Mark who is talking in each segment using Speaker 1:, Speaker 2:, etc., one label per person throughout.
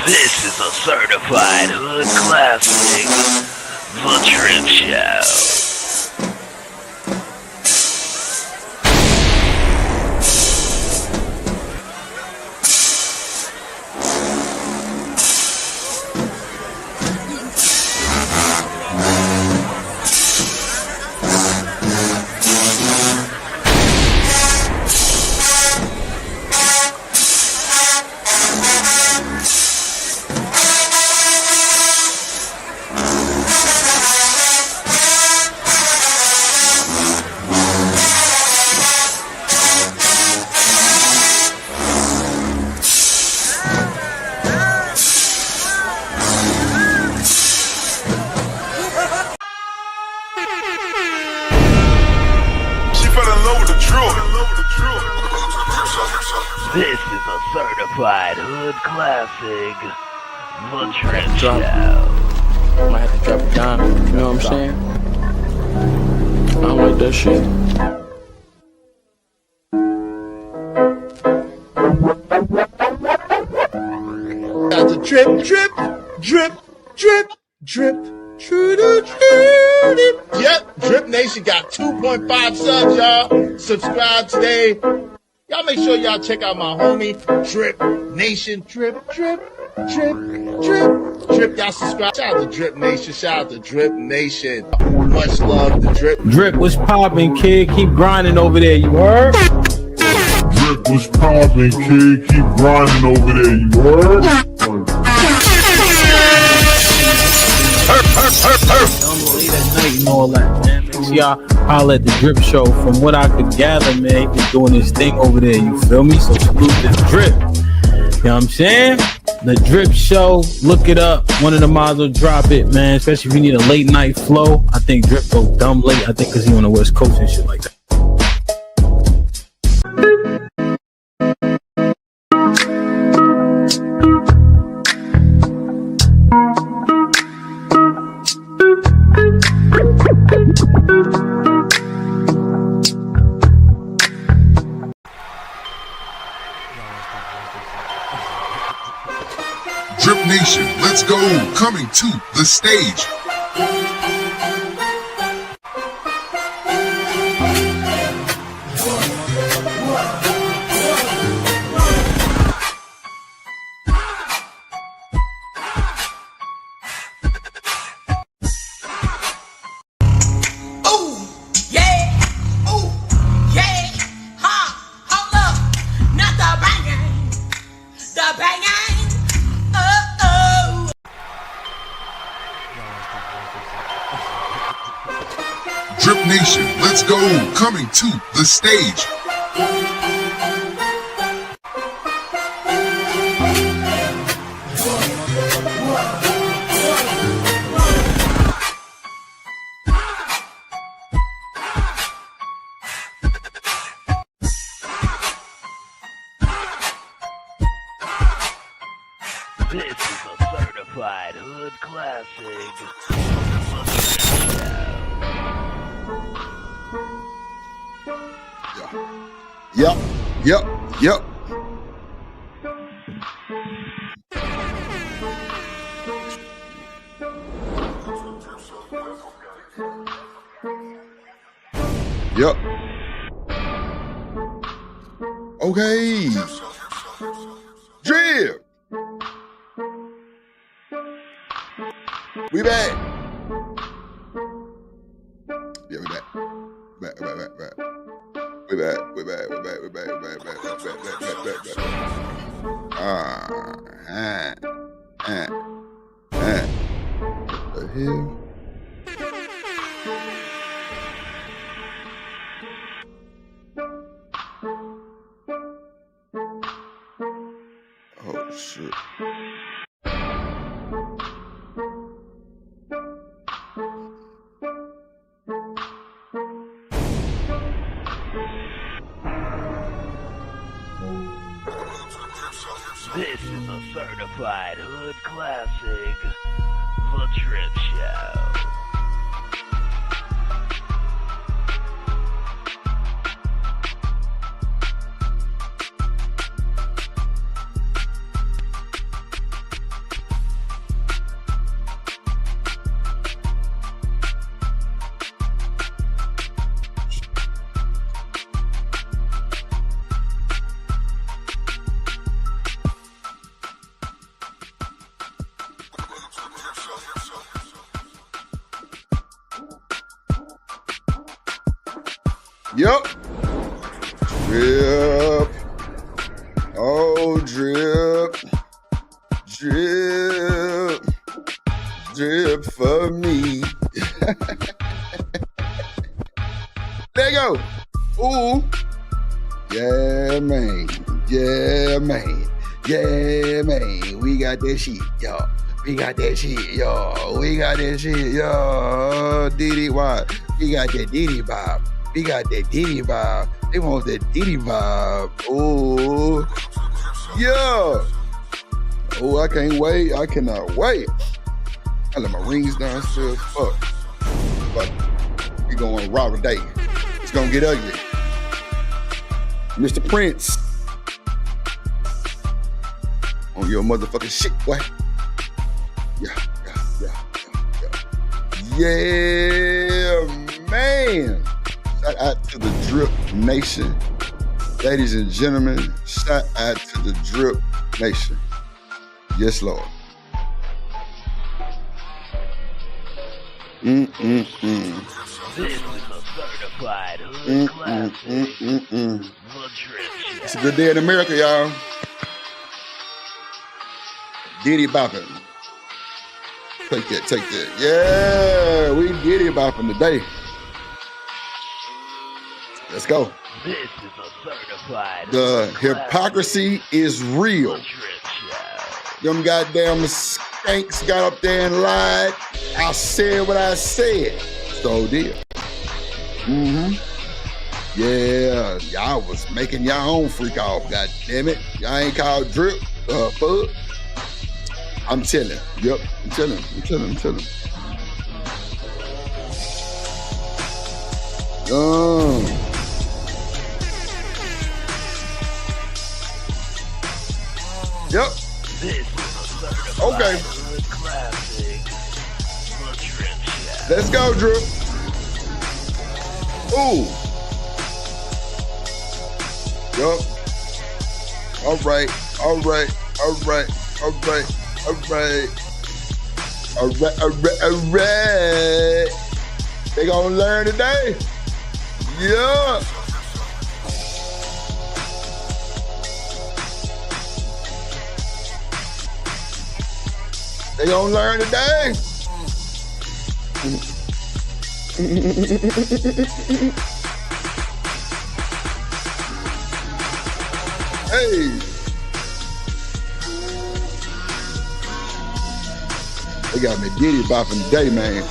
Speaker 1: This is a certified hood classic, The Trip Show. This is a certified hood classic. The Trip
Speaker 2: Drop.
Speaker 1: Show.
Speaker 2: Might have to drop it down. You know what I'm saying? I don't like that shit.
Speaker 3: Got the drip, drip, drip, drip, drip, drip, drip. Yep, Drip Nation got 2.5 subs, y'all. Subscribe today. Y'all make sure y'all check out my homie, Drip Nation. Drip, drip, drip, drip, drip. Y'all subscribe. Shout out to Drip Nation. Shout out to Drip Nation. Much love to Drip.
Speaker 4: Drip, what's poppin', kid? Keep grinding over there, you heard?
Speaker 5: Drip was poppin', kid. Keep grinding over there, you heard?
Speaker 4: Dumb late at night and all that, man. Make sure y'all holler at the Drip Show. From what I could gather, man, he's doing his thing over there, you feel me? So salute the Drip. You know what I'm saying? The Drip Show, look it up. One of the mods will drop it, man. Especially if you need a late night flow. I think Drip go dumb late. I think because he on the West Coast and shit like that.
Speaker 5: Drip Nation, let's go. Coming to the stage. Drip Nation, let's go. Coming to the stage.
Speaker 1: This is a certified hood classic. The Trip Show.
Speaker 3: Yep. Yep. Okay. Drip. We back. Yeah, we back. Back. We back. The hell? Oh shit.
Speaker 1: This is a certified hood classic. The Trip Show.
Speaker 3: Yep. Drip. Oh, drip. Drip. Drip for me. There you go. Ooh. Yeah, man. We got that shit, y'all. We got that shit, y'all. Diddy, why? We got that Diddy vibe. We got that Diddy vibe. They want that Diddy vibe. Ooh.
Speaker 6: I can't wait. I cannot wait. I let my rings downstairs. Fuck. We going raw today. It's gonna get ugly. Mr. Prince. On your motherfucking shit, boy. Yeah, man. Shout out to the Drip Nation. Ladies and gentlemen, shout out to the Drip Nation. Yes, Lord.
Speaker 1: This is a certified hood classic. The Drip Show.
Speaker 6: It's a good day in America, y'all. Diddy bopping. Take that. Yeah, we Diddy bopping today. Let's go.
Speaker 1: This is a certified
Speaker 6: The
Speaker 1: hood classic.
Speaker 6: hypocrisy is real.
Speaker 1: The Drip Show.
Speaker 6: Them goddamn skanks got up there and lied. I said what I said. So did. Yeah, y'all was making y'all own freak off, god damn it. Y'all ain't called Drip, fuck. I'm telling. Yep, I'm telling. Yep.
Speaker 1: This is a certified
Speaker 6: Okay.
Speaker 1: hood classic. The Drip Show.
Speaker 6: Let's go, Drip. Ooh. Yup. All right. They gonna learn today. Yeah. They gonna learn today. Hey. They got me giddy bopping today, man.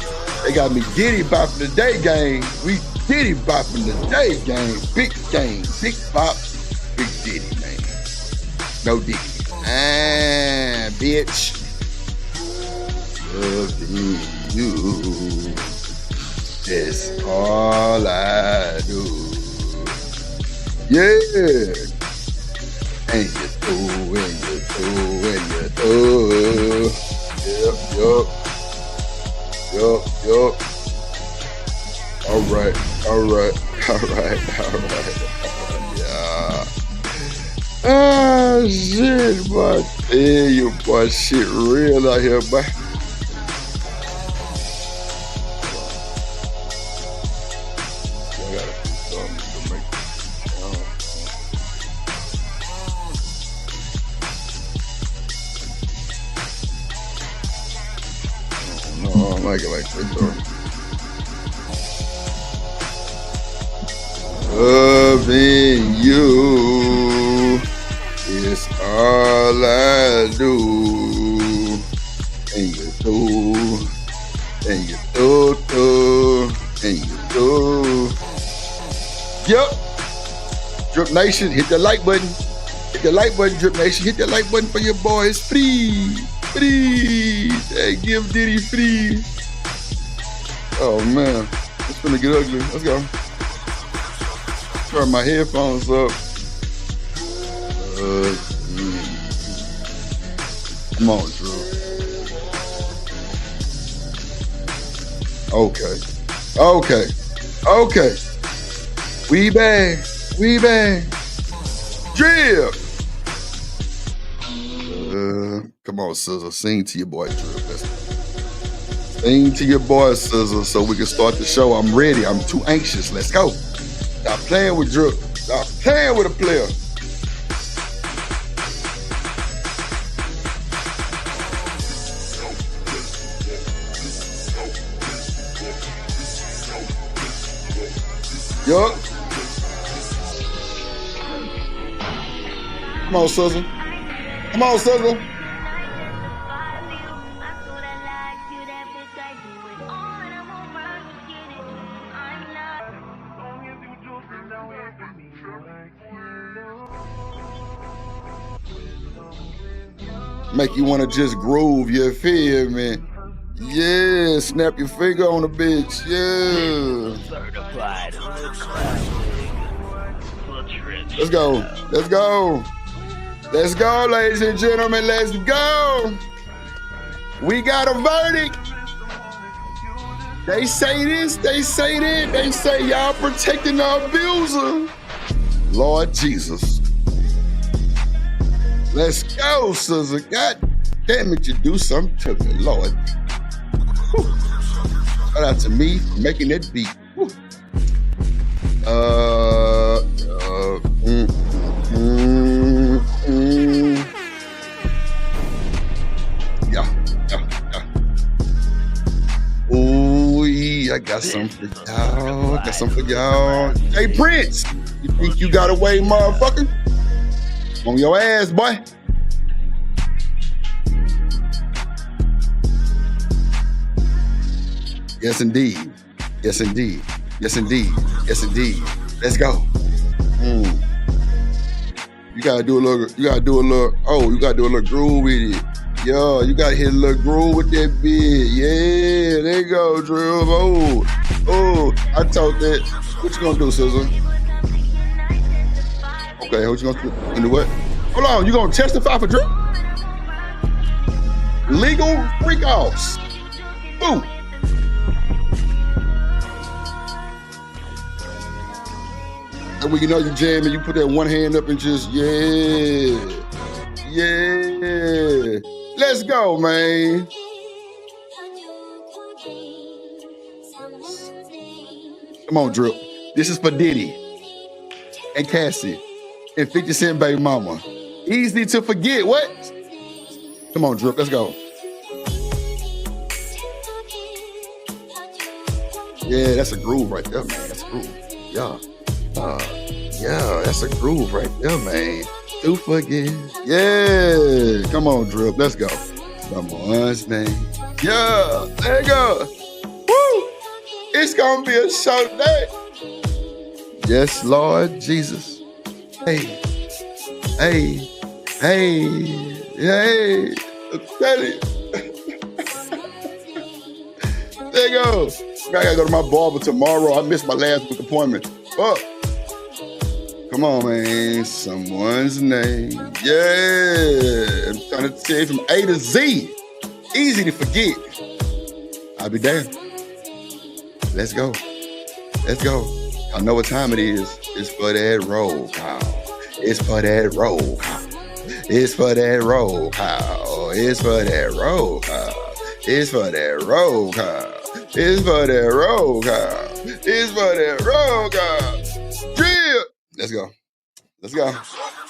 Speaker 6: They got me giddy bopping today, gang. We giddy bopping today, gang. Big gang, big bop, big Diddy, man. No Diddy. Bitch. Loving you. That's all I do. Yeah. And you do. Yup. All right. Yeah. Ah, shit, boy. Hey, you boy, shit real out here, boy. I don't like it like that, though. Loving you is all I do. And you do. Yep. Drip Nation, hit the like button. Drip Nation. Hit the like button for your boys. Free. Hey, give Diddy free. Oh, man. It's gonna get ugly. Let's go. Turn my headphones up. Come on, Drew. Okay. We bang. Drip. Come on, Scissor. Sing to your boy, Drip. Sing to your boy, Scissor, so we can start the show. I'm ready. I'm too anxious. Let's go. Stop playing with Drip. Stop playing with a player. Yup. Come on, Sizzle. Make you want to just groove, you feel me? Yeah, snap your finger on the bitch, yeah.
Speaker 1: Certified hood classic.
Speaker 6: Let's go, let's go. Let's go, ladies and gentlemen, let's go. We got a verdict. They say this, they say that, they say y'all protecting the abuser. Lord Jesus. Let's go, Scissor. God damn it, you do something to me, Lord. Whew. Shout out to me for making that beat. Whew. Yeah. Ooh, I got something for y'all. I got something for y'all. Hey, Prince, you think you got away, motherfucker? On your ass, boy. Yes, indeed. Yes, indeed. Yes, indeed. Yes, indeed. Let's go. You gotta do a little, you gotta do a little groove with it. Yo, you gotta hit a little groove with that bit. Yeah, there you go, Drill. Oh, I told that. What you gonna do, Scissor? Okay, what you gonna do? You do what? Hold on, you gonna testify for Drip? Legal freak offs. Ooh. And when you know you jamming, you put that one hand up and just, yeah. Let's go, man. Come on, Drip. This is for Diddy and Cassie and 50 Cent baby mama. Easy to forget, what? Come on, Drip, let's go. Yeah, that's a groove right there, man. That's a groove. Yeah. Yeah, that's a groove right there, man. To forget. Yeah. Come on, Drip. Let's go. Come on, man. Yeah. There you go. Woo. It's going to be a show today. Yes, Lord Jesus. Hey. I'm telling you. There you go. I gotta go to my barber tomorrow. I missed my last week appointment. Fuck. Come on, man. Someone's name. Yeah. I'm trying to tell you from A to Z. Easy to forget. I'll be damned. Let's go. Let's go. I know what time it is. It's for that roll call. It's for that roll call. It's for that roll call. It's for that roll call. It's for that roll call. It's for that roll call. It's for that roll call. Drill. Let's go. Let's go.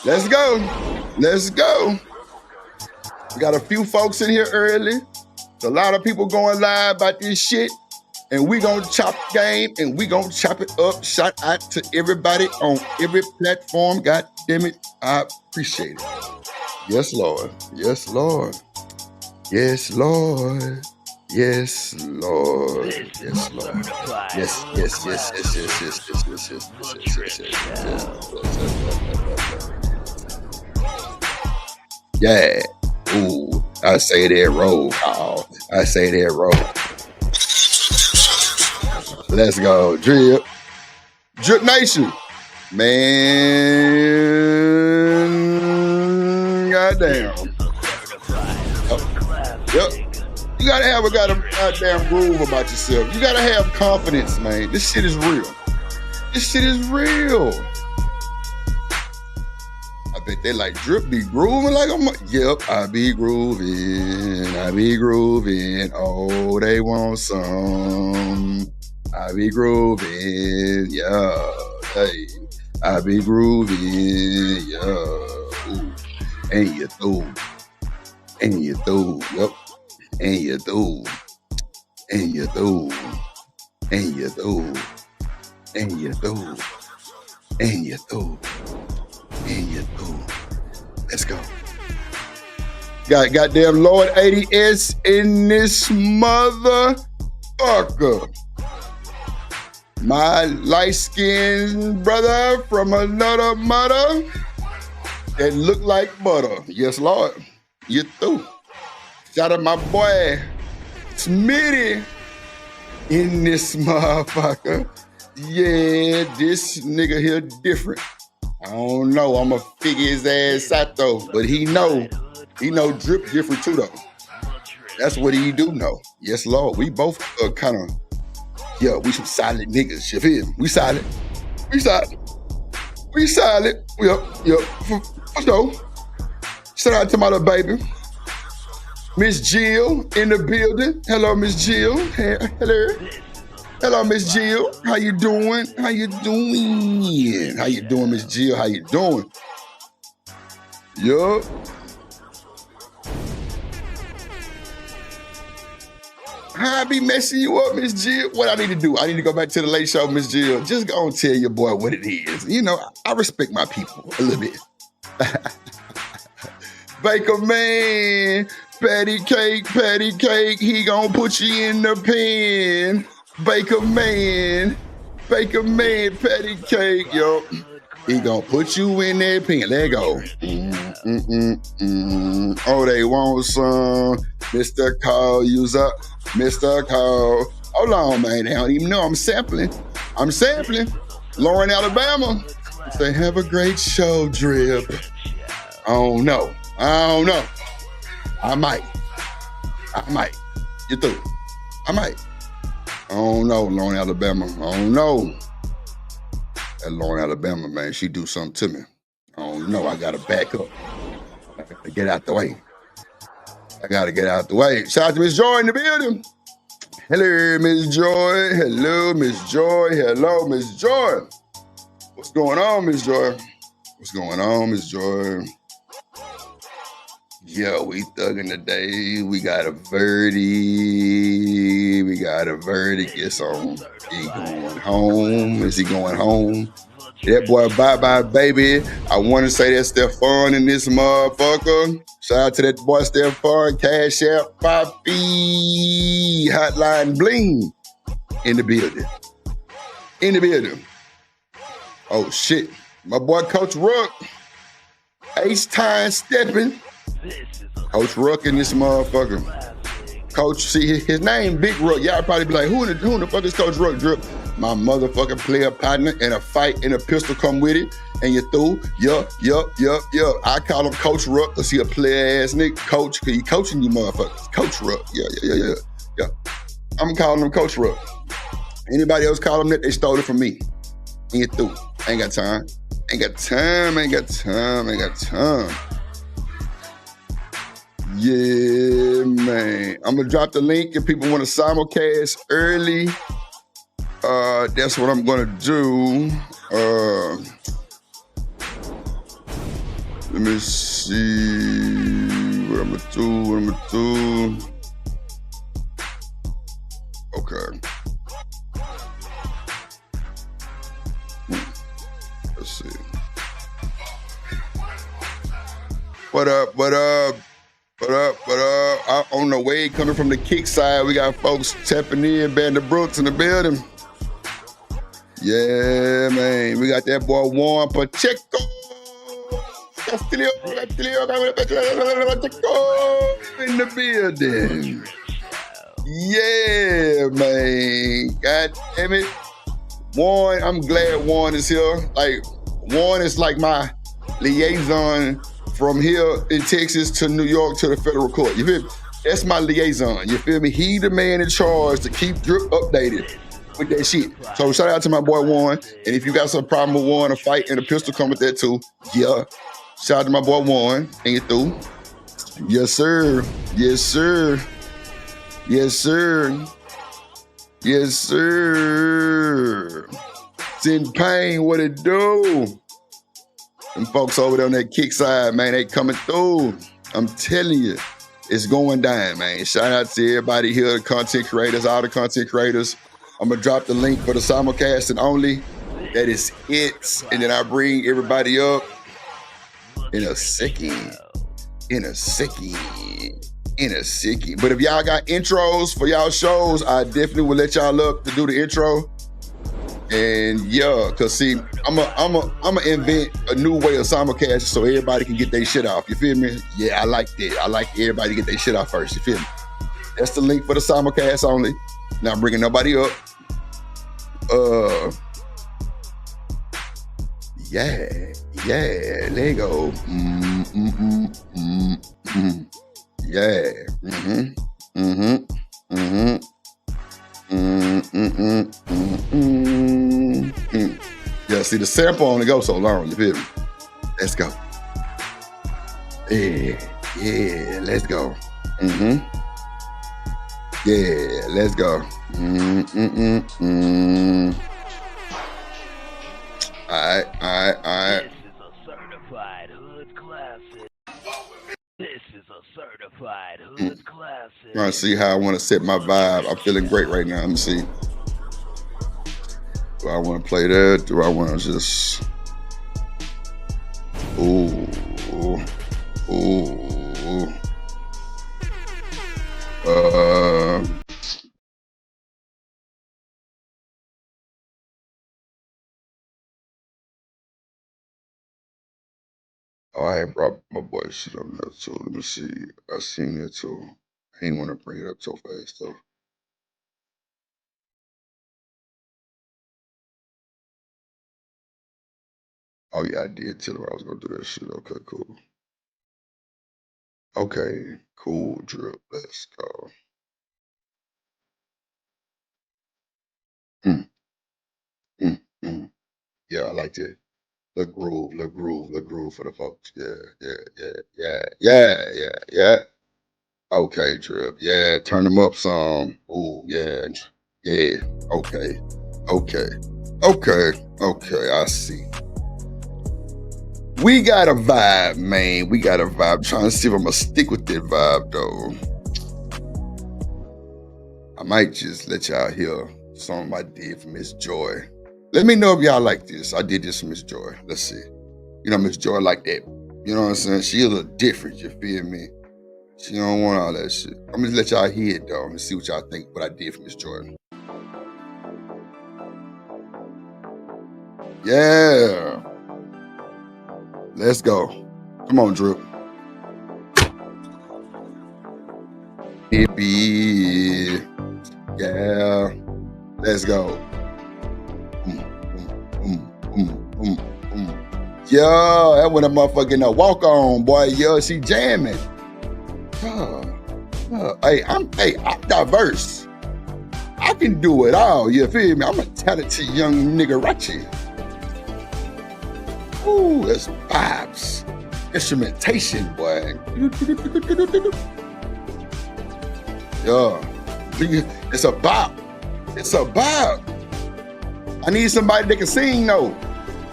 Speaker 6: Let's go. Let's go. We got a few folks in here early. A lot of people going live about this shit. And we gonna chop the game and we gonna chop it up. Shout out to everybody on every platform. God damn it. I appreciate it. Yes, Lord. Yes, Lord. Yes, Lord. Yes, Lord. Yes, Lord. Yes, yes, yes, yes, yes, yes, yes, yes, yes, yes, yes, yes. Yeah. Ooh. I say that roll call. I say that roll. Let's go. Drip. Drip Nation. Man. Goddamn. Yep. You gotta have a goddamn groove about yourself. You gotta have confidence, man. This shit is real. This shit is real. I bet they like Drip be grooving like yep, I be grooving. I be grooving. Oh, they want some. I be grooving. Yeah. Hey. I be grooving. Yeah. Ooh. And you through. And you through. Yep. And you through. And you through. And you through. And you through. And you through. And you through. Let's go. Got goddamn Lord 80S in this motherfucker. My light-skinned brother from another mother that look like butter. Yes, Lord. You through. Shout out my boy, Smitty, in this motherfucker. Yeah, this nigga here different. I don't know. I'ma figure his ass out though, but he know Drip different too though. That's what he do know. Yes, Lord. We both kind of, yeah, we some solid niggas. You feel me? We solid. We solid. We solid. Yep. For sure. Shout out to my little baby, Miss Jill in the building. Hello, Miss Jill. Hello. Hello, Miss Jill. How you doing? How you doing? How you doing, Miss Jill? How you doing? Yup. How I be messing you up, Miss Jill? What I need to do? I need to go back to the late show, Miss Jill. Just go and tell your boy what it is. You know, I respect my people a little bit. Baker man, patty cake, he gon' put you in the pan. Baker man, patty cake, yo. He gon' put you in that pan. Let go. Oh, they want some. Mr. Call, use up. Mr. Call. Hold on, man. They don't even know I'm sampling. Lauren, Alabama. Say, have a great show, Drip. I don't know. I might. You through? I might. I don't know, Lauren, Alabama. I don't know. That Lauren, Alabama, man, she do something to me. I don't know. I gotta back up. I gotta get out the way. Shout out to Miss Joy in the building. Hello, Miss Joy. Hello, Miss Joy. What's going on, Miss Joy? Yeah, we thugging today. We got a verdict. It's on. Is he going home? That boy, bye-bye, baby. I want to say that's Stephon in this motherfucker. Shout out to that boy, Stephon. Cash App, Poppy. Hotline Bling. In the building. Oh, shit. My boy, Coach Ruck. Ace time stepping. Coach Ruck in this motherfucker. Coach, see his name, Big Ruck. Y'all probably be like, who in the fuck is Coach Ruck, Drip? My motherfucking player partner, and a fight and a pistol come with it, and you through. Yup. I call him Coach Ruck because he a player ass nigga. Coach, cause he coaching you motherfuckers. Coach Ruck. Yeah. I'm calling him Coach Ruck. Anybody else call him that, they stole it from me. And you through. Ain't got time. Yeah, man. I'm gonna drop the link if people want to simulcast early. That's what I'm gonna do. Let me see what I'm gonna do. Okay. Let's see. What up? On the way, coming from the kick side, we got folks tapping in, Bandit Brooks in the building. Yeah, man. We got that boy Juan Pacheco. Castillo in the building. Yeah, man. God damn it. Juan, I'm glad Juan is here. Like, Juan is like my liaison from here in Texas to New York to the federal court. You feel me? That's my liaison. You feel me? He the man in charge to keep Drip updated with that shit. So shout out to my boy Juan. And if you got some problem with Juan, a fight and a pistol come with that too, yeah. Shout out to my boy Juan. And you through? Yes, sir. Sin Pain, what it do? Them folks over there on that kick side, man, they coming through. I'm telling you, it's going down, man. Shout out to everybody here, the content creators, all the content creators. I'm going to drop the link for the simulcasting only. That is it. And then I bring everybody up in a second. But if y'all got intros for y'all shows, I definitely will let y'all up to do the intro. And yeah, cause see, I'm a invent a new way of simulcasting so everybody can get their shit off. You feel me? Yeah, I like that. I like everybody to get their shit off first. You feel me? That's the link for the simulcast only. Not bringing nobody up. Yeah, there you go. Yeah. Yeah, see, the sample only goes so long, you feel me? Let's go. Yeah, let's go. Yeah, let's go. All right.
Speaker 1: This is a certified hood classic. This is a certified hood classic.
Speaker 6: Trying to see how I want to set my vibe. I'm feeling great right now. Let me see. Do I want to play that? Do I want to just... Ooh. Oh, I had brought my boy shit on that too. Let me see. I seen it too. I didn't want to bring it up so fast though. Oh yeah, I did tell her I was gonna do that shit. Okay, cool. Okay, cool, Drip. Let's go. Yeah, I like that. The groove for the folks. Yeah. Okay, Drip. Yeah, turn them up some. Ooh, yeah. Okay. I see. We got a vibe, man. We got a vibe. I'm trying to see if I'm gonna stick with that vibe though. I might just let y'all hear something I did for Miss Joy. Let me know if y'all like this. I did this for Miss Joy. Let's see. You know, Miss Joy like that. You know what I'm saying? She a little different, you feel me? She don't want all that shit. I'm gonna let y'all hear it though and see what y'all think what I did for Miss Joy. Yeah. Let's go. Come on, Drip. Hippie. Yeah. Let's go. Yeah, that when a motherfucking walk on, boy. Yeah, she jamming. Hey, I'm diverse. I can do it all, you feel me? I'm a talented young nigga Rachi. Ooh, that's vibes. Instrumentation, boy. Yeah. It's a bop. I need somebody that can sing, though.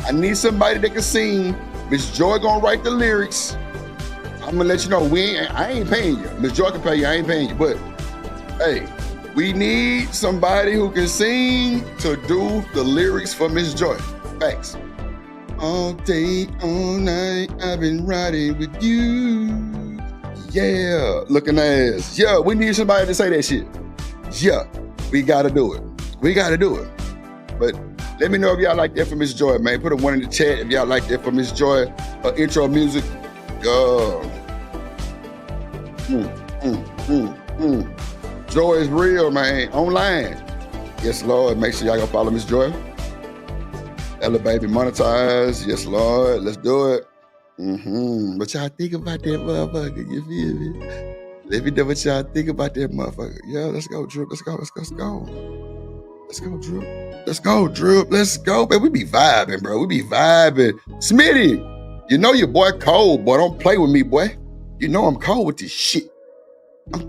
Speaker 6: I need somebody that can sing. Miss Joy gonna write the lyrics. I'm gonna let you know, I ain't paying you. Miss Joy can pay you, I ain't paying you. But, hey, we need somebody who can sing to do the lyrics for Miss Joy. Facts. All day, all night, I've been riding with you. Yeah, looking ass. Yeah, we need somebody to say that shit. Yeah, we gotta do it. But let me know if y'all like that for Miss Joy, man. Put a 1 in the chat if y'all like that for Miss Joy. Intro music. Joy is real, man. Online. Yes, Lord. Make sure y'all go follow Miss Joy. Ella Baby monetize. Yes, Lord. Let's do it. What y'all think about that motherfucker? You feel me? Let me know what y'all think about that motherfucker. Yeah, let's go, Drip. Let's go, Drip. Let's go, man. We be vibing, bro. Smitty, you know your boy cold, boy. Don't play with me, boy. You know I'm cold with this shit. Boy,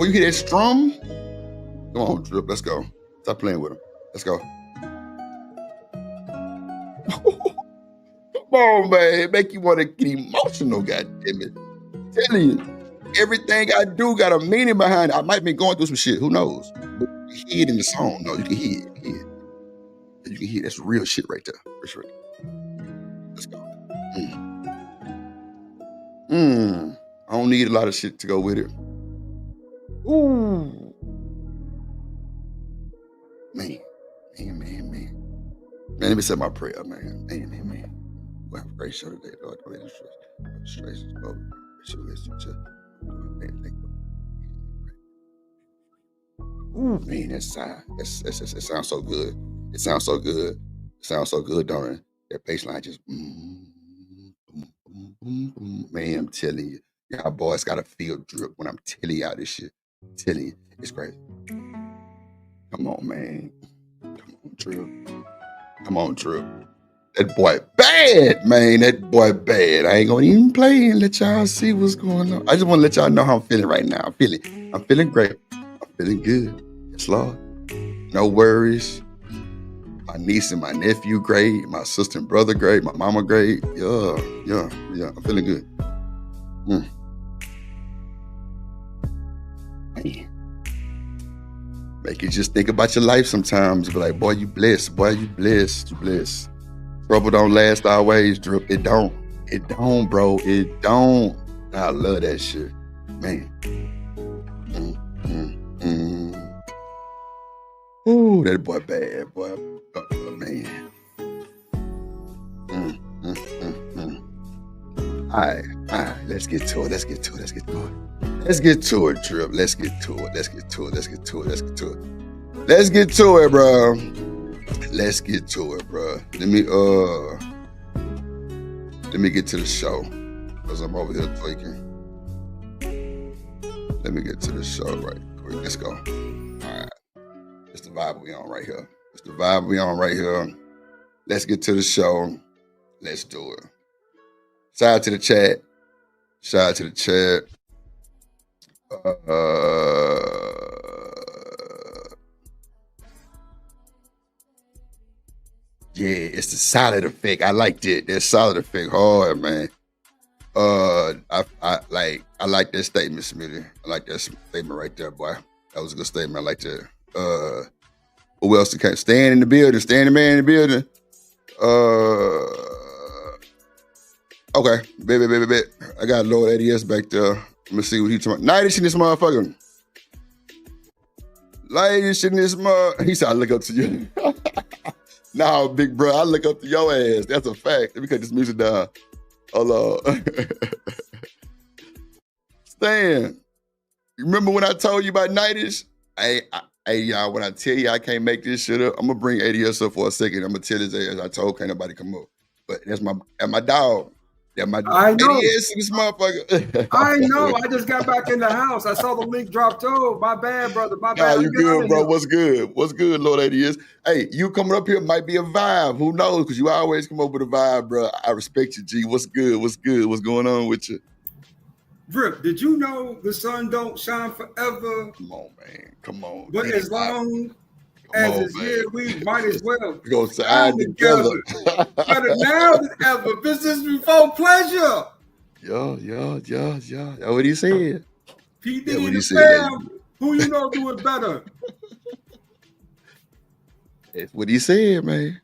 Speaker 6: you hear that strum? Come on, Drip. Let's go. Stop playing with him. Let's go. Come on, man. Make you want to get emotional, goddammit. Telling you, everything I do got a meaning behind it. I might be going through some shit. Who knows? But you hear it in the song. No, you can hear it. You can hear it. That's real shit right there. For sure. Let's go. I don't need a lot of shit to go with it. Ooh. Man. Man, let me say my prayer, man. Amen. We'll have a great show today, Lord. Ooh, man, that sounds so good. It sounds so good. It sounds so good, don't it? That bass line just, man, I'm telling you. Y'all boys got to feel drip when I'm telling y'all this shit. I'm telling you, it's crazy. Come on, man. Come on, Drip. Come on, Drip. That boy bad, man. That boy bad. I ain't gonna even play and let y'all see what's going on. I just want to let y'all know how I'm feeling right now. I'm feeling great. I'm feeling good. Yes, Lord. No worries. My niece and my nephew great. My sister and brother great. My mama great. Yeah. I'm feeling good. Man. Make you just think about your life sometimes. Be like, boy, you blessed. Boy, you blessed. You blessed. Trouble don't last always, Drip. It don't. It don't, bro. It don't. I love that shit. Man. Ooh, that boy bad, boy. Man. All right. Let's get to it. Let's get to it, Drip. Let's get to it, bro. Let's get to it, bro. Let me get to the show, because I'm over here tweaking. Let me get to the show right quick. Let's go. All right. It's the vibe we on right here. Let's get to the show. Let's do it. Shout out to the chat. Yeah, it's the solid effect. I liked it. That solid effect hard, man. I like that statement, Smitty. I like that statement right there, boy. That was a good statement. I like that. Who else can stand in the building? Stand the man in the building. Okay, baby. I got Lord ADS back there. Let me see what he's talking about. Nightish in this motherfucker. Nightish in this motherfucker. He said, I look up to you. Nah, big bro, I look up to your ass. That's a fact. Let me cut this music down. Hold on. Stan, you remember when I told you about Nightish? Hey, y'all, when I tell you I can't make this shit up, I'm going to bring ADS up for a second. I'm going to tell his ass I told can't nobody come up. But that's my dog. Yeah, my
Speaker 7: I know.
Speaker 6: ADS in this motherfucker.
Speaker 7: I know. I just got back in the house. I saw the link drop too. My bad, brother. My bad.
Speaker 6: Nah, you good, bro. What's good? Lord ADS? Hey, you coming up here might be a vibe. Who knows? Because you always come up with a vibe, bro. I respect you, G. What's good? What's going on with you?
Speaker 7: Drip, did you know the sun don't shine forever?
Speaker 6: Come on, man. Come on.
Speaker 7: But as long as it's here, we might as well
Speaker 6: go shine together.
Speaker 7: Better now than ever. Business before pleasure.
Speaker 6: Yeah. That's what he said.
Speaker 7: P. Diddy the fam. Who you know do it better?
Speaker 6: That's what he said, man.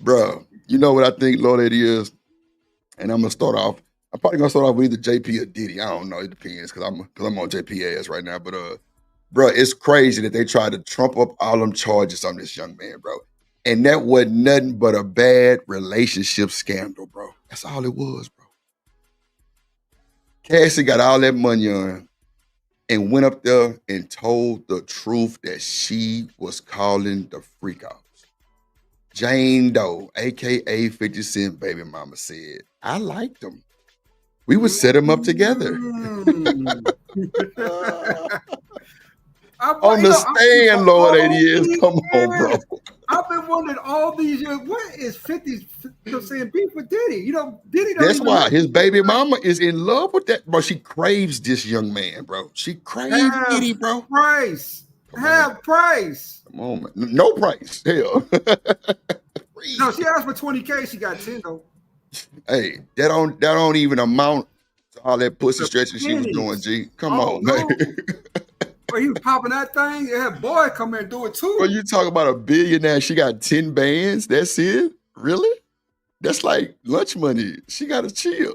Speaker 6: Bro, you know what I think, Lord, it is? And I'm going to start off. I'm probably going to start off with either JP or Diddy. I don't know. It depends because I'm on JP ass right now. But, bro, it's crazy that they tried to trump up all them charges on this young man, bro. And that wasn't nothing but a bad relationship scandal, bro. That's all it was, bro. Cassie got all that money on and went up there and told the truth that she was calling the freak outs. Jane Doe, a.k.a. 50 Cent baby mama, said, I liked them. We would set them up together. On the stand, Lord ADS. Come on, bro.
Speaker 7: I've been wondering all these years, what is 50 saying beef with Diddy? You know, Diddy
Speaker 6: That's why his baby mama is in love with that, bro. She craves this young man, bro. She craves Diddy, bro.
Speaker 7: Price. Price.
Speaker 6: Come on, man. No price. Hell.
Speaker 7: No, she asked for 20K. She got 10 though.
Speaker 6: Hey, that don't even amount to all that pussy stretching she was doing, G. Come on, man.
Speaker 7: Bro, he was popping that thing. They had boy come in and do it too.
Speaker 6: Bro, you talk about a billionaire. She got 10 bands. That's it? Really? That's like lunch money. She got to chill.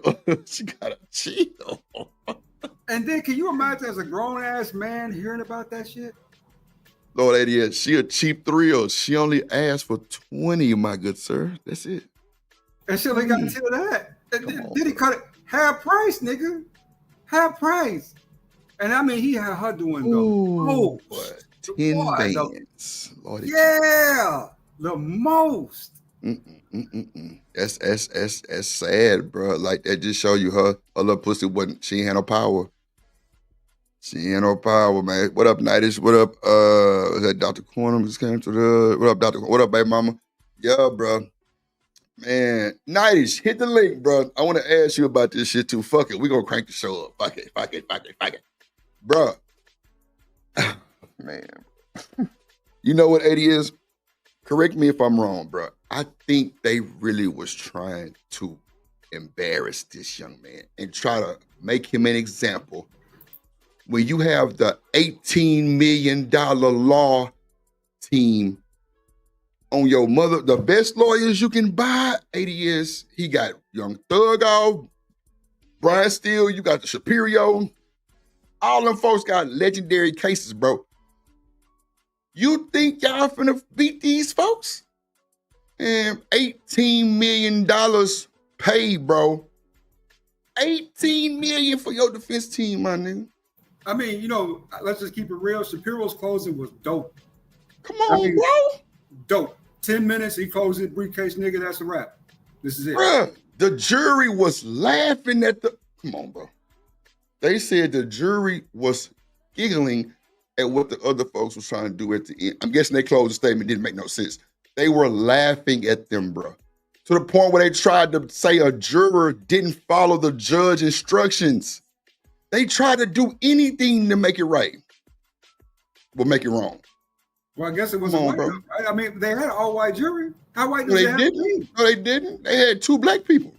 Speaker 7: And then can you imagine as a grown-ass man hearing about that shit?
Speaker 6: Lord 88, she a cheap thrill. She only asked for 20, my good sir. That's it.
Speaker 7: And she only got until that.
Speaker 6: Come on,
Speaker 7: Diddy cut it half price, nigga. Half price. And I mean, he had her doing the most.
Speaker 6: 10 bands. Lord,
Speaker 7: yeah, the most.
Speaker 6: That's sad, bro. Like, that just show you her little pussy wasn't, she ain't had no power. She ain't no power, man. What up, Nightish? What up, is that Dr. Cornum just came to the, what up, Dr. What up, baby mama? Yeah, bro. Man, Nightish, hit the link, bro. I want to ask you about this shit too. Fuck it. We gonna crank the show up. Fuck it. Bro. Man. You know what 80 is? Correct me if I'm wrong, bro. I think they really was trying to embarrass this young man and try to make him an example. When you have the $18 million law team on your mother, the best lawyers you can buy, 80 years, he got Young Thug off, Brian Steele, you got the Shapiro. All them folks got legendary cases, bro. You think y'all finna beat these folks? And $18 million paid, bro. $18 million for your defense team, my nigga.
Speaker 7: I mean, you know, let's just keep it real. Shapiro's closing was dope.
Speaker 6: Come on, bro.
Speaker 7: Dope. 10 minutes, he closed his briefcase, nigga. That's a wrap. This is it.
Speaker 6: Bruh, the jury was laughing at the... Come on, bro. They said the jury was giggling at what the other folks was trying to do at the end. I'm guessing they closed the statement. Didn't make no sense. They were laughing at them, bro. To the point where they tried to say a juror didn't follow the judge instructions. They tried to do anything to make it right, but make it wrong.
Speaker 7: Well, I guess it was a white, right? I mean, they had an all-white jury. How white did
Speaker 6: they didn't? No, they didn't. They had 2 black people.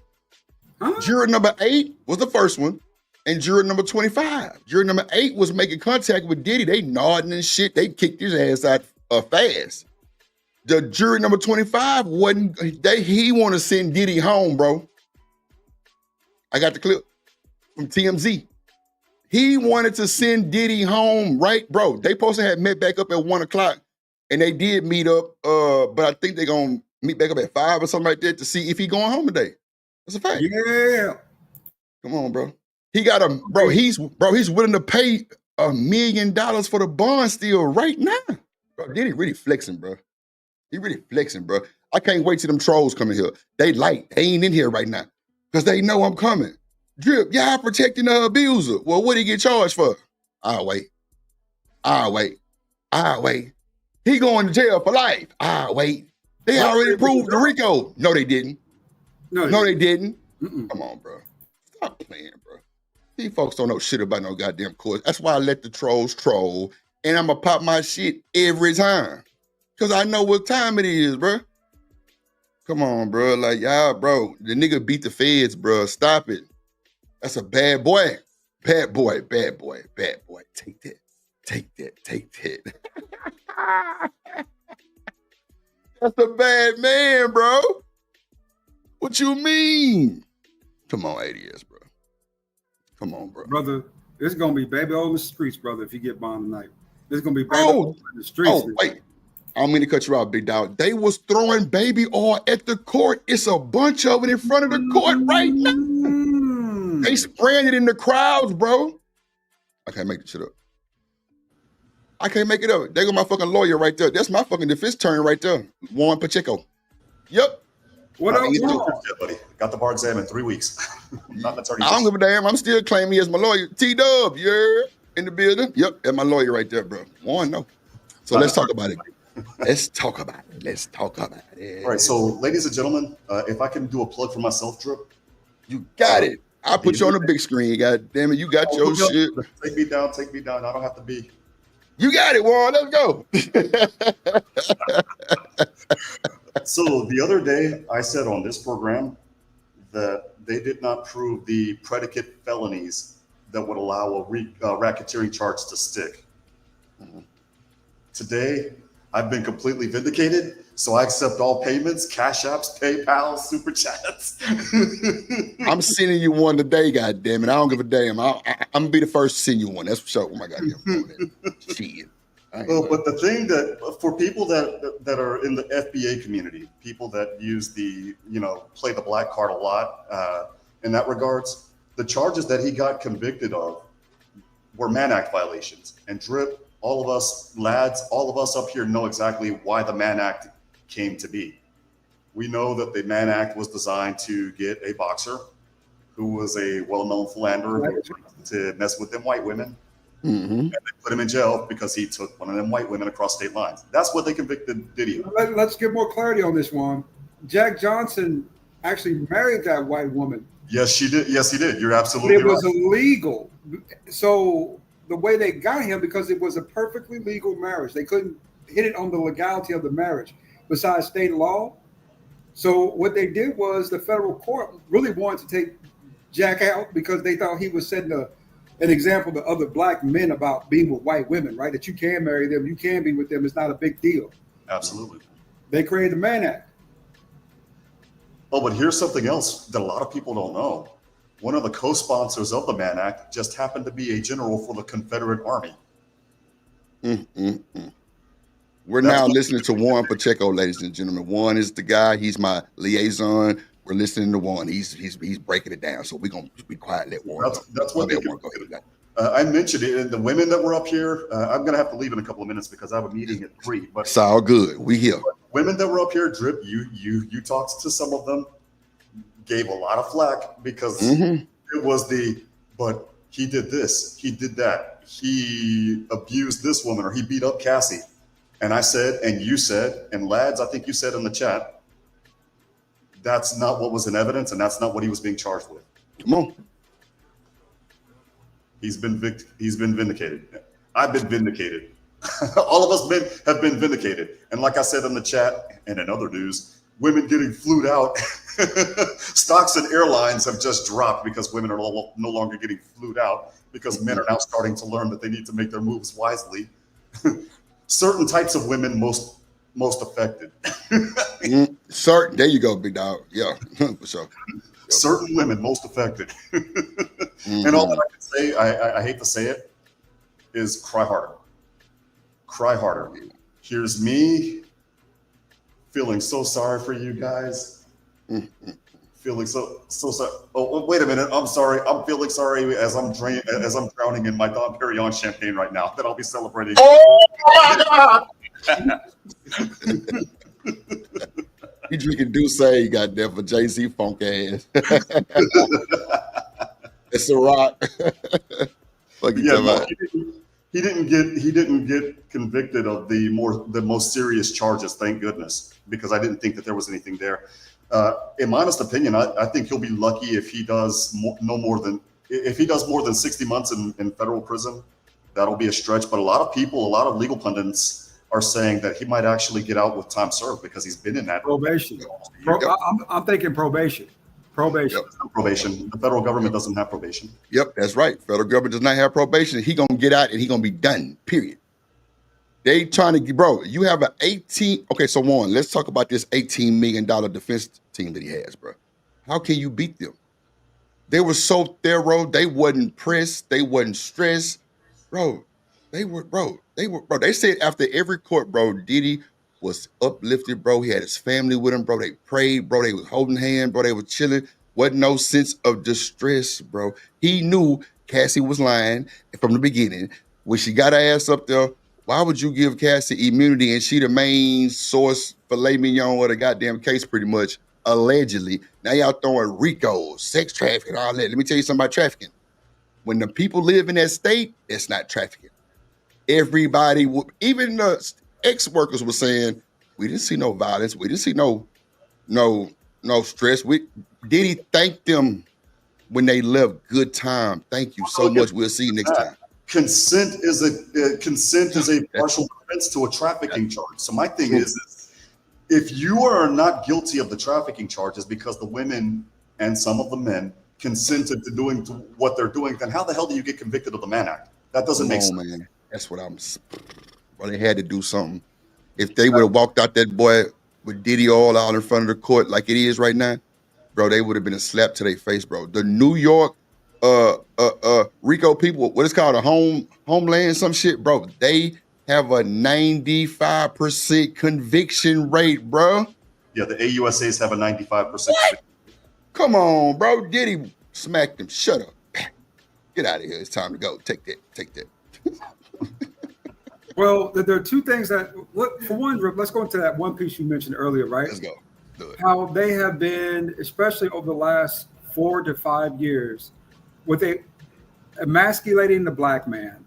Speaker 7: Huh?
Speaker 6: Juror number 8 was the first one, and juror number 25. Juror number 8 was making contact with Diddy. They nodding and shit. They kicked his ass out fast. The jury number 25 wasn't. He want to send Diddy home, bro. I got the clip from TMZ. He wanted to send Diddy home, right, bro? They supposed to have met back up at 1 o'clock, and they did meet up. But I think they're gonna meet back up at 5 or something like that to see if he going home today. That's a fact.
Speaker 7: Yeah.
Speaker 6: Come on, bro. He got a bro. He's willing to pay $1 million for the bond still right now. Bro, Diddy really flexing, bro. He really flexing, bro. I can't wait till them trolls come in here. They ain't in here right now because they know I'm coming. Drip, y'all protecting the abuser. Well, what did he get charged for? I'll wait. He going to jail for life. I'll wait. They already proved the RICO. No, they didn't. No, they didn't. Come on, bro. Stop playing, bro. These folks don't know shit about no goddamn court. That's why I let the trolls troll, and I'm going to pop my shit every time because I know what time it is, bro. Come on, bro. Like, y'all, bro, the nigga beat the feds, bro. Stop it. That's a bad boy. Bad boy. Take that. That's a bad man, bro. What you mean? Come on, 80s, bro. Come on, bro.
Speaker 7: Brother, it's going to be baby all in the streets, brother, if you get bombed tonight. It's going to be baby all in the streets.
Speaker 6: Oh, wait. I don't mean to cut you out, big dog. They was throwing baby oil at the court. It's a bunch of it in front of the court right now. They spraying it in the crowds, bro. I can't make this shit up. I can't make it up. There go my fucking lawyer right there. That's my fucking defense attorney right there. Juan Pacheco. Yep.
Speaker 8: What up, buddy? Got the bar exam in 3 weeks. Not an attorney.
Speaker 6: I don't give a damn. I'm still claiming he as my lawyer. T-Dub, yeah, in the building. Yep, that's my lawyer right there, bro. Juan, no. So let's talk about it. Let's talk about it.
Speaker 8: All right, so ladies and gentlemen, if I can do a plug for myself, Drip.
Speaker 6: You got it. I'll put you on the big screen. God damn it, you got your shit.
Speaker 8: Take me down. I don't have to be.
Speaker 6: You got it, Juan. Let's go.
Speaker 8: So the other day, I said on this program that they did not prove the predicate felonies that would allow a racketeering charge to stick. Today, I've been completely vindicated, so I accept all payments, Cash Apps, PayPal, Super Chats.
Speaker 6: I'm sending you one today, goddammit. I don't give a damn. I'm gonna be the first to send you one. That's for sure. Oh my goddamn phone. Shit.
Speaker 8: But the thing that for people that are in the FBA community, people that use the play the black card a lot in that regards, the charges that he got convicted of were Mann Act violations. And Drip, all of us lads, all of us up here know exactly why the Mann Act came to be. We know that the Mann Act was designed to get a boxer who was a well-known philanderer who tried to mess with them white women. And they put him in jail because he took one of them white women across state lines. That's what they convicted Diddy of.
Speaker 7: Let's get more clarity on this one. Jack Johnson actually married that white woman.
Speaker 8: Yes, she did. Yes, he did. You're absolutely right.
Speaker 7: It was illegal. So the way they got him, because it was a perfectly legal marriage, they couldn't hit it on the legality of the marriage besides state law. So what they did was the federal court really wanted to take Jack out because they thought he was setting an example to other black men about being with white women, right? That you can marry them, you can be with them. It's not a big deal.
Speaker 8: Absolutely.
Speaker 7: They created the Mann Act.
Speaker 8: Oh, but here's something else that a lot of people don't know. One of the co-sponsors of the Mann Act just happened to be a general for the Confederate Army.
Speaker 6: We're now listening to Juan Pacheco, ladies and gentlemen. Juan is the guy. He's my liaison. We're listening to Juan. He's breaking it down. So we're gonna be quiet. Let Juan.
Speaker 8: That's what they go ahead. I mentioned it, and the women that were up here. I'm gonna have to leave in a couple of minutes because I have a meeting at 3. But
Speaker 6: it's all good. We here.
Speaker 8: Women that were up here, Drip. You talked to some of them. Gave a lot of flack because it was but he did this, he did that, he abused this woman, or he beat up Cassie. And I said, and you said, and lads, I think you said in the chat, that's not what was in evidence, and that's not what he was being charged with.
Speaker 6: Come on.
Speaker 8: He's been vindicated. I've been vindicated. All of us have been vindicated. And like I said in the chat and in other news, women getting flued out. Stocks and airlines have just dropped because women are no longer getting flued out because men are now starting to learn that they need to make their moves wisely. Certain types of women most affected.
Speaker 6: There you go, big dog. Yeah, for sure.
Speaker 8: Certain women most affected. And all that I can say, I hate to say it, is cry harder. Cry harder. Here's me feeling so sorry for you guys. Feeling so sorry. Oh, wait a minute. I'm sorry. I'm feeling sorry as I'm drowning in my Dom Perignon champagne right now that I'll be celebrating.
Speaker 6: Oh my God! You drinking Douce, goddamn, for JC funk ass. It's a rock.
Speaker 8: He didn't get convicted of the most serious charges, thank goodness, because I didn't think that there was anything there. In my honest opinion, I think he'll be lucky if he does more than 60 months in federal prison. That'll be a stretch. But a lot of legal pundits are saying that he might actually get out with time served because he's been in that
Speaker 7: probation. I'm thinking probation. Probation.
Speaker 8: Yep. Probation. The federal government doesn't have probation.
Speaker 6: Yep, that's right. Federal government does not have probation. He gonna get out and he gonna be done. Period. They trying to, bro. You have an 18. Okay, so Warren, let's talk about this $18 million defense team that he has, bro. How can you beat them? They were so thorough. They wasn't pressed. They wasn't stressed, bro. They said after every court, bro, Diddy was uplifted, bro. He had his family with him, bro. They prayed, bro. They was holding hands, bro. They were chilling. Wasn't no sense of distress, bro. He knew Cassie was lying from the beginning. When she got her ass up there, why would you give Cassie immunity and she the main source filet mignon of the goddamn case pretty much, allegedly. Now y'all throwing RICO, sex trafficking, all that. Let me tell you something about trafficking. When the people live in that state, it's not trafficking. Everybody, even the ex-workers were saying, we didn't see no violence. We didn't see no stress. Diddy thanked them when they left. Good time. Thank you so much. We'll see you next time.
Speaker 8: Consent is a partial defense to a trafficking charge. So my thing is this: if you are not guilty of the trafficking charges because the women and some of the men consented to doing what they're doing, then how the hell do you get convicted of the Mann Act? That doesn't make sense.
Speaker 6: Man. That's what well, they had to do something. If they would have walked out that boy with Diddy all out in front of the court like it is right now, bro, they would have been a slap to their face, bro. The New York RICO people, what is called a homeland, some shit, bro. They have a 95% conviction rate, bro.
Speaker 8: Yeah, the AUSAs have a 95%.
Speaker 6: Come on, bro. Diddy smacked him. Shut up. Get out of here. It's time to go. Take that. Take that.
Speaker 7: Well, there are two things that, for one, let's go into that one piece you mentioned earlier, right?
Speaker 6: Let's go. Do it.
Speaker 7: How they have been, especially over the last 4 to 5 years, with emasculating the black man,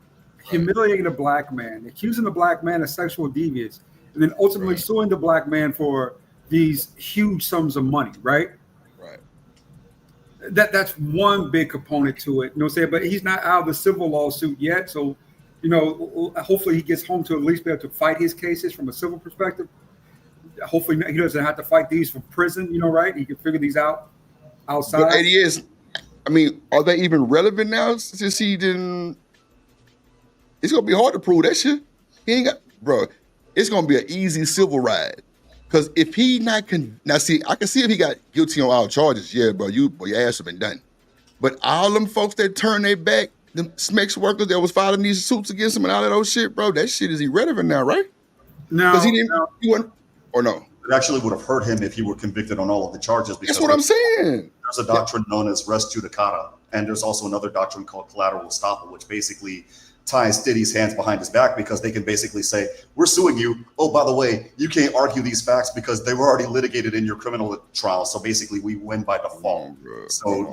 Speaker 7: humiliating the black man, accusing the black man of sexual deviance, and then ultimately suing the black man for these huge sums of money, right?
Speaker 6: Right.
Speaker 7: That's one big component to it. You know what I'm saying? But he's not out of the civil lawsuit yet. So, you know, hopefully he gets home to at least be able to fight his cases from a civil perspective. Hopefully he doesn't have to fight these from prison, you know, right? He can figure these out outside.
Speaker 6: But it is, I mean, are they even relevant now since he didn't? It's going to be hard to prove that shit. He ain't got, bro, it's going to be an easy civil ride. Because if he not, now see, I can see if he got guilty on all charges. Yeah, bro, your ass have been done. But all them folks that turned their back, them SMEX workers that was filing these suits against him and all of those shit, bro, that shit is irrelevant now, right?
Speaker 7: No.
Speaker 6: Because he wasn't, or no?
Speaker 8: It actually would have hurt him if he were convicted on all of the charges. Because
Speaker 6: that's what I'm saying.
Speaker 8: There's a doctrine known as res judicata, and there's also another doctrine called collateral estoppel, which basically ties Diddy's hands behind his back because they can basically say, we're suing you. Oh, by the way, you can't argue these facts because they were already litigated in your criminal trial. So basically we win by default.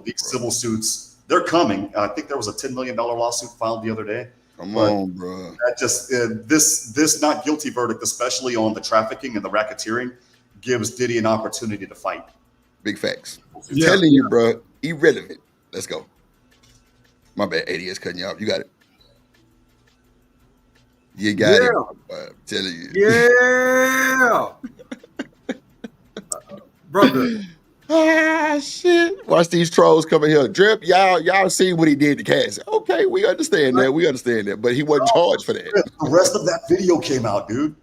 Speaker 8: These civil suits, they're coming. I think there was a $10 million lawsuit filed the other day.
Speaker 6: Come on, bro.
Speaker 8: That just, this not guilty verdict, especially on the trafficking and the racketeering, gives Diddy an opportunity to fight.
Speaker 6: Big facts. I'm telling you, bro, irrelevant. Let's go. My bad, ADS cutting you off. You got it. You got it. I'm telling you.
Speaker 7: Yeah. Brother.
Speaker 6: Ah, shit. Watch these trolls coming here. Drip, y'all see what he did to Cass. Okay, we understand that. We understand that. But he wasn't charged for that.
Speaker 8: The rest of that video came out, dude.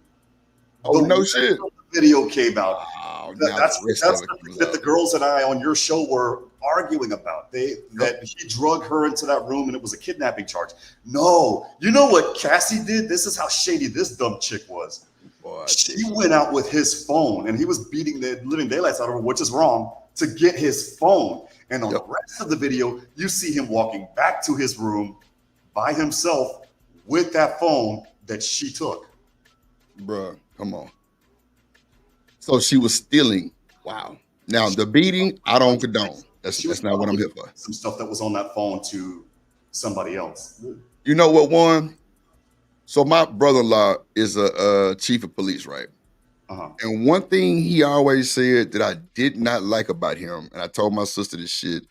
Speaker 6: Oh, no shit.
Speaker 8: The video came out.
Speaker 6: Oh,
Speaker 8: that's that the girls and I on your show were arguing about. That he drug her into that room and it was a kidnapping charge. No, you know what Cassie did? This is how shady this dumb chick was. Boy, she went out with his phone and he was beating the living daylights out of her, which is wrong, to get his phone. And on the rest of the video, you see him walking back to his room by himself with that phone that she took.
Speaker 6: Bruh, come on. So she was stealing. Wow. Now the beating, I don't condone. That's not what I'm here for.
Speaker 8: Some stuff that was on that phone to somebody else.
Speaker 6: You know what, Warren? So my brother-in-law is a chief of police, right? And one thing he always said that I did not like about him, and I told my sister this shit,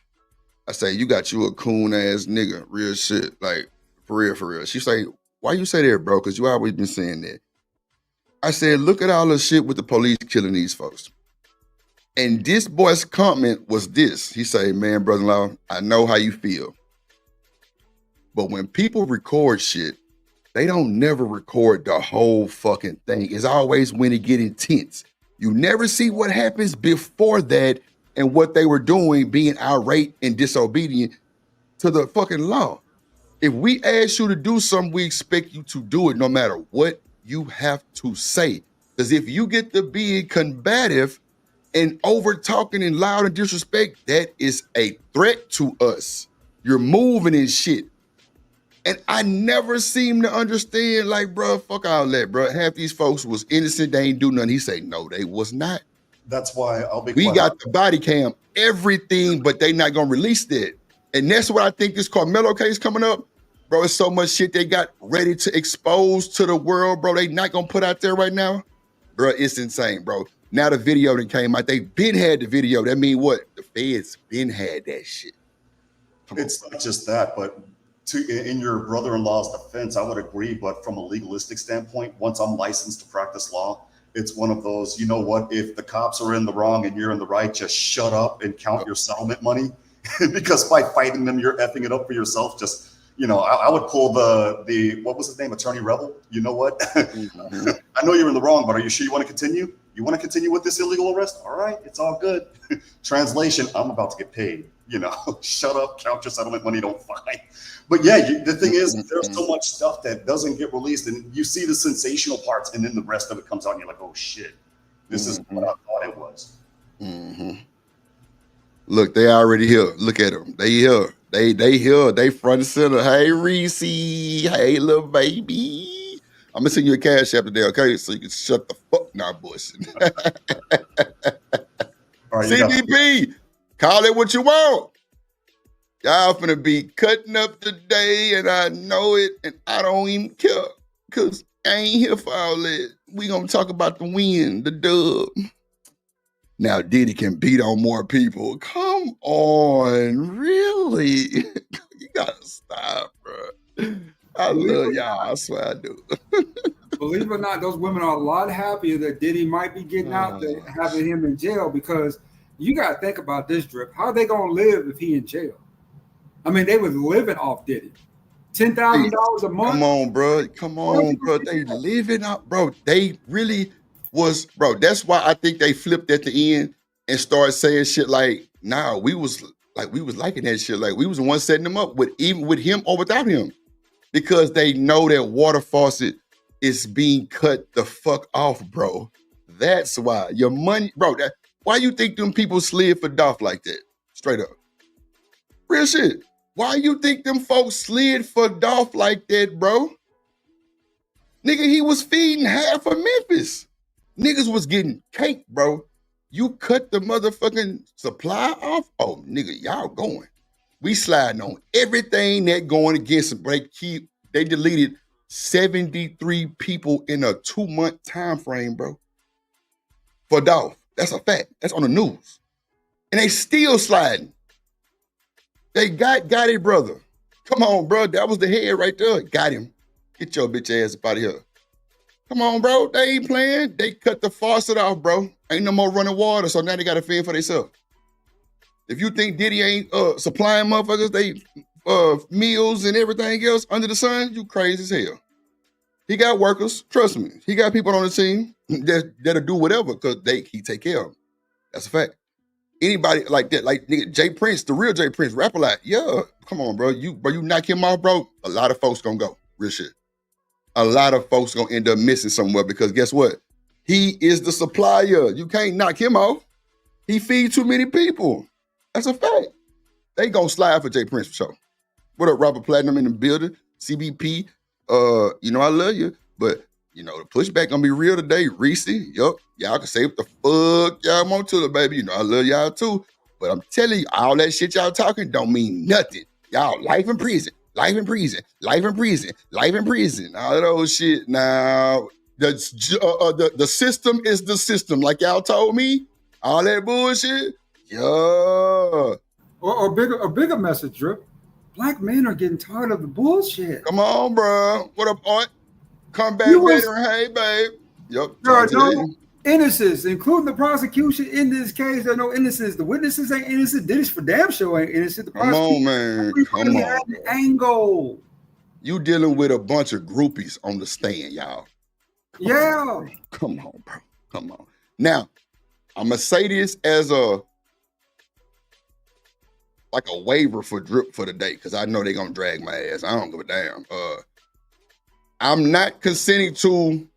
Speaker 6: I say, you got you a coon-ass nigga, real shit, like, for real, for real. She say, why you say that, bro? Because you always been saying that. I said, look at all the shit with the police killing these folks. And this boy's comment was this. He say, man, brother-in-law, I know how you feel. But when people record shit, they don't never record the whole fucking thing. It's always when it get intense. You never see what happens before that and what they were doing, being irate and disobedient to the fucking law. If we ask you to do something, we expect you to do it no matter what you have to say. Because if you get to being combative and over talking and loud and disrespect, that is a threat to us. You're moving and shit. And I never seem to understand, like, bro, fuck all that, bro. Half these folks was innocent. They ain't do nothing. He say, no, they was not.
Speaker 8: That's why I'll be
Speaker 6: We got the body cam, everything, but they not going to release that. And that's what I think this Carmelo case coming up. Bro, it's so much shit they got ready to expose to the world, bro. They not going to put out there right now. Bro, it's insane, bro. Now the video that came out, they been had the video. That mean what? The feds been had that shit.
Speaker 8: It's not just that, but in your brother-in-law's defense, I would agree. But from a legalistic standpoint, once I'm licensed to practice law, it's one of those, you know what, if the cops are in the wrong and you're in the right, just shut up and count your settlement money. Because by fighting them, you're effing it up for yourself. Just, you know, I would pull the what was his name? Attorney Rebel. You know what? I know you're in the wrong, but are you sure you want to continue? You want to continue with this illegal arrest? All right, it's all good. Translation, I'm about to get paid. You know, shut up, count your settlement money, don't fight. But yeah, the thing is, there's so much stuff that doesn't get released, and you see the sensational parts, and then the rest of it comes out, and you're like, oh shit, this is what I thought it was.
Speaker 6: Look, they already here. Look at them. They here. They here. They front and center. Hey, Reese. Hey, little baby. I'm gonna send you a cash app today, okay? So you can shut the fuck now, bush.
Speaker 8: All right,
Speaker 6: CDP, call it what you want. Y'all finna be cutting up today, and I know it, and I don't even care, because I ain't here for all that. We gonna talk about the win, the dub. Now Diddy can beat on more people. Come on, really? You gotta stop, bro. I love y'all. I swear I do.
Speaker 7: Believe it or not, those women are a lot happier that Diddy might be getting out there, having him in jail, because you got to think about this, Drip. How are they going to live if he in jail? I mean, they was living off Diddy. $10,000 a month.
Speaker 6: Come on, bro. Come on, bro. They living up, bro. They really was, bro. That's why I think they flipped at the end and started saying shit like, nah, we was liking that shit. Like, we was the one setting them up, with even with him or without him. Because they know that water faucet is being cut the fuck off, bro. That's why. Your money, bro. Why you think them people slid for Dolph like that? Straight up. Real shit. Why you think them folks slid for Dolph like that, bro? Nigga, he was feeding half of Memphis. Niggas was getting cake, bro. You cut the motherfucking supply off? Oh, nigga, y'all going. We sliding on everything that going against them. They deleted 73 people in a 2-month time frame, bro. For Dolph. That's a fact. That's on the news. And they still sliding. They got it, brother. Come on, bro. That was the head right there. Got him. Get your bitch ass up out of here. Come on, bro. They ain't playing. They cut the faucet off, bro. Ain't no more running water, so now they got to fend for themselves. If you think Diddy ain't supplying motherfuckers, they meals and everything else under the sun, you crazy as hell. He got workers, trust me. He got people on the team that'll do whatever because he take care of them. That's a fact. Anybody like that, like nigga, Jay Prince, the real Jay Prince, rap a lot. Yeah, come on, bro. You knock him off, bro. A lot of folks gonna go. Real shit. A lot of folks gonna end up missing somewhere because guess what? He is the supplier. You can't knock him off. He feeds too many people. That's a fact. They gonna slide for Jay Prince for sure. What up, Robert Platinum in the building? CBP. You know I love you, but you know the pushback gonna be real today. Reese, yup. Y'all can say what the fuck y'all want to the baby. You know I love y'all too, but I'm telling you, all that shit y'all talking don't mean nothing. Y'all life in prison, life in prison, life in prison, life in prison. All that old shit. Now the system is the system, like y'all told me. All that bullshit. Yeah.
Speaker 7: Or a bigger message, Drip. Black men are getting tired of the bullshit.
Speaker 6: Come on, bro. What up, Aunt? Come back better. Hey, babe. Yep.
Speaker 7: There are no innocents, including the prosecution in this case. There are no innocents. The witnesses ain't innocent. Diddy's for damn sure ain't innocent. The
Speaker 6: Come on, man. Come on.
Speaker 7: Angle.
Speaker 6: You dealing with a bunch of groupies on the stand, y'all.
Speaker 7: Yeah.
Speaker 6: Come on, bro. Come on. Now, I'm gonna say this as a waiver for Drip for the day, because I know they're gonna drag my ass. I don't give a damn. I'm not consenting to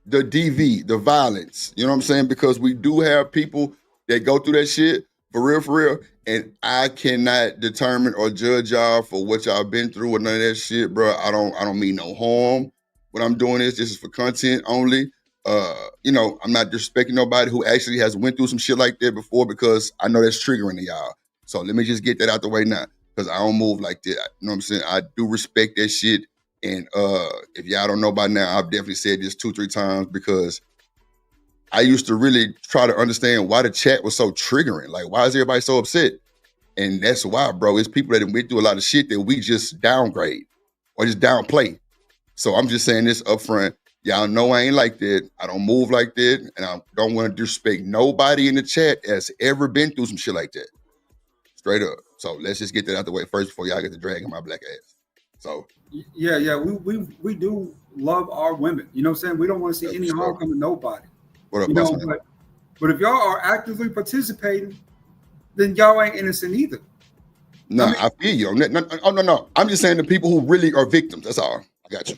Speaker 6: the DV, the violence. You know what I'm saying? Because we do have people that go through that shit for real. And I cannot determine or judge y'all for what y'all been through or none of that shit, bro. I don't mean no harm. What I'm doing is this is for content only. You know, I'm not disrespecting nobody who actually has went through some shit like that before, because I know that's triggering to y'all. So let me just get that out the way now, because I don't move like that. You know what I'm saying? I do respect that shit. And if y'all don't know by now, I've definitely said this 2-3 times, because I used to really try to understand why the chat was so triggering. Like, why is everybody so upset? And that's why, bro. It's people that have went through a lot of shit that we just downgrade or just downplay. So I'm just saying this up front. Y'all know I ain't like that. I don't move like that. And I don't want to disrespect nobody in the chat that's ever been through some shit like that. Straight up. So let's just get that out the way first before y'all get to dragging my black ass. So
Speaker 7: yeah, we do love our women. You know what I'm saying? We don't want to see any harm come to nobody.
Speaker 6: What up,
Speaker 7: you know, but if y'all are actively participating then y'all ain't innocent either.
Speaker 6: Nah, I feel you on that. No. I'm just saying the people who really are victims. That's all. I got you.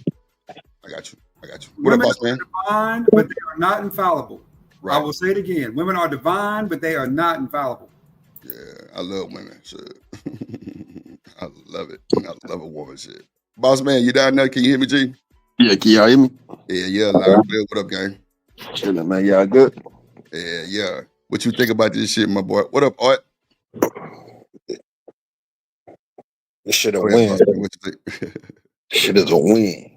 Speaker 6: What up,
Speaker 7: Women
Speaker 6: boss man?
Speaker 7: are divine, but they are not infallible.
Speaker 6: Right.
Speaker 7: I will say it again. Women are divine, but they are not infallible.
Speaker 6: Yeah, I love women. Shit. I love it. I love a woman. Shit. Boss man, you down there? Can you hear me, G?
Speaker 2: Yeah, can y'all hear me?
Speaker 6: Yeah, loud and clear. What up, gang?
Speaker 2: Chilling, man. Y'all good?
Speaker 6: Yeah. What you think about this shit, my boy? What up, Art?
Speaker 2: This shit a
Speaker 6: Go ahead,
Speaker 2: win.
Speaker 6: boss man. What you think?
Speaker 2: Shit is a win.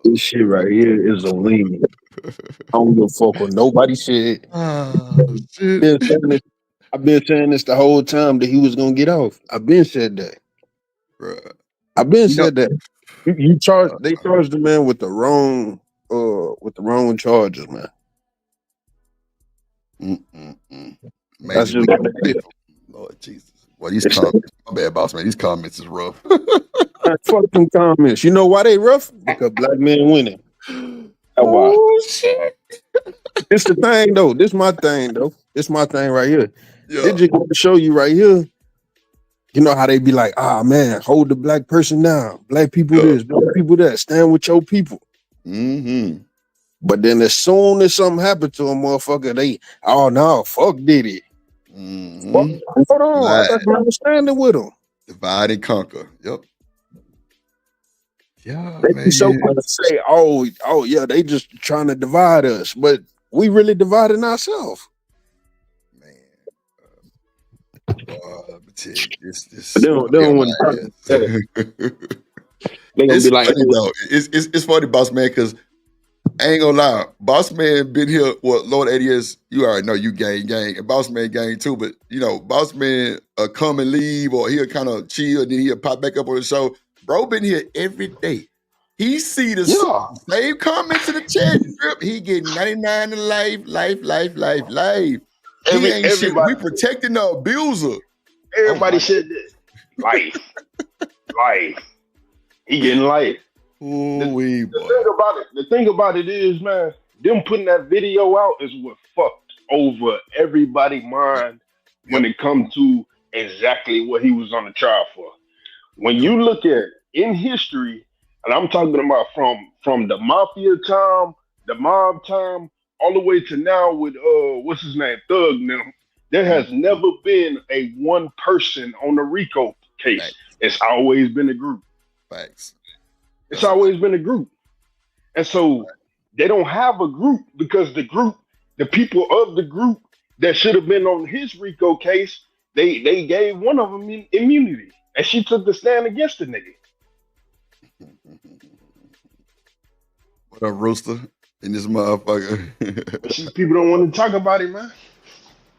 Speaker 2: This shit right here is a win. I don't give a fuck what nobody said.
Speaker 6: Oh, shit.
Speaker 2: I've been saying this the whole time that he was gonna get off. I've been said that.
Speaker 6: Bruh.
Speaker 2: I've been said that. They charged the man with the wrong charges, man.
Speaker 6: Maybe
Speaker 2: That's just what it is.
Speaker 6: Lord Jesus. Well, these comments, my bad, boss man. These comments is rough.
Speaker 2: Fuck them comments. You know why they rough? Because black men winning. That's why.
Speaker 6: Oh shit.
Speaker 2: It's the thing though. This my thing though. This my thing right here.
Speaker 6: Yeah.
Speaker 2: They just gonna show you right here. You know how they be like, man, hold the black person down. Black people this, black people that. Stand with your people.
Speaker 6: Mm-hmm.
Speaker 2: But then as soon as something happened to a motherfucker, oh no, fuck Diddy.
Speaker 6: Mm-hmm.
Speaker 2: Hold on, I thought you were standing with him.
Speaker 6: Divide and conquer. Yep. Yeah,
Speaker 2: They
Speaker 6: man.
Speaker 2: be so quick to say, oh yeah, they just trying to divide us, but we really dividing ourselves.
Speaker 6: Man, this
Speaker 2: they don't want to talk. They gonna be like,
Speaker 6: funny, though. It's funny, boss man, because I ain't gonna lie, boss man been here. What, Lord 80 years? You already know you gang, and boss man gang too. But you know, boss man come and leave, or he'll kind of chill, and then he'll pop back up on the show. Bro, been here every day. He see the same comments in the chat. Drip. He getting 99 to life. He ain't shit. We protecting the abuser.
Speaker 9: Everybody said this. Life. He getting life. The thing about it is, man, them putting that video out is what fucked over everybody's mind when it comes to exactly what he was on the trial for. When you look at in history, and I'm talking about from the mafia time, the mob time, all the way to now with what's his name, Thug now, there has never been a one person on the RICO case. Facts. It's always been a group.
Speaker 6: Facts.
Speaker 9: It's always been a group. And so they don't have a group because the people of the group that should have been on his RICO case, they gave one of them immunity. And she took the stand against the nigga.
Speaker 6: What up, Rooster? In this motherfucker.
Speaker 9: People don't want to talk about it, man.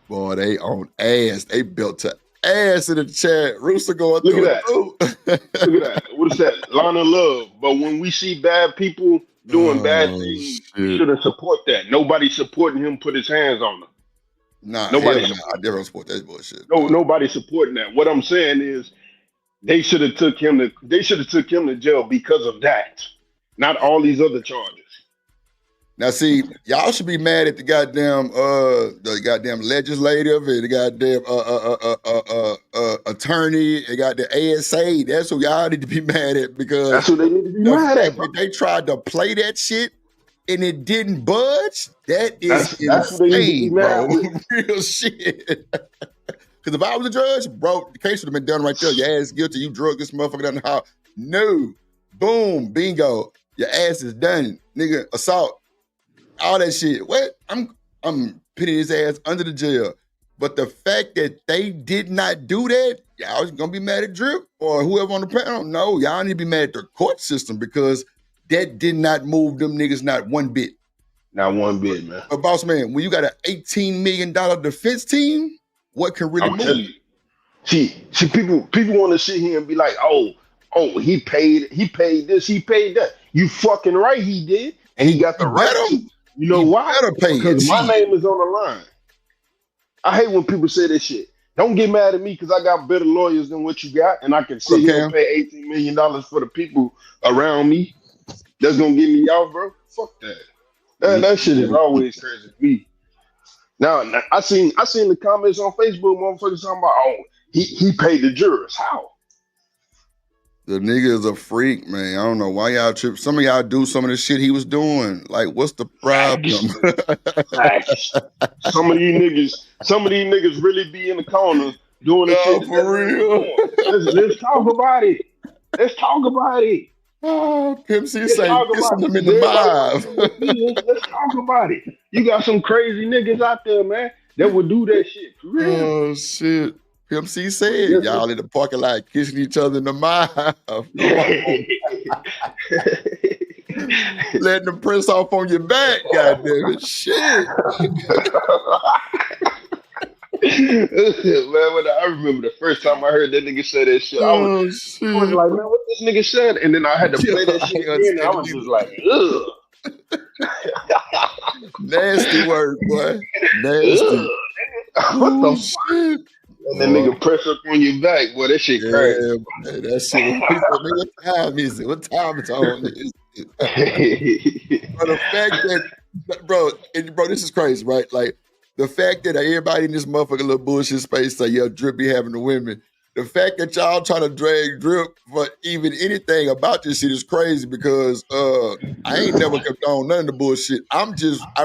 Speaker 6: Boy, they on ass. They built to ass in the chat. Rooster going through it too.
Speaker 9: Look at that. What is that? Line of love. But when we see bad people doing bad things, we shouldn't support that. Nobody supporting him put his hands on them.
Speaker 6: Nah, nobody. I never support that bullshit.
Speaker 9: No, nobody supporting that. What I'm saying is they should have took him to jail because of that. Not all these other charges.
Speaker 6: Now, see, y'all should be mad at the goddamn legislative and the goddamn attorney. They got the ASA. That's who y'all need to be mad at, because
Speaker 9: that's who they need to be mad at. Bro.
Speaker 6: They tried to play that shit and it didn't budge. That is
Speaker 9: insane,
Speaker 6: bro. Real shit. Because if I was a judge, bro, the case would have been done right there. Your ass guilty. You drug this motherfucker down the hall. No. Boom. Bingo. Your ass is done. Nigga, assault. All that shit. What? I'm putting his ass under the jail. But the fact that they did not do that, y'all gonna be mad at Drip or whoever on the panel? No, y'all need to be mad at the court system, because that did not move them niggas not one bit.
Speaker 9: Not one bit, man.
Speaker 6: But boss man, when you got an $18 million defense team, what can really move?
Speaker 9: Telling you. See, people want to sit here and be like, oh, he paid this, he paid that. You fucking right, he did, and he got the right to. You know why? Because my name is on the line. I hate when people say this shit. Don't get mad at me because I got better lawyers than what you got, and I can sit here and pay $18 million for the people around me that's gonna get me out, bro. Fuck that. That shit is always crazy to me. Now I seen the comments on Facebook, motherfuckers talking about, oh, he paid the jurors. How?
Speaker 6: The nigga is a freak, man. I don't know why y'all trip. Some of y'all do some of the shit he was doing. Like, what's the problem?
Speaker 9: Facts. Some of these niggas really be in the corner doing the shit.
Speaker 6: For real.
Speaker 9: Let's talk about it. Let's talk about it.
Speaker 6: Oh, Pimp C say kissing them in the mob.
Speaker 9: Let's talk about it. You got some crazy niggas out there, man, that would do that shit. For real.
Speaker 6: Oh shit. Pimp C said y'all in the parking lot kissing each other in the mouth. Letting them press off on your back, goddamn it. Shit.
Speaker 9: Man, when I remember the first time I heard that nigga say that shit, I was like, man, what this nigga said? And then I had to play that shit again, and I was just like, ugh.
Speaker 6: Nasty word, boy. Nasty.
Speaker 9: What the fuck? And that nigga press up on your back, boy. That shit crazy.
Speaker 6: Yeah, man, that shit. What time is it? What time is on this? But the fact that, bro, this is crazy, right? Like, the fact that everybody in this motherfucking little bullshit space say, yeah, Drip be having the women. The fact that y'all trying to drag Drip for even anything about this shit is crazy because I ain't never condoned none of the bullshit. I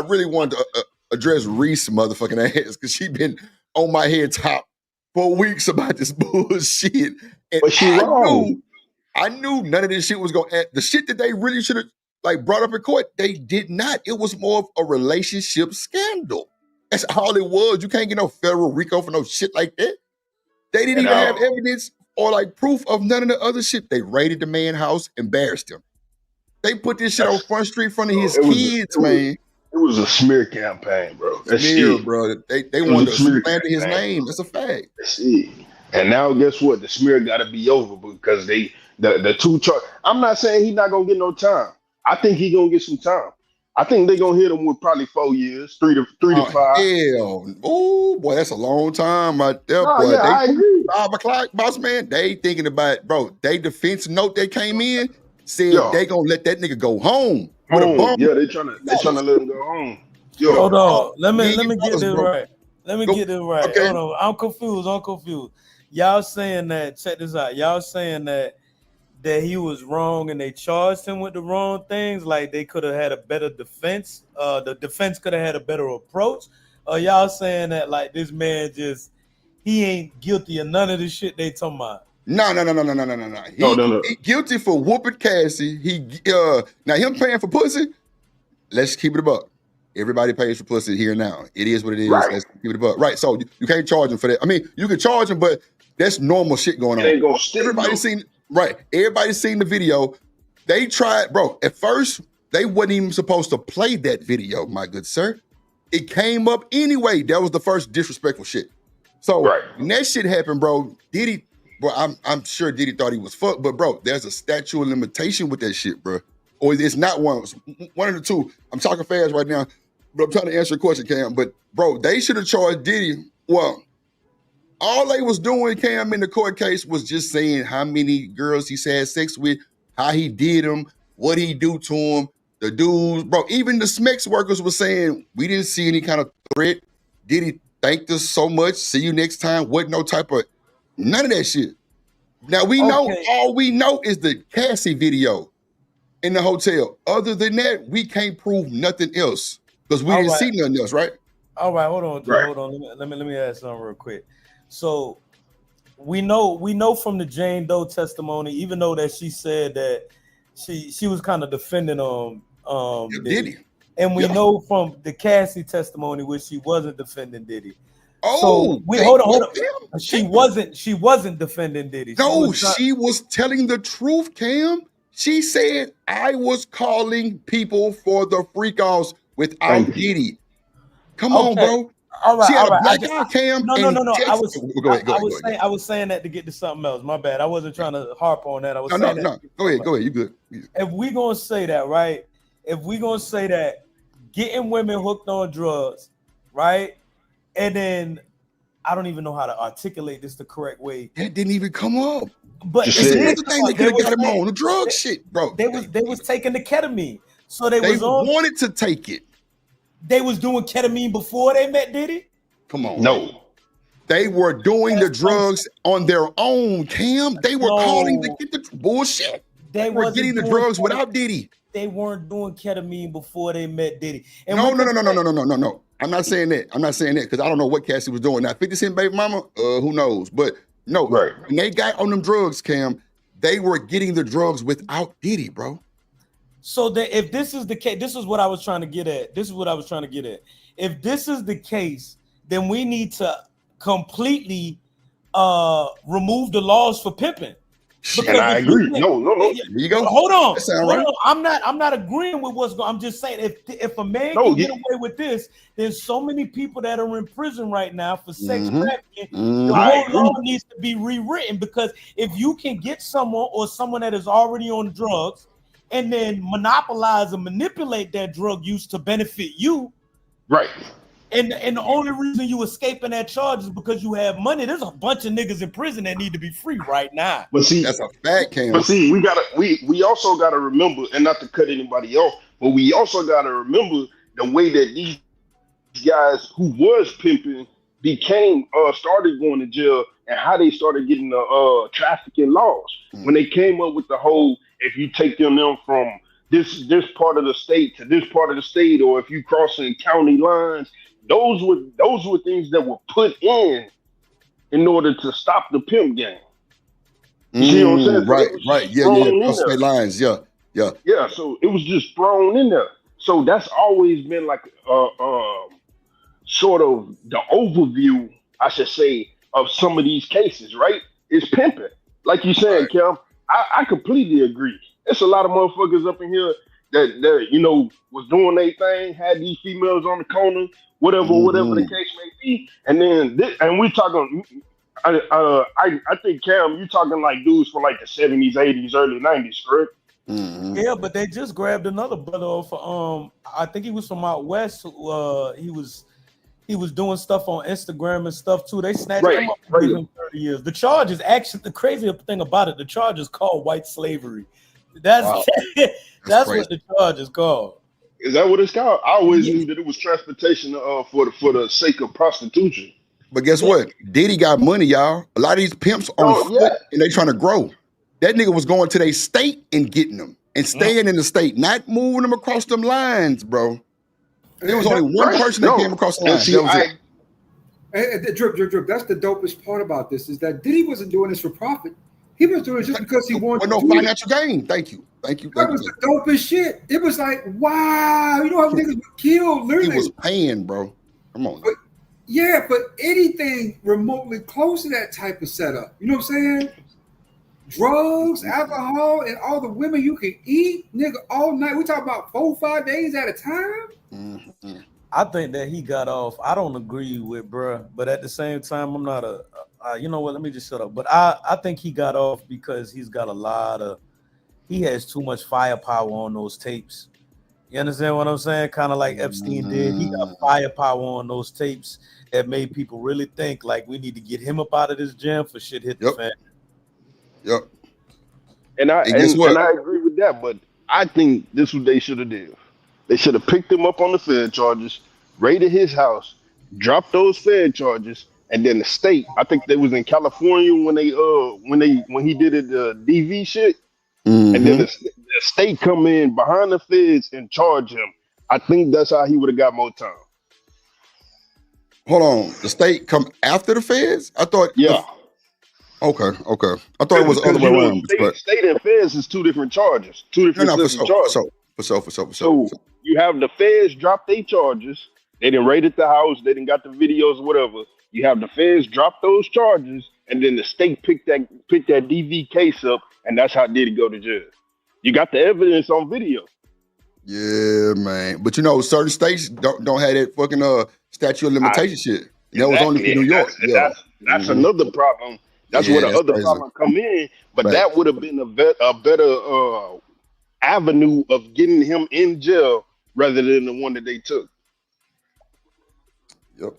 Speaker 6: really wanted to address Reese motherfucking ass because she been on my head top for weeks about this bullshit. And
Speaker 9: but she wrong.
Speaker 6: I knew none of this shit was going to, the shit that they really should have like brought up in court, they did not. It was more of a relationship scandal. That's all it was. You can't get no federal RICO for no shit like that. They didn't even have evidence or like proof of none of the other shit. They raided the man's house, embarrassed him. They put this shit on Front Street in front of his kids, man.
Speaker 9: It was a smear campaign, bro.
Speaker 6: Smear, bro. They wanted to slander his name. That's a fact.
Speaker 9: That's it. And now guess what? The smear got to be over because the two charge. I'm not saying he's not gonna get no time. I think he's gonna get some time. I think they're gonna hit him with probably 4 years, 3 to 5.
Speaker 6: Hell, oh boy, that's a long time right there, boy.
Speaker 9: Yeah, I agree.
Speaker 6: 5 o'clock, boss man. They thinking about, bro. They defense note that came in said they gonna let that nigga go home. With a bomb.
Speaker 9: Yeah, they trying to let him go home.
Speaker 4: Hold on, let me get this right. Let me get this right.
Speaker 6: Okay.
Speaker 4: Hold on, I'm confused. Y'all saying that? Check this out. Y'all saying that he was wrong and they charged him with the wrong things, like they could have had a better defense. The defense could have had a better approach. Y'all saying that like this man he ain't guilty of none of the shit they talking about.
Speaker 6: No. He guilty for whooping Cassie. Now him paying for pussy. Let's keep it a buck. Everybody pays for pussy here now. It is what it is. Right. Let's keep it a buck. Right. So you can't charge him for that. I mean, you can charge him, but that's normal shit going on. Everybody's seen the video. They tried, bro. At first, they wasn't even supposed to play that video, my good sir. It came up anyway. That was the first disrespectful shit. So when that shit happened, bro, Diddy, bro, I'm sure Diddy thought he was fucked, but bro, there's a statute of limitation with that shit, bro. Or it's not one of the two. I'm talking fast right now, but I'm trying to answer your question, Cam. But bro, they should have charged Diddy. Well, all they was doing, Cam, in the court case was just saying how many girls he had sex with, how he did them, what he do to them, the dudes, bro. Even the SMEX workers were saying we didn't see any kind of threat. Diddy thanked us so much. See you next time. Wasn't no type of none of that shit. Now we know all we know is the Cassie video in the hotel. Other than that, we can't prove nothing else because we didn't see nothing else, right?
Speaker 4: All right, hold on. Let me ask something real quick. So we know from the Jane Doe testimony, even though that she said that she was kind of defending Diddy. And we know from the Cassie testimony where she wasn't defending Diddy.
Speaker 6: Oh,
Speaker 4: so hold on. She wasn't defending Diddy.
Speaker 6: No, she was telling the truth, Cam. She said I was calling people for the freak offs without Diddy. Come on, bro.
Speaker 4: All right,
Speaker 6: she had a black eye, Cam.
Speaker 4: No. I was saying that to get to something else. My bad. I wasn't trying to harp on that.
Speaker 6: No. Go ahead. You good.
Speaker 4: If we gonna say that, right? If we gonna say that getting women hooked on drugs, right? And then I don't even know how to articulate this the correct way.
Speaker 6: That didn't even come up.
Speaker 4: But
Speaker 6: it's another thing that could have got him on the drug shit, bro.
Speaker 4: They was taking the ketamine, so they
Speaker 6: wanted to take it.
Speaker 4: they was doing ketamine before they met Diddy?
Speaker 6: Come on.
Speaker 9: No.
Speaker 6: They were doing the drugs on their own, Cam. They were calling to
Speaker 4: No.
Speaker 6: get the bullshit. They were
Speaker 4: wasn't
Speaker 6: getting the
Speaker 4: doing
Speaker 6: drugs
Speaker 4: ketamine.
Speaker 6: without Diddy.
Speaker 4: They weren't doing ketamine before they met Diddy. And
Speaker 6: No. I'm not saying that. Because I don't know what Cassie was doing. Now, 50 Cent baby mama, who knows? But no,
Speaker 9: Right.
Speaker 6: when they got on them drugs, Cam, they were getting the drugs without Diddy, bro.
Speaker 4: So that if this is the case, this is what I was trying to get at. If this is the case, then we need to completely remove the laws for pimping.
Speaker 9: And I agree. No.
Speaker 6: There you go.
Speaker 4: Hold on.
Speaker 6: That sound right.
Speaker 4: I'm not agreeing with what's going. I'm just saying if a man can get away with this, there's so many people that are in prison right now for sex trafficking. The whole law needs to be rewritten, because if you can get someone that is already on drugs and then monopolize and manipulate that drug use to benefit you,
Speaker 9: right?
Speaker 4: And the only reason you escaping that charge is because you have money. There's a bunch of niggas in prison that need to be free right now.
Speaker 9: But see,
Speaker 6: that's a fact, Cam.
Speaker 9: But see, we also gotta remember, and not to cut anybody off, but we also gotta remember the way that these guys who was pimping started going to jail, and how they started getting the trafficking laws. When they came up with the whole, if you take them from this part of the state to this part of the state, or if you crossing county lines, those were things that were put in order to stop the pimp game. You see what I'm saying?
Speaker 6: Right. Yeah. State lines. Yeah.
Speaker 9: Yeah. So it was just thrown in there. So that's always been like sort of the overview, I should say, of some of these cases. Right? It's pimping, like you said, Kim. I completely agree. There's a lot of motherfuckers up in here that was doing their thing, had these females on the corner, whatever the case may be, and then we talking. I think, Cam, you talking like dudes from like the 70s, 80s, early 90s, correct?
Speaker 4: Yeah, but they just grabbed another brother off. I think he was from out west. He was doing stuff on Instagram and stuff too. They snatched him up for 30 years. The charge is actually, the crazy thing about it, the charge is called white slavery. That's what the charge is called.
Speaker 9: Is that what it's called? I always knew that it was transportation for the sake of prostitution.
Speaker 6: But guess what? Diddy got money, y'all. A lot of these pimps on foot, and they trying to grow. That nigga was going to their state and getting them and staying in the state, not moving them across them lines, bro. There was only one person that came across the line. That was it.
Speaker 7: Drip. That's the dopest part about this, is that Diddy wasn't doing this for profit. He was doing it just because he wanted
Speaker 6: no financial gain. Thank you.
Speaker 7: That was the dopest shit. It was like, wow, you know how niggas were killed, literally.
Speaker 6: He was paying, bro. Come on.
Speaker 7: But anything remotely close to that type of setup, you know what I'm saying? Drugs, alcohol, and all the women you can eat, nigga, all night. We talk about 4 or 5 days at a time.
Speaker 4: I think that he got off. I don't agree with bruh, but at the same time, I'm not you know what? Let me just shut up. But I think he got off because he's got he has too much firepower on those tapes. You understand what I'm saying? Kind of like Epstein did. He got firepower on those tapes that made people really think like we need to get him up out of this jam for shit hit the fan.
Speaker 6: Yep.
Speaker 9: And I agree with that, but I think this is what they should have did. They should have picked him up on the Fed charges, raided his house, dropped those Fed charges, and then the state. I think they was in California when he did it, the DV shit, and then the state come in behind the Feds and charge him. I think that's how he would have got more time.
Speaker 6: Hold on, the state come after the Feds? I thought.
Speaker 9: Yeah.
Speaker 6: Okay. I thought it was the other way around.
Speaker 9: State and Feds is two different charges. Two different charges. For sure. So you have the Feds drop their charges. They didn't raided the house. They didn't got the videos, whatever. You have the Feds drop those charges, and then the state pick that DV case up, and that's how Diddy go to jail. You got the evidence on video.
Speaker 6: Yeah, man. But certain states don't have that fucking statute of limitation shit. That was only for New York.
Speaker 9: That's another problem. That's where the other problem come in. But that would have been a better avenue of getting him in jail rather than the one that they took.
Speaker 6: Yep.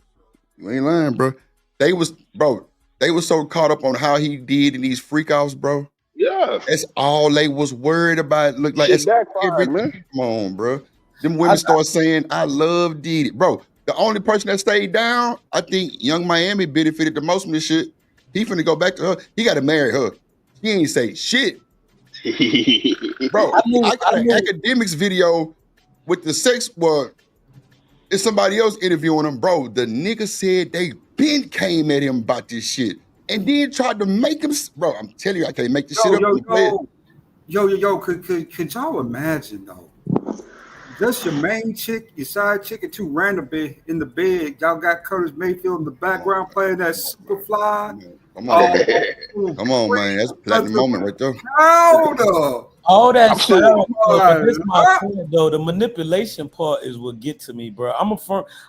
Speaker 6: You ain't lying, bro. They was so caught up on how he did in these freak-offs, bro.
Speaker 9: Yeah.
Speaker 6: That's all they was worried about. Look like it's
Speaker 9: backfired, man.
Speaker 6: Come on, bro. Them women start saying, I love Diddy. Bro, the only person that stayed down, I think Young Miami benefited the most from this shit. He finna go back to her. He got to marry her. He ain't say shit. Bro, I got an academics video with the sex. Well, it's somebody else interviewing him. Bro, the nigga said they been came at him about this shit and then tried to make him. Bro, I'm telling you, I can't make this shit up.
Speaker 7: Yo, could y'all imagine though? Just your main chick, your side chick, and two random in the bed. Y'all got Curtis Mayfield in the background playing that Superfly.
Speaker 6: Come on, come on, man. That's a platinum moment right there.
Speaker 4: All that shit. But this is my point though. The manipulation part is what get to me, bro.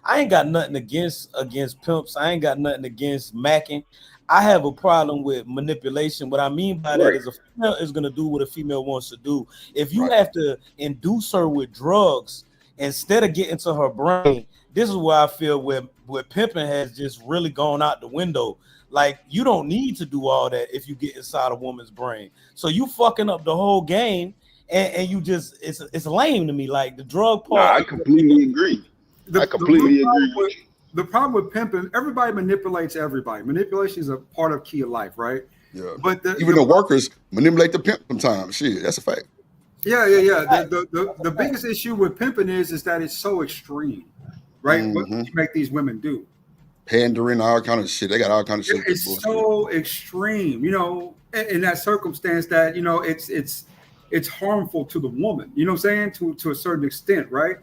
Speaker 4: I ain't got nothing against pimps. I ain't got nothing against macking. I have a problem with manipulation. What I mean by that is a female is going to do what a female wants to do. If you have to induce her with drugs instead of getting to her brain, this is where I feel where pimping has just really gone out the window. Like, you don't need to do all that if you get inside a woman's brain. So you fucking up the whole game, and you just it's lame to me. Like the drug part.
Speaker 9: I completely agree. I completely agree with you.
Speaker 7: The problem with pimping, everybody manipulates everybody. Manipulation is a part of key of life, right?
Speaker 6: Yeah. But even the workers manipulate the pimp sometimes. Shit, that's a fact.
Speaker 7: Yeah. The biggest issue with pimping is that it's so extreme, right?
Speaker 6: Mm-hmm.
Speaker 7: What you make these women do?
Speaker 6: Pandering, all kind of shit. They got all kind of shit.
Speaker 7: It's so extreme, in that circumstance that it's harmful to the woman. You know what I'm saying? To a certain extent, right?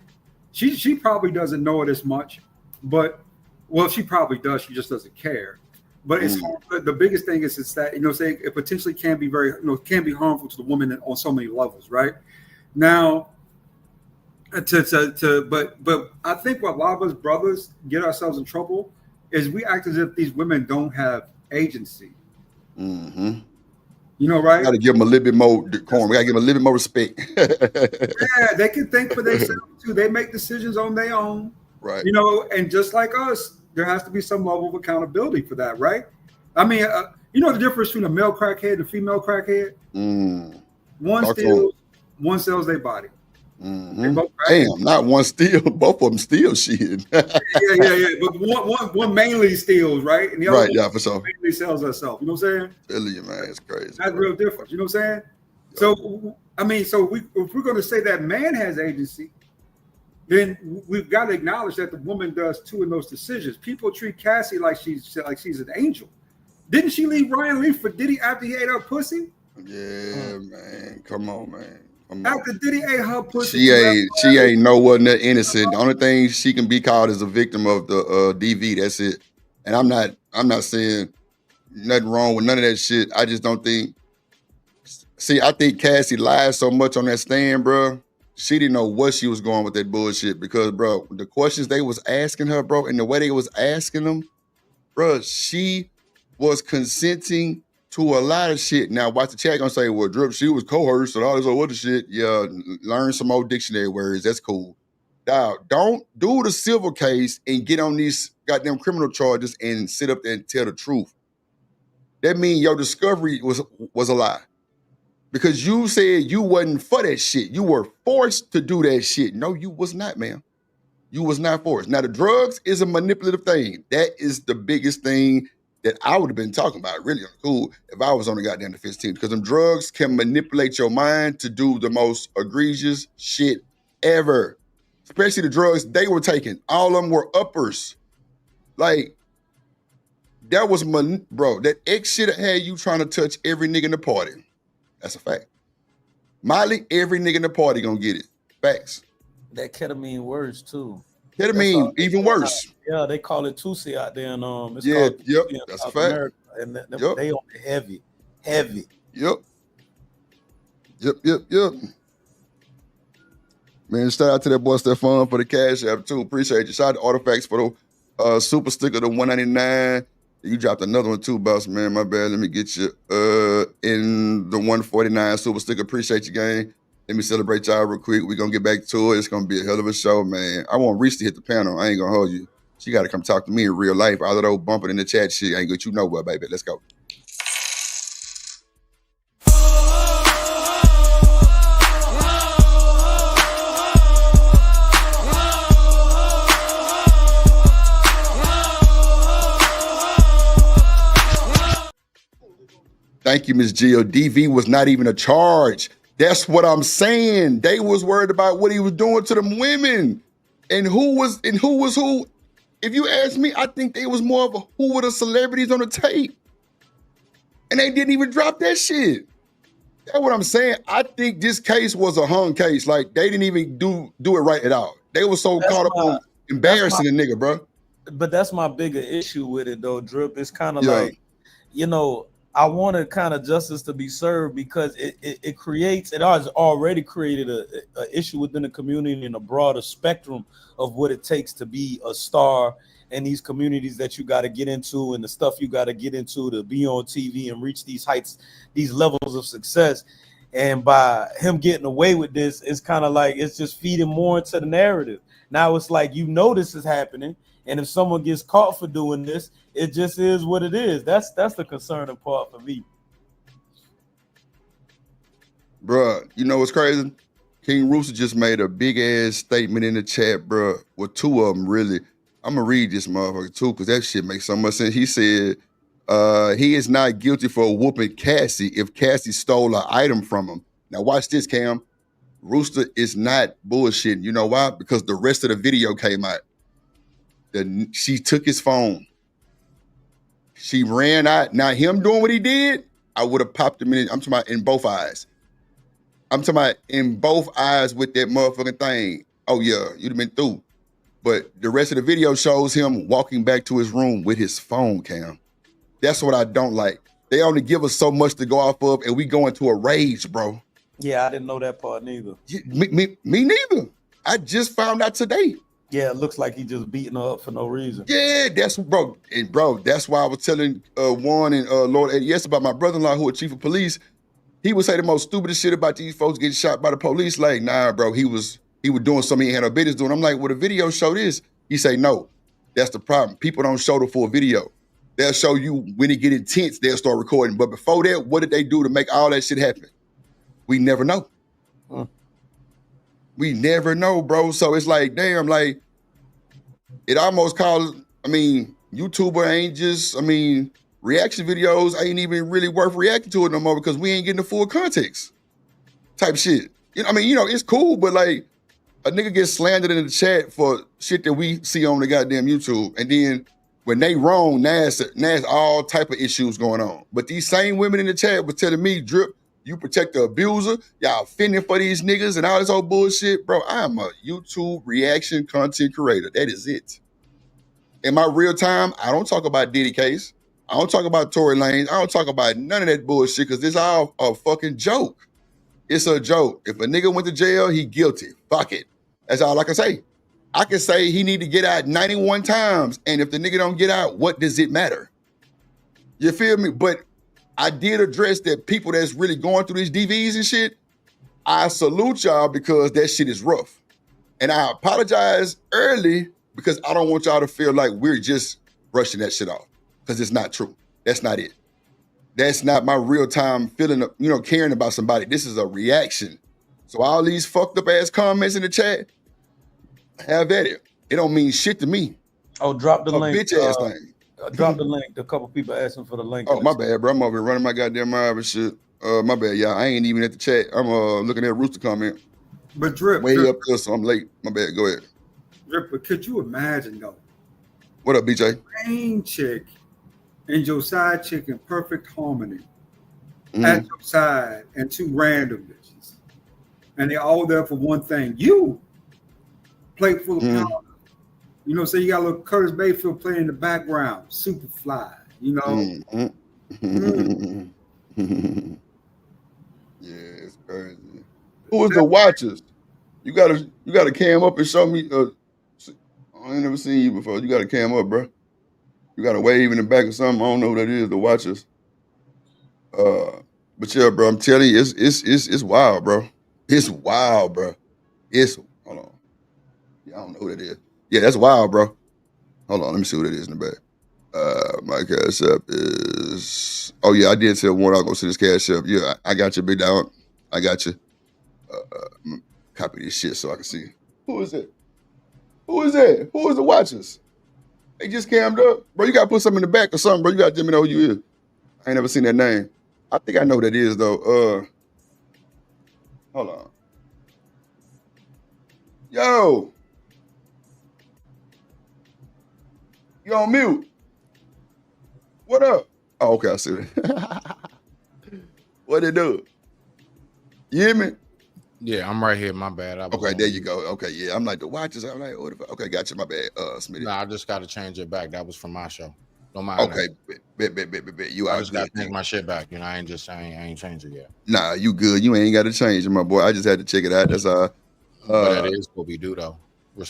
Speaker 7: She probably doesn't know it as much. But she probably does. She just doesn't care. But it's the biggest thing is that it potentially can be can be harmful to the woman on so many levels, right? Now, but I think what a lot of us brothers get ourselves in trouble is we act as if these women don't have agency.
Speaker 6: Mm-hmm.
Speaker 7: Right?
Speaker 6: We got to give them a little bit more decorum. We got to give them a little bit more respect.
Speaker 7: Yeah, they can think for themselves too. They make decisions on their own.
Speaker 6: Right.
Speaker 7: And just like us, there has to be some level of accountability for that, right? I mean, the difference between a male crackhead and a female crackhead? One steals, one sells their body.
Speaker 6: Mm-hmm. Damn, not one steal, both of them steal shit.
Speaker 7: yeah. But one mainly steals, right? And the other
Speaker 6: for sure.
Speaker 7: Mainly sells herself. You know what I'm saying?
Speaker 6: Really, man, it's crazy.
Speaker 7: That's real difference. You know what I'm saying? Yeah. So, I mean, if we're going to say that man has agency, then we've got to acknowledge that the woman does too in those decisions. People treat Cassie like she's an angel. Didn't she leave Ryan Lee for Diddy after he ate her pussy?
Speaker 6: Yeah, man. Come on, man.
Speaker 7: After Diddy ate her pussy,
Speaker 6: she ain't nowhere near innocent. The only thing she can be called is a victim of the DV. That's it. And I'm not saying nothing wrong with none of that shit. I just don't think. See, I think Cassie lied so much on that stand, bro. She didn't know what she was going with that bullshit because, bro, the questions they was asking her, bro, and the way they was asking them, bro, she was consenting to a lot of shit. Now, watch the chat gonna say, well, Drip, she was coerced and all this other shit. Yeah, learn some old dictionary words. That's cool. Now, don't do the civil case and get on these goddamn criminal charges and sit up there and tell the truth. That means your discovery was a lie. Because you said you wasn't for that shit. You were forced to do that shit. No, you was not, man. You was not forced. Now, the drugs is a manipulative thing. That is the biggest thing that I would have been talking about, really cool, if I was on the goddamn defense team. Because them drugs can manipulate your mind to do the most egregious shit ever. Especially the drugs they were taking. All of them were uppers. Like, that was, bro, that X shit had you trying to touch every nigga in the party. That's a fact. Molly, every nigga in the party gonna get it. Facts.
Speaker 4: That ketamine worse too.
Speaker 6: Ketamine, even worse.
Speaker 4: Yeah, they call it Tusi out there, and it's
Speaker 6: called that's South a fact.
Speaker 4: America, and they on the heavy.
Speaker 6: Yep. Man, shout out to that boy Stefan for the cash app too. Appreciate you. Shout out to Artifacts for the super sticker, the $199. You dropped another one too, boss man. My bad. Let me get you in the 149 super sticker. Appreciate you, gang. Let me celebrate y'all real quick. We're gonna get back to it. It's gonna be a hell of a show, man. I want Reese to hit the panel. I ain't gonna hold you. She gotta come talk to me in real life. All of those bumping in the chat shit ain't get you nowhere, baby. Let's go. Thank you, Ms. Jill. DV was not even a charge. That's what I'm saying. They was worried about what he was doing to them women. And who was who. If you ask me, I think they was more of a who were the celebrities on the tape. And they didn't even drop that shit. That's what I'm saying. I think this case was a hung case. Like, they didn't even do it right at all. They were so caught up on embarrassing the nigga, bro.
Speaker 4: But that's my bigger issue with it, though, Drip. It's kind of
Speaker 6: Yeah.
Speaker 4: like, you know, I wanted kind of justice to be served because it has already created a issue within the community and a broader spectrum of what it takes to be a star and these communities that you got to get into and the stuff you got to get into to be on TV and reach these heights, these levels of success. And by him getting away with this, it's kind of like it's just feeding more into the narrative. Now it's like, you know, this is happening. And if someone gets caught for doing this, it just is what it is. That's the concerning part for me.
Speaker 6: Bruh, you know what's crazy? King Rooster just made a big ass statement in the chat, bruh. Well, two of them really. I'm gonna read this motherfucker too, because that shit makes so much sense. He said he is not guilty for whooping Cassie if Cassie stole an item from him. Now watch this, Cam. Rooster is not bullshitting. You know why? Because the rest of the video came out. She took his phone. She ran out. Now him doing what he did, I would have popped him in. I'm talking about in both eyes. I'm talking about in both eyes with that motherfucking thing. Oh yeah, you'd have been through. But the rest of the video shows him walking back to his room with his phone, Cam. That's what I don't like. They only give us so much to go off of, and we go into a rage, bro.
Speaker 4: Yeah, I didn't know that part neither.
Speaker 6: Me neither. I just found out today.
Speaker 4: Yeah, it looks like he just beating her up for no reason.
Speaker 6: Yeah, that's bro. And bro, that's why I was telling Juan and Lord Eddie yes about my brother-in-law who was chief of police. He would say the most stupidest shit about these folks getting shot by the police. Like, nah, bro, he was doing something he had no business doing. I'm like, well, the video show this. He say, no, that's the problem. People don't show the full video. They'll show you when it get intense, they'll start recording. But before that, what did they do to make all that shit happen? We never know. We never know, bro. So it's like, damn, like, it almost calls, YouTuber ain't just, reaction videos ain't even really worth reacting to it no more because we ain't getting the full context type shit. It's cool, but like, a nigga gets slandered in the chat for shit that we see on the goddamn YouTube. And then when they wrong, now it's all type of issues going on. But these same women in the chat was telling me, Drip, you protect the abuser, y'all fending for these niggas and all this old bullshit. Bro, I am a YouTube reaction content creator. That is it. In my real time, I don't talk about Diddy case. I don't talk about Tory Lanez. I don't talk about none of that bullshit because it's all a fucking joke. It's a joke. If a nigga went to jail, he guilty. Fuck it. That's all I can say. I can say he need to get out 91 times, and if the nigga don't get out, what does it matter? You feel me? But I did address that people that's really going through these DVs and shit, I salute y'all because that shit is rough. And I apologize early because I don't want y'all to feel like we're just brushing that shit off because it's not true. That's not it. That's not my real time feeling of, caring about somebody. This is a reaction. So all these fucked up ass comments in the chat, have at it. It don't mean shit to me.
Speaker 4: Oh, drop the link.
Speaker 6: Bitch ass thing.
Speaker 4: Drop the link. A couple people asking for the link.
Speaker 6: Oh, my bad, bro. I'm over here running my goddamn mouth and shit. My bad, y'all. I ain't even at the chat. I'm looking at Rooster comment.
Speaker 7: But Drip,
Speaker 6: way up there, so I'm late. My bad. Go ahead.
Speaker 7: Drip, but could you imagine though?
Speaker 6: What up, BJ?
Speaker 7: Main chick and your side chick in perfect harmony at your side, and two random bitches, and they all there for one thing. You plate full of powder. So you got a little Curtis Mayfield playing in the background, super fly. Yeah,
Speaker 6: it's crazy. Who is the Watchers? You gotta cam up and show me. I ain't never seen you before. You gotta cam up, bro. You got a wave in the back or something. I don't know who that is. The Watchers. But yeah, bro, I'm telling you, it's wild, bro. It's wild, bro. Hold on. Yeah, I don't know who that is. Yeah, that's wild, bro. Hold on, let me see what it is in the back. My cash app is. Oh yeah, I did tell one I'll go see this cash app. Yeah, I got you, big dog. I got you. Copy this shit so I can see. Who is it? Who is that? Who is the Watchers? They just cammed up, bro. You gotta put something in the back or something, bro. You gotta let me know who you is. I ain't never seen that name. I think I know what that is though. Hold on. Yo, you on mute? What up? Oh, okay, I see it. What it do? You hear me?
Speaker 10: Yeah, I'm right here. My bad. I was
Speaker 6: Okay,
Speaker 10: on
Speaker 6: there you
Speaker 10: mute.
Speaker 6: go. Okay, yeah, I'm like the watches. I'm like, what the fuck? Okay, gotcha. My bad, Smitty.
Speaker 10: Nah, I just got to change it back. That was from my show. Don't mind
Speaker 6: Okay,
Speaker 10: that.
Speaker 6: bet. You
Speaker 10: I
Speaker 6: are
Speaker 10: just got
Speaker 6: good.
Speaker 10: to change my shit back. You know, I ain't changed it yet.
Speaker 6: Nah, you good. You ain't got to change it, my boy. I just had to check it out. That's
Speaker 10: But that is what we do, though.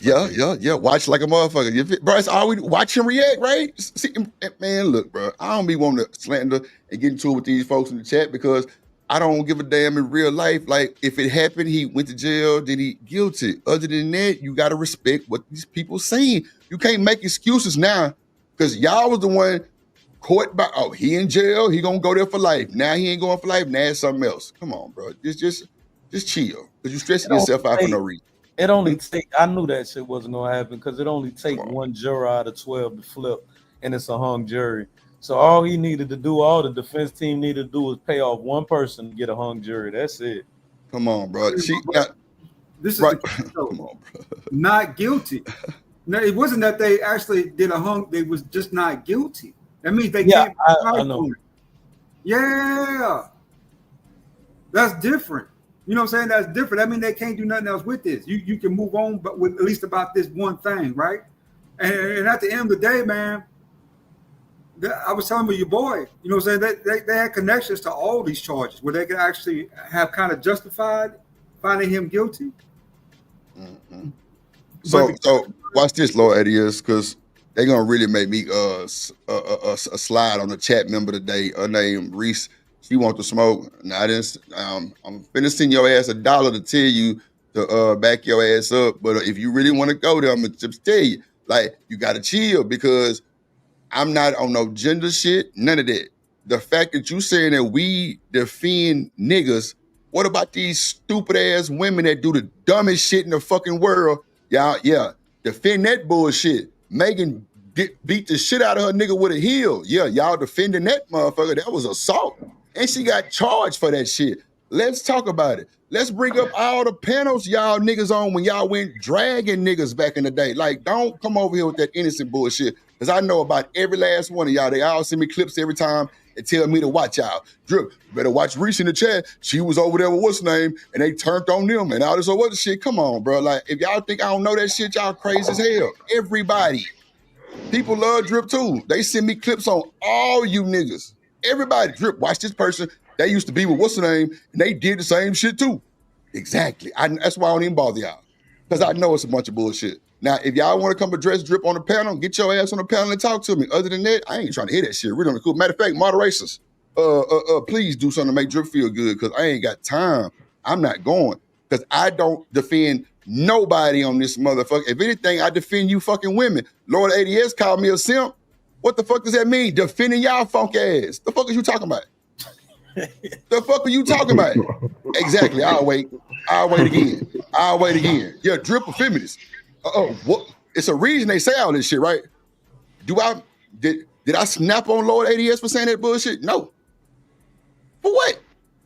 Speaker 6: Yeah,
Speaker 10: Respectfully.
Speaker 6: yeah. Watch like a motherfucker. Bro, it's all we watch him react, right? See, man, look, bro. I don't be wanting to slander and get into it with these folks in the chat because I don't give a damn in real life. Like, if it happened, he went to jail, did he guilty? Other than that, you got to respect what these people saying. You can't make excuses now because y'all was the one caught by, he in jail, he gonna go there for life. Now he ain't going for life, now it's something else. Come on, bro. Just chill because you're stressing yourself out for no reason.
Speaker 4: It only take. I knew that shit wasn't gonna happen because it only take one juror out of 12 to flip, and it's a hung jury. So all he needed to do, all the defense team needed to do, was pay off one person to get a hung jury. That's it.
Speaker 6: Come on, bro.
Speaker 7: This is the come on, bro. Not guilty. No, it wasn't that they actually did a hung. They was just not guilty. That means they can't.
Speaker 4: I know.
Speaker 7: Yeah, that's different. You know what I'm saying? That's different. I mean, they can't do nothing else with this. You can move on, but with at least about this one thing, right? And at the end of the day, man, I was telling you, your boy, you know what I'm saying? They had connections to all these charges where they could actually have kind of justified finding him guilty.
Speaker 6: Mm-hmm. So watch this, Lord Adios, because they're gonna really make me a slide on the chat member today. Her name Reese. She wants to smoke. Now I didn't. I'm finna send your ass $1 to tell you to back your ass up. But if you really want to go there, I'm gonna just tell you, like, you gotta chill because I'm not on no gender shit. None of that. The fact that you saying that we defend niggas, what about these stupid ass women that do the dumbest shit in the fucking world? Y'all, yeah, defend that bullshit. Megan beat the shit out of her nigga with a heel. Yeah, y'all defending that motherfucker. That was assault. And she got charged for that shit. Let's talk about it. Let's bring up all the panels y'all niggas on when y'all went dragging niggas back in the day. Like, don't come over here with that innocent bullshit. Because I know about every last one of y'all. They all send me clips every time and tell me to watch y'all. Drip, better watch Reese in the chat. She was over there with what's name, and they turned on them and all this other shit. Come on, bro. Like, if y'all think I don't know that shit, y'all crazy as hell. Everybody. People love Drip too. They send me clips on all you niggas. Everybody, Drip, watch this person. They used to be with what's the name, and they did the same shit too. Exactly. That's why I don't even bother y'all. Because I know it's a bunch of bullshit. Now, if y'all want to come address Drip on the panel, get your ass on the panel and talk to me. Other than that, I ain't trying to hear that shit. We're on the cool. Matter of fact, moderations, please do something to make Drip feel good because I ain't got time. I'm not going. Because I don't defend nobody on this motherfucker. If anything, I defend you fucking women. Lord ADS called me a simp. What the fuck does that mean? Defending y'all funk ass. The fuck is you talking about? The fuck are you talking about? Exactly. I'll wait again. Yeah, Drip a feminist. What? It's a reason they say all this shit, right? Did I snap on Lord ADS for saying that bullshit? No. For what?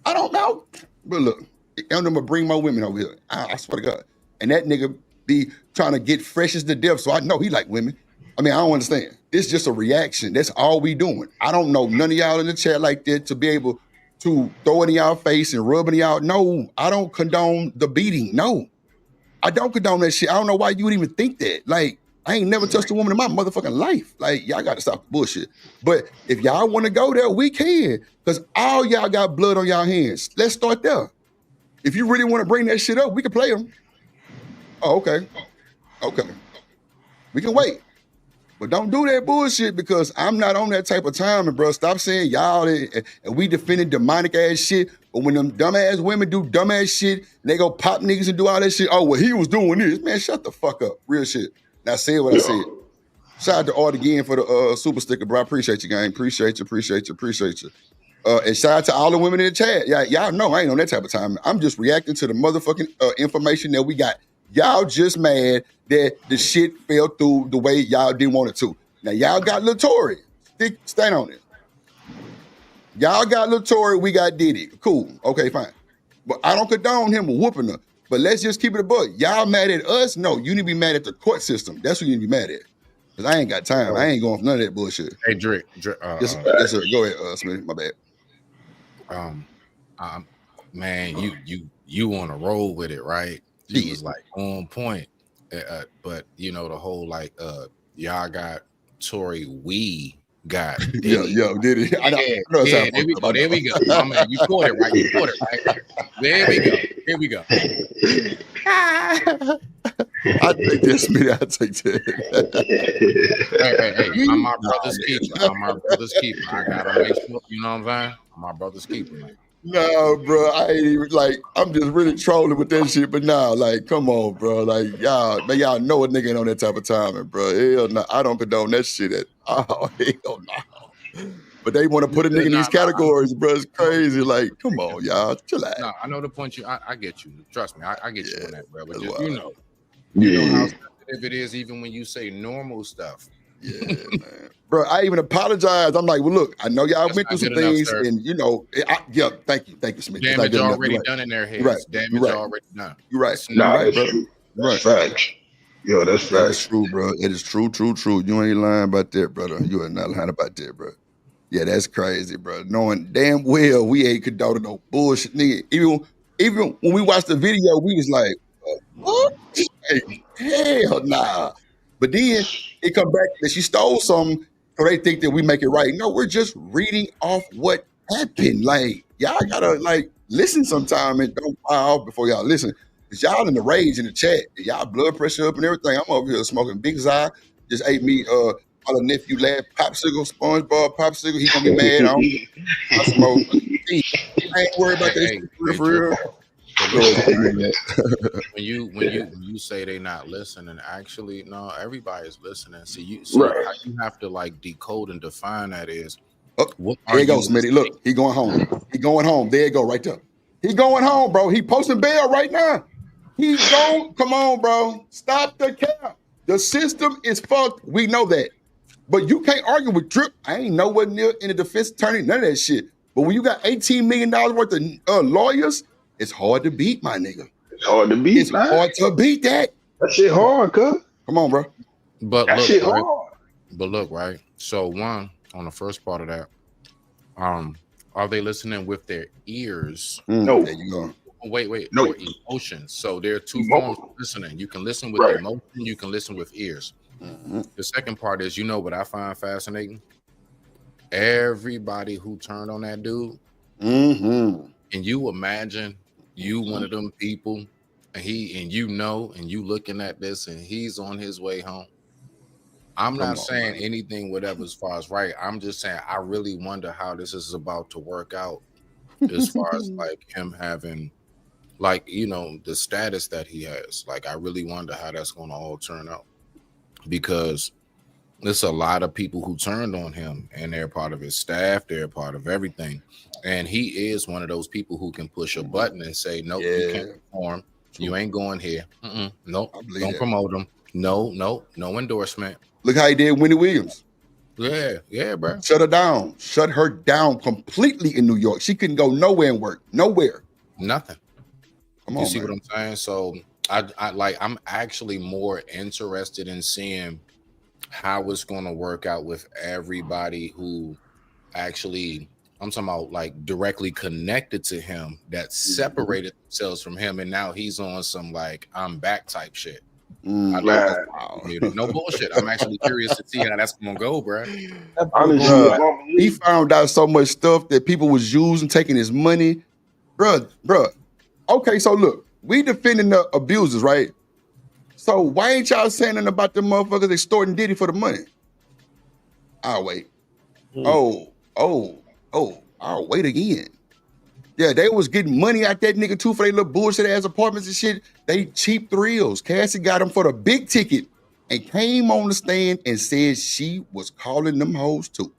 Speaker 6: I don't know. But look, I'm gonna bring my women over here. I swear to God. And that nigga be trying to get fresh as the death, so I know he like women. I mean, I don't understand. It's just a reaction. That's all we doing. I don't know none of y'all in the chat like that to be able to throw it in y'all face and rub it in y'all. No, I don't condone the beating. No, I don't condone that shit. I don't know why you would even think that. Like, I ain't never touched a woman in my motherfucking life. Like, y'all got to stop the bullshit. But if y'all want to go there, we can. Because all y'all got blood on y'all hands. Let's start there. If you really want to bring that shit up, we can play them. Oh, okay. Okay. We can wait. But don't do that bullshit because I'm not on that type of time, and bro. Stop saying y'all and we defending demonic ass shit. But when them dumbass women do dumbass shit, and they go pop niggas and do all that shit. Oh, well, he was doing this. Man, shut the fuck up. Real shit. Now, I said what I said. Shout out to Art again for the super sticker, bro. I appreciate you, gang. Appreciate you. And shout out to all the women in the chat. Y'all know I ain't on that type of time. I'm just reacting to the motherfucking information that we got. Y'all just mad that the shit fell through the way y'all didn't want it to. Now, y'all got Lil Tory. Stand on it. Y'all got Lil Tory, we got Diddy. Cool. Okay, fine. But I don't condone him whooping her. But let's just keep it a buck. Y'all mad at us? No, you need to be mad at the court system. That's what you need to be mad at. Because I ain't got time. I ain't going for none of that bullshit.
Speaker 10: Hey, Drake.
Speaker 6: Yes, sir. Go ahead, Smitty. My bad.
Speaker 10: Man, you on a roll with it, right? You was like on point. But you know, the whole like y'all got Tory, we got Diddy.
Speaker 6: Yo, Diddy. I know
Speaker 10: there we go. There we go. My man, you caught it right. You caught it right. There we go. Here we go.
Speaker 6: I take this, Smitty. I take that.
Speaker 10: Hey. I'm my brother's keeper. I gotta make sure, you know what I'm saying? I'm my brother's keeper, man.
Speaker 6: No, bro, I ain't even like. I'm just really trolling with that shit. But now, like, come on, bro. Like, y'all know a nigga ain't on that type of timing, bro. Hell no, I don't condone that shit. Hell no. But they want to put a nigga in these categories, bro. It's crazy. Like, come on, y'all, chill out.
Speaker 10: No, I know the point. I get you. Trust me, I get you on that, bro. But just, you know how sensitive it is, even when you say normal stuff.
Speaker 6: Yeah, man. Bro, I even apologize. I'm like, well, look, I know y'all went through some things, and you know, thank you, Smith.
Speaker 10: Damage already done in their heads.
Speaker 6: Right.
Speaker 10: Damage already done.
Speaker 6: You're right.
Speaker 9: That's true. That's facts. Yo, that's facts.
Speaker 6: That's true, bro. It is true. You ain't lying about that, brother. You are not lying about that, bro. Yeah, that's crazy, bro. Knowing damn well we ain't condoning no bullshit, nigga. Even when we watched the video, we was like, what? Hey, hell nah. But then it come back that she stole something, so they think that we make it right. No, we're just reading off what happened. Like, y'all gotta like listen sometime and don't fire off before y'all listen. Cause y'all in the rage in the chat, y'all blood pressure up and everything. I'm over here smoking Big Zy. Just ate me my nephew lad popsicle, SpongeBob popsicle. He gonna be mad. I smoke. I ain't worried about that shit for real.
Speaker 10: When you say they not listening, actually, no, everybody's listening. See, how you have to like decode and define that is.
Speaker 6: There you go, Smitty. Look, he going home. He going home. There you go, right there. He going home, bro. He posting bail right now. He going. Come on, bro. Stop the cap. The system is fucked. We know that. But you can't argue with Drip. I ain't nowhere near in the defense attorney, none of that shit. But when you got $18 million worth of lawyers, it's hard to beat, my nigga.
Speaker 9: It's hard to beat.
Speaker 6: It's hard to beat that.
Speaker 9: That shit hard, cuz.
Speaker 6: Come on, bro.
Speaker 10: But
Speaker 9: that
Speaker 10: look,
Speaker 9: shit
Speaker 10: right?
Speaker 9: hard.
Speaker 10: But look, right? So one, on the first part of that, are they listening with their ears?
Speaker 6: No. There you go.
Speaker 10: Wait. No. Or emotions. So there are two forms of listening. You can listen with emotion. You can listen with ears. Mm-hmm. The second part is, you know what I find fascinating? Everybody who turned on that dude, and you imagine you one of them people, and you looking at this, and he's on his way home. I'm not saying anything, whatever, as far as right. I'm just saying I really wonder how this is about to work out, as far as like him having, like, you know, the status that he has. Like, I really wonder how that's going to all turn out, because there's a lot of people who turned on him, and they're part of his staff. They're part of everything. And he is one of those people who can push a button and say, nope, you can't perform. You ain't going here. Nope, don't promote him. No endorsement.
Speaker 6: Look how he did Wendy Williams.
Speaker 10: Yeah, bro.
Speaker 6: Shut her down completely in New York. She couldn't go nowhere and work. Nowhere.
Speaker 10: Nothing.
Speaker 6: Come on,
Speaker 10: you see what I'm saying? So I'm actually more interested in seeing how it's going to work out with everybody who actually, I'm talking about like directly connected to him, that separated themselves from him, and now he's on some like I'm back type shit. No bullshit. I'm actually curious to see how that's gonna go, bro.
Speaker 6: He found out so much stuff that people was using, taking his money, bro. Okay, so look, we defending the abusers, right? So why ain't y'all saying nothing about the motherfuckers extorting Diddy for the money? I'll wait. Oh, I'll wait again. Yeah, they was getting money out that nigga too for their little bullshit ass apartments and shit. They cheap thrills. Cassie got them for the big ticket and came on the stand and said she was calling them hoes too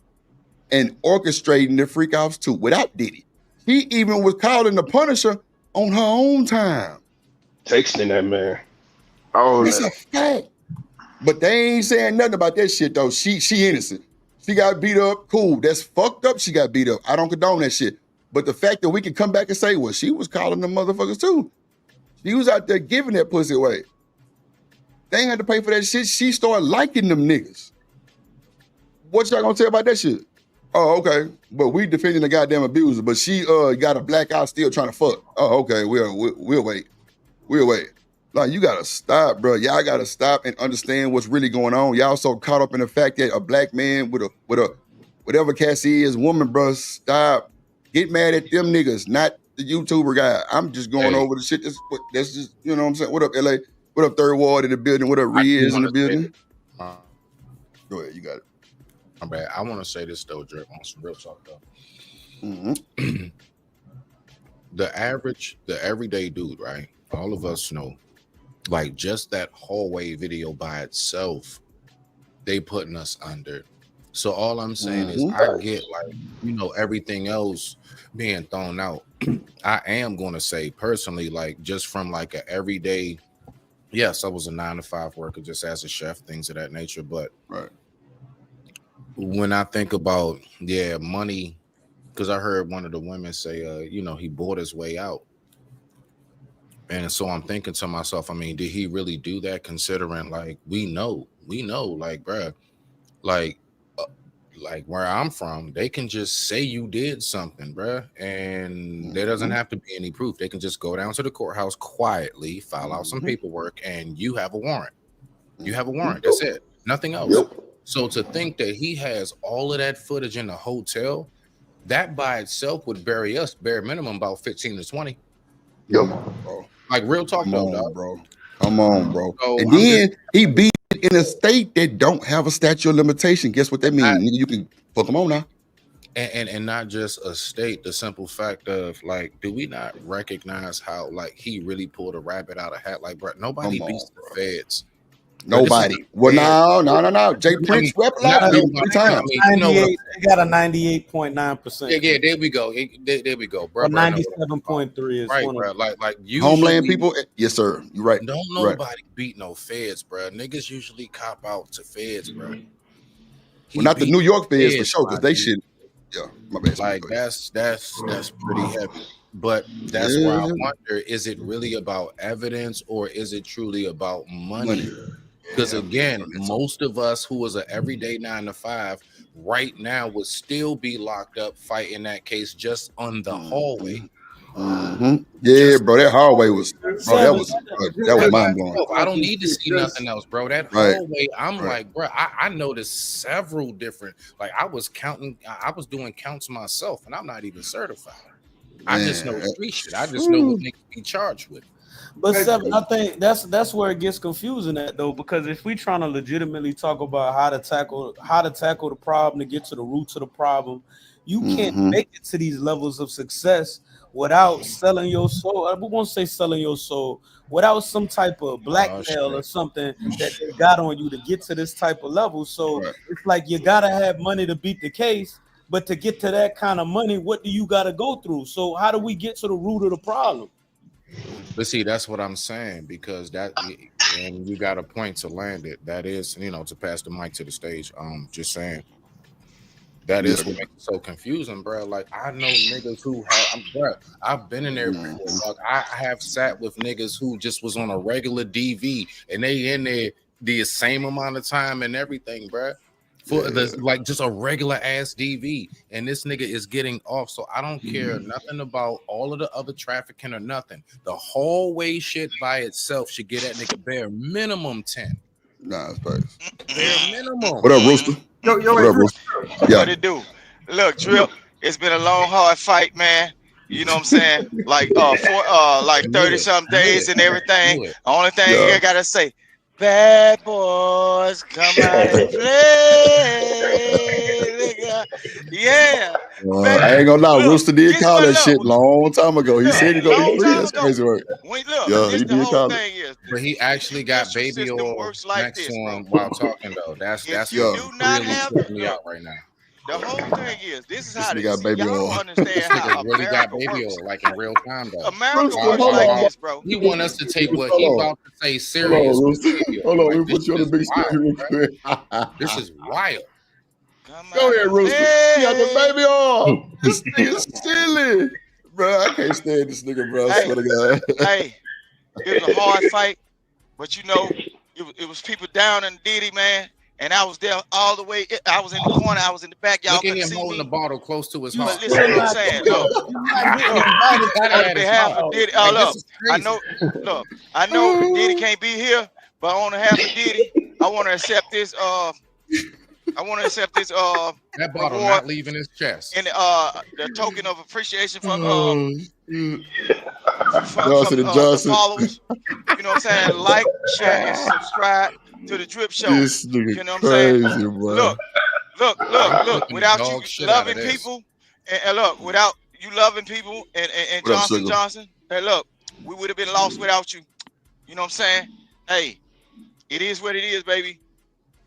Speaker 6: and orchestrating the freak offs too without Diddy. She even was calling the Punisher on her own time.
Speaker 9: Texting that man.
Speaker 6: Oh, it's a fact. But they ain't saying nothing about that shit though. She innocent. She got beat up. Cool. That's fucked up. She got beat up. I don't condone that shit. But the fact that we can come back and say, well, she was calling them motherfuckers too. She was out there giving that pussy away. They ain't had to pay for that shit. She started liking them niggas. What y'all gonna say about that shit? Oh, okay. But we defending the goddamn abuser. But she got a black eye still trying to fuck. Oh, okay. We'll wait. We'll wait. Like, you gotta stop, bro. Y'all gotta stop and understand what's really going on. Y'all so caught up in the fact that a black man with a whatever Cassie is, woman, bro. Stop. Get mad at them niggas, not the YouTuber guy. I'm just going over the shit. That's just, you know what I'm saying? What up, LA? What up, Third Ward in the building? What up, Riz in the building? Go ahead, you got it.
Speaker 10: My bad. I want to say this though, Drip, on some real talk though.
Speaker 6: Mm-hmm.
Speaker 10: The everyday dude, right? All of us know, like, just that hallway video by itself, they putting us under. So all I'm saying is, I get, like, you know, everything else being thrown out. I am going to say personally, like, just from like a everyday, yes, I was a 9-to-5 worker just as a chef, things of that nature. But when I think about, money, because I heard one of the women say, you know, he bought his way out. And so I'm thinking to myself, I mean, did he really do that? Considering, like, we know, like, bruh, like where I'm from, they can just say you did something, bruh, and there doesn't have to be any proof. They can just go down to the courthouse quietly, file out some paperwork, and you have a warrant. You have a warrant. That's it. Nothing else. So to think that he has all of that footage in the hotel, that by itself would bury us bare minimum about 15 to 20.
Speaker 6: Bro.
Speaker 10: Like, real talk,
Speaker 6: Come
Speaker 10: though,
Speaker 6: on,
Speaker 10: dog.
Speaker 6: bro. Come on, bro.
Speaker 10: So
Speaker 6: and then he beat it in a state that don't have a statute of limitation. Guess what that means? You can fuck them on now.
Speaker 10: And not just a state, the simple fact of, like, do we not recognize how, like, he really pulled a rabbit out of a hat? Like, bro, nobody beats the feds.
Speaker 6: Nobody. Well, no. Jay Prince weaponized it 3 times.
Speaker 4: They got a 98.9%.
Speaker 10: Yeah, there we go. There we go, bro.
Speaker 4: 97.3 is
Speaker 10: right,
Speaker 4: one
Speaker 10: bro.
Speaker 4: of
Speaker 10: Like
Speaker 6: Homeland people. Yes, sir. You're right.
Speaker 10: Don't nobody beat no feds, bro. Niggas usually cop out to feds, bro.
Speaker 6: Well, not the New York feds for sure, because they shit. Yeah, my bad.
Speaker 10: Like, that's pretty heavy. But that's why I wonder, is it really about evidence or is it truly about money? Because again, most of us who was an everyday 9-to-5 right now would still be locked up fighting that case just on the hallway.
Speaker 6: Yeah, bro, that hallway was, that was mind blowing.
Speaker 10: I don't need to see nothing else, bro. That hallway, I'm like, bro, I noticed several different, like, I was doing counts myself, and I'm not even certified. I just know street shit. I just know what niggas be charged with.
Speaker 4: But Seven, I think that's where it gets confusing at though, because if we trying to legitimately talk about how to tackle the problem to get to the roots of the problem, you can't make it to these levels of success without selling your soul. I won't say selling your soul, without some type of blackmail or something that they got on you to get to this type of level. So it's like you gotta have money to beat the case, but to get to that kind of money, what do you gotta go through? So how do we get to the root of the problem?
Speaker 10: But see, that's what I'm saying, because that, and you got a point to land it. That is, you know, to pass the mic to the stage. Just saying. That is what makes it so confusing, bro. Like, I know niggas who have, I've been in there before. Like, I have sat with niggas who just was on a regular DV and they in there the same amount of time and everything, bro. For like just a regular ass DV, and this nigga is getting off. So I don't care nothing about all of the other trafficking or nothing. The hallway shit by itself should get that nigga bare minimum 10.
Speaker 6: Nah, it's facts.
Speaker 10: Bare minimum.
Speaker 6: What up, Rooster? What up, Rooster?
Speaker 11: What it do? Look, Drip, it's been a long, hard fight, man. You know what I'm saying? Like 30 something days and everything. The only thing I gotta say, bad boys come out and play, nigga. Yeah.
Speaker 6: I ain't gonna lie, Rooster did call that shit long time ago. He said he gonna be free. That's crazy work.
Speaker 11: Look,
Speaker 6: he did call it.
Speaker 10: But he actually got baby oil next to him while talking though. That's what really tripping me out right now.
Speaker 11: The whole thing is, this is how
Speaker 6: this got baby oil.
Speaker 11: Understand how
Speaker 10: really got baby oil, like in real time though.
Speaker 11: America works like this, bro.
Speaker 10: He want us to take what he about to say serious.
Speaker 6: Hold on, let me put you on the big screen real quick.
Speaker 10: This is wild.
Speaker 6: Go ahead, Rooster. He got the baby on. This nigga's silly. Bro, I can't stand this nigga, bro. I swear to God.
Speaker 11: Hey, it was a hard fight, but you know, it was people down in Diddy, man. And I was there all the way. I was in the corner. I was in the back. Y'all
Speaker 10: Look at
Speaker 11: couldn't
Speaker 10: him
Speaker 11: see
Speaker 10: holding
Speaker 11: me.
Speaker 10: the bottle close to his
Speaker 11: But
Speaker 10: heart.
Speaker 11: listen to what I'm saying. Look, on behalf of Diddy. Oh, look, I know Diddy can't be here, but on behalf of Diddy, I want to accept this.
Speaker 10: That bottle
Speaker 11: reward
Speaker 10: not leaving his chest.
Speaker 11: and the token of appreciation from
Speaker 6: Johnson
Speaker 11: the followers. You know what I'm saying? Like, share, and subscribe to the Drip Show.
Speaker 6: This nigga
Speaker 11: You know what I'm
Speaker 6: crazy,
Speaker 11: saying?
Speaker 6: bro.
Speaker 11: Look. Without you loving people, and look, without you loving people and Johnson, hey, look, we would have been lost without you. You know what I'm saying? Hey, it is what it is, baby.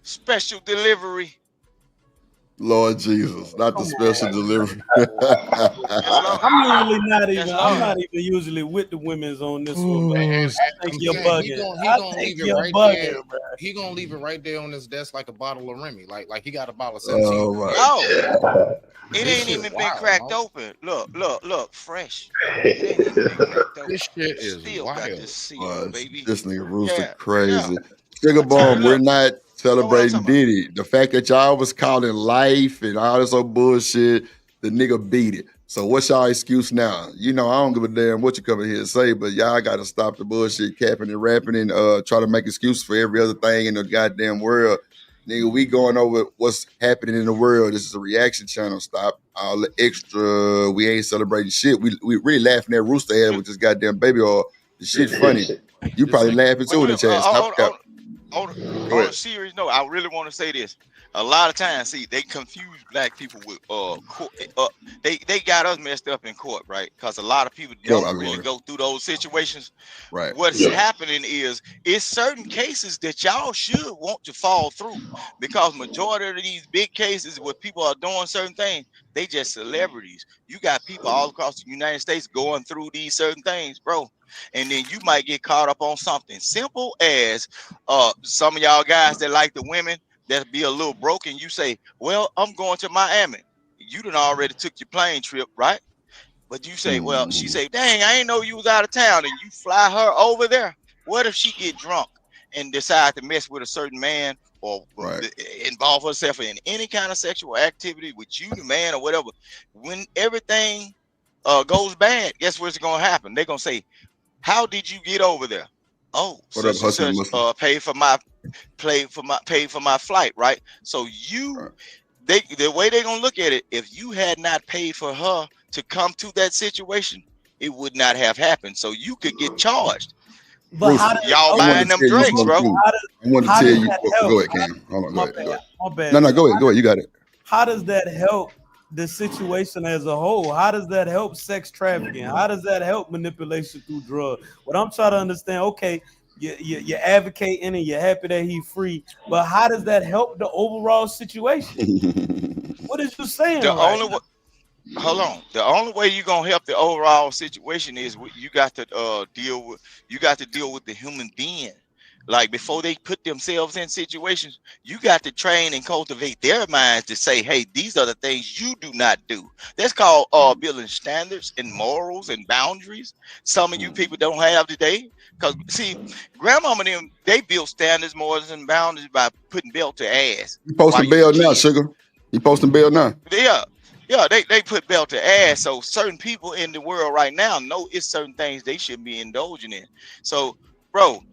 Speaker 11: Special delivery.
Speaker 6: Lord Jesus, not the special delivery.
Speaker 4: I'm not even usually with the women's on this one, but I think you're bugging.
Speaker 10: He gonna leave it right there on his desk like a bottle of Remy, like he got a bottle of 17.
Speaker 6: Oh, right.
Speaker 11: It ain't even been cracked open. Look, fresh. It ain't even been cracked open.
Speaker 10: This shit is
Speaker 11: still
Speaker 10: wild.
Speaker 11: got this seal, baby.
Speaker 6: This nigga Rooster
Speaker 11: Yeah,
Speaker 6: crazy.
Speaker 11: yeah.
Speaker 6: Sugar Bomb, we're not celebrating
Speaker 11: about.
Speaker 6: Diddy. The fact that y'all was calling life and all this old bullshit, the nigga beat it. So what's y'all excuse now? You know, I don't give a damn what you coming here to say, but y'all got to stop the bullshit, capping and rapping and try to make excuses for every other thing in the goddamn world. Nigga, we going over what's happening in the world. This is a reaction channel. Stop all the extra. We ain't celebrating shit. We really laughing at Rooster head with this goddamn baby oil. The shit funny. You probably laughing too in the chat. Stop.
Speaker 11: On a serious note, I really want to say this. A lot of times, see, they confuse black people with court. They got us messed up in court, right? Because a lot of people don't really go through those situations.
Speaker 6: Right.
Speaker 11: What's happening is it's certain cases that y'all should want to fall through, because majority of these big cases where people are doing certain things, they just celebrities. You got people all across the United States going through these certain things, bro. And then you might get caught up on something simple as some of y'all guys that like the women that be a little broken. You say, well, I'm going to Miami. You done already took your plane trip, right? But you say, well, she say, dang, I ain't know you was out of town, and you fly her over there. What if she get drunk and decide to mess with a certain man or involve herself in any kind of sexual activity with you, the man, or whatever? When everything goes bad, guess what's going to happen? They're going to say, how did you get over there? Oh, such and such paid for my flight, right? So the way they're gonna look at it, if you had not paid for her to come to that situation, it would not have happened. So you could get charged.
Speaker 4: But
Speaker 11: y'all buying them drinks, bro?
Speaker 6: I want to tell you. Go ahead, Cam. Hold on, go ahead.
Speaker 4: My bad.
Speaker 6: No, go ahead. You got it.
Speaker 4: How does that help the situation as a whole? How does that help sex trafficking? How does that help manipulation through drugs? What I'm trying to understand, okay, you're advocating and you're happy that he's free, but how does that help the overall situation? What is you saying?
Speaker 11: Hold on. The only way you're gonna help the overall situation is you got to deal with the human being. Like, before they put themselves in situations, you got to train and cultivate their minds to say, hey, these are the things you do not do. That's called building standards and morals and boundaries. Some of you people don't have today. Because, see, grandmama and them, they build standards, morals, and boundaries by putting belt to ass.
Speaker 6: You posting bail now, sugar? You posting bail now?
Speaker 11: Yeah, they put belt to ass. So certain people in the world right now know it's certain things they shouldn't be indulging in. So, bro,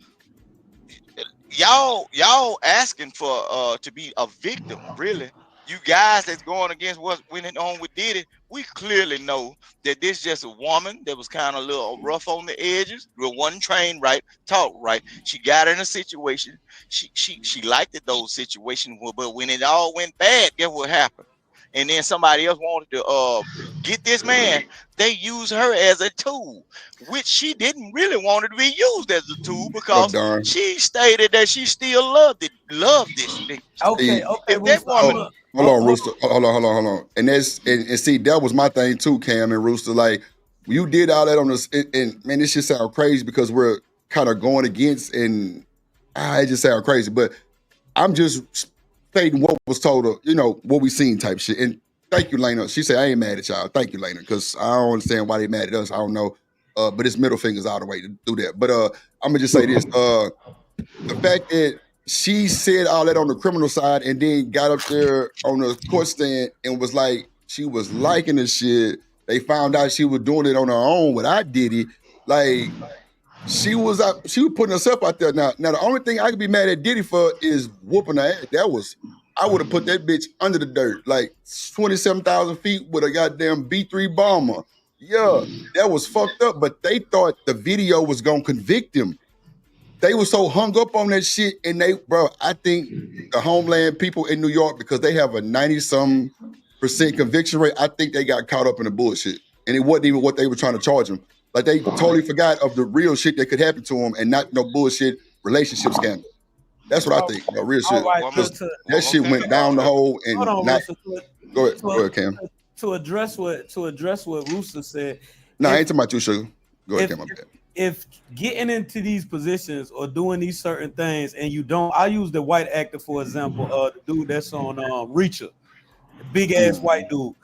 Speaker 11: y'all asking for to be a victim, really. You guys that's going against what went on with Diddy, we clearly know that this just a woman that was kind of a little rough on the edges, wasn't trained right, taught right. She got in a situation. She liked it, those situations, but when it all went bad, guess what happened? And then somebody else wanted to get this man. They used her as a tool, which she didn't really want it to be used as a tool, because she stated that she still loved this thing.
Speaker 4: Okay.
Speaker 11: If that woman,
Speaker 6: hold on, Rooster. Hold on. And see, that was my thing too, Cam and Rooster. Like, you did all that on this, and man, this just sound crazy because we're kind of going against, and it just sound crazy. But I'm just stating what was told her, you know, what we seen type shit. And thank you, Lena. She said, I ain't mad at y'all. Thank you, Lena, because I don't understand why they mad at us. I don't know. But it's middle fingers all the way to do that. But I'm gonna just say this. The fact that she said all that on the criminal side and then got up there on the court stand and was like, she was liking the shit. They found out she was doing it on her own without Diddy. Like, she was putting herself out there. Now the only thing I could be mad at Diddy for is whooping her ass. I would have put that bitch under the dirt, like 27,000 feet with a goddamn B3 bomber. Yeah, that was fucked up, but they thought the video was gonna convict him. They were so hung up on that shit, and I think the Homeland people in New York, because they have a 90-some% conviction rate, I think they got caught up in the bullshit. And it wasn't even what they were trying to charge him. Like, they totally forgot of the real shit that could happen to him and not no bullshit relationship scandal. That's what I think. Real shit.
Speaker 12: Right,
Speaker 6: that shit went down the hole and not. Go ahead, Cam.
Speaker 12: To address what Rooster said.
Speaker 6: No, I ain't talking about you, Sugar. Go ahead, Cam.
Speaker 12: If getting into these positions or doing these certain things and you don't, I use the white actor for example, the dude that's on Reacher, big ass white dude.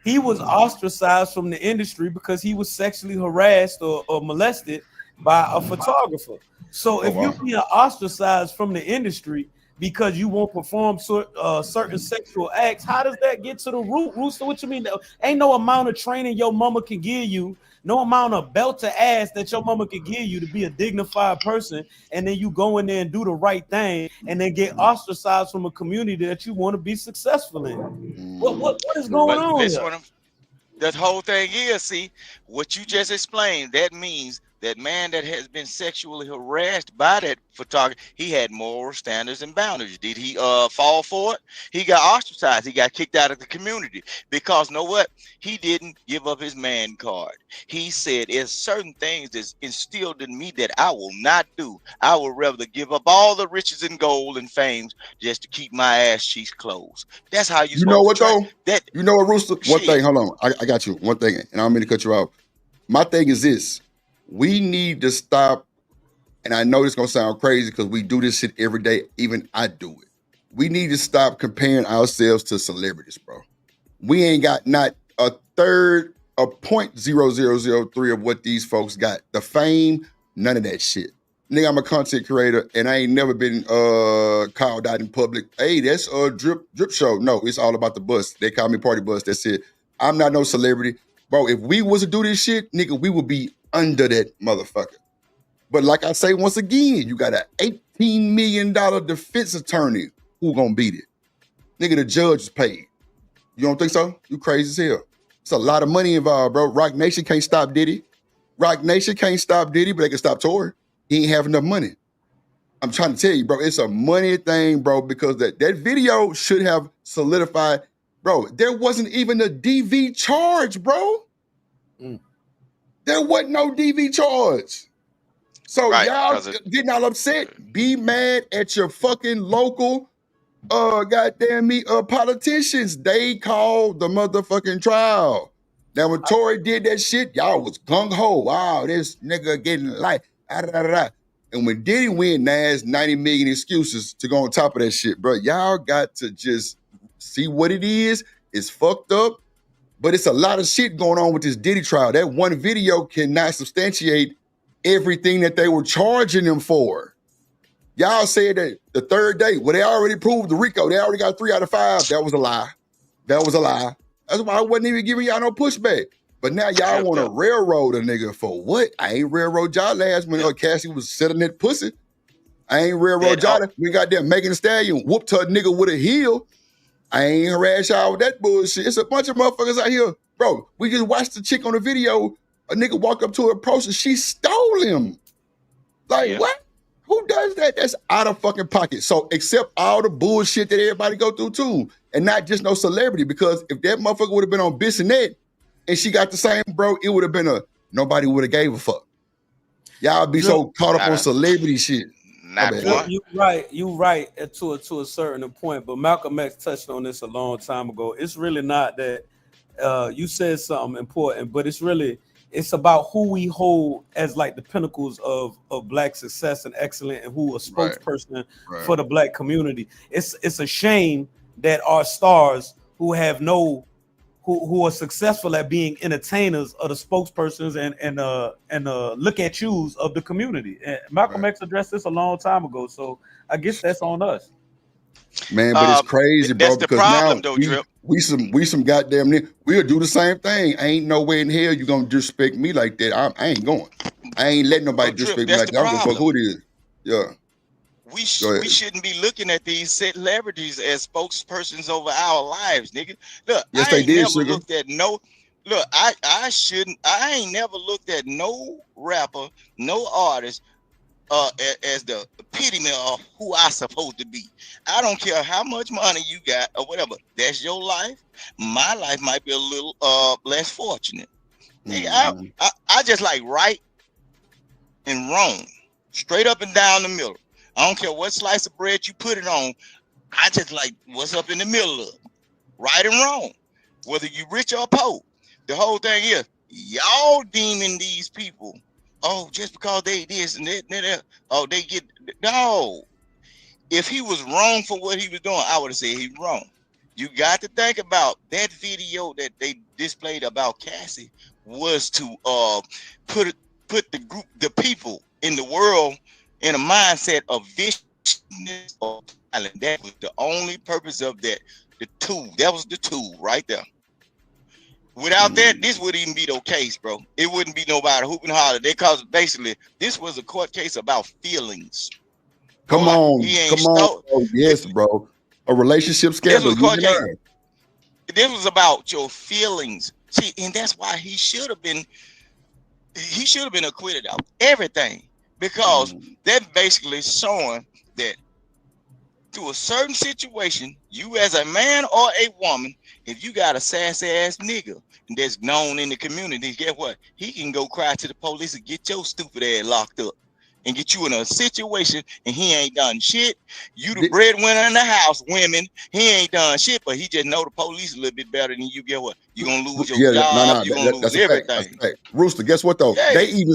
Speaker 12: He was ostracized from the industry because he was sexually harassed or molested by a photographer. So if you're being ostracized from the industry because you won't perform certain sexual acts, how does that get to the root? Rooster, what you mean? Ain't no amount of training your mama can give you, no amount of belt to ass that your mama can give you to be a dignified person, and then you go in there and do the right thing and then get ostracized from a community that you want to be successful in. What is going on here?
Speaker 11: The whole thing is, see, what you just explained, that means that man that has been sexually harassed by that photographer, he had moral standards and boundaries. Did he fall for it? He got ostracized. He got kicked out of the community because, know what? He didn't give up his man card. He said, there's certain things that's instilled in me that I will not do. I would rather give up all the riches and gold and fame just to keep my ass cheeks closed. That's how you
Speaker 6: know what, though?
Speaker 11: That,
Speaker 6: you know what, Rooster? One thing, hold on. I got you. One thing, and I don't mean to cut you off. My thing is this. We need to stop, and I know this is going to sound crazy because we do this shit every day. Even I do it. We need to stop comparing ourselves to celebrities, bro. We ain't got not a third, a 0.0003 of what these folks got. The fame, none of that shit. Nigga, I'm a content creator, and I ain't never been called out in public. Hey, that's a drip show. No, it's all about the bus. They call me Party Bus. That's it. I'm not no celebrity. Bro, if we was to do this shit, nigga, we would be under that motherfucker. But like I say, once again, you got an $18 million defense attorney who gonna beat it. Nigga, the judge is paid. You don't think so? You crazy as hell. It's a lot of money involved, bro. Rock Nation can't stop Diddy. Rock Nation can't stop Diddy, but they can stop Tory. He ain't have enough money. I'm trying to tell you, bro, it's a money thing, bro, because that video should have solidified. Bro, there wasn't even a DV charge, bro. There wasn't no DV charge. So y'all getting all upset. Be mad at your fucking local politicians. They called the motherfucking trial. Now when Tory did that shit, y'all was gung-ho. Wow, this nigga getting like and when Diddy win, there's 90 million excuses to go on top of that shit, bro. Y'all got to just see what it is. It's fucked up. But it's a lot of shit going on with this Diddy trial. That one video cannot substantiate everything that they were charging him for. Y'all said that the third day, well, they already proved the RICO. They already got 3 out of 5. That was a lie. That was a lie. That's why I wasn't even giving y'all no pushback. But now y'all want to railroad a nigga for what? I ain't railroad y'all last when Cassie was selling that pussy. I ain't railroad y'all. We got them Megan Thee Stallion whooped her nigga with a heel. I ain't harass y'all with that bullshit. It's a bunch of motherfuckers out here. Bro, we just watched the chick on the video. A nigga walked up to her approach and she stole him. Like, what? Who does that? That's out of fucking pocket. So accept all the bullshit that everybody go through too. And not just no celebrity. Because if that motherfucker would have been on Bissonnette and she got the same, bro, it would have been nobody would have gave a fuck. Y'all be so caught up on celebrity shit.
Speaker 12: You right to a certain point, but Malcolm X touched on this a long time ago. It's really not that you said something important, but it's really it's about who we hold as like the pinnacles of black success and excellence, and who a spokesperson for the black community. It's a shame that our stars who have no who are successful at being entertainers are the spokespersons and look at yous of the community. And Malcolm X addressed this a long time ago, so I guess that's on us.
Speaker 6: Man, but it's crazy, bro.
Speaker 11: That's the
Speaker 6: because
Speaker 11: problem,
Speaker 6: now
Speaker 11: though, Drip.
Speaker 6: we some goddamn nigga. We'll do the same thing. Ain't no way in hell you gonna disrespect me like that. I ain't going. I ain't letting nobody disrespect me like that. I don't give a fuck who it is. Yeah.
Speaker 11: We shouldn't be looking at these celebrities as spokespersons over our lives, nigga. Look,
Speaker 6: Yes,
Speaker 11: I
Speaker 6: they
Speaker 11: ain't
Speaker 6: did,
Speaker 11: never
Speaker 6: sugar.
Speaker 11: looked at no. Look, I ain't never looked at no rapper, no artist, as the epitome of who I supposed to be. I don't care how much money you got or whatever. That's your life. My life might be a little less fortunate. Nigga, I just like right and wrong, straight up and down the middle. I don't care what slice of bread you put it on. I just like what's up in the middle of it. Right and wrong. Whether you rich or poor. The whole thing is y'all deeming these people, oh, just because they this and that, oh, they get no. If he was wrong for what he was doing, I would have said he's wrong. You got to think about that video that they displayed about Cassie was to put the people in the world in a mindset of viciousness or violence. That was the only purpose of that. The tool. That was the tool right there. Without that, this wouldn't even be no case, bro. It wouldn't be nobody hooping holler. Because basically, this was a court case about feelings.
Speaker 6: Come on. Oh, yes, bro. A relationship scandal.
Speaker 11: This was a court case. This was about your feelings. See, and that's why he should have been acquitted of everything. Because they're basically showing that to a certain situation, you as a man or a woman, if you got a sassy ass nigga that's known in the community, guess what? He can go cry to the police and get your stupid ass locked up and get you in a situation and he ain't done shit. You the breadwinner in the house, women, he ain't done shit, but he just know the police a little bit better than you. Get what? You're gonna lose your job, you're gonna lose everything.
Speaker 6: That's a fact. Rooster, guess what though?
Speaker 11: Yeah.
Speaker 6: They even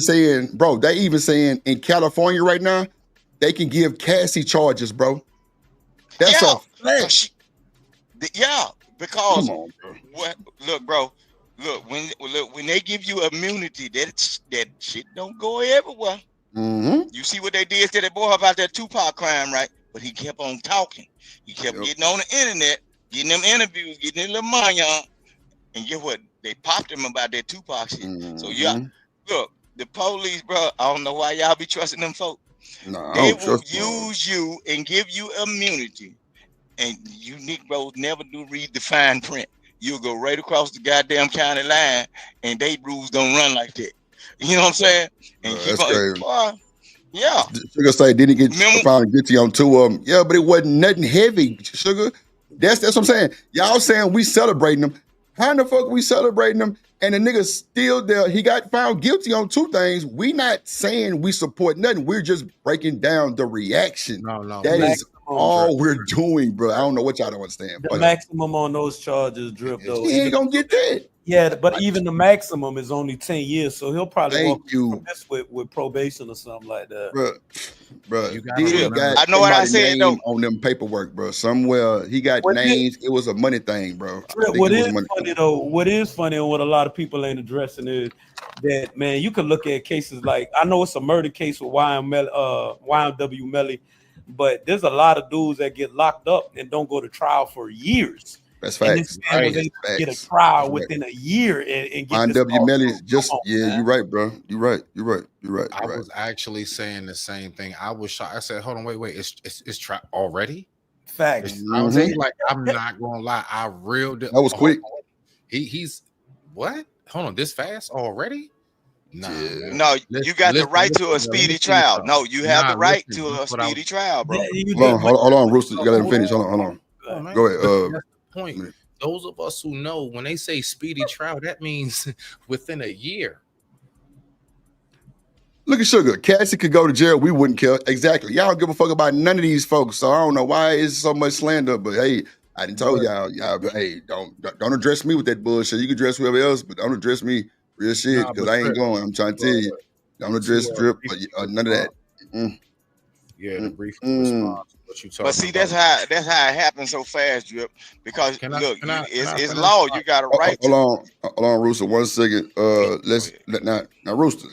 Speaker 6: saying in California right now, they can give Cassie charges, bro. That's a fact.
Speaker 11: Yeah, because look, bro, when they give you immunity, that shit don't go everywhere. You see what they did to that boy about that Tupac crime, right? But he kept on talking. He kept getting on the internet, getting them interviews, getting them little money on. And guess what? They popped him about that Tupac shit. So yeah, look, the police, bro, I don't know why y'all be trusting them folks. They will use you and give you immunity. And you Negroes never do read the fine print. You'll go right across the goddamn county line and they rules don't run like that. You know what I'm saying? And keep on, yeah.
Speaker 6: Sugar say didn't get found guilty on 2 of them. Yeah, but it wasn't nothing heavy, Sugar. That's what I'm saying. Y'all saying we celebrating them. How in the fuck we celebrating them? And the nigga still there. He got found guilty on 2 things. We not saying we support nothing. We're just breaking down the reaction.
Speaker 10: No.
Speaker 6: That is all we're doing, bro. I don't know what y'all don't understand.
Speaker 12: The maximum on those charges, Drip, though.
Speaker 6: He ain't gonna get that.
Speaker 12: Yeah, but even the maximum is only 10 years, so he'll probably walk from this with probation or something like that.
Speaker 6: Bro, Diddy got
Speaker 11: I know what I said though
Speaker 6: on them paperwork, bro. Somewhere he got names. It was a money thing, bro.
Speaker 12: What is funny though? What is funny and what a lot of people ain't addressing is that, man, you can look at cases like, I know it's a murder case with YMW Melly, but there's a lot of dudes that get locked up and don't go to trial for years.
Speaker 6: That's facts.
Speaker 12: Get a trial within a year and get
Speaker 6: YMW Melly just you're right, bro. You're right.
Speaker 10: I was actually saying the same thing. I was shocked. I said, hold on, wait, it's trial already?
Speaker 12: Facts.
Speaker 10: I was saying, like, I'm not gonna lie, I reeled it.
Speaker 6: That was quick.
Speaker 10: He's what? Hold on, this fast already?
Speaker 11: No, you got the right to a speedy trial. No, you have the right to a speedy trial, bro.
Speaker 6: Hold on, Rooster. You gotta let him finish. Hold on. Go ahead.
Speaker 10: Point. Those of us who know when they say speedy trial, that means within a year.
Speaker 6: Look at Sugar. Cassie could go to jail. We wouldn't care. Exactly. Y'all don't give a fuck about none of these folks. So I don't know why it's so much slander. But hey, I didn't tell y'all. Hey, don't address me with that bullshit. You can address whoever else, but don't address me Real shit, because I ain't going. I'm trying to tell you. Don't address Drip or none of that.
Speaker 10: Yeah, the brief response. What you talking
Speaker 11: But see,
Speaker 10: about?
Speaker 11: that's how it happens so fast, Drip. Because it's
Speaker 10: can
Speaker 11: law. You got a right to.
Speaker 6: Hold on, Rooster. 1 second. Now, Rooster.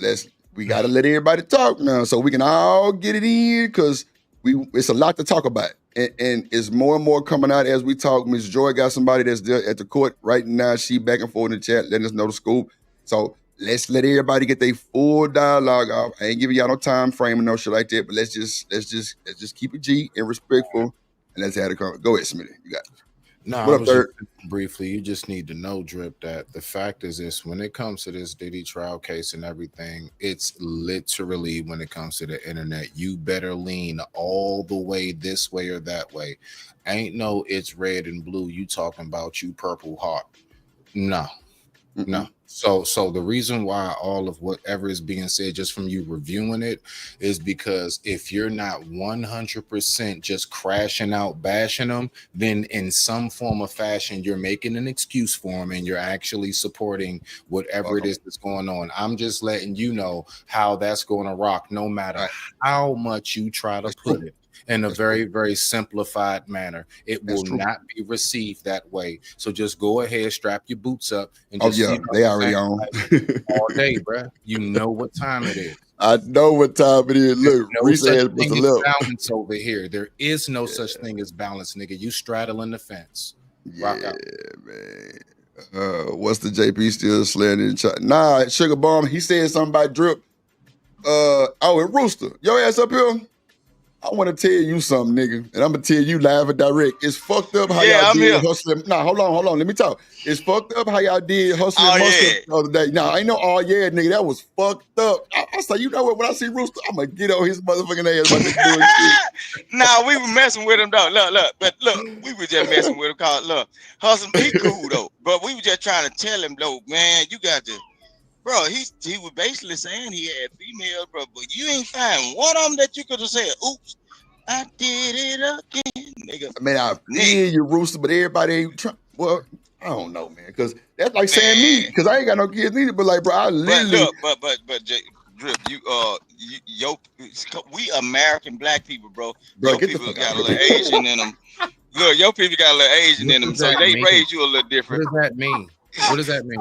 Speaker 6: We gotta let everybody talk now, so we can all get it in, because it's a lot to talk about, and it's more and more coming out as we talk. Miss Joy got somebody that's there at the court right now. She back and forth in the chat, letting us know the scoop. So let's let everybody get their full dialogue off. I ain't giving y'all no time frame and no shit like that, but let's just keep it G and respectful, and let's have it come. Go ahead, Smitty. You got it.
Speaker 10: No,
Speaker 6: What up, Third?
Speaker 10: Briefly, you just need to know, Drip, that the fact is this: when it comes to this Diddy trial case and everything, it's literally, when it comes to the internet, you better lean all the way this way or that way. Ain't no it's red and blue. You talking about you purple heart? No. No. So the reason why all of whatever is being said just from you reviewing it is because if you're not 100% just crashing out, bashing them, then in some form of fashion, you're making an excuse for them and you're actually supporting whatever it is that's going on. I'm just letting you know how that's going to rock, no matter how much you try to put it in a very, very simplified manner. It will not be received that way. So just go ahead, strap your boots up, and just
Speaker 6: they already on
Speaker 10: all day, bro. You know what time it is.
Speaker 6: I know what time it is. Look,
Speaker 10: no such thing as balance over here. There is no such thing as balance, nigga. You straddling the fence. Rock out.
Speaker 6: Man. What's the JP still slaying in the chat? Nah, Sugar Bomb, he said something about Drip. And Rooster, your ass up here? I want to tell you something, nigga, and I'm gonna tell you live and direct. It's fucked up how y'all did hustling. Nah, hold on. Let me talk. It's fucked up how y'all did hustling the other day. Nah, I ain't no nigga. That was fucked up. I say, you know what? When I see Rooster, I'm gonna get on his motherfucking ass about this bullshit.
Speaker 11: Nah, we were messing with him though. Look, we were just messing with him. Cause look, hustling, he cool though, but we were just trying to tell him though, man, you got to. Bro, he was basically saying he had females, bro, but you ain't find one of them that you could have said, oops, I did it again, nigga.
Speaker 6: I mean, I feel you, Rooster, but everybody ain't trying. Well, I don't know, man, because that's like saying me, because I ain't got no kids neither, but like, bro, I literally.
Speaker 11: But Drip, we American black people, bro. Your people got a little Asian in them. Look, your people got a little Asian in them, so they raise you a little different.
Speaker 10: What does that mean? What does that mean?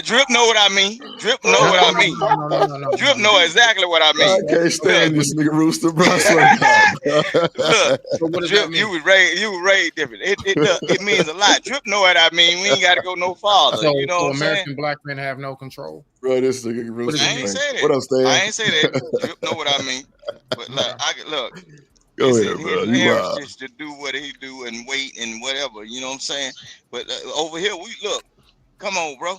Speaker 11: Drip know what I mean. Drip know what I mean.
Speaker 10: No.
Speaker 11: Drip know exactly what I mean.
Speaker 6: I can't stand this nigga Rooster, bro.
Speaker 11: Look, Drip, you was raised different. It means a lot. Drip know what I mean. We ain't got to go no farther.
Speaker 10: So,
Speaker 11: you know what I'm
Speaker 10: American
Speaker 11: saying?
Speaker 10: black men have no control.
Speaker 6: Bro, this nigga Rooster.
Speaker 11: I ain't say that.
Speaker 6: What else, Stan?
Speaker 11: I ain't say that. Drip know what I mean. But look.
Speaker 6: Go ahead, bro. You wild.
Speaker 11: Just to do what he do and wait and whatever. You know what I'm saying? But over here, we look. Come on, bro.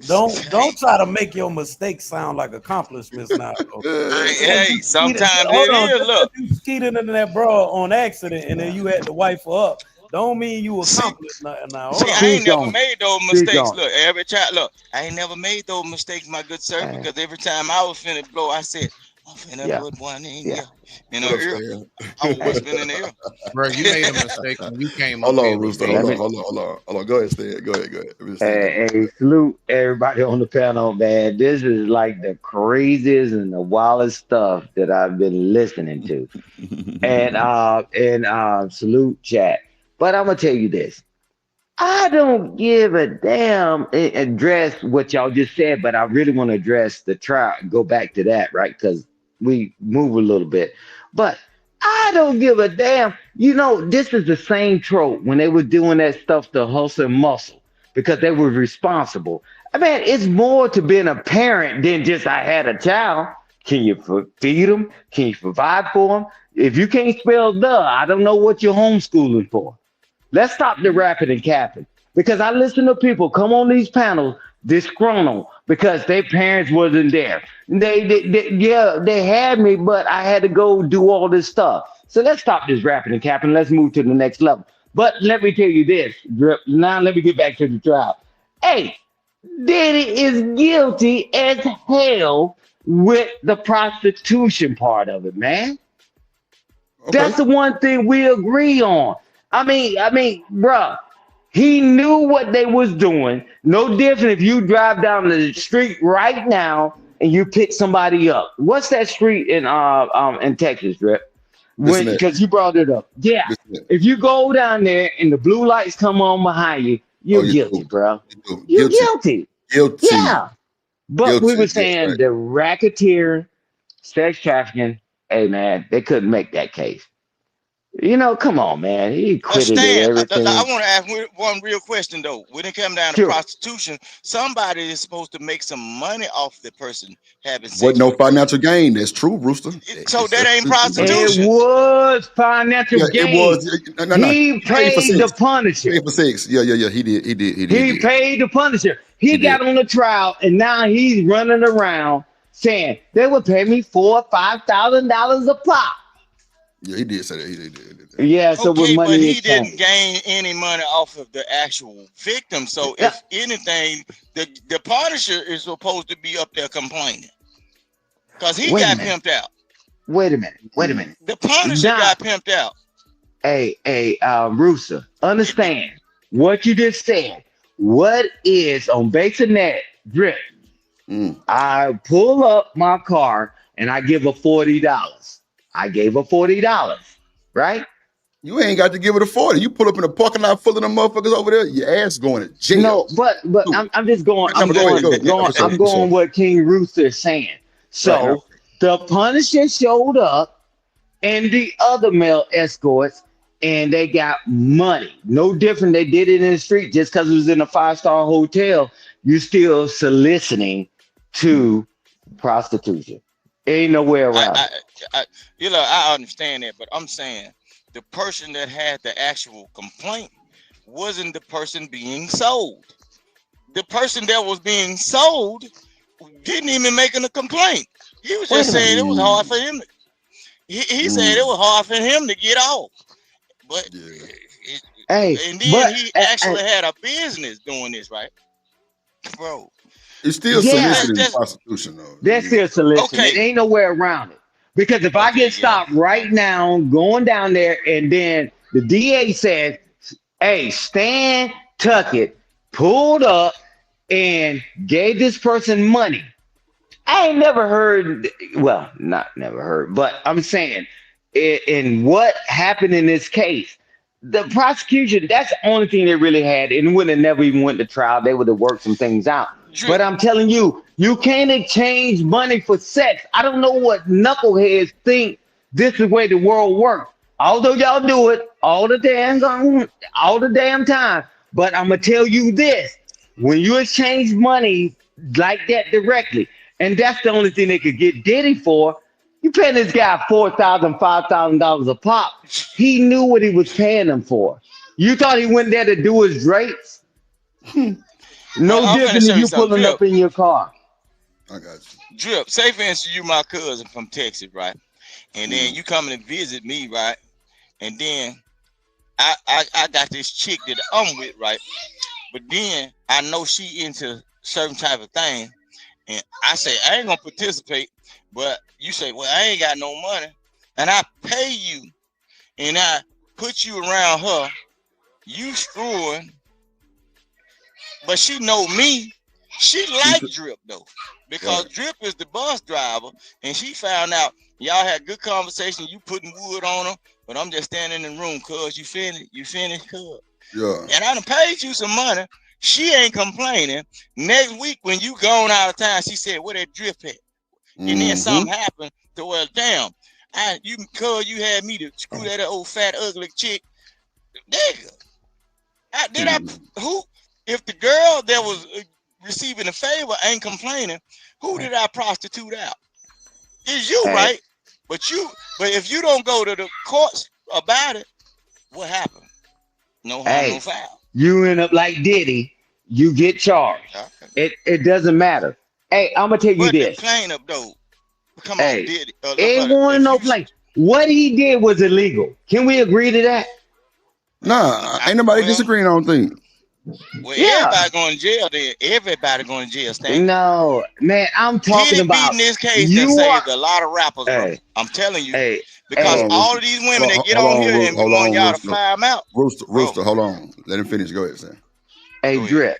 Speaker 12: Don't try to make your mistakes sound like accomplishments now.
Speaker 11: Hey, sometimes it is. Look,
Speaker 12: you skeeted into that bra on accident, and then you had to wipe her up. Don't mean you accomplished nothing now.
Speaker 11: I ain't never made those mistakes. Look, every time, I ain't never made those mistakes, my good sir, because every time I was finna blow, I said, I'm finna put one in here. In the ear. I was whispering in the ear.
Speaker 10: Bro, you made a mistake when you came
Speaker 6: Hold
Speaker 10: up
Speaker 6: on,
Speaker 10: here.
Speaker 6: Rooster. Hold on. Go ahead, Stan. Go ahead.
Speaker 13: Hey, salute everybody on the panel, man. This is like the craziest and the wildest stuff that I've been listening to. and salute chat. But I'm gonna tell you this. I don't give a damn address what y'all just said, but I really want to address the trial. Go back to that, right? Because we move a little bit. But I don't give a damn. You know, this is the same trope when they were doing that stuff to hustle and muscle because they were responsible. I mean, it's more to being a parent than just I had a child. Can you feed them? Can you provide for them? If you can't spell I don't know what you're homeschooling for. Let's stop the rapping and capping because I listen to people come on these panels disgruntled because their parents wasn't there. They had me, but I had to go do all this stuff. So let's stop this rapping and capping. Let's move to the next level. But let me tell you this, Drip. Now let me get back to the trial. Hey, Diddy is guilty as hell with the prostitution part of it, man. Okay. That's the one thing we agree on. I mean, bruh, He knew what they was doing. No different if you drive down the street right now and you pick somebody up. What's that street in Texas, Drip? When because you brought it up. Yeah. If you go down there and the blue lights come on behind you, you're guilty, bro. You're guilty.
Speaker 6: Guilty.
Speaker 13: Yeah. But we were saying
Speaker 6: right.
Speaker 13: the racketeering, sex trafficking, hey man, they couldn't make that case. You know, come on, man. He credited everything.
Speaker 11: I want to ask one real question though. When it comes down to prostitution, somebody is supposed to make some money off the person having sex.
Speaker 6: What no financial gain? That's true, Rooster.
Speaker 11: So that ain't prostitution.
Speaker 13: It was financial gain.
Speaker 6: It was.
Speaker 13: He paid the Punisher.
Speaker 6: He paid for sex. Yeah. He did.
Speaker 13: He paid the Punisher. He got on the trial, and now he's running around saying they would pay me $4,000 or $5,000 a pop.
Speaker 6: Yeah, he did say that. He did.
Speaker 13: Yeah, so with money,
Speaker 11: but he didn't gain any money off of the actual victim. So if anything, the Punisher is supposed to be up there complaining because he got pimped out.
Speaker 13: Wait a minute.
Speaker 11: The Punisher got pimped out.
Speaker 13: Hey, Rooster, understand what you just said. What is on base of net Drip? I pull up my car and I give her $40. I gave her $40, right?
Speaker 6: You ain't got to give it a 40. You pull up in a parking lot full of them motherfuckers over there, your ass going to jail.
Speaker 13: No, but I'm just going. I'm going what King Rooster is saying. So the Punisher showed up and the other male escorts, and they got money. No different. They did it in the street just because it was in a 5-star hotel. You still soliciting to prostitution. Ain't nowhere around.
Speaker 11: I understand that, but I'm saying the person that had the actual complaint wasn't the person being sold. The person that was being sold didn't even make a complaint. He was just saying it was hard for him. He said it was hard for him to get off. But and then he actually had a business doing this, right? Bro.
Speaker 6: It's still soliciting prostitution, though.
Speaker 13: That's still soliciting. Okay. It ain't nowhere around it. Because if I get stopped right now, going down there, and then the DA says, hey, Stan Tuckett pulled up and gave this person money. I ain't never heard, well, not never heard, but I'm saying, in what happened in this case, the prosecution, that's the only thing they really had, and it would have never even went to trial. They would have worked some things out. But I'm telling you, you can't exchange money for sex. I don't know what knuckleheads think this is the way the world works. Although y'all do it all the damn time. But I'm gonna tell you this: when you exchange money like that directly, and that's the only thing they could get Diddy for, you paying this guy $4,000, $5,000 a pop. He knew what he was paying him for. You thought he went there to do his drapes? No different than you pulling up in your car.
Speaker 6: I got you.
Speaker 11: Drip, say for instance, you my cousin from Texas, right? And then you coming to visit me, right? And then I got this chick that I'm with, right? But then I know she into certain type of thing. And I say, I ain't gonna participate, but you say, well, I ain't got no money. And I pay you and I put you around her, you screwing. But she know me. She like Drip though, because Drip is the bus driver, and she found out y'all had good conversation. You putting wood on her, but I'm just standing in the room, cuz you finished, cuz.
Speaker 6: Yeah.
Speaker 11: And I done paid you some money. She ain't complaining. Next week when you gone out of town, she said, "Where that Drip at?" And then something happened to well, damn, you had me to screw that old fat ugly chick, nigga. If the girl that was receiving a favor ain't complaining, who did I prostitute out? It's you, right? But if you don't go to the courts about it, what happened? No harm, no foul.
Speaker 13: You end up like Diddy, you get charged. Okay. It doesn't matter. Hey, I'm gonna tell you this.
Speaker 11: Plain up though. Come on, Diddy.
Speaker 13: It wasn't no plane. What he did was illegal. Can we agree to that?
Speaker 6: Nah, ain't nobody disagreeing on things.
Speaker 11: Well, everybody going to jail then. Everybody going to jail, Stan.
Speaker 13: No, man, I'm talking about
Speaker 11: beating this case that saved a lot of rappers, bro. I'm telling you. Because all of these women that get on here and we want y'all to fly them out.
Speaker 6: Rooster, hold on. Let him finish. Go ahead, Sam.
Speaker 13: Hey, Drip.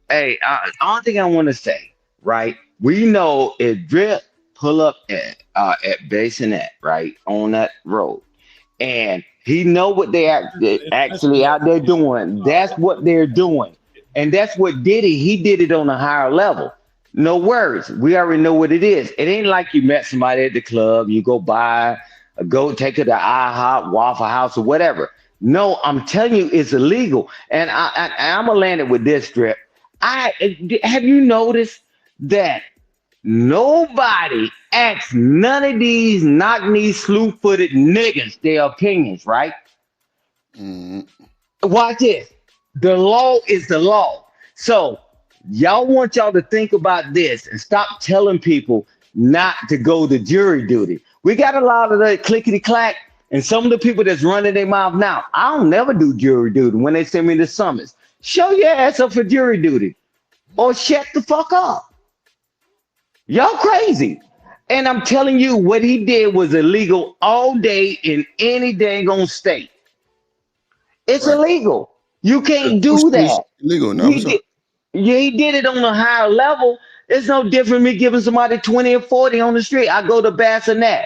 Speaker 13: Hey, only thing I want to say, right? We know if Drip pull up at Basinette, right, on that road, and he know what they actually out there doing. That's what they're doing, and that's what Diddy. He did it on a higher level. No worries. We already know what it is. It ain't like you met somebody at the club. You go go take her to IHOP, Waffle House, or whatever. No, I'm telling you, it's illegal. And I'm gonna land it with this, Drip. Have you noticed that nobody asks none of these knock-knee, slew-footed niggas their opinions, right? Watch this. The law is the law. So y'all want y'all to think about this and stop telling people not to go to jury duty. We got a lot of the clickety-clack, and some of the people that's running their mouth now, I don't never do jury duty when they send me the summons. Show your ass up for jury duty or shut the fuck up. Y'all crazy. And I'm telling you, what he did was illegal all day in any dang on state. It's illegal. You can't do that.
Speaker 6: Illegal, no.
Speaker 13: He did it on a higher level. It's no different me giving somebody 20 or 40 on the street. I go to Bassinet.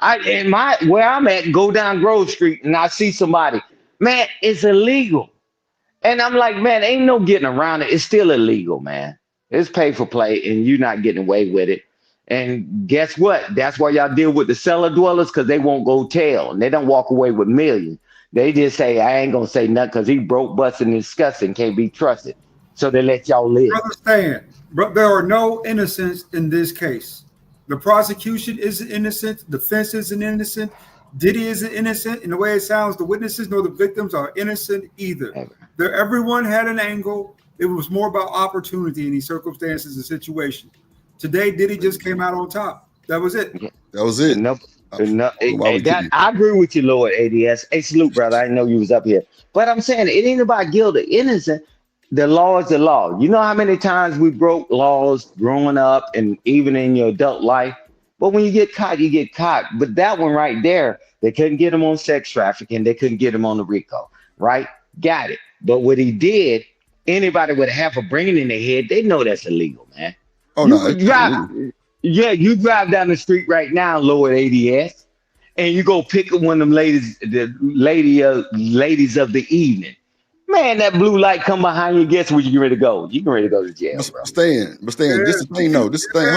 Speaker 13: Where I'm at, go down Grove Street and I see somebody. Man, it's illegal. And I'm like, man, ain't no getting around it. It's still illegal, man. It's pay for play, and you're not getting away with it. And guess what? That's why y'all deal with the cellar dwellers, because they won't go tell. And they don't walk away with millions. They just say, I ain't going to say nothing because he broke, busted, and disgusting, can't be trusted. So they let y'all live.
Speaker 7: Understand, but there are no innocents in this case. The prosecution isn't innocent. Defense isn't innocent. Diddy isn't innocent. In the way it sounds, the witnesses nor the victims are innocent either. Everyone had an angle. It was more about opportunity in these circumstances and situations. Today, Diddy just came out on top. That was it.
Speaker 6: That was it.
Speaker 13: I agree with you, Lord ADS. Hey, salute, brother. I didn't know you was up here. But I'm saying it ain't about guilt or innocent. The law is the law. You know how many times we broke laws growing up and even in your adult life? But when you get caught, you get caught. But that one right there, they couldn't get him on sex trafficking. They couldn't get him on the RICO, right? Got it. But what he did, anybody with half a brain in their head, they know that's illegal, man.
Speaker 6: Oh,
Speaker 13: you drive down the street right now, Lord ADS, and you go pick up one of them ladies, ladies of the evening. Man, that blue light come behind you. Guess where you get ready to go? You get ready to go to jail, bro.
Speaker 6: Stan. This is the thing, though. This is the thing.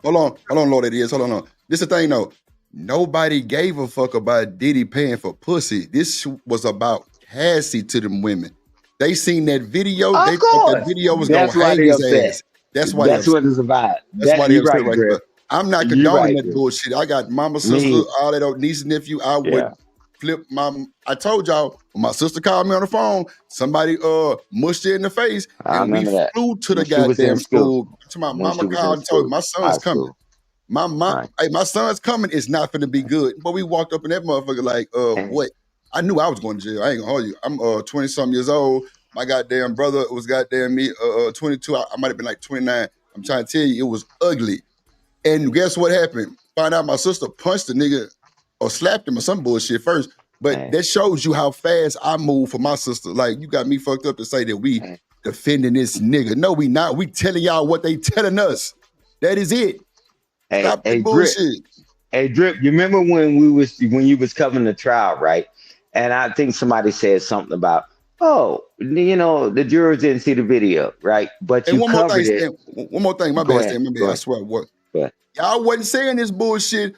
Speaker 6: Hold on, Lord ADS. Hold on. This is the thing, though. Nobody gave a fuck about Diddy paying for pussy. This was about Cassie to them women. They seen that video. They thought that video was going to hang his ass. That's why.
Speaker 13: That's what it's about.
Speaker 6: That's why they're upset right there. I'm not condoning that bullshit. I got mama, sister, all that niece, nephew. I would flip my. I told y'all when my sister called me on the phone, somebody mushed her in the face, and we flew to the goddamn school. To my mama called and told me my son's coming. My son's coming. It's not gonna be good. But we walked up in that motherfucker like, what? I knew I was going to jail. I ain't gonna hold you. I'm 20-something years old. My goddamn brother was goddamn me 22. I might have been like 29. I'm trying to tell you, it was ugly. And guess what happened? Find out my sister punched the nigga or slapped him or some bullshit first. But that shows you how fast I move for my sister. Like, you got me fucked up to say that we defending this nigga. No, we not. We telling y'all what they telling us. That is it. Stop the bullshit.
Speaker 13: Hey, Drip, you remember when you was covering the trial, right? And I think somebody said something about, the jurors didn't see the video, right? But you covered it.
Speaker 6: One more thing, my bad, Stan, I swear, what? Y'all wasn't saying this bullshit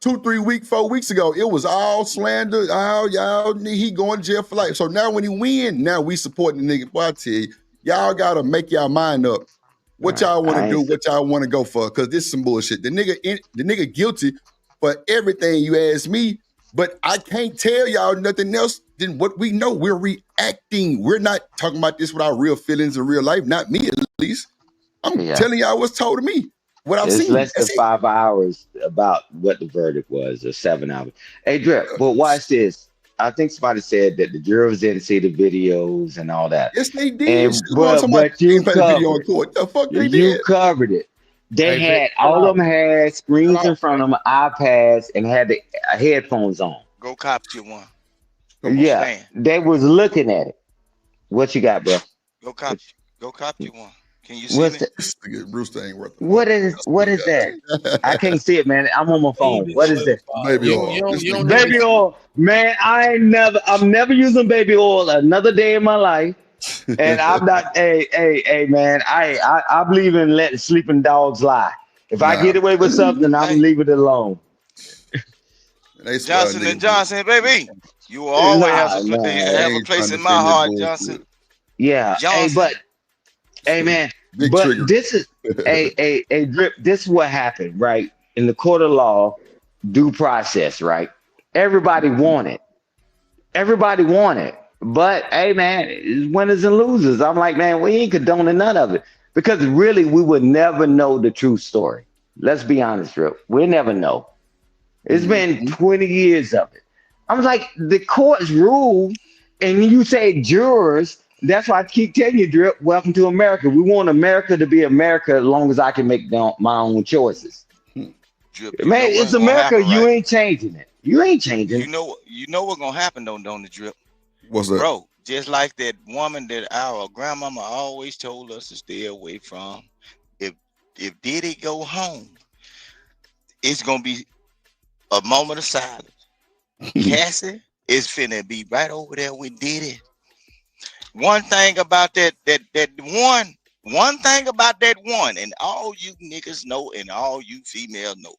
Speaker 6: 4 weeks ago. It was all slander. He going to jail for life. So now when he win, now we supporting the nigga. Boy, I tell you, y'all gotta make y'all mind up. What y'all want to do? What y'all want to go for? Because this is some bullshit. The nigga guilty for everything you ask me. But I can't tell y'all nothing else than what we know. We're reacting. We're not talking about this with our real feelings in real life. Not me, at least. I'm telling y'all what's told to me. What I've seen.
Speaker 13: It's less than 5 hours about what the verdict was, or 7 hours. Hey, Drip, but watch this. I think somebody said that the jurors didn't see the videos and all that.
Speaker 6: Yes, they did.
Speaker 13: But you covered it. They
Speaker 2: Hey, Vic,
Speaker 13: had
Speaker 2: chill
Speaker 13: all of
Speaker 2: out.
Speaker 13: them had
Speaker 2: Chill
Speaker 13: screens in
Speaker 2: out,
Speaker 13: front
Speaker 2: Vic.
Speaker 13: of them, iPads, and had the headphones on.
Speaker 11: Go cop you one.
Speaker 6: Come on.
Speaker 13: Yeah,
Speaker 11: Stan,
Speaker 13: they was looking at it. What you got, bro?
Speaker 11: go cop.
Speaker 13: What,
Speaker 11: Go cop you one. Can you see
Speaker 13: what's
Speaker 11: me?
Speaker 13: the,
Speaker 6: This nigga Brewster ain't worth the phone.
Speaker 13: what is
Speaker 6: I swear
Speaker 13: what
Speaker 6: to
Speaker 13: is that? I
Speaker 6: God.
Speaker 13: can't see it, man. I'm on my phone.
Speaker 12: Baby
Speaker 13: What is
Speaker 12: oil
Speaker 13: that?
Speaker 12: bottle.
Speaker 6: Baby
Speaker 10: You
Speaker 6: oil. This
Speaker 10: you
Speaker 6: nigga
Speaker 10: don't even
Speaker 13: Baby oil, man. I'm never using baby oil another day in my life. And I'm not. Hey, man. I believe in letting sleeping dogs lie. If I
Speaker 6: nah.
Speaker 13: get away with something, I'm
Speaker 11: Hey,
Speaker 13: leave it alone.
Speaker 6: They swear
Speaker 11: Johnson and
Speaker 6: niggas.
Speaker 11: Johnson, baby. You will always
Speaker 13: Nah,
Speaker 6: They
Speaker 13: nah.
Speaker 11: have a
Speaker 6: ain't trying
Speaker 11: place
Speaker 6: to
Speaker 11: in my
Speaker 6: defend that
Speaker 11: heart, Johnson.
Speaker 6: bullshit.
Speaker 13: Yeah. Hey,
Speaker 11: Johnson.
Speaker 13: but hey, man.
Speaker 6: Big
Speaker 13: But
Speaker 6: trigger.
Speaker 13: this is a drip. This is what happened, right? In the court of law, due process, right? Everybody wanted. Everybody wanted. But hey, man, it's winners and losers. I'm like, man, we ain't condoning none of it because really, we would never know the true story. Let's be honest, Drip. We'll never know. It's been
Speaker 6: Mhm.
Speaker 13: 20 years of it. I was like, the courts ruled, and you say jurors. That's why I keep telling you, Drip, welcome to America. We want America to be America as long as I can make my own choices.
Speaker 11: Drip, you
Speaker 13: Man,
Speaker 11: know
Speaker 13: it's
Speaker 11: what's gonna
Speaker 13: America.
Speaker 11: happen,
Speaker 13: You
Speaker 11: right?
Speaker 13: ain't changing it. You ain't changing it.
Speaker 11: You know what's gonna happen though, don't it, Drip?
Speaker 6: What's that?
Speaker 11: Bro, just like that woman that our grandmama always told us to stay away from. If if Diddy go home, it's gonna be a moment of silence. Cassie is finna be right over there with Diddy. One thing about one thing about that one, and all you niggas know, and all you females know,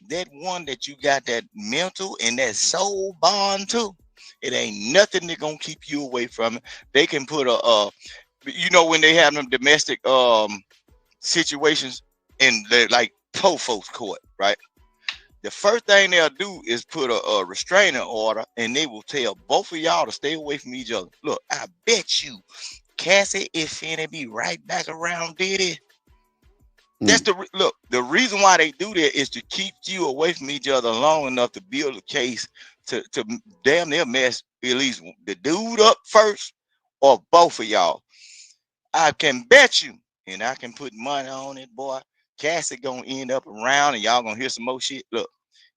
Speaker 11: that one that you got that mental and that soul bond to, it ain't nothing that gonna keep you away from it. They can put you know, when they have them domestic situations in the like po folks court, right? The first thing they'll do is put a restraining order, and they will tell both of y'all to stay away from each other. Look, I bet you Cassie is finna be right back around Diddy. That's look. The reason why they do that is to keep you away from each other long enough to build a case to damn near mess at least the dude up first or both of y'all. I can bet you, and I can put money on it, boy. Cassie gonna end up around, and y'all gonna hear some more shit. Look,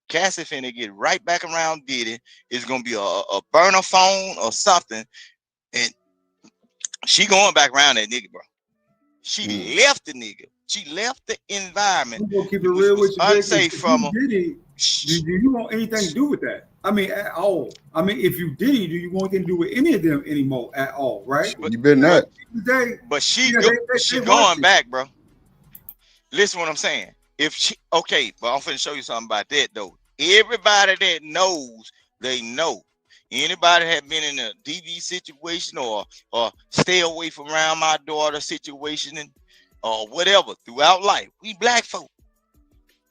Speaker 11: Cassie finna get right back around Diddy. It's gonna be a burner phone or something, and she going back around that nigga, bro. She left the nigga. She left the environment,
Speaker 7: I'm gonna keep it
Speaker 11: which
Speaker 7: real
Speaker 11: was
Speaker 7: with you, Vic.
Speaker 11: unsafe
Speaker 7: If
Speaker 11: from
Speaker 7: you
Speaker 11: her.
Speaker 7: Diddy, do you want anything to do with that? I mean, at all. I mean, if you Diddy, do you want anything to do with any of them anymore at all? Right?
Speaker 11: But
Speaker 6: You better
Speaker 11: but
Speaker 6: not.
Speaker 7: They,
Speaker 11: but she
Speaker 7: yeah,
Speaker 11: she
Speaker 7: they watch
Speaker 11: going
Speaker 7: it.
Speaker 11: back, bro. Listen what I'm saying. If she okay, but I'm finna show you something about that though. Everybody that knows, they know. Anybody have been in a DV situation or stay away from around my daughter situation and or whatever throughout life. We black folk.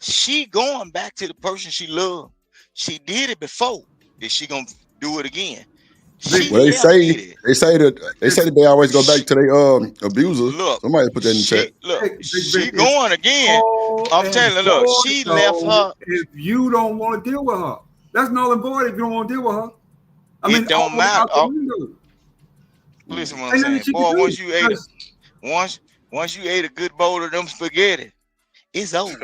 Speaker 11: She going back to the person she loved. She did it before. Is she gonna do it again? She
Speaker 6: Well,
Speaker 11: left Diddy.
Speaker 6: they say that they always go back to their abuser.
Speaker 11: Look,
Speaker 6: Somebody put that in the chat.
Speaker 11: she
Speaker 7: It's
Speaker 11: going again.
Speaker 7: all
Speaker 11: I'm
Speaker 7: and
Speaker 11: telling you, look,
Speaker 7: void
Speaker 11: she left
Speaker 7: though
Speaker 11: her.
Speaker 7: if you don't want to deal with her. That's null and void if you don't want to deal with her. I
Speaker 11: It
Speaker 7: mean,
Speaker 11: don't
Speaker 7: all
Speaker 11: matter.
Speaker 7: out the window.
Speaker 11: Listen what I'm
Speaker 7: Ain't nothing
Speaker 11: saying,
Speaker 7: she can
Speaker 11: boy.
Speaker 7: do.
Speaker 11: Once you ate a good bowl of them spaghetti, it's over.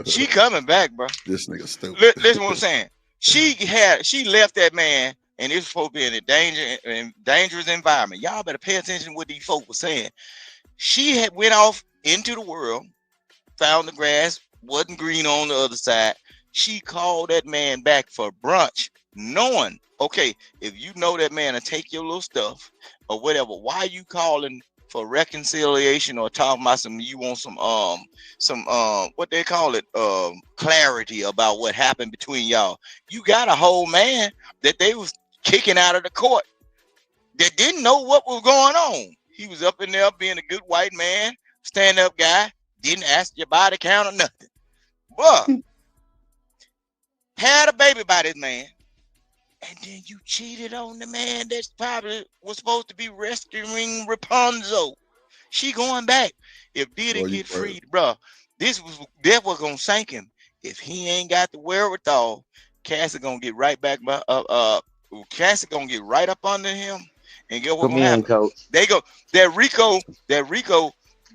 Speaker 11: She coming back, bro.
Speaker 6: This nigga stupid.
Speaker 11: Listen what I'm saying. She left that man, and it's supposed to be in a dangerous environment. Y'all better pay attention to what these folks were saying. She had went off into the world, found the grass wasn't green on the other side. She called that man back for brunch, knowing, okay, if you know that man will take your little stuff or whatever, why you calling for reconciliation or talking about you want some what they call it, clarity about what happened between y'all. You got a whole man that they was kicking out of the court that didn't know what was going on. He was up in there being a good white man, stand-up guy, didn't ask your body count or nothing. But had a baby by this man, and then you cheated on the man that's probably was supposed to be rescuing Rapunzel. She going back. If Diddy get freed, bro, that was gonna sink him. If he ain't got the wherewithal, Cassie gonna get right back by Cassie gonna get right up under him, and get what's
Speaker 13: Come
Speaker 11: gonna
Speaker 13: in,
Speaker 11: happen.
Speaker 13: coach.
Speaker 11: They go that Rico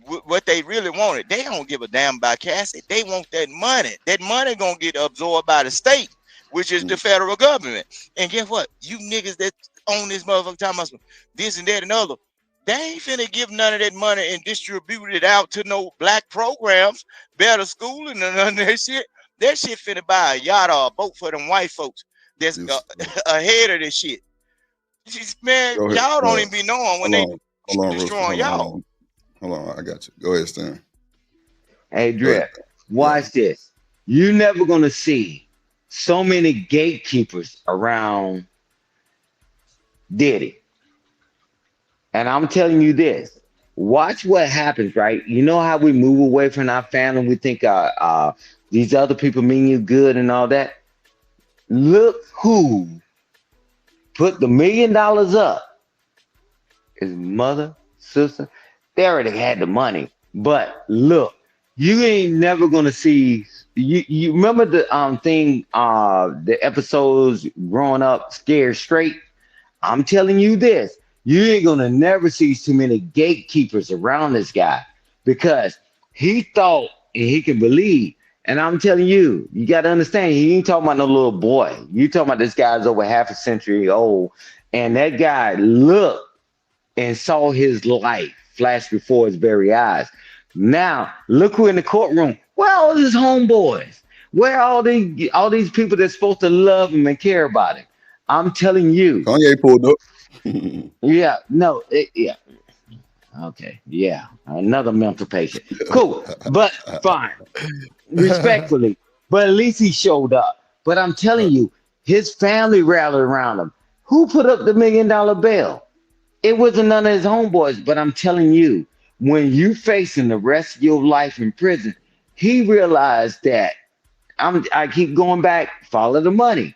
Speaker 11: what they really wanted. They don't give a damn about Cassie. They want that money. That money gonna get absorbed by the state, which is the federal government. And guess what? You niggas that own this motherfucker talking about this and that and other, they ain't finna give none of that money and distribute it out to no black programs, better schooling and none of that shit. That shit finna buy a yacht or a boat for them white folks that's ahead of this shit. Man, y'all don't even be knowing when they destroying y'all.
Speaker 6: Hold on, I got you. Go ahead, Stan.
Speaker 13: Hey, Drip, watch this. You're never going to see so many gatekeepers around Diddy. And I'm telling you this. Watch what happens, right? You know how we move away from our family? We think these other people mean you good and all that. Look who put the $1 million up. His mother, sister. They already had the money, but look, you ain't never gonna see. You remember the thing, the episodes growing up scared straight. I'm telling you this, you ain't gonna never see too many gatekeepers around this guy because he thought and he can believe. And I'm telling you, you got to understand, he ain't talking about no little boy. You talking about this guy's over half a century old, and that guy looked and saw his life flash before his very eyes. Now, look who in the courtroom. Where are all his homeboys? Where are all these people that's supposed to love him and care about him? I'm telling you.
Speaker 6: Kanye pulled up.
Speaker 13: Yeah, no, yeah. Okay, yeah. Another mental patient. Cool, but fine. Respectfully. But at least he showed up. But I'm telling you, his family rallied around him. Who put up the $1 million bail? It wasn't none of his homeboys, but I'm telling you, when you facing the rest of your life in prison, he realized that I keep going back, follow the money.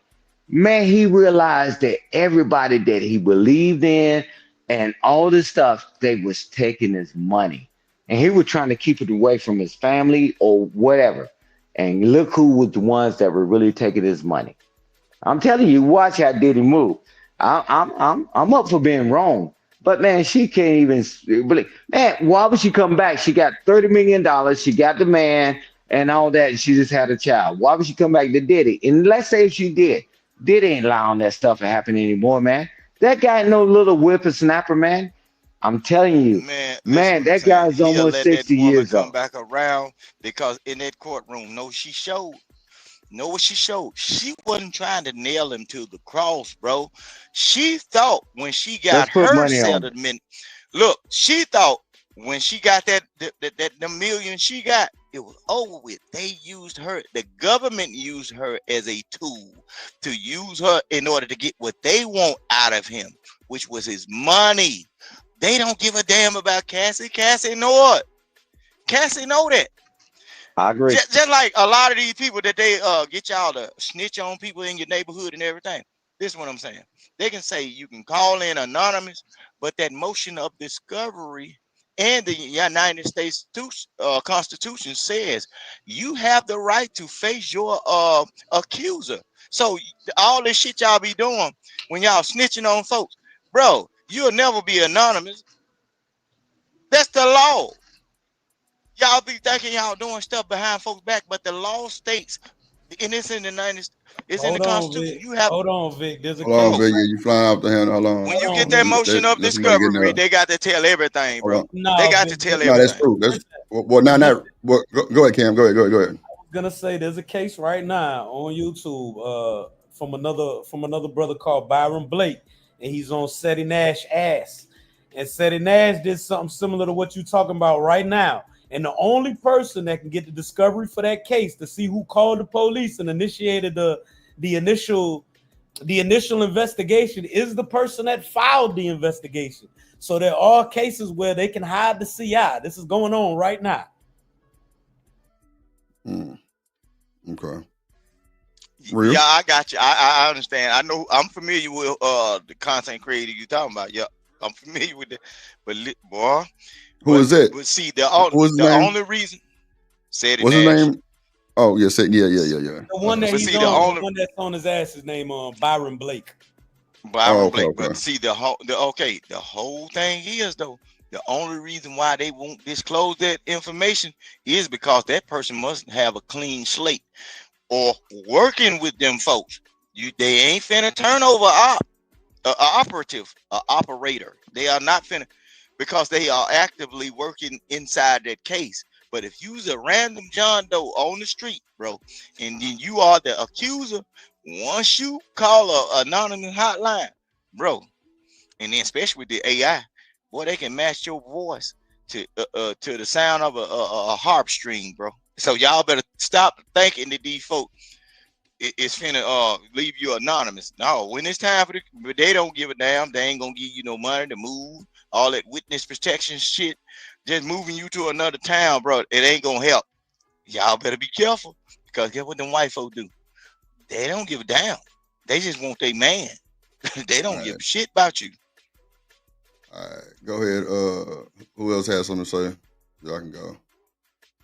Speaker 13: Man, he realized that everybody that he believed in and all this stuff, they was taking his money. And he was trying to keep it away from his family or whatever. And look who was the ones that were really taking his money. I'm telling you, watch how Diddy move. I'm up for being wrong, but man, she can't even believe. Man, why would she come back? She got $30 million. She got the man and all that. And she just had a child. Why would she come back to Diddy? And let's say if she did, Diddy ain't allowing that stuff to happen anymore, man. That guy ain't no little whippersnapper, man. I'm telling you, man, that guy's almost 60 years old.
Speaker 11: Come back around because in that courtroom, what she showed. She wasn't trying to nail him to the cross, bro. She thought when she got her settlement, look, she thought when she got that the million she got, it was over with. They used her, the government used her as a tool to use her in order to get what they want out of him, which was his money. They don't give a damn about Cassie. Cassie know it. Cassie know that.
Speaker 13: I agree.
Speaker 11: Just like a lot of these people that they get y'all to snitch on people in your neighborhood and everything. This is what I'm saying. They can say you can call in anonymous, but that motion of discovery and the United States Constitution says you have the right to face your accuser. So all this shit y'all be doing when y'all snitching on folks, bro, you'll never be anonymous. That's the law. Y'all be thinking y'all doing stuff behind folks' back, but the law states, and it's in the Constitution. You have.
Speaker 12: Hold on, Vic. There's a
Speaker 6: hold on, Vic. You flying off the hand? Hold on.
Speaker 11: When you get that motion of discovery, they got to tell everything, bro. They got to tell everything.
Speaker 6: No, that's true. That's well. Now, go ahead, Cam. Go ahead.
Speaker 12: I was gonna say there's a case right now on YouTube from another brother called Byron Blake, and he's on Seti Nash ass, and Seti Nash did something similar to what you're talking about right now. And the only person that can get the discovery for that case to see who called the police and initiated the initial investigation is the person that filed the investigation. So there are cases where they can hide the CI. This is going on right now.
Speaker 6: Okay.
Speaker 11: Real? Yeah, I got you. I understand. I know. I'm familiar with the content creator you talking about. Yeah, I'm familiar with it. But boy.
Speaker 6: Who is it?
Speaker 11: But see, the only reason said it.
Speaker 6: What's his name? Oh, yeah, yeah.
Speaker 12: The one that he's on, the one that's on his ass, his name Byron Blake.
Speaker 11: Byron Blake. Okay. But see, the whole thing is though, The only reason why they won't disclose that information is because that person must have a clean slate or working with them folks. They ain't finna turn over a operator. They are not finna, because they are actively working inside that case. But if you's a random John Doe on the street, bro, and then you are the accuser, once you call a anonymous hotline, bro, and then especially with the AI, boy, they can match your voice to the sound of a harp string, bro. So y'all better stop thinking that these folks it's finna leave you anonymous. No, when it's time for but they don't give a damn. They ain't gonna give you no money to move. All that witness protection shit, just moving you to another town, bro. It ain't gonna help. Y'all better be careful, because guess what them white folk do? They don't give a damn. They just want their man. They don't give a shit about you.
Speaker 6: All right, go ahead. Who else has something to say? Y'all can go.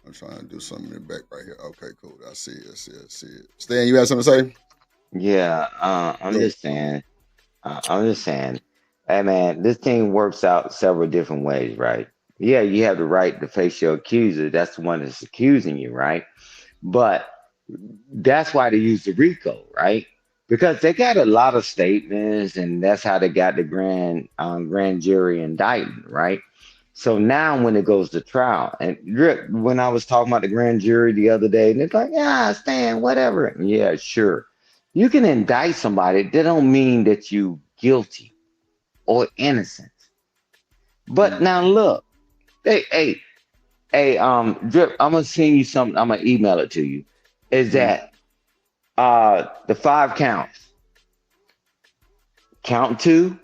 Speaker 6: I'm trying to do something in the back right here. Okay, cool. I see it. Stan, you have something to say?
Speaker 13: Yeah, I'm just saying. Hey man, this thing works out several different ways, right? Yeah, you have the right to face your accuser. That's the one that's accusing you, right? But that's why they use the RICO, right? Because they got a lot of statements, and that's how they got the grand jury indictment, right? So now when it goes to trial, and when I was talking about the grand jury the other day, and it's like, yeah, Stan, whatever. Yeah, sure. You can indict somebody. That don't mean that you guilty or innocent. But now look, hey, Drip, I'm gonna send you something. I'm gonna email it to you. Is that the 5 counts? Count 2,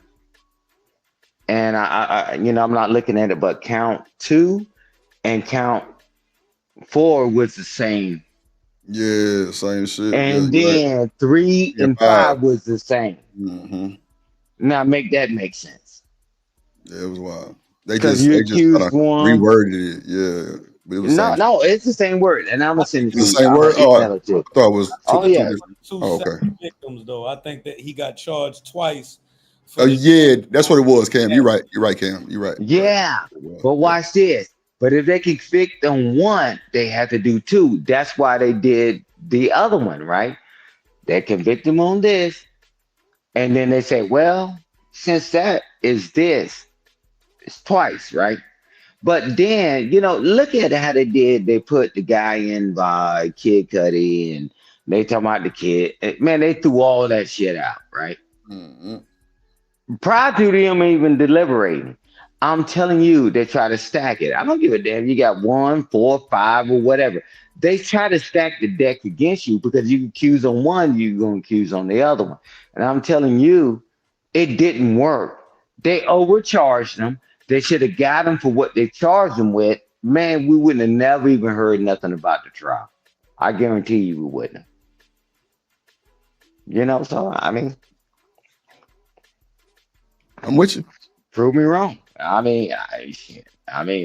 Speaker 13: and I I'm not looking at it, but count 2 and count 4 was the same.
Speaker 6: Yeah, same shit.
Speaker 13: And then 3 and 5 was the same.
Speaker 6: Mm-hmm.
Speaker 13: Now make sense.
Speaker 6: Yeah, it was wild. They
Speaker 13: Because
Speaker 6: just
Speaker 13: you
Speaker 6: kind of
Speaker 13: accused one.
Speaker 6: reworded it. Yeah, but it was
Speaker 13: No, it's the same word, and I'm gonna send it to
Speaker 6: the
Speaker 13: you.
Speaker 6: same
Speaker 13: I'm
Speaker 6: word.
Speaker 13: gonna email it to you.
Speaker 6: I thought it was two
Speaker 13: yeah.
Speaker 6: different.
Speaker 12: Two
Speaker 6: Oh,
Speaker 12: separate
Speaker 6: okay.
Speaker 12: victims, though. I think that he got charged twice.
Speaker 6: Oh yeah, that's what it was, Cam. You're right, Cam. You're right.
Speaker 13: Yeah, but watch this. But if they convict on one, they have to do 2. That's why they did the other one, right? They convict him on this, and then they say, well, since that is this, it's twice, right? But then, look at how they did. They put the guy in by Kid Cudi, and they talking about the kid. Man, they threw all that shit out, right?
Speaker 6: Mm-hmm.
Speaker 13: Prior to them even deliberating. I'm telling you, they try to stack it. I don't give a damn. You got 1, 4, 5, or whatever. They try to stack the deck against you because you accuse on one, you're going to accuse on the other one. And I'm telling you, it didn't work. They overcharged them. They should have got them for what they charged them with. Man, we wouldn't have never even heard nothing about the trial. I guarantee you we wouldn't have. So, I mean,
Speaker 6: I'm with you.
Speaker 13: Prove me wrong. I mean,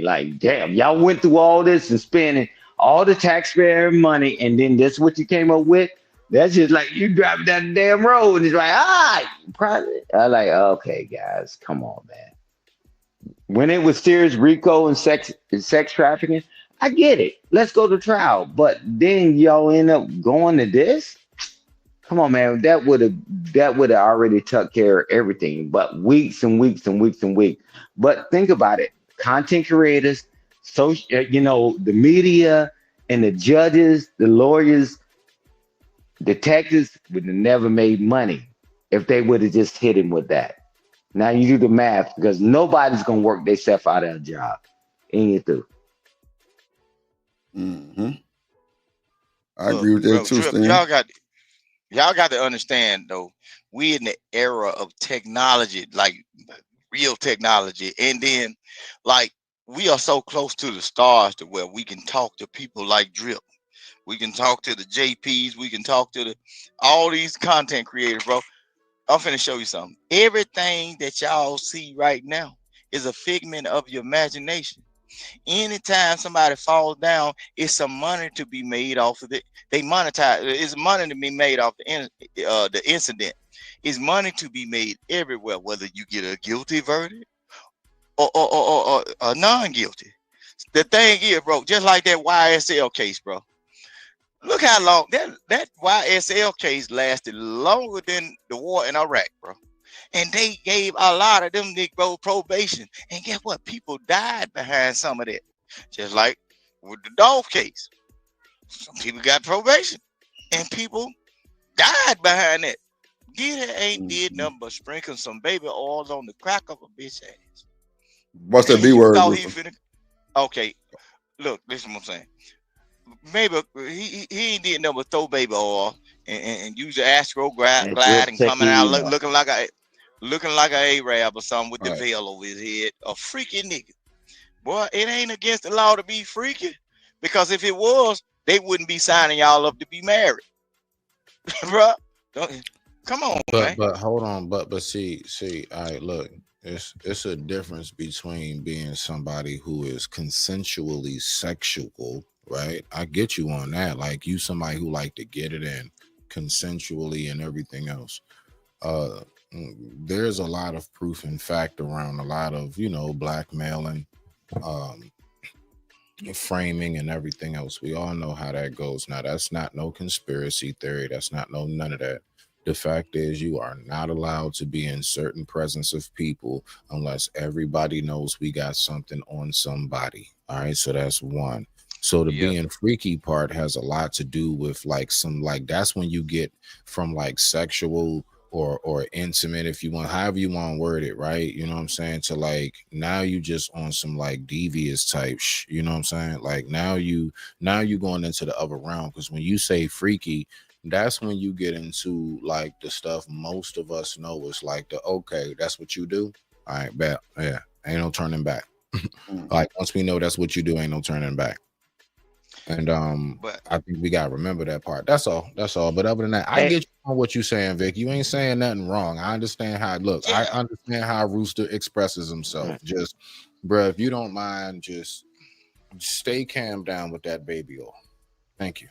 Speaker 13: like, damn, y'all went through all this and spending all the taxpayer money, and then this what you came up with? That's just like you driving down the damn road, and it's like, private. I'm like, okay, guys, come on, man. When it was serious RICO and sex trafficking, I get it. Let's go to trial. But then y'all end up going to this? Come on, man. That would have already took care of everything. But weeks and weeks and weeks and weeks. But think about it. Content creators, the media and the judges, the lawyers, detectives would have never made money if they would have just hit him with that. Now you do the math, because nobody's gonna work themselves out of a job. Ain't it through?
Speaker 6: Mm-hmm. I agree with that too, Stan.
Speaker 11: Y'all got to understand, though, we in the era of technology, like real technology, and then like we are so close to the stars to where we can talk to people like Drip. We can talk to the JPs. We can talk to all these content creators, bro. I'm finna show you something. Everything that y'all see right now is a figment of your imagination. Anytime somebody falls down, it's some money to be made off of it. They monetize. It's money to be made off the incident. It's money to be made everywhere, whether you get a guilty verdict or non-guilty. The thing is, bro, just like that YSL case, bro. Look how long that YSL case lasted longer than the war in Iraq, bro. And they gave a lot of them Negro probation. And guess what? People died behind some of that. Just like with the Dolph case. Some people got probation. And people died behind that. Diddy ain't did nothing but sprinkle some baby oil on the crack of a bitch ass.
Speaker 6: What's that
Speaker 11: And
Speaker 6: B
Speaker 11: you
Speaker 6: word?
Speaker 11: thought he finna. Okay, look, listen what I'm saying. Maybe he ain't did nothing but throw baby oil and use the Astro
Speaker 13: And
Speaker 11: glide
Speaker 13: drip
Speaker 11: and coming out
Speaker 13: tequila.
Speaker 11: looking like a Arab or something with the veil over his head. A freaky nigga. Boy, it ain't against the law to be freaky. Because if it was, they wouldn't be signing y'all up to be married. Bruh. Come on, man.
Speaker 10: But hold on, but see, all right, look, it's a difference between being somebody who is consensually sexual, right? I get you on that. Like you somebody who like to get it in consensually and everything else. There's a lot of proof and fact around a lot of, blackmailing, framing and everything else. We all know how that goes. Now that's not no conspiracy theory. That's not none of that. The fact is you are not allowed to be in certain presence of people unless everybody knows we got something on somebody. All right, so that's one. So the being freaky part has a lot to do with that's when you get from like sexual or intimate, if you want, however you want to word it, right? You know what I'm saying? To like now you just on some like devious type you know what I'm saying? Like now you going into the other realm, because when you say freaky, that's when you get into like the stuff most of us know is like okay, that's what you do. All right, bet. Yeah, ain't no turning back. Like once we know that's what you do, ain't no turning back. And
Speaker 11: but
Speaker 10: I think we gotta remember that part. That's all. But other than that, I get you on what you saying, Vic. You ain't saying nothing wrong. I understand how it looks. I understand how Rooster expresses himself. Just, bro, if you don't mind, just stay calm down with that baby oil. Thank you.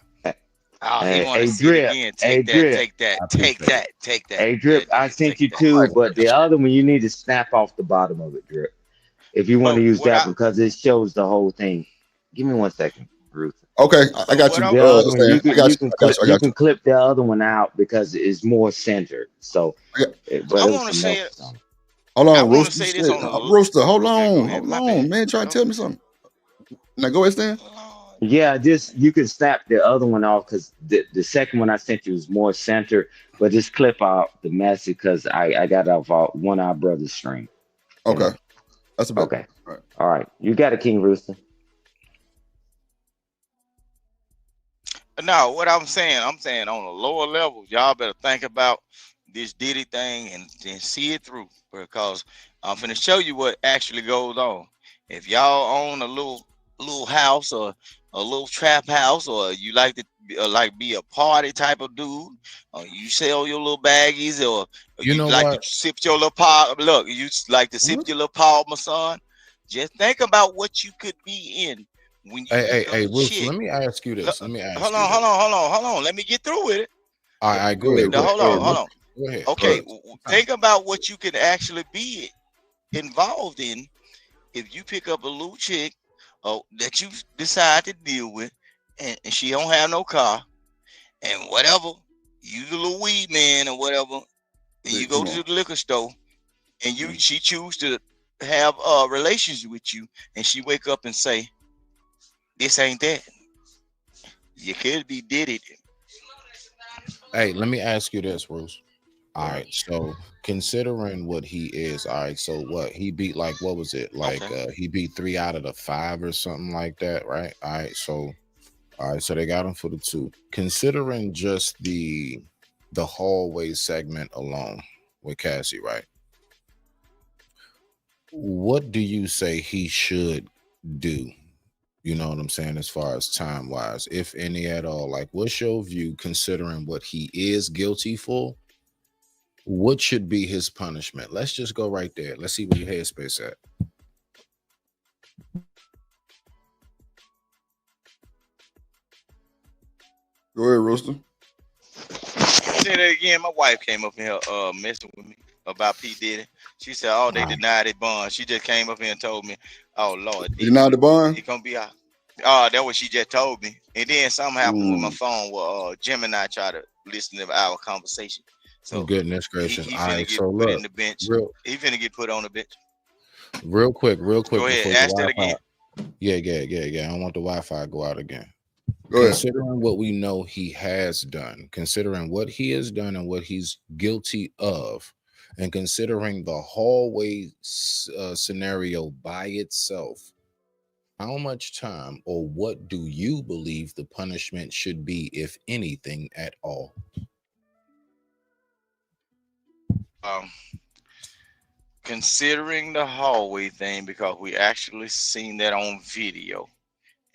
Speaker 11: Oh, he want to see it again. Take that.
Speaker 13: Hey, Drip, I sent you two, but the other one you need to snap off the bottom of it, Drip. If you want to use that one, because it shows the whole thing. Give me 1 second, Ruth.
Speaker 6: Okay, I got you.
Speaker 13: The other one, you
Speaker 6: I
Speaker 13: can clip the other one out because it's more centered. So, but
Speaker 11: I want to say it.
Speaker 6: Hold
Speaker 11: I
Speaker 6: on,
Speaker 11: want to say this on the
Speaker 6: Rooster. Hold on, man. Try to tell me something. Now go ahead, Stan.
Speaker 13: Yeah, just you can snap the other one off because the second one I sent you is more centered, but just clip out the message because I got it off one of our brother's string.
Speaker 6: Okay, that's a bit.
Speaker 13: Okay, all right. You got it, King Rooster.
Speaker 11: No, what I'm saying on the lower levels, y'all better think about this Diddy thing and see it through, because I'm finna show you what actually goes on. If y'all own a little house or a little trap house, or you like to be a party type of dude, or you sell your little baggies, or you like to sip your little pop. Look, you like to sip your little Parmesan. Just think about what you could be in. When you
Speaker 10: Hey, Rooster, let me ask you this.
Speaker 11: Hold on. Let me get through with it.
Speaker 10: All right, go ahead.
Speaker 11: Hold on.
Speaker 10: Go ahead.
Speaker 11: Okay, think about what you could actually be involved in if you pick up a little chick that you decide to deal with, and she don't have no car, and whatever, you the little weed man or whatever, and you go to the liquor store, and she choose to have relations with you, and she wake up and say, this ain't that. You could be Diddy.
Speaker 10: Hey, let me ask you this, Bruce. All right, so considering what he is, all right, so what he beat, like, what was it? Like, he beat 3 out of the 5 or something like that, right? All right, so they got him for the 2. Considering just the hallway segment alone with Cassie, right? What do you say he should do? You know what I'm saying, as far as time wise, if any at all? Like, what's your view considering what he is guilty for? What should be his punishment? Let's just go right there. Let's see where your headspace at.
Speaker 6: Go ahead, Rooster.
Speaker 11: Say that again. My wife came up in here messing with me. about P. Diddy. She said, "Oh, they denied it bond." She just came up here and told me, "Oh Lord,
Speaker 6: You denied the bond?
Speaker 11: It gonna be out." That's what she just told me. And then something happened with my phone where Gemini tried to listen to our conversation. So
Speaker 10: goodness gracious.
Speaker 11: he
Speaker 10: All
Speaker 11: finna
Speaker 10: right,
Speaker 11: get
Speaker 10: so
Speaker 11: put
Speaker 10: look,
Speaker 11: in the bench. He finna get put on the bench.
Speaker 10: real quick
Speaker 11: Go
Speaker 10: before
Speaker 11: ahead,
Speaker 10: the
Speaker 11: ask that
Speaker 10: Wi-Fi.
Speaker 11: again.
Speaker 10: Yeah. I don't want the Wi-Fi to go out again.
Speaker 6: Go ahead.
Speaker 10: Considering what we know he has done, considering what he has done and what he's guilty of, and considering the hallway scenario by itself, how much time or what do you believe the punishment should be, if anything at all?
Speaker 11: Considering the hallway thing, because we actually seen that on video,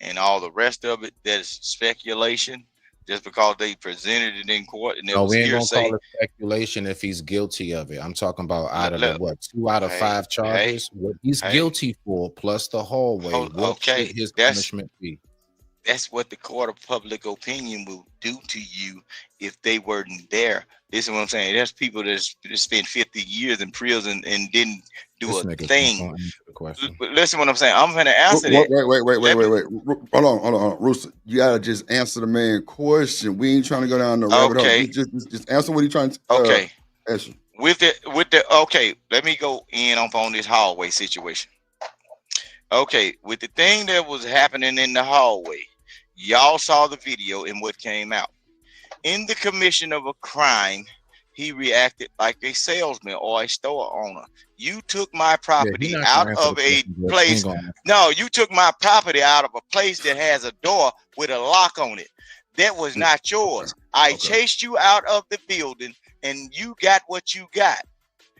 Speaker 11: and all the rest of it, that's speculation. Just because they presented it in court and it
Speaker 10: No,
Speaker 11: was
Speaker 10: we ain't gonna
Speaker 11: hearsay.
Speaker 10: call it speculation if he's guilty of it. I'm talking about out of the 2 out of 5 charges, what he's guilty for, plus the hallway. What should his punishment be?
Speaker 11: That's what the court of public opinion will do to you if they weren't there. This is what I'm saying. There's people that spent 50 years in prison and didn't do a thing. But listen what I'm saying. I'm going to answer that.
Speaker 6: Wait. Hold on. Rooster, you got to just answer the man question. We ain't trying to go down the rabbit hole. Just answer what he's trying to answer.
Speaker 11: Okay, let me go in on this hallway situation. Okay, with the thing that was happening in the hallway, y'all saw the video and what came out. In the commission of a crime, he reacted like a salesman or a store owner. You took my property out of a place. No, you took my property out of a place that has a door with a lock on it. That was not yours. I chased you out of the building and you got what you got.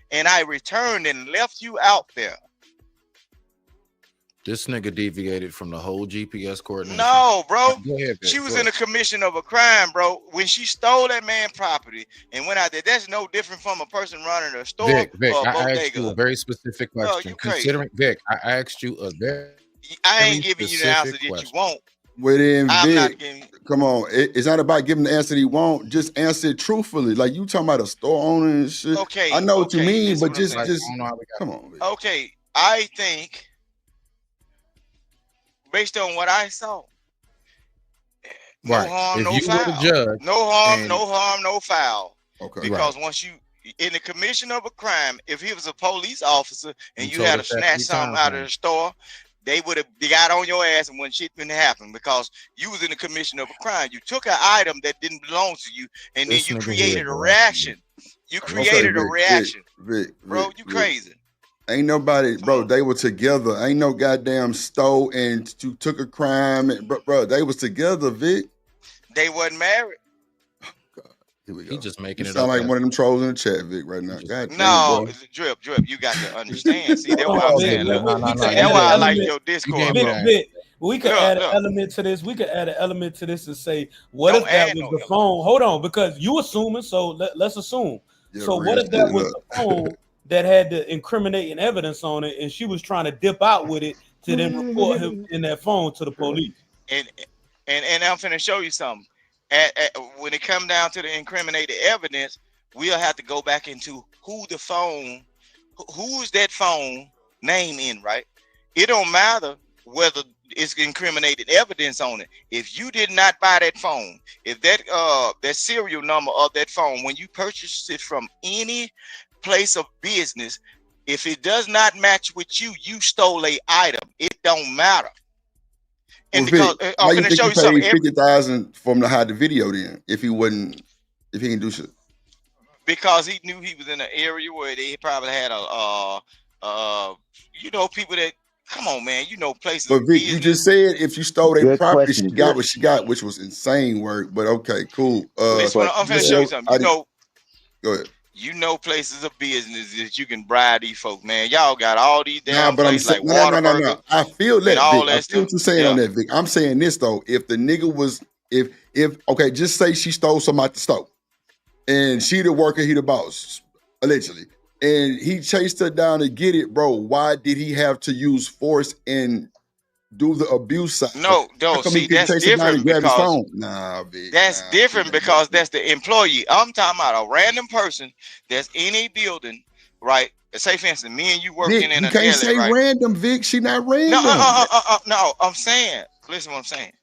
Speaker 11: And I returned and left you out there.
Speaker 10: This nigga deviated from the whole GPS coordination.
Speaker 11: No, bro.
Speaker 10: Go ahead, Vic.
Speaker 11: She was in a commission of a crime, bro. When she stole that man's property and went out there, that's no different from a person running a store
Speaker 10: Vic,
Speaker 11: or a
Speaker 10: I
Speaker 11: bodega.
Speaker 10: asked you a very specific question.
Speaker 11: You crazy.
Speaker 10: Considering Vic, I asked you a very
Speaker 11: I ain't giving you the answer that you want.
Speaker 6: Well, then,
Speaker 11: I'm
Speaker 6: Vic,
Speaker 11: not giving.
Speaker 6: Come on. It's not about giving the answer that he want. Just answer it truthfully. Like you talking about a store owner and shit.
Speaker 11: Okay.
Speaker 6: I know what you mean, but just
Speaker 10: come on.
Speaker 6: Vic.
Speaker 11: Okay. I think based on what I saw, no harm, no foul. No harm, no foul.
Speaker 6: Okay.
Speaker 11: Because once you in the commission of a crime, if he was a police officer and you had to snatch something out of the store, they would have got on your ass and when shit didn't happen because you was in the commission of a crime. You took an item that didn't belong to you and then you created a reaction. You created a reaction. Bro, you crazy.
Speaker 6: Ain't nobody, bro, they were together. Ain't no goddamn stole and took a crime. And, bro, they was together, Vic.
Speaker 11: They wasn't married.
Speaker 6: Here we go.
Speaker 10: He just making
Speaker 6: you
Speaker 10: it
Speaker 6: sound
Speaker 10: up.
Speaker 6: like one of them trolls in the chat, Vic, right now. God
Speaker 11: no,
Speaker 6: damn,
Speaker 11: drip. You got to understand. See, that's what I'm saying. Look, that's why I like your Discord, bro.
Speaker 12: We could add an element to this. We could add an element to this and say, what if that was the phone? Hold on, because you assuming, so let's assume. So what if that was the phone that had the incriminating evidence on it, and she was trying to dip out with it to then report him in that phone to the police?
Speaker 11: And I'm finna show you something. When it come down to the incriminated evidence, we'll have to go back into who's that phone name in, right? It don't matter whether it's incriminated evidence on it. If you did not buy that phone, if that serial number of that phone, when you purchased it from any place of business, if it does not match with you, you stole a item. It don't matter. And
Speaker 6: well,
Speaker 11: because I'm gonna show you something.
Speaker 6: 50,000 for him to hide the video then, if he can do shit.
Speaker 11: Because he knew he was in an area where they probably had people that come on, man, places.
Speaker 6: But Vic, you just said if you stole their property, she got what she got, which was insane work. But okay, cool.
Speaker 11: Listen, I'm gonna show you something.
Speaker 6: Go ahead.
Speaker 11: Places of business that you can bribe these folks, man. Y'all got all these damn places like
Speaker 6: no. I feel that, Vic. I feel what you're saying on that, Vic. I'm saying this though. If the nigga was, okay, just say she stole something out the store, and she the worker, he the boss, allegedly, and he chased her down to get it, bro. Why did he have to use force and do the abuse side?
Speaker 11: No, see, that's different because that's different because that's the employee. I'm talking about a random person that's in a building right? Say for instance, me and you
Speaker 6: Vic,
Speaker 11: working in
Speaker 6: you
Speaker 11: a
Speaker 6: can't
Speaker 11: deli,
Speaker 6: say
Speaker 11: right?
Speaker 6: random, Vic. She not random.
Speaker 11: No, I'm saying, listen what I'm saying.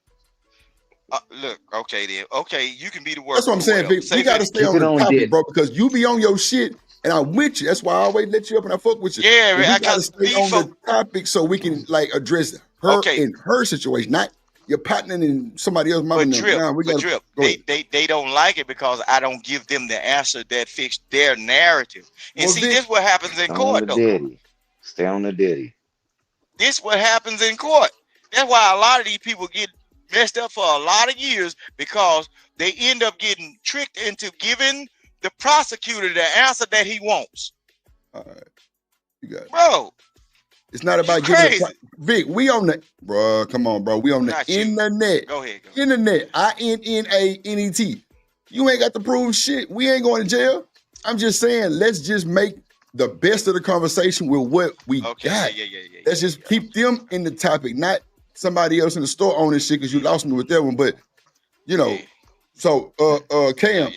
Speaker 11: Look, okay then. Okay, you can be the worker.
Speaker 6: That's what I'm saying, Vic. We got to stay on the topic, bro, because you be on your shit, and I'm with you. That's why I always let you up and I fuck with you.
Speaker 11: Yeah,
Speaker 6: but we got to
Speaker 11: because
Speaker 6: stay on the topic so we can like address her in her situation, not your partner and somebody else.
Speaker 11: But Drip, they don't like it because I don't give them the answer that fits their narrative. And see, this what happens in court, though.
Speaker 13: Stay on the Diddy.
Speaker 11: This what happens in court. That's why a lot of these people get messed up for a lot of years because they end up getting tricked into giving the prosecutor the answer that he wants.
Speaker 6: All right, you got it,
Speaker 11: bro.
Speaker 6: It's not about giving Vic. We on the bro. Come on, bro. We on the internet.
Speaker 11: Go ahead.
Speaker 6: Internet. INNANET. You ain't got to prove shit. We ain't going to jail. I'm just saying, let's just make the best of the conversation with what we got.
Speaker 11: Yeah.
Speaker 6: Let's just keep them in the topic, not somebody else in the store owning shit because you lost me with that one. But you know, so Cam,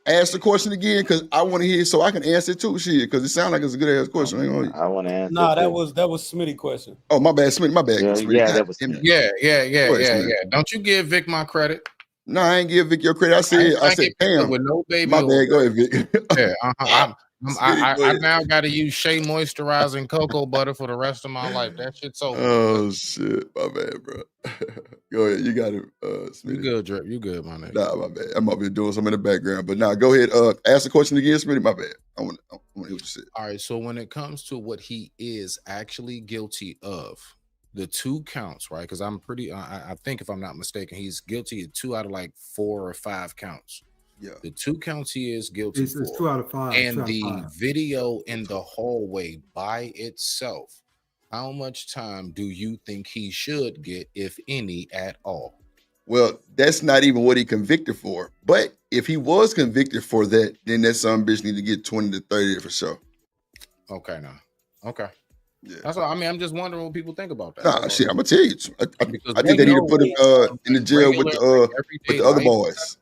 Speaker 6: ask the question again because I want to hear so I can answer it too. Shit, because it sounds like it's a good ass question.
Speaker 13: I want to answer.
Speaker 12: Nah, that was Smitty question.
Speaker 6: Oh, my bad, Smitty. My bad.
Speaker 13: Yeah, that was Smitty.
Speaker 10: Yeah. Don't you give Vic my credit?
Speaker 6: No, I ain't give Vic your credit. I said, Cam.
Speaker 10: With no baby.
Speaker 6: My bad. Go ahead, Vic.
Speaker 10: Yeah, I now got to use Shea moisturizing cocoa butter for the rest of my life. That shit's over.
Speaker 6: Oh shit, my bad, bro. Go ahead, you got it. Smitty.
Speaker 10: You good, Drip? You good, my nigga?
Speaker 6: Nah, my bad. I'm up here doing something in the background, but nah, go ahead. Ask the question again, Smitty. My bad. I want to hear what you said.
Speaker 10: All right. So when it comes to what he is actually guilty of, the 2 counts, right? Because I'm pretty. I think if I'm not mistaken, he's guilty of 2 out of like 4 or 5 counts.
Speaker 6: Yeah,
Speaker 10: the 2 counts he is guilty for.
Speaker 7: It's 2 out of 5.
Speaker 10: And the video in the hallway by itself, how much time do you think he should get, if any, at all?
Speaker 6: Well, that's not even what he convicted for. But if he was convicted for that, then that son bitch need to get 20 to 30 for sure.
Speaker 10: Okay, now. Okay.
Speaker 6: Yeah.
Speaker 10: That's all. I mean, I'm just wondering what people think about that.
Speaker 6: Nah, shit, I'm gonna tell you. I think they need to put him in the jail with the other boys.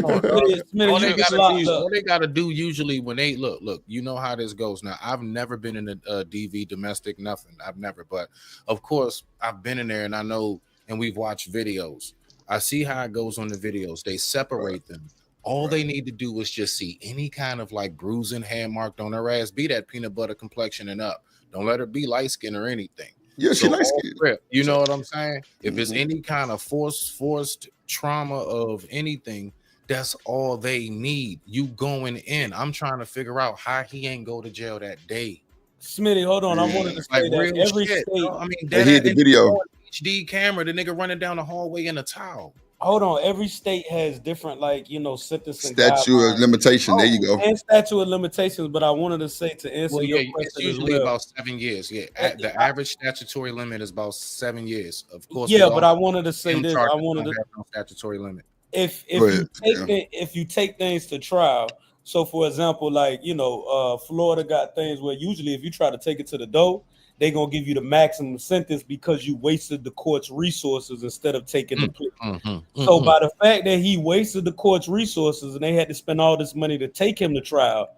Speaker 10: All they gotta do usually when they look, you know how this goes. Now, I've never been in a DV domestic, nothing. I've never, but of course, I've been in there and I know, and we've watched videos. I see how it goes on the videos. They separate them. All they need to do is just see any kind of like bruising, hand marked on her ass, be that peanut butter complexion and up. Don't let her be light skin or anything.
Speaker 6: Yeah, she light skin.
Speaker 10: You know what I'm saying? If it's any kind of forced trauma of anything, that's all they need. You going in. I'm trying to figure out how he ain't go to jail that day.
Speaker 12: Smitty, hold on. I wanted to say that every state.
Speaker 10: I mean,
Speaker 6: that hit the video.
Speaker 10: HD camera, the nigga running down the hallway in a towel.
Speaker 12: Hold on, every state has different, like, sentencing
Speaker 6: statute of limitation. There you go.
Speaker 12: And statute of limitations. But I wanted to say to answer your question,
Speaker 10: it's usually about 7 years. Yeah, the average statutory limit is about 7 years. Of course.
Speaker 12: Yeah, but I wanted to say this.
Speaker 10: I wanted to have no statutory limit.
Speaker 12: If you take things to trial. So, for example, like Florida got things where usually if you try to take it to the door, they're going to give you the maximum sentence because you wasted the court's resources instead of taking the plea. So by the fact that he wasted the court's resources and they had to spend all this money to take him to trial,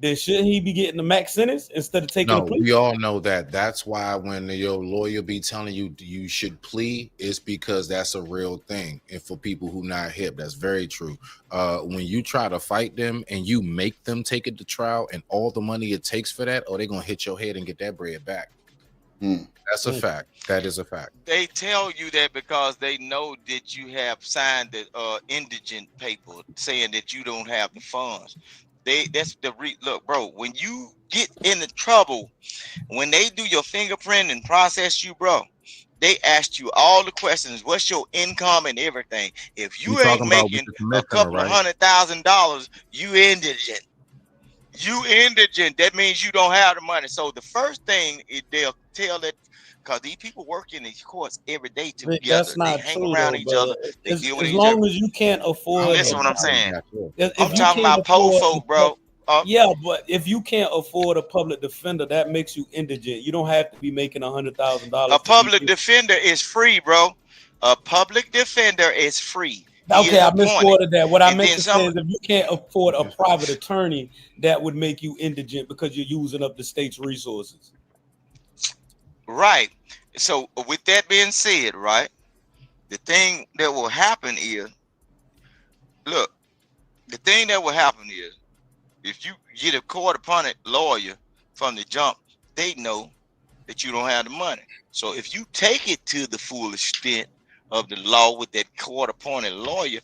Speaker 12: then shouldn't he be getting the max sentence instead of taking the plea?
Speaker 10: We all know that. That's why when your lawyer be telling you you should plea, it's because that's a real thing. And for people who not hip, that's very true. When you try to fight them and you make them take it to trial and all the money it takes for that, they're going to hit your head and get that bread back. That's a fact. That is a fact.
Speaker 11: They tell you that because they know that you have signed the indigent paper saying that you don't have the funds. Look, bro, when you get into trouble, when they do your fingerprint and process you, bro, they asked you all the questions. What's your income and everything? If you ain't making a couple of $100,000, you indigent. You indigent. That means you don't have the money. So the first thing they'll tell that, because these people work in these courts every day together.
Speaker 12: That's not
Speaker 11: they hang
Speaker 12: true,
Speaker 11: around
Speaker 12: though,
Speaker 11: each other. They deal with each other.
Speaker 12: As long as you can't afford.
Speaker 11: Listen what I'm saying.
Speaker 12: If
Speaker 11: I'm talking about poor folk, bro.
Speaker 12: Yeah, but if you can't afford a public defender, that makes you indigent. You don't have to be making $100,000.
Speaker 11: A public defender is free, bro. A public defender is free. He
Speaker 12: Okay,
Speaker 11: is
Speaker 12: I
Speaker 11: appointed.
Speaker 12: misquoted that. What I
Speaker 11: And
Speaker 12: meant
Speaker 11: then
Speaker 12: to say
Speaker 11: some
Speaker 12: is if you can't afford a private attorney, that would make you indigent because you're using up the state's resources.
Speaker 11: right. So with that being said, right, the thing that will happen is, look, the thing that will happen is if you get a court appointed lawyer from the jump, they know that you don't have the money. So if you take it to the full extent of the law with that court appointed lawyer,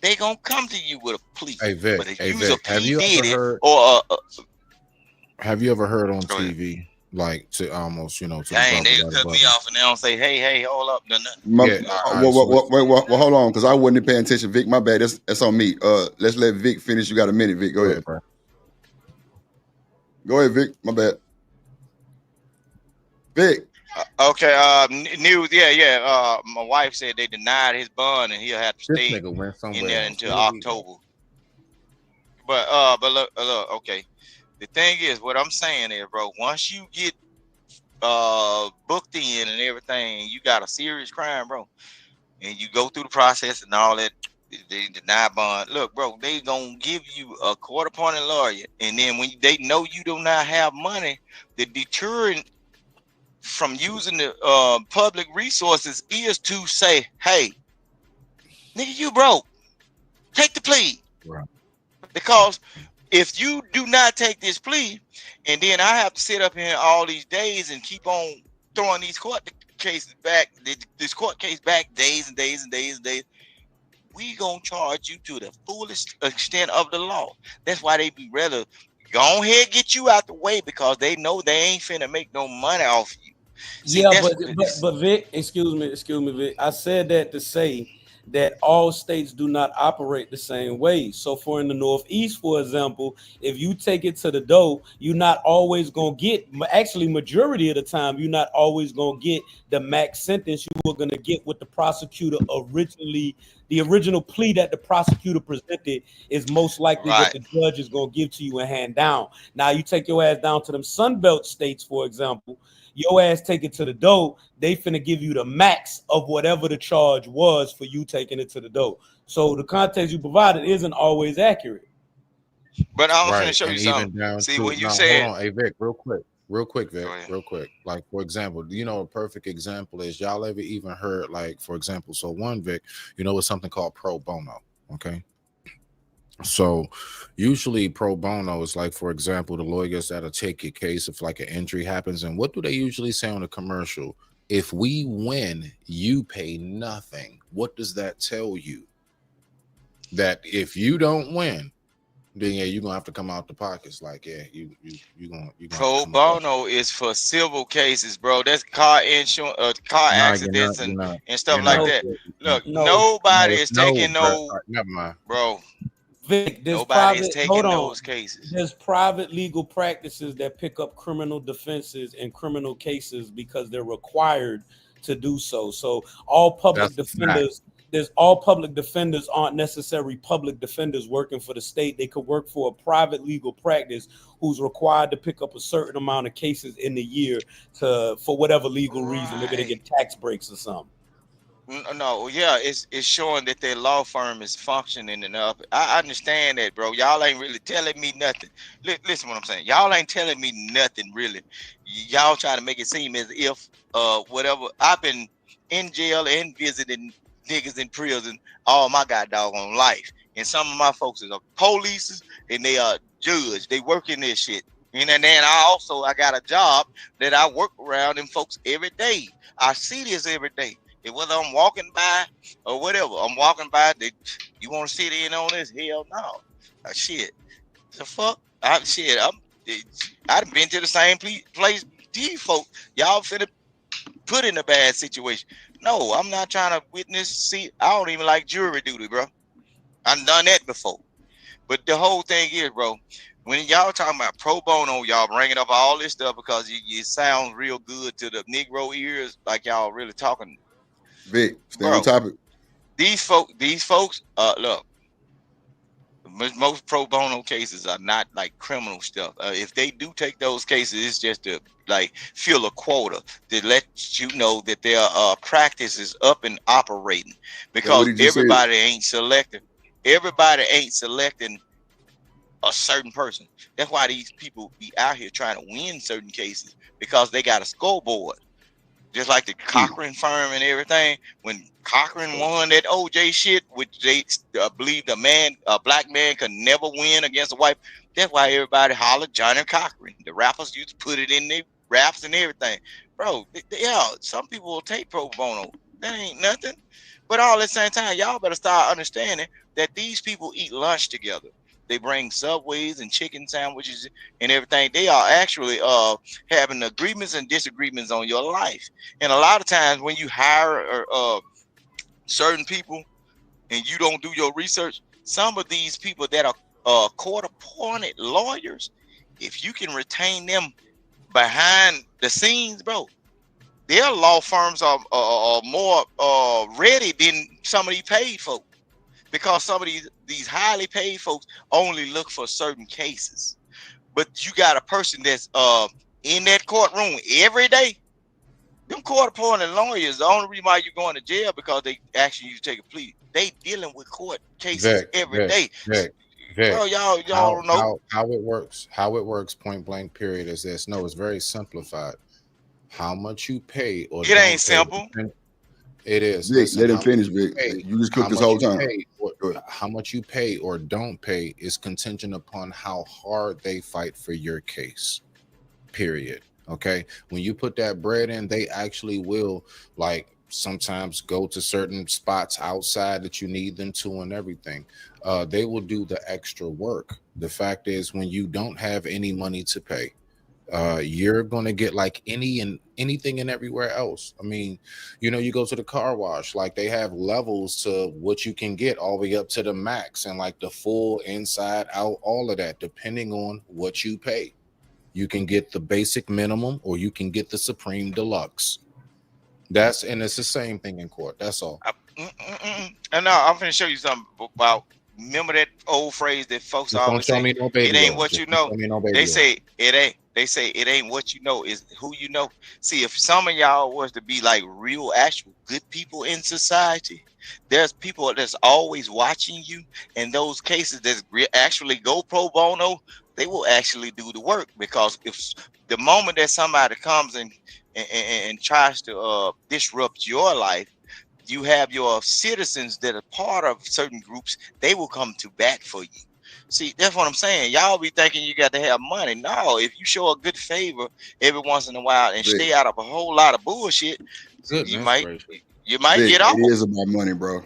Speaker 11: they gonna come to you with a plea.
Speaker 10: Hey
Speaker 11: But
Speaker 10: Vic,
Speaker 11: if
Speaker 10: hey
Speaker 11: you use a
Speaker 10: Vic,
Speaker 11: plea did it
Speaker 10: have you ever heard on
Speaker 11: go ahead.
Speaker 10: TV like to almost to the
Speaker 11: Dang,
Speaker 10: brother
Speaker 11: they
Speaker 10: right
Speaker 11: cut me
Speaker 10: above you?
Speaker 11: off and they don't say, hey, hold up, no nothing.
Speaker 10: Yeah, all right, so
Speaker 6: Wait, hold on, because I wasn't paying attention, Vic. My bad. That's on me. Let's let Vic finish. You got a minute, Vic. Go ahead.
Speaker 10: bro.
Speaker 6: Go ahead, Vic. My bad. Vic.
Speaker 11: Okay, news, yeah. My wife said they denied his bond and he'll have to
Speaker 10: This
Speaker 11: stay
Speaker 10: nigga went
Speaker 11: in
Speaker 10: somewhere
Speaker 11: there
Speaker 10: else.
Speaker 11: until
Speaker 10: Where did he go?
Speaker 11: October. But look, okay. The thing is, what I'm saying is, bro, once you get booked in and everything, you got a serious crime, bro, and you go through the process and all that, they deny bond. Look, bro, they gonna give you a court appointed lawyer, and then when they know you do not have money, the deterrent from using the public resources is to say, hey, nigga, you broke, take the plea.
Speaker 10: Right.
Speaker 11: Because if you do not take this plea, and then I have to sit up here all these days and keep on throwing these court cases back, this court case back days and days and days and days, we gonna charge you to the fullest extent of the law. That's why they be rather go ahead get you out the way, because they know they ain't finna make no money off you. See,
Speaker 12: Yeah,
Speaker 11: that's what it is.
Speaker 12: but Vic, excuse me, Vic. I said that to say that all states do not operate the same way. So, for in the Northeast, for example, if you take it to the door, you're not always gonna get. Actually, majority of the time, you're not always gonna get the max sentence you were gonna get with the prosecutor originally. The original plea that the prosecutor presented is most likely what the judge is gonna give to you and hand down. Now, you take your ass down to them Sunbelt states, for example. Your ass take it to the dough, they finna give you the max of whatever the charge was for you taking it to the dough. So the context you provided isn't always accurate.
Speaker 11: But I'm
Speaker 10: Right,
Speaker 11: finna show
Speaker 10: and
Speaker 11: you
Speaker 10: even
Speaker 11: something.
Speaker 10: down
Speaker 11: See,
Speaker 10: to
Speaker 11: when you
Speaker 10: now,
Speaker 11: said,
Speaker 10: hold on, hey Vic, real quick, Vic, real quick. Like for example, a perfect example is y'all ever even heard like for example, so one Vic, it's something called pro bono, okay? So usually pro bono is like, for example, the lawyers that'll take your case if like an injury happens. And what do they usually say on the commercial? If we win, you pay nothing. What does that tell you? That if you don't win, then yeah, you're gonna have to come out the pockets. Like, yeah, you gonna
Speaker 11: pro bono is for civil cases, bro. That's car insurance, car accidents and stuff like that. Look, nobody is taking
Speaker 10: never mind,
Speaker 11: bro.
Speaker 12: Vic, there's
Speaker 11: nobody is
Speaker 12: private.
Speaker 11: taking
Speaker 12: Hold on.
Speaker 11: those cases.
Speaker 12: There's private legal practices that pick up criminal defenses in criminal cases because they're required to do so. So all public defenders. All public defenders aren't necessarily public defenders working for the state. They could work for a private legal practice who's required to pick up a certain amount of cases in the year for whatever legal reason. Maybe they get tax breaks or something.
Speaker 11: No, yeah, it's showing that their law firm is functioning enough. I understand that, bro. Y'all ain't really telling me nothing. Listen what I'm saying. Y'all ain't telling me nothing, really. Y'all trying to make it seem as if whatever. I've been in jail and visiting niggas in prison all my goddamn life. And some of my folks are police and they are judge. They work in this shit. And then I got a job that I work around them folks every day. I see this every day. And whether I'm walking by or whatever, I'm walking by, you want to sit in on this? Hell no. Shit. The fuck? I've been to the same place these folks. Y'all finna put in a bad situation. No, I'm not trying to witness. See, I don't even like jury duty, bro. I've done that before. But the whole thing is, bro, when y'all talking about pro bono, y'all bringing up all this stuff because it sounds real good to the Negro ears, like y'all really talking.
Speaker 6: Vic, stay on topic.
Speaker 11: These folks, look, most pro bono cases are not like criminal stuff. If they do take those cases, it's just to like fill a quota to let you know that their practice is up and operating,
Speaker 6: That what
Speaker 11: because
Speaker 6: he just said.
Speaker 11: everybody ain't selecting a certain person. That's why these people be out here trying to win certain cases, because they got a scoreboard. Just like the Cochran firm and everything. When Cochran won that OJ shit, which they believed a black man could never win against a white. That's why everybody hollered Johnny Cochran. The rappers used to put it in their raps and everything. Bro, yeah, some people will take pro bono. That ain't nothing. But all at the same time, y'all better start understanding that these people eat lunch together. They bring Subways and chicken sandwiches and everything. They are actually having agreements and disagreements on your life. And a lot of times when you hire certain people and you don't do your research, some of these people that are court-appointed lawyers, if you can retain them behind the scenes, bro, their law firms are more ready than some of these paid folks. Because some of these highly paid folks only look for certain cases. But you got a person that's in that courtroom every day. Them court-appointed lawyers, the only reason why you're going to jail because they asking you to take a plea. They dealing with court cases every day. Bro, y'all don't know
Speaker 10: how it works. How it works, point blank period, is this. No, it's very simplified. How much you pay or
Speaker 11: it ain't simple.
Speaker 10: It is.
Speaker 6: Vic,
Speaker 10: Listen,
Speaker 6: let him finish, Vic. You just cooked this whole time.
Speaker 10: How much you pay or don't pay is contingent upon how hard they fight for your case. Period. Okay. When you put that bread in, they actually will like sometimes go to certain spots outside that you need them to and everything. They will do the extra work. The fact is, when you don't have any money to pay, you're going to get like anything and everywhere else. I mean, you know, you go to the car wash, like they have levels to what you can get all the way up to the max and like the full inside out, all of that, depending on what you pay. You can get the basic minimum or you can get the supreme deluxe. And it's the same thing in court. That's all.
Speaker 11: And now I'm going to show you something about. Remember that old phrase that folks
Speaker 10: Just
Speaker 11: always say,
Speaker 10: no
Speaker 11: it ain't what you know. They say it ain't. They say it ain't what you know, is who you know. See, if some of y'all was to be like real, actual good people in society, there's people that's always watching you. And those cases that actually go pro bono, they will actually do the work. Because if the moment that somebody comes and tries to disrupt your life, you have your citizens that are part of certain groups, they will come to bat for you. See, that's what I'm saying. Y'all be thinking you got to have money. No, if you show a good favor every once in a while and stay out of a whole lot of bullshit, you might get off.
Speaker 6: It is about money, bro.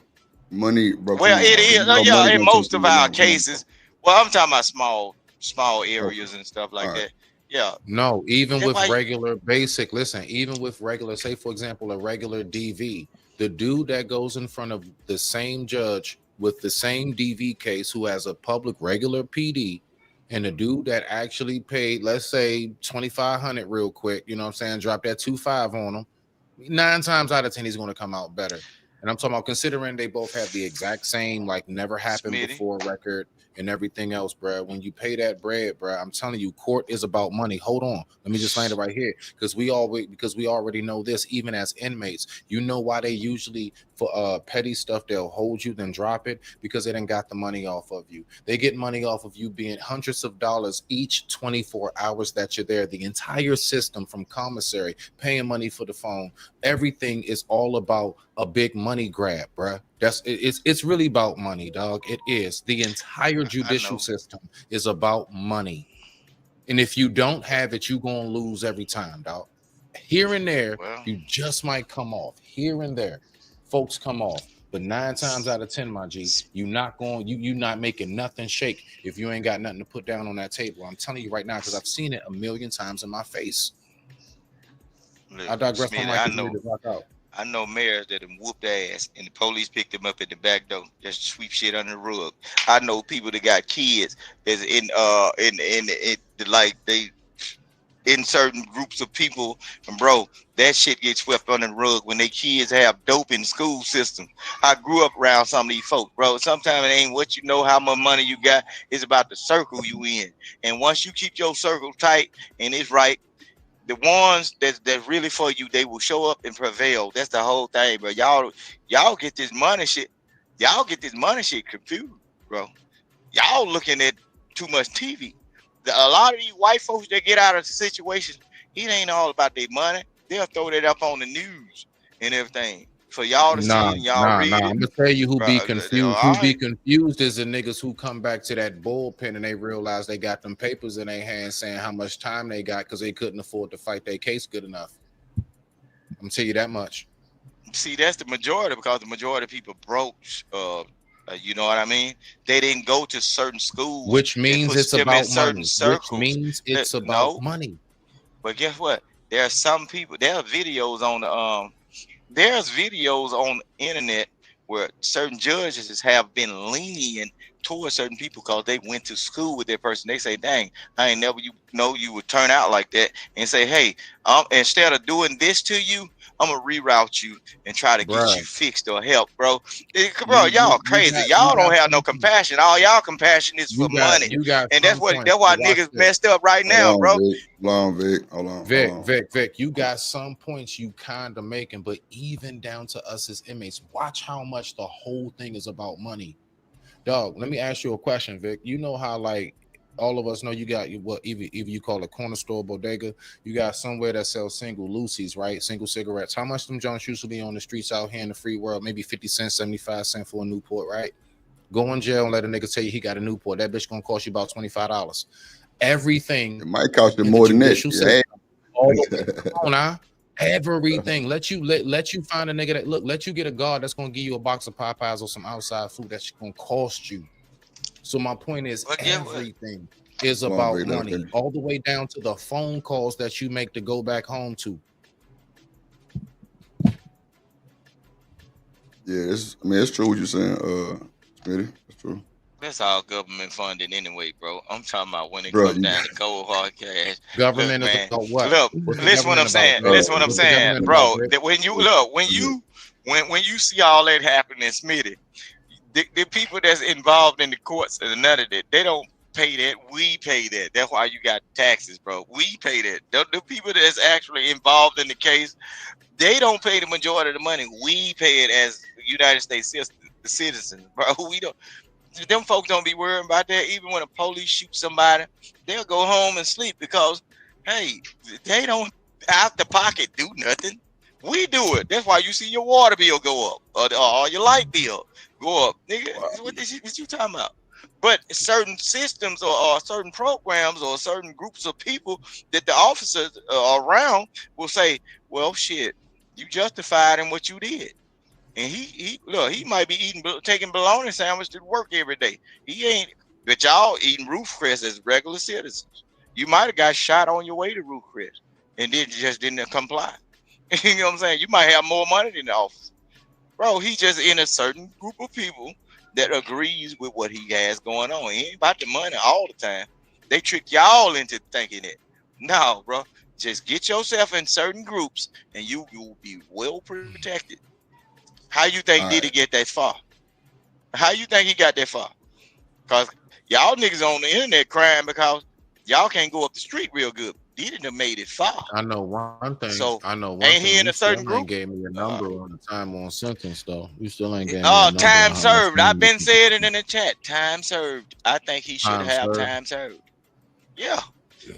Speaker 6: Money, bro.
Speaker 11: Well, it is. Yeah, in most of our cases. Well, I'm talking about small areas and stuff like that. Yeah.
Speaker 10: No, even with regular basic, listen, even with regular, say for example, a regular DV, the dude that goes in front of the same judge with the same DV case who has a public regular PD, and the dude that actually paid, let's say 2,500 real quick, you know what I'm saying, drop that 2.5 on him, 9 times out of 10 he's going to come out better. And I'm talking about considering they both have the exact same like never happened before record and everything else, bro. When you pay that bread, bro, I'm telling you, court is about money. Hold on, let me just land it right here, because we already know this. Even as inmates, you know why they usually for petty stuff they'll hold you then drop it, because they done got the money off of you. They get money off of you being hundreds of dollars each 24 hours that you're there. The entire system from commissary, paying money for the phone, everything is all about a big money grab, bruh. It's really about money, dog. It is. The entire judicial system is about money. And if you don't have it, you're gonna lose every time, dog. Here and there, you just might come off. Here and there, folks come off. But 9 times out of 10, my G, you're not making nothing shake if you ain't got nothing to put down on that table. I'm telling you right now, because I've seen it a million times in my face.
Speaker 11: Look, I digress. I know mayors that have whooped ass and the police picked them up at the back door, just sweep shit under the rug. I know people that got kids that's like they in certain groups of people, and bro, that shit gets swept under the rug when they kids have dope in the school system. I grew up around some of these folks, bro. Sometimes it ain't what you know, how much money you got. It's about the circle you in. And once you keep your circle tight and it's right, the ones that's really for you, they will show up and prevail. That's the whole thing, bro. Y'all get this money shit. Y'all get this money shit confused, bro. Y'all looking at too much TV. A lot of these white folks that get out of situations, it ain't all about their money. They'll throw that up on the news and everything for y'all to see
Speaker 10: Nah,
Speaker 11: it and y'all
Speaker 10: nah,
Speaker 11: read
Speaker 10: nah.
Speaker 11: it.
Speaker 10: I'm gonna tell you who be
Speaker 11: All
Speaker 10: confused. Who be
Speaker 11: right.
Speaker 10: confused is the niggas who come back to that bullpen and they realize they got them papers in their hands saying how much time they got because they couldn't afford to fight their case good enough. I'm gonna tell you that much.
Speaker 11: See, that's the majority because the majority of people broke. You know what I mean? They didn't go to certain schools
Speaker 10: Which
Speaker 11: that
Speaker 10: means
Speaker 11: puts
Speaker 10: it's
Speaker 11: them in
Speaker 10: about
Speaker 11: certain
Speaker 10: money. Which
Speaker 11: circles.
Speaker 10: means it's about
Speaker 11: No,
Speaker 10: money.
Speaker 11: but guess what? There are some people. There are videos on the there's videos on the internet where certain judges have been lenient towards certain people because they went to school with that person. They say, "Dang, I ain't never you would turn out like that," and say, "Hey, instead of doing this to you, I'm gonna reroute you and try to get you
Speaker 10: Bruh.
Speaker 11: fixed or help, bro." Bro, y'all crazy. Y'all don't have no compassion. All y'all compassion is for money,
Speaker 10: you got
Speaker 11: and
Speaker 10: some points.
Speaker 11: that's why
Speaker 10: But watch
Speaker 11: niggas
Speaker 10: this.
Speaker 11: messed up right now,
Speaker 6: Hold
Speaker 11: bro.
Speaker 6: on, Vic. Hold on, Vic. Hold on.
Speaker 10: Vic, you got some points you kind of making, but even down to us as inmates, watch how much the whole thing is about money. Dog, let me ask you a question, Vic. You know how like all of us know you got what either you call a corner store bodega, you got somewhere that sells single Lucy's, right? Single cigarettes. How much them Jones used to be on the streets out here in the free world? Maybe 50 cents, 75 cents for a Newport, right? Go in jail and let a nigga tell you he got a Newport. That bitch gonna cost you about $25. Everything
Speaker 6: It might cost you
Speaker 10: in the
Speaker 6: more than that.
Speaker 10: judicial
Speaker 6: Yeah.
Speaker 10: system, all the now, everything. Let you find a nigga that let you get a guard that's gonna give you a box of Popeyes or some outside food that's gonna cost you. So my point is everything is
Speaker 6: Hold on,
Speaker 10: about
Speaker 6: Vic, let him
Speaker 10: money,
Speaker 6: finish.
Speaker 10: all the way down to the phone calls that you make to go back home to.
Speaker 6: Yeah, it's true what you're saying, Smitty. It's true.
Speaker 11: That's all government funded anyway, bro. I'm talking about when it
Speaker 6: Bro,
Speaker 11: comes down to cold hard cash. Look,
Speaker 10: Government is
Speaker 11: man.
Speaker 10: about what?
Speaker 11: Look,
Speaker 10: What's the
Speaker 11: listen what I'm
Speaker 10: government about,
Speaker 11: saying.
Speaker 10: Vic?
Speaker 11: Listen what I'm
Speaker 10: What's the
Speaker 11: saying,
Speaker 10: government about,
Speaker 11: bro.
Speaker 10: Vic?
Speaker 11: That when you look, when you see all that happening in Smitty, the people that's involved in the courts and none of that, they don't pay that. We pay that. That's why you got taxes, bro. We pay that. The people that's actually involved in the case, they don't pay the majority of the money. We pay it as United States citizens, bro. We don't. Them folks don't be worrying about that. Even when a police shoots somebody, they'll go home and sleep because, hey, they don't out the pocket do nothing. We do it. That's why you see your water bill go up or your light bill go up. Nigga, what you talking about? But certain systems or certain programs or certain groups of people that the officers around will say, well, shit, you justified in what you did. And he look, he might be taking bologna sandwich to work every day. He ain't, but y'all eating roof crest as regular citizens. You might have got shot on your way to roof crest and then just didn't comply. You know what I'm saying? You might have more money than the officer. Bro, he just in a certain group of people that agrees with what he has going on. He ain't about the money all the time. They trick y'all into thinking it. No, bro. Just get yourself in certain groups and you will be well protected. How you think
Speaker 6: All
Speaker 11: Diddy
Speaker 6: right.
Speaker 11: get that far? How you think he got that far? Because y'all niggas on the internet crying because y'all can't go up the street real good. Diddy done made it far.
Speaker 10: I know one thing.
Speaker 11: So
Speaker 10: I know one
Speaker 11: ain't he
Speaker 10: thing.
Speaker 11: in
Speaker 10: You
Speaker 11: a certain
Speaker 10: still ain't
Speaker 11: group?
Speaker 10: gave me a number on the time on sentence, though. You still ain't gave me a number on
Speaker 11: Time
Speaker 10: how much
Speaker 11: served.
Speaker 10: money
Speaker 11: I've
Speaker 10: you
Speaker 11: been
Speaker 10: can
Speaker 11: saying it
Speaker 10: get.
Speaker 11: in the chat. Time served. I think he should
Speaker 10: Time
Speaker 11: have
Speaker 10: served.
Speaker 11: time served. Yeah.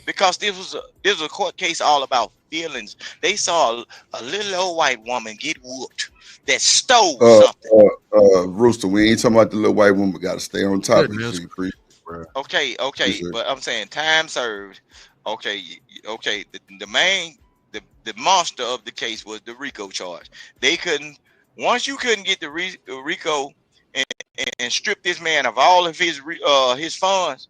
Speaker 11: Because this was a court case all about feelings. They saw a little old white woman get whooped that stole something.
Speaker 6: Rooster, we ain't talking about the little white woman. Got to stay on topic.
Speaker 10: Goodness,
Speaker 6: G.
Speaker 10: bro.
Speaker 11: Okay,
Speaker 6: Appreciate
Speaker 11: but I'm saying time served. Okay, okay. The main, the monster of the case was the RICO charge. They couldn't once you couldn't get the RICO and strip this man of all of his funds.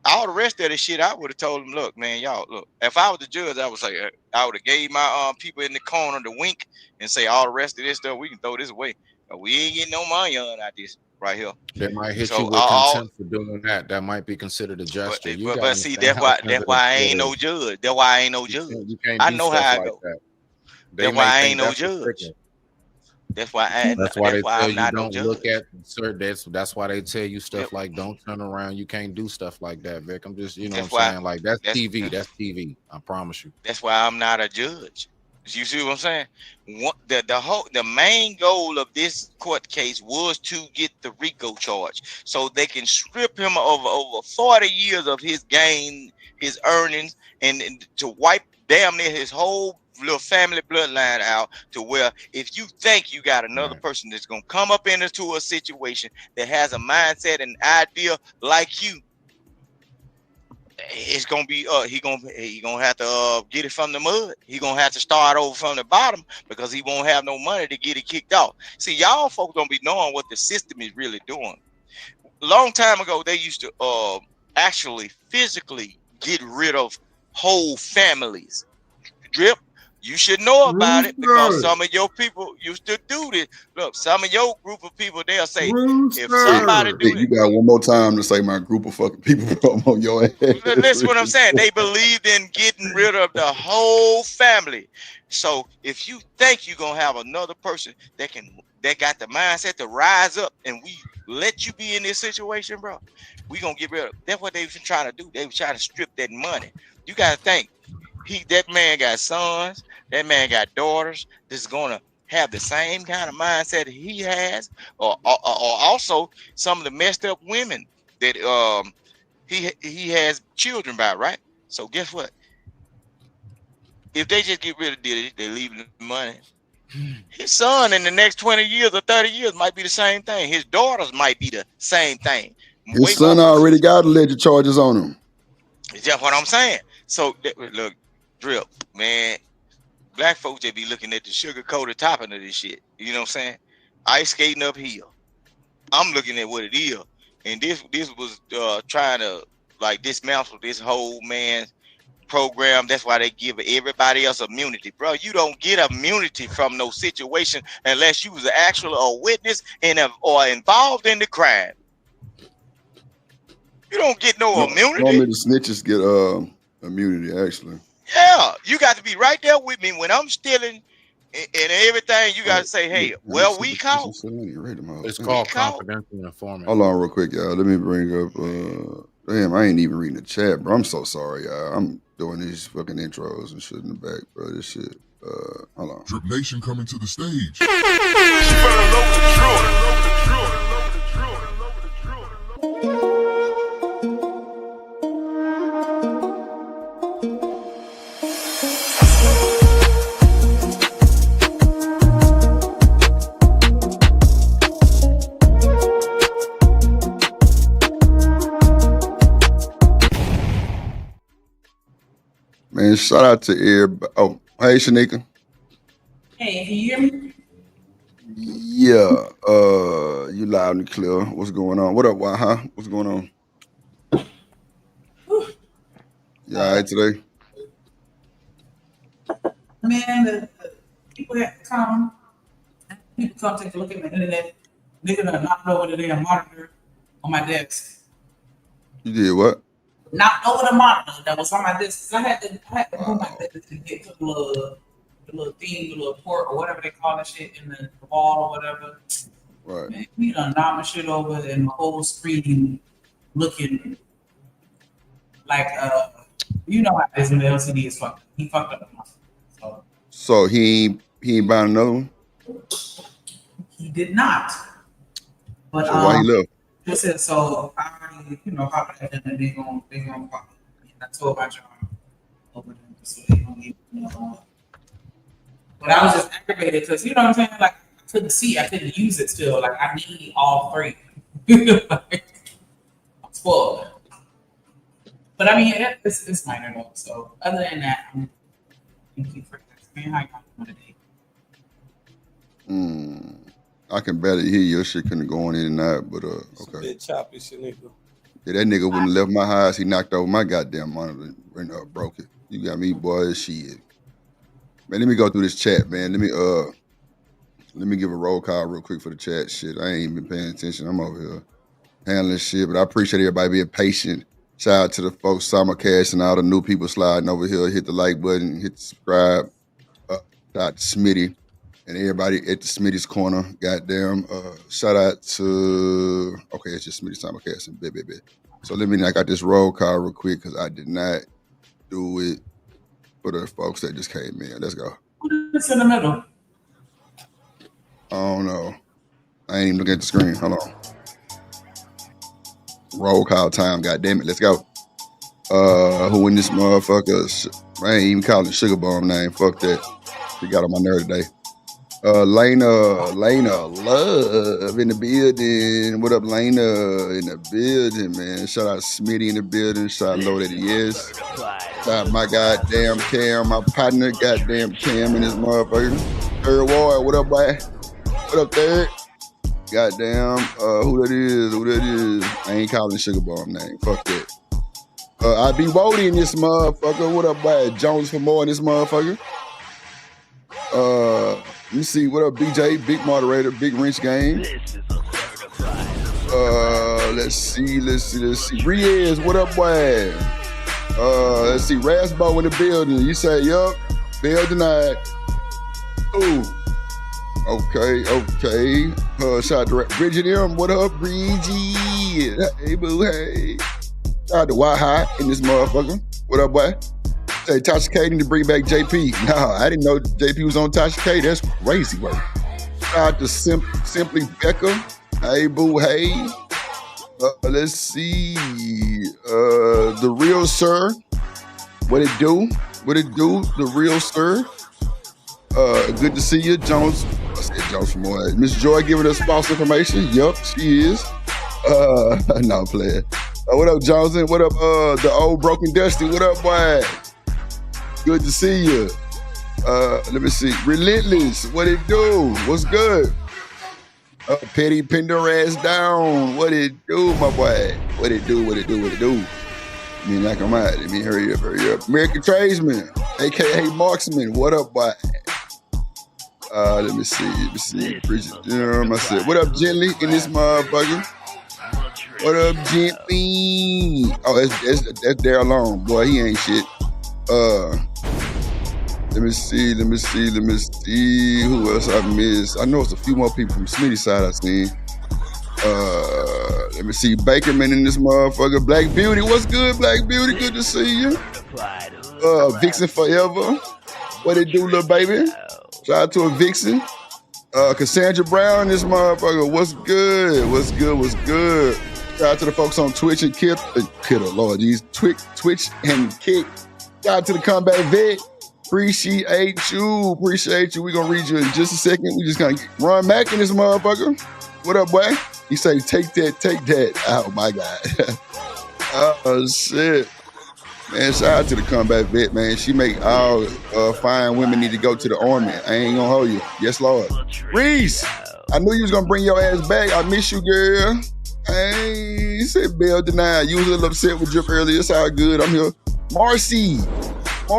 Speaker 11: All the rest of the shit, I would have told him, look, man, y'all, look. If I was the judge, I would say, I would have gave my people in the corner the wink and say, all the rest of this stuff, we can throw this away. We ain't getting no money on out this. right here.
Speaker 10: They might hit
Speaker 11: So
Speaker 10: you with contempt for doing that. That might be considered a gesture. You gotta
Speaker 11: but see,
Speaker 10: understand how
Speaker 11: that's
Speaker 10: sensitive
Speaker 11: why I
Speaker 10: it
Speaker 11: ain't no
Speaker 10: is.
Speaker 11: judge. That's why I ain't no judge.
Speaker 10: You can't
Speaker 11: I
Speaker 10: do
Speaker 11: know how
Speaker 10: stuff
Speaker 11: I
Speaker 10: like
Speaker 11: go.
Speaker 10: that. They
Speaker 11: That's
Speaker 10: may
Speaker 11: why I
Speaker 10: think
Speaker 11: ain't no
Speaker 10: that's a
Speaker 11: judge.
Speaker 10: trigger.
Speaker 11: That's why
Speaker 10: That's they tell
Speaker 11: I'm
Speaker 10: you
Speaker 11: not no
Speaker 10: don't look
Speaker 11: judge.
Speaker 10: at certain. That's why they tell you stuff like don't turn around. You can't do stuff like that, Vic. I'm just you know what I'm
Speaker 11: That's why
Speaker 10: saying. Like that's
Speaker 11: that's
Speaker 10: TV. That's TV. I promise you.
Speaker 11: that's why I'm not a judge. You see what I'm saying? The main goal of this court case was to get the RICO charge, so they can strip him of over 40 years of his gain, his earnings, and to wipe damn near his whole little family bloodline out. To where if you think you got another person that's gonna come up into a situation that has a mindset and idea like you, it's gonna be he gonna have to get it from the mud. He gonna have to start over from the bottom because he won't have no money to get it kicked off. See, y'all folks don't be knowing what the system is really doing. Long time ago, they used to actually physically get rid of whole families. Drip, you should know about it because some of your people used to do this. Look, some of your group of people, they'll say, if somebody
Speaker 6: Hey,
Speaker 11: do
Speaker 6: you
Speaker 11: this,
Speaker 6: got one more time to say my group of fucking people from on your ass.
Speaker 11: listen what I'm saying. They believed in getting rid of the whole family. So if you think you're gonna have another person that got the mindset to rise up and we let you be in this situation, bro, we gonna get rid of. That's what they've been trying to do. They were trying to strip that money. You gotta think. That man got sons, that man got daughters that's gonna have the same kind of mindset he has, or also some of the messed up women that he has children by, right? So guess what? If they just get rid of Diddy, they leave the money. His son in the next 20 years or 30 years might be the same thing. His daughters might be the same thing.
Speaker 6: His
Speaker 11: Way more
Speaker 6: son already
Speaker 11: position.
Speaker 6: got alleged charges on him.
Speaker 11: Is that what I'm saying? So look, Drip, man, black folks they be looking at the sugar coated topping of this shit. You know what I'm saying? Ice skating uphill. I'm looking at what it is. And this was trying to like dismantle this whole man's program. That's why they give everybody else immunity, bro. You don't get immunity from no situation unless you was actually a witness and or involved in the crime. You don't get no immunity.
Speaker 6: Normally the snitches get immunity, actually.
Speaker 11: Yeah, you got to be right there with me when I'm stealing and everything. You got to say, hey, well, we caught.
Speaker 10: It's called confidential informant.
Speaker 6: Hold on real quick, y'all. Let me bring up damn, I ain't even reading the chat, bro. I'm so sorry, y'all. I'm doing these fucking intros and shit in the back, bro. This shit. Hold on.
Speaker 5: Drip Nation coming to the stage.
Speaker 6: Man, shout out to everybody. Oh, hey, Shanika.
Speaker 14: Hey, can you hear me?
Speaker 6: Yeah, you loud and clear. What's going on? What up, huh? What's going on? You all right today?
Speaker 14: Man, the people have to come. People come take a look at my internet. Nigga done knocked over the damn monitor on my desk.
Speaker 6: You did what?
Speaker 14: Knocked over the monitor that was on my desk. I had to move my desk to get to the little thing, the little port or whatever they call that shit in the wall or whatever.
Speaker 6: Right.
Speaker 14: Man, he done knocked my shit over and the whole screen looking like you know how it is when the LCD is fucked up. He fucked up the monitor.
Speaker 6: So he ain't buying another one?
Speaker 14: He did not. But
Speaker 6: so why he left?
Speaker 14: Listen, so I already, hopped at them and they gonna pop it. And I told my job over them so they gonna get But I was just aggravated because you know what I'm saying? Like I couldn't see, I couldn't use it still. Like I need all three. I'm spoiled. But I mean it's minor though. So other than that, thank you for asking how you doing today.
Speaker 6: I can barely hear your shit couldn't go on in and out, but okay.
Speaker 12: It's a bit choppy, Shanika.
Speaker 6: Yeah, that nigga wouldn't have left my house. He knocked over my goddamn monitor and broke it. You got me, boy. Shit. Man, let me go through this chat, man. Let Let me give a roll call real quick for the chat. Shit, I ain't even been paying attention. I'm over here handling shit, but I appreciate everybody being patient. Shout out to the folks simulcast and all the new people sliding over here. Hit the like button, hit the subscribe. Shout out to Smitty and everybody at the Smitty's Corner. Goddamn. Shout out to it's just Smitty simulcast and bit. So I got this roll call real quick because I did not do it for the folks that just came in. Let's go.
Speaker 14: Who's in the middle?
Speaker 6: I don't know. I ain't even looking at the screen. Hold on. Roll call time. God damn it. Let's go. Who in this motherfucker? I ain't even calling Sugar Bomb name. Fuck that. She got on my nerve today. Lena Love in the building. What up, Lena in the building, man? Shout out Smitty in the building. Shout out Low that he is. Shout out my goddamn Cam, my partner, goddamn Cam in this motherfucker. Third Ward, what up, boy? What up, Third? Goddamn, who that is? I ain't calling Sugar Bomb name. Fuck that. I be Wody in this motherfucker. What up, boy? Jones for more in this motherfucker. Let me see. What up, BJ? Big moderator, big wrench game. Let's see. Riaz, what up, boy? Let's see. Rasbo in the building. You say, yup. Bail denied. Ooh. Okay. Shout out to Bridget M. What up, Bridget? Hey, boo, hey. Shout out to Why High in this motherfucker. What up, boy? Say Tasha K need to bring back JP. Nah, I didn't know JP was on Tasha K. That's crazy work. Shout out to Simply Becca. Hey, boo, hey. Let's see. The Real Sir. What it do? The Real Sir. Good to see you, Jones. I said Jones from more. Miss Joy giving us false information. Yup, she is. No, I'm playing. What up, Johnson? What up, the old Broken Dusty? What up, boy? Good to see you. Let me see. Relentless. What it do? What's good? Petty pinned her ass down. What it do, my boy? What it do? Let me knock him out. Let me hurry up. American Tradesman, a.k.a. Marksman. What up, boy? Let me see. Bridget, I said, what up, Gently, in this motherfucker? What up, Gently? Oh, that's Daryl Long. Boy, he ain't shit. Let me see. Who else I missed? I know it's a few more people from Smitty's side I seen. Let me see. Bakerman in this motherfucker. Black Beauty. What's good, Black Beauty? Good to see you. Vixen Forever. What it do, little baby? Shout out to a Vixen. Cassandra Brown, this motherfucker. What's good? Shout out to the folks on Twitch and Twitch and Kick. Shout out to the Combat Vet. Appreciate you. We're gonna read you in just a second. We just gonna run back in this motherfucker. What up, boy? He say, take that. Oh my God. Oh shit. Man, shout out to the Combat Vet, man. She make all fine women need to go to the army. I ain't gonna hold you. Yes, Lord. Reese, I knew you was gonna bring your ass back. I miss you, girl. Hey, you said bail denied. You was a little upset with Drip earlier. It's all good. I'm here. Marcy. We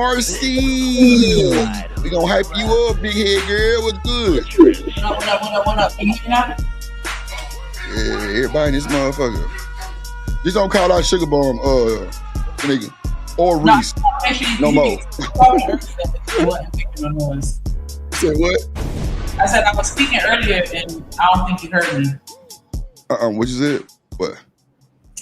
Speaker 6: gonna hype you up, big head girl. What's good?
Speaker 14: What up? Can you hear me now?
Speaker 6: Yeah, everybody in this motherfucker. Just don't call out Sugar Bomb, nigga. Or Reese. No more. Say what?
Speaker 14: I said I was speaking earlier and I don't think you heard me.
Speaker 6: What you said? What?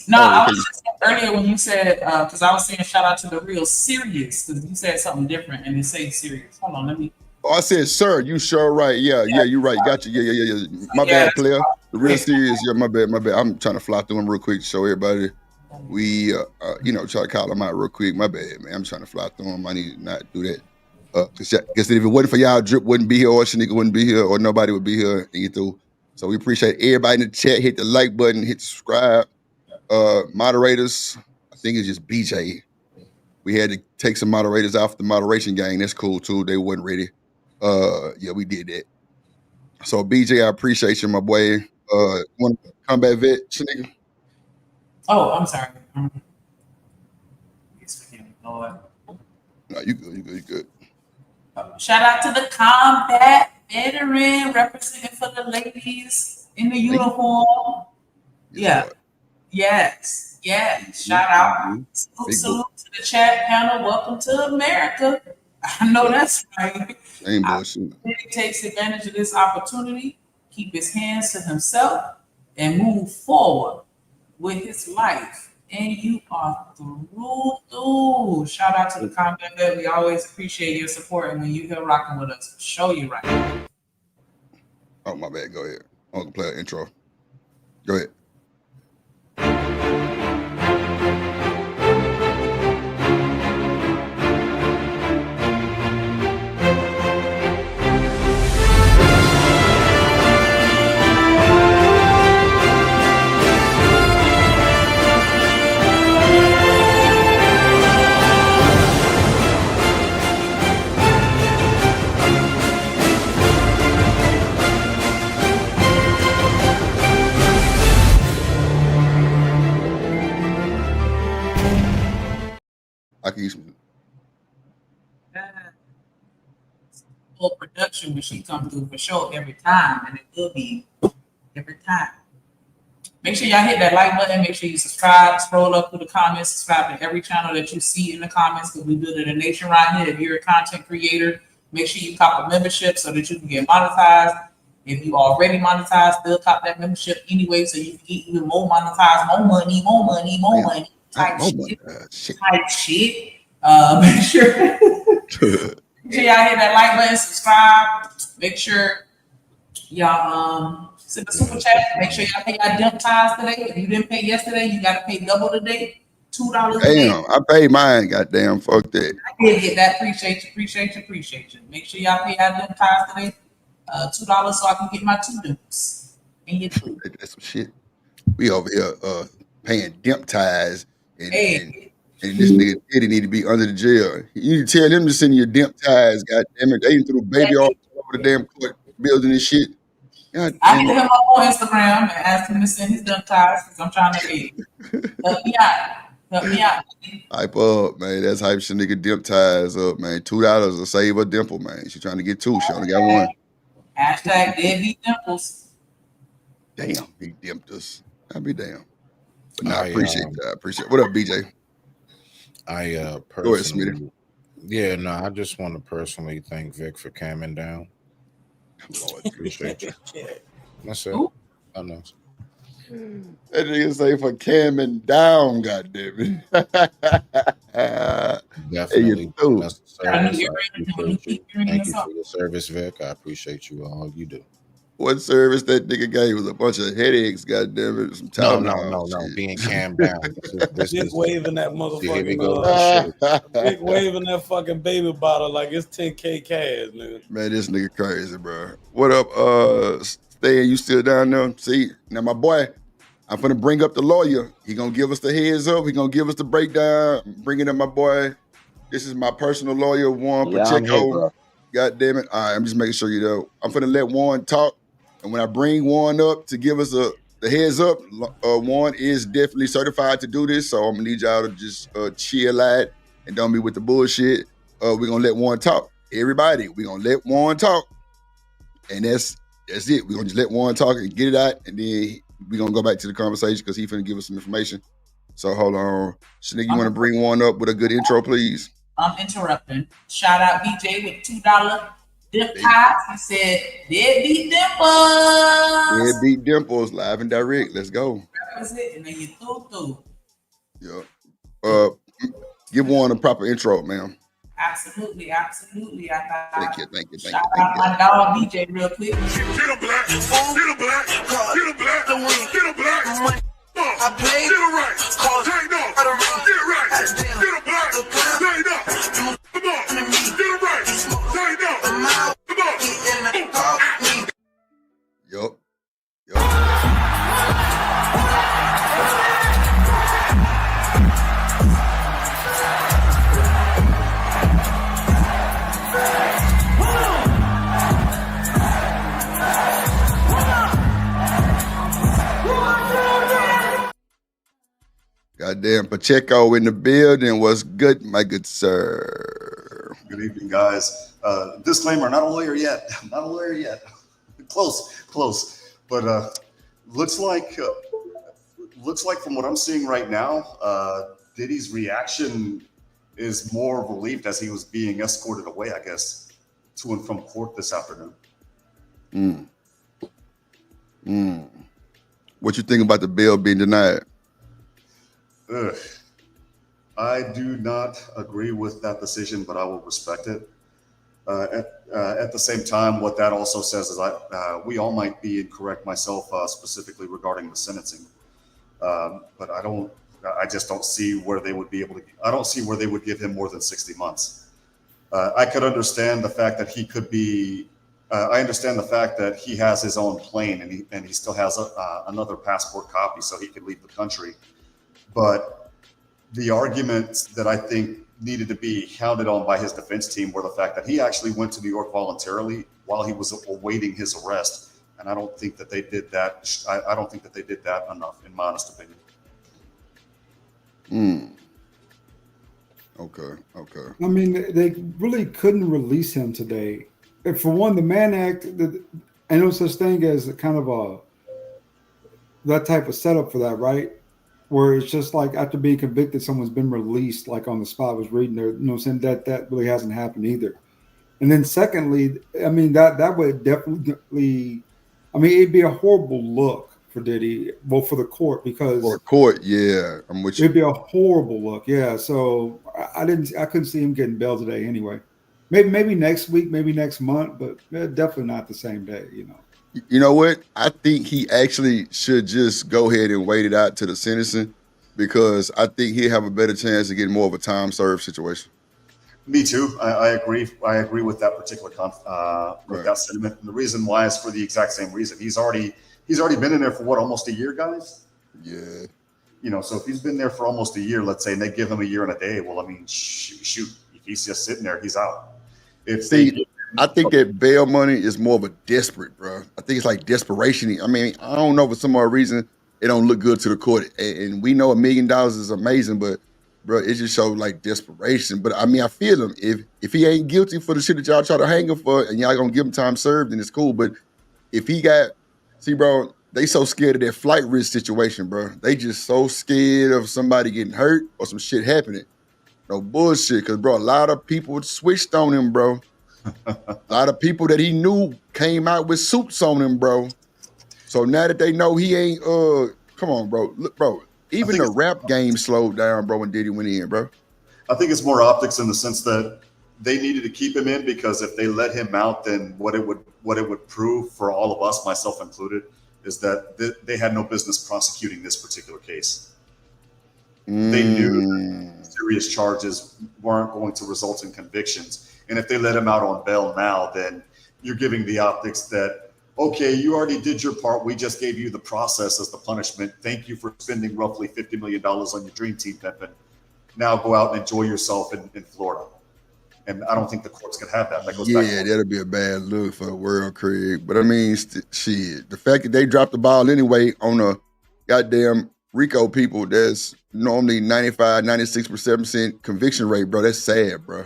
Speaker 14: No, I was just earlier when you said, because I was saying shout out to the Real Serious, because you said something different and it say serious. Hold on, let me.
Speaker 6: Oh, I said, sir, you sure right. Yeah, you right. Got you. Yeah. My bad, player. The Real Serious. Yeah, my bad. I'm trying to fly through them real quick to show everybody. We, try to call them out real quick. My bad, man. I'm trying to fly through them. I need to not do that. Because if it wasn't for y'all, Drip wouldn't be here, or Shanika wouldn't be here, or nobody would be here. And through. So we appreciate everybody in the chat. Hit the like button, hit the subscribe. Moderators, I think it's just BJ. We had to take some moderators off the moderation gang. That's cool too. They wasn't ready. Yeah, we did that. So BJ, I appreciate you, my boy. Want to Combat Vet, Shanika?
Speaker 14: Oh, I'm sorry. Lord.
Speaker 6: No, you good.
Speaker 14: Shout out to the Combat veteran representing for the ladies in the uniform. Yeah. Yes. Shout out. Salute to the chat panel. Welcome to America. I know that's right.
Speaker 6: Ain't bullshit.
Speaker 14: He takes advantage of this opportunity, keep his hands to himself, and move forward with his life. And you are through. Shout out to the Combat Vet. We always appreciate your support. And when you're here rocking with us, show you right.
Speaker 6: Oh, my bad. Go ahead. I'm going to play an intro. Go ahead. I can use some.
Speaker 14: Full production when she comes through for sure every time, and it will be every time. Make sure y'all hit that like button. Make sure you subscribe. Scroll up through the comments. Subscribe to every channel that you see in the comments because we build it a nation right here. If you're a content creator, make sure you cop a membership so that you can get monetized. If you already monetized, still cop that membership anyway so you can get even more monetized, more money type shit. Make sure y'all hit that like button, subscribe. Make sure y'all send a super chat. Make sure y'all pay y'all dump ties today. If you didn't pay yesterday, you gotta pay double today. $2 today.
Speaker 6: Damn, I paid mine. Goddamn, fuck that.
Speaker 14: I did get that. Appreciate you. Make sure y'all pay y'all dump ties today. $2 so I can get my 2 dumps. And you too.
Speaker 6: That's some shit. We over here paying dimp ties and this nigga Diddy need to be under the jail. You need to tell them to send you dimp ties, goddamn it. They threw baby all over the damn court building and shit. God
Speaker 14: I
Speaker 6: damn
Speaker 14: hit him up on Instagram and asked him to send his dump ties because I'm trying to pay. Help me out.
Speaker 6: Hype up, man. That's hype shit, nigga. Dimp ties up, man. $2 to save a dimple, man. She trying to get 2. She only got 1.
Speaker 14: Hashtag deadbeat dimples.
Speaker 6: Damn, he dimped us. I'd be damn. But I appreciate that. I appreciate it. What up, BJ?
Speaker 10: I
Speaker 6: Go ahead, Smitty.
Speaker 10: Yeah, no, I just want to personally thank Vic for calming down.
Speaker 6: Lord,
Speaker 10: appreciate you. That's it. I know.
Speaker 6: That nigga say for calming down, goddamn it.
Speaker 10: Definitely.
Speaker 6: Hey,
Speaker 10: Thank you for your service, Vic. I appreciate you all you do.
Speaker 6: What service that nigga gave was a bunch of headaches, goddamn it. Some
Speaker 10: No. Being calmed down. This
Speaker 12: Dick
Speaker 10: is
Speaker 12: waving that motherfucking.
Speaker 10: Here we go.
Speaker 12: Dick waving that fucking baby bottle like it's 10K cash, nigga.
Speaker 6: Man, this nigga crazy, bro. What up, Stan? You still down there? See, now my boy, I'm finna bring up the lawyer. He gonna give us the heads up. He gonna give us the breakdown. Bringing up my boy. This is my personal lawyer, Juan Pacheco. God damn it. All right, I'm just making sure you know. I'm finna let Juan talk. And when I bring Juan up to give us the heads up, Juan is definitely certified to do this. So I'm gonna need y'all to just chill out and don't be with the bullshit. We're gonna let Juan talk. Everybody, we're gonna let Juan talk. And that's it. We're gonna just let Juan talk and get it out. And then we're gonna go back to the conversation because he's finna give us some information. So hold on. Snick, you wanna bring Juan up with a good intro, please?
Speaker 14: I'm interrupting. Shout out BJ with $2 dip ties. He said, deadbeat dimples.
Speaker 6: Deadbeat dimples, live and direct. Let's go.
Speaker 14: That was it. And then you through.
Speaker 6: Yeah. Give Juan a proper intro, ma'am.
Speaker 14: Absolutely.
Speaker 6: Thank you.
Speaker 14: Shout out my dog BJ real quick.
Speaker 3: Get a black. I played. Get it right. Take no. Get it right. Get a black. Take no. Come on. Get it right. Take no. Come on.
Speaker 6: Yup. Goddamn Pacheco in the building. What's good, my good sir?
Speaker 8: Good evening, guys. Disclaimer: not a lawyer yet. Not a lawyer yet. Close. But looks like from what I'm seeing right now, Diddy's reaction is more relieved as he was being escorted away, I guess, to and from court this afternoon.
Speaker 6: What you think about the bail being denied?
Speaker 8: I do not agree with that decision, but I will respect it. At the same time, what that also says is we all might be incorrect, myself specifically regarding the sentencing. But I just don't see where they would be able to. I don't see where they would give him more than 60 months. I could understand the fact that he could be. I understand the fact that he has his own plane and he still has another passport copy, so he could leave the country. But the arguments that I think needed to be hounded on by his defense team were the fact that he actually went to New York voluntarily while he was awaiting his arrest. And I don't think that they did that. I don't think that they did that enough, in my honest opinion.
Speaker 6: Okay.
Speaker 7: I mean, they really couldn't release him today. And for one, the Mann Act, and no such thing as kind of that type of setup for that, right? Where it's just like after being convicted, someone's been released, like on the spot. I was reading there, saying that really hasn't happened either. And then secondly, I mean, that would definitely, I mean, it'd be a horrible look for Diddy, well, for the court, because
Speaker 6: for the court, yeah, I'm with you.
Speaker 7: It'd be a horrible look, yeah. So I couldn't see him getting bail today anyway. Maybe next week, maybe next month, but definitely not the same day, you know.
Speaker 6: You know what? I think he actually should just go ahead and wait it out to the sentencing, because I think he'll have a better chance of getting more of a time served situation.
Speaker 8: Me too. I agree. I agree with that particular that sentiment. And the reason why is for the exact same reason. He's already been in there for what, almost a year, guys?
Speaker 6: Yeah.
Speaker 8: You know, so if he's been there for almost a year, let's say, and they give him a year and a day, well, I mean, shoot, if he's just sitting there, he's out.
Speaker 6: I think that bail money is more of a desperate, bro. I think it's like desperation. I mean, I don't know, for some odd reason, it don't look good to the court. And we know $1 million is amazing, but bro, it just shows like desperation. But I mean, I feel him. If he ain't guilty for the shit that y'all try to hang him for, and y'all gonna give him time served, then it's cool. But if he got, see, bro, they so scared of that flight risk situation, bro. They just so scared of somebody getting hurt or some shit happening. No bullshit, because bro, a lot of people switched on him, bro. A lot of people that he knew came out with suits on him, bro. So now that they know he ain't, come on, bro. Look, bro, even the rap game slowed down, bro, when Diddy went in, bro.
Speaker 8: I think it's more optics in the sense that they needed to keep him in, because if they let him out, then what it would prove for all of us, myself included, is that they had no business prosecuting this particular case. They knew that serious charges weren't going to result in convictions. And if they let him out on bail now, then you're giving the optics that, okay, you already did your part. We just gave you the process as the punishment. Thank you for spending roughly $50 million on your dream team, Pimpin. Now go out and enjoy yourself in Florida. And I don't think the courts can have that. That goes back to
Speaker 6: that'll be a bad look for the world, Craig. But I mean, shit, the fact that they dropped the ball anyway on a goddamn RICO people, that's normally 95, 96% conviction rate, bro. That's sad, bro.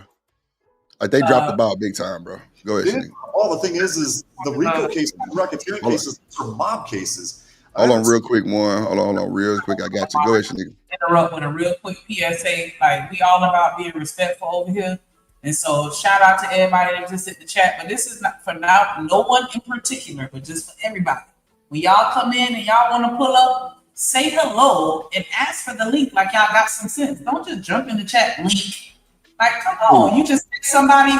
Speaker 6: Like they dropped the ball big time, bro. Go ahead, Sneak.
Speaker 8: All the thing is the RICO cases, the racketeering cases are mob cases.
Speaker 6: Hold on real quick, Warren. Hold on real quick. I got you. Go ahead, Sneak.
Speaker 14: Interrupt with a real quick PSA. Like, we all about being respectful over here. And so shout out to everybody that just hit the chat. But this is not for now, no one in particular, but just for everybody. When y'all come in and y'all want to pull up, say hello and ask for the link like y'all got some sense. Don't just jump in the chat, link. Like, come on, you just pick somebody,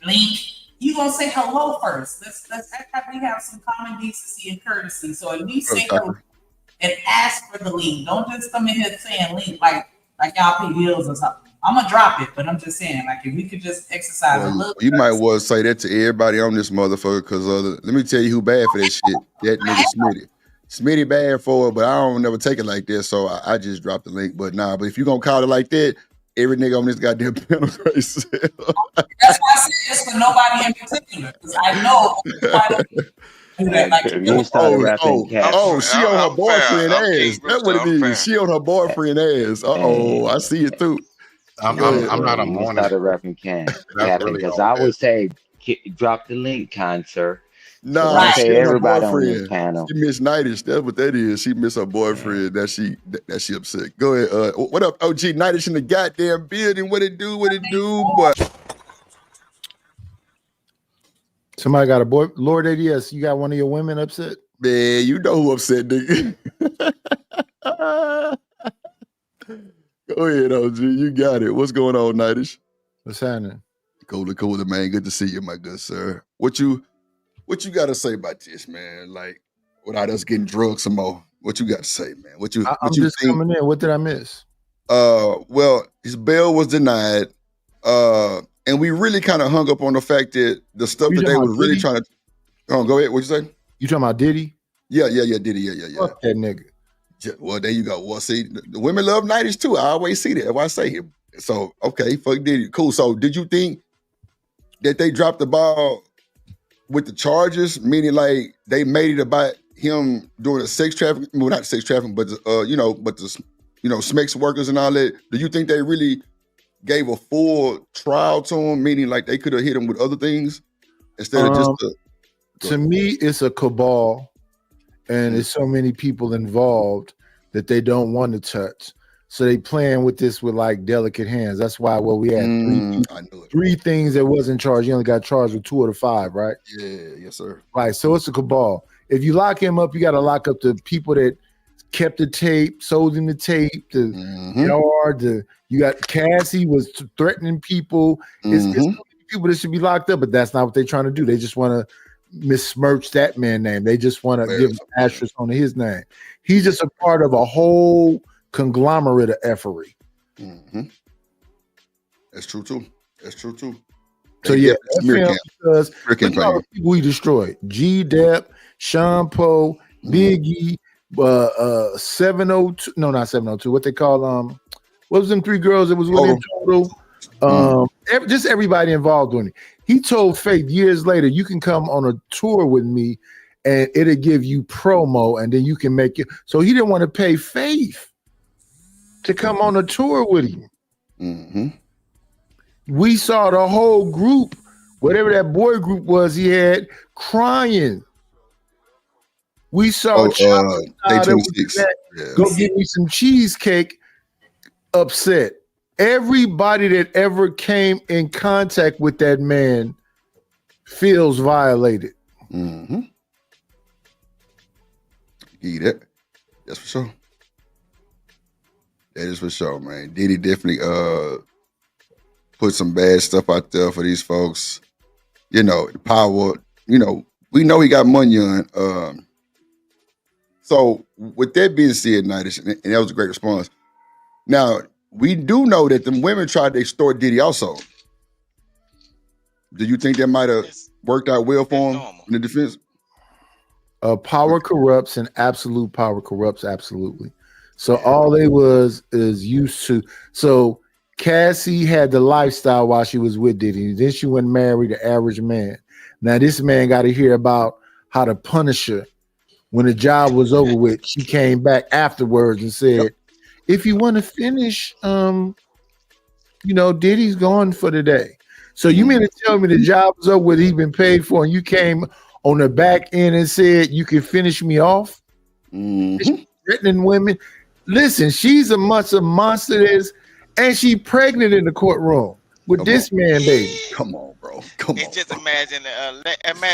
Speaker 14: link. You gonna say hello first. Let's act like we have some common decency and courtesy. So at least say hello and ask for the link. Don't just come in here saying link like y'all pay bills or something. I'm gonna drop it, but I'm just saying, like, if we could just exercise a little.
Speaker 6: You might well say that to everybody on this motherfucker, because let me tell you who bad for that shit. That nigga Smitty. Smitty bad for it, but I don't never take it like this, so I just dropped the link. But nah, but if you gonna call it like that, every nigga on this goddamn panel crazy.
Speaker 14: That's why I said it's for nobody in particular, because I know.
Speaker 6: She on her boyfriend ass. That's what it is. She on her boyfriend ass. I see it too.
Speaker 10: I'm not a
Speaker 13: You
Speaker 10: morning
Speaker 13: started
Speaker 10: person.
Speaker 13: rapping
Speaker 10: That's
Speaker 13: Captain,
Speaker 10: really
Speaker 13: because
Speaker 10: all
Speaker 13: I
Speaker 10: it is.
Speaker 13: would say drop the link, kind sir. So
Speaker 6: Nah,
Speaker 13: don't
Speaker 6: she
Speaker 13: say
Speaker 6: and her
Speaker 13: everybody on this
Speaker 6: boyfriend.
Speaker 13: panel.
Speaker 6: She Miss Nightish. That's what that is. She miss her boyfriend. That she upset. Go ahead. What up, OG Nightish in the goddamn building? What it do? What it do, boy?
Speaker 15: Somebody got a boy. Lord ADS, you got one of your women upset?
Speaker 6: Man, you know who upset, nigga. Go ahead, OG. You got it. What's going on, Nightish?
Speaker 15: What's happening?
Speaker 6: Cool, man. Good to see you, my good sir. What you got to say about this, man? Like, without us getting drugged some more, what you got to say, man?
Speaker 15: I'm just
Speaker 6: think?
Speaker 15: coming in. What did I miss?
Speaker 6: Well, his bail was denied, and we really kind of hung up on the fact that the stuff
Speaker 15: You
Speaker 6: that they
Speaker 15: talking
Speaker 6: was
Speaker 15: about
Speaker 6: really
Speaker 15: Diddy?
Speaker 6: trying to. Oh, go ahead. What you say?
Speaker 15: You talking about Diddy?
Speaker 6: Yeah, Diddy, yeah.
Speaker 15: Fuck that nigga.
Speaker 6: Yeah, well, there you go. Well, see, the women love 90s too. I always see that. That's why I say it. So, okay, fuck Diddy. Cool. So, did you think that they dropped the ball with the charges, meaning like they made it about him doing a sex trafficking? Well, not sex trafficking, but sex workers and all that. Do you think they really gave a full trial to him, meaning like they could have hit him with other things instead of just
Speaker 15: to me, it's a cabal, and there's so many people involved that they don't want to touch. So they playing with this with like delicate hands. That's why we had three things that wasn't charged. You only got charged with 2 out of 5, right?
Speaker 6: Yeah, yes, sir.
Speaker 15: Right. So it's a cabal. If you lock him up, you got to lock up the people that kept the tape, sold him the tape, you got Cassie was threatening people. It's so many people that should be locked up, but that's not what they're trying to do. They just want to besmirch that man's name. They just want to give an asterisk on his name. He's just a part of a whole conglomerate of effery.
Speaker 6: That's true too.
Speaker 15: So yeah, because look at all the people we destroyed: G-Dep, Sean Poe, Biggie, 702. No, not 702. What they call what was them 3 girls that was with him total? Just everybody involved in it. He told Faith years later, you can come on a tour with me and it'll give you promo and then you can make it. So he didn't want to pay Faith to come on a tour with him. We saw the whole group, whatever that boy group was, he had crying. We saw
Speaker 6: Day 26.
Speaker 15: Go get me some cheesecake upset. Everybody that ever came in contact with that man feels violated.
Speaker 6: Yeah, that's for sure. That is for sure, man. Diddy definitely put some bad stuff out there for these folks. The power, we know he got money on. So with that being said, Nightish, and that was a great response. Now, we do know that the women tried to extort Diddy also. Do you think that might have worked out well for him in the defense?
Speaker 15: Power corrupts, and absolute power corrupts absolutely. So all they is used to. So Cassie had the lifestyle while she was with Diddy. Then she went and married the average man. Now this man got to hear about how to punish her. When the job was over with, she came back afterwards and said, if you want to finish, Diddy's gone for the day. So you mean to tell me the job was over with, he's been paid for, and you came on the back end and said you can finish me off? Threatening women. Listen, she's a monster, and she pregnant in the courtroom with this man, baby.
Speaker 6: Come on, bro.
Speaker 11: Just imagine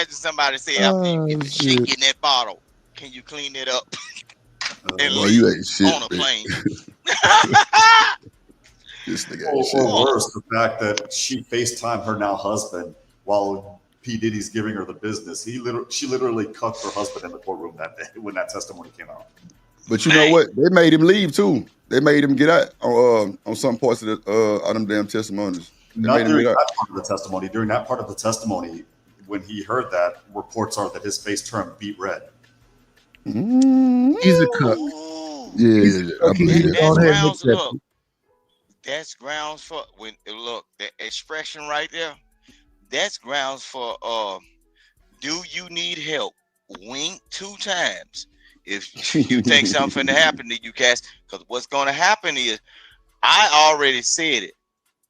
Speaker 11: somebody say after you get the shit in that bottle, can you clean it up?
Speaker 6: Boy, you ain't shit
Speaker 11: on a plane.
Speaker 6: This nigga
Speaker 8: or
Speaker 6: ain't shit.
Speaker 8: worse, the fact that she FaceTimed her now husband while P. Diddy's giving her the business. She literally cucked her husband in the courtroom that day when that testimony came out.
Speaker 6: But you know what? They made him leave too. They made him get out on some parts of them damn testimonies.
Speaker 8: Not during that part of the testimony. During that part of the testimony, when he heard that, reports are that his face turned beet red.
Speaker 15: He's a cook.
Speaker 6: I believe
Speaker 11: that. That's grounds for that expression right there. That's grounds for do you need help? Wink 2 times. If you think something to happen to you, Cass, because what's going to happen is, I already said it.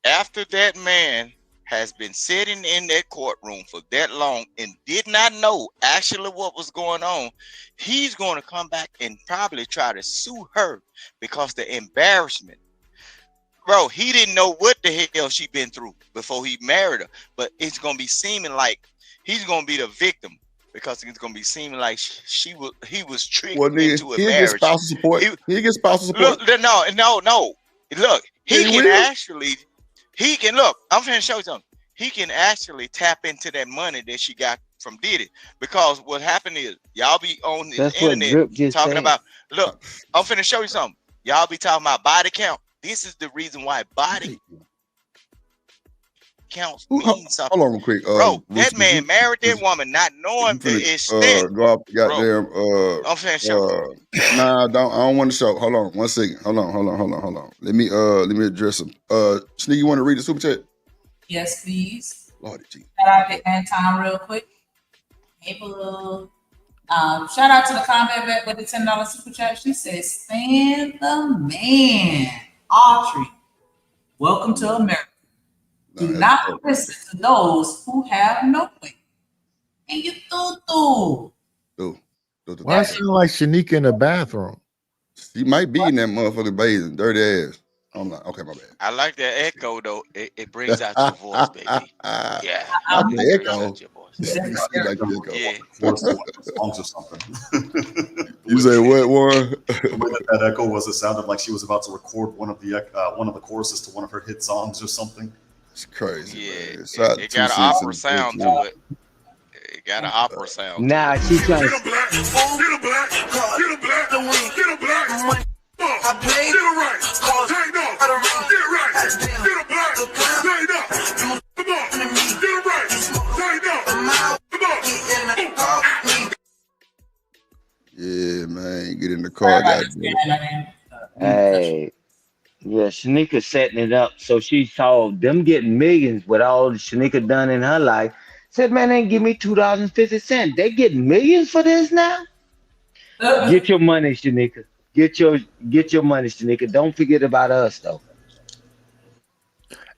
Speaker 11: after that man has been sitting in that courtroom for that long and did not know actually what was going on, he's going to come back and probably try to sue her because the embarrassment. Bro, he didn't know what the hell she been through before he married her, but it's going to be seeming like he's going to be the victim because it's going to be seeming like he was tricked into a
Speaker 6: he'll
Speaker 11: marriage.
Speaker 6: get spousal support. He'll get spousal support.
Speaker 11: Look, no. Look, he can look. I'm finna show you something. He can actually tap into that money that she got from Diddy, because what happened is y'all be on the internet talking about. Look, I'm finna show you something. Y'all be talking about body count. This is the reason why body counts means something.
Speaker 6: Hold on real quick.
Speaker 11: Bro, that man married that woman not knowing the extent.
Speaker 6: Go off the goddamn.
Speaker 11: I'm finna show.
Speaker 6: Nah, I don't want to show. Hold on, 1 second. Hold on. Let me address him. Sneak, you want to read the super chat?
Speaker 14: Yes, please.
Speaker 6: Lordy G.
Speaker 14: Shout out to Anton real quick. Hey, boo. Shout out to the combat vet with the $10 super chat. She says, "Stand the man, Autry. Welcome to America. Do not listen to those who have no way. And you do.
Speaker 15: Why it sound like Shanika in the bathroom?
Speaker 6: She might be in that motherfucker bathing, dirty ass. I'm like, okay, my bad.
Speaker 11: I like that echo though. It brings out your voice, baby. Yeah,
Speaker 6: not the echo.
Speaker 11: Yeah.
Speaker 8: Songs or something.
Speaker 6: You say what, Warren?
Speaker 8: The way that echo was, it sounded like she was about to record one of the choruses to one of her hit songs or something.
Speaker 6: It's crazy.
Speaker 11: Yeah, it got an opera sound to it. It got an opera sound.
Speaker 13: Nah, she's trying to.
Speaker 6: Yeah, man, get in the car,
Speaker 13: Hey, yeah, Shanika setting it up. So she saw them getting millions with all Shanika done in her life. Said, man, they give me $2.50. They getting millions for this now? Get your money, Shanika. Get your money, Shanika. Don't forget about us, though.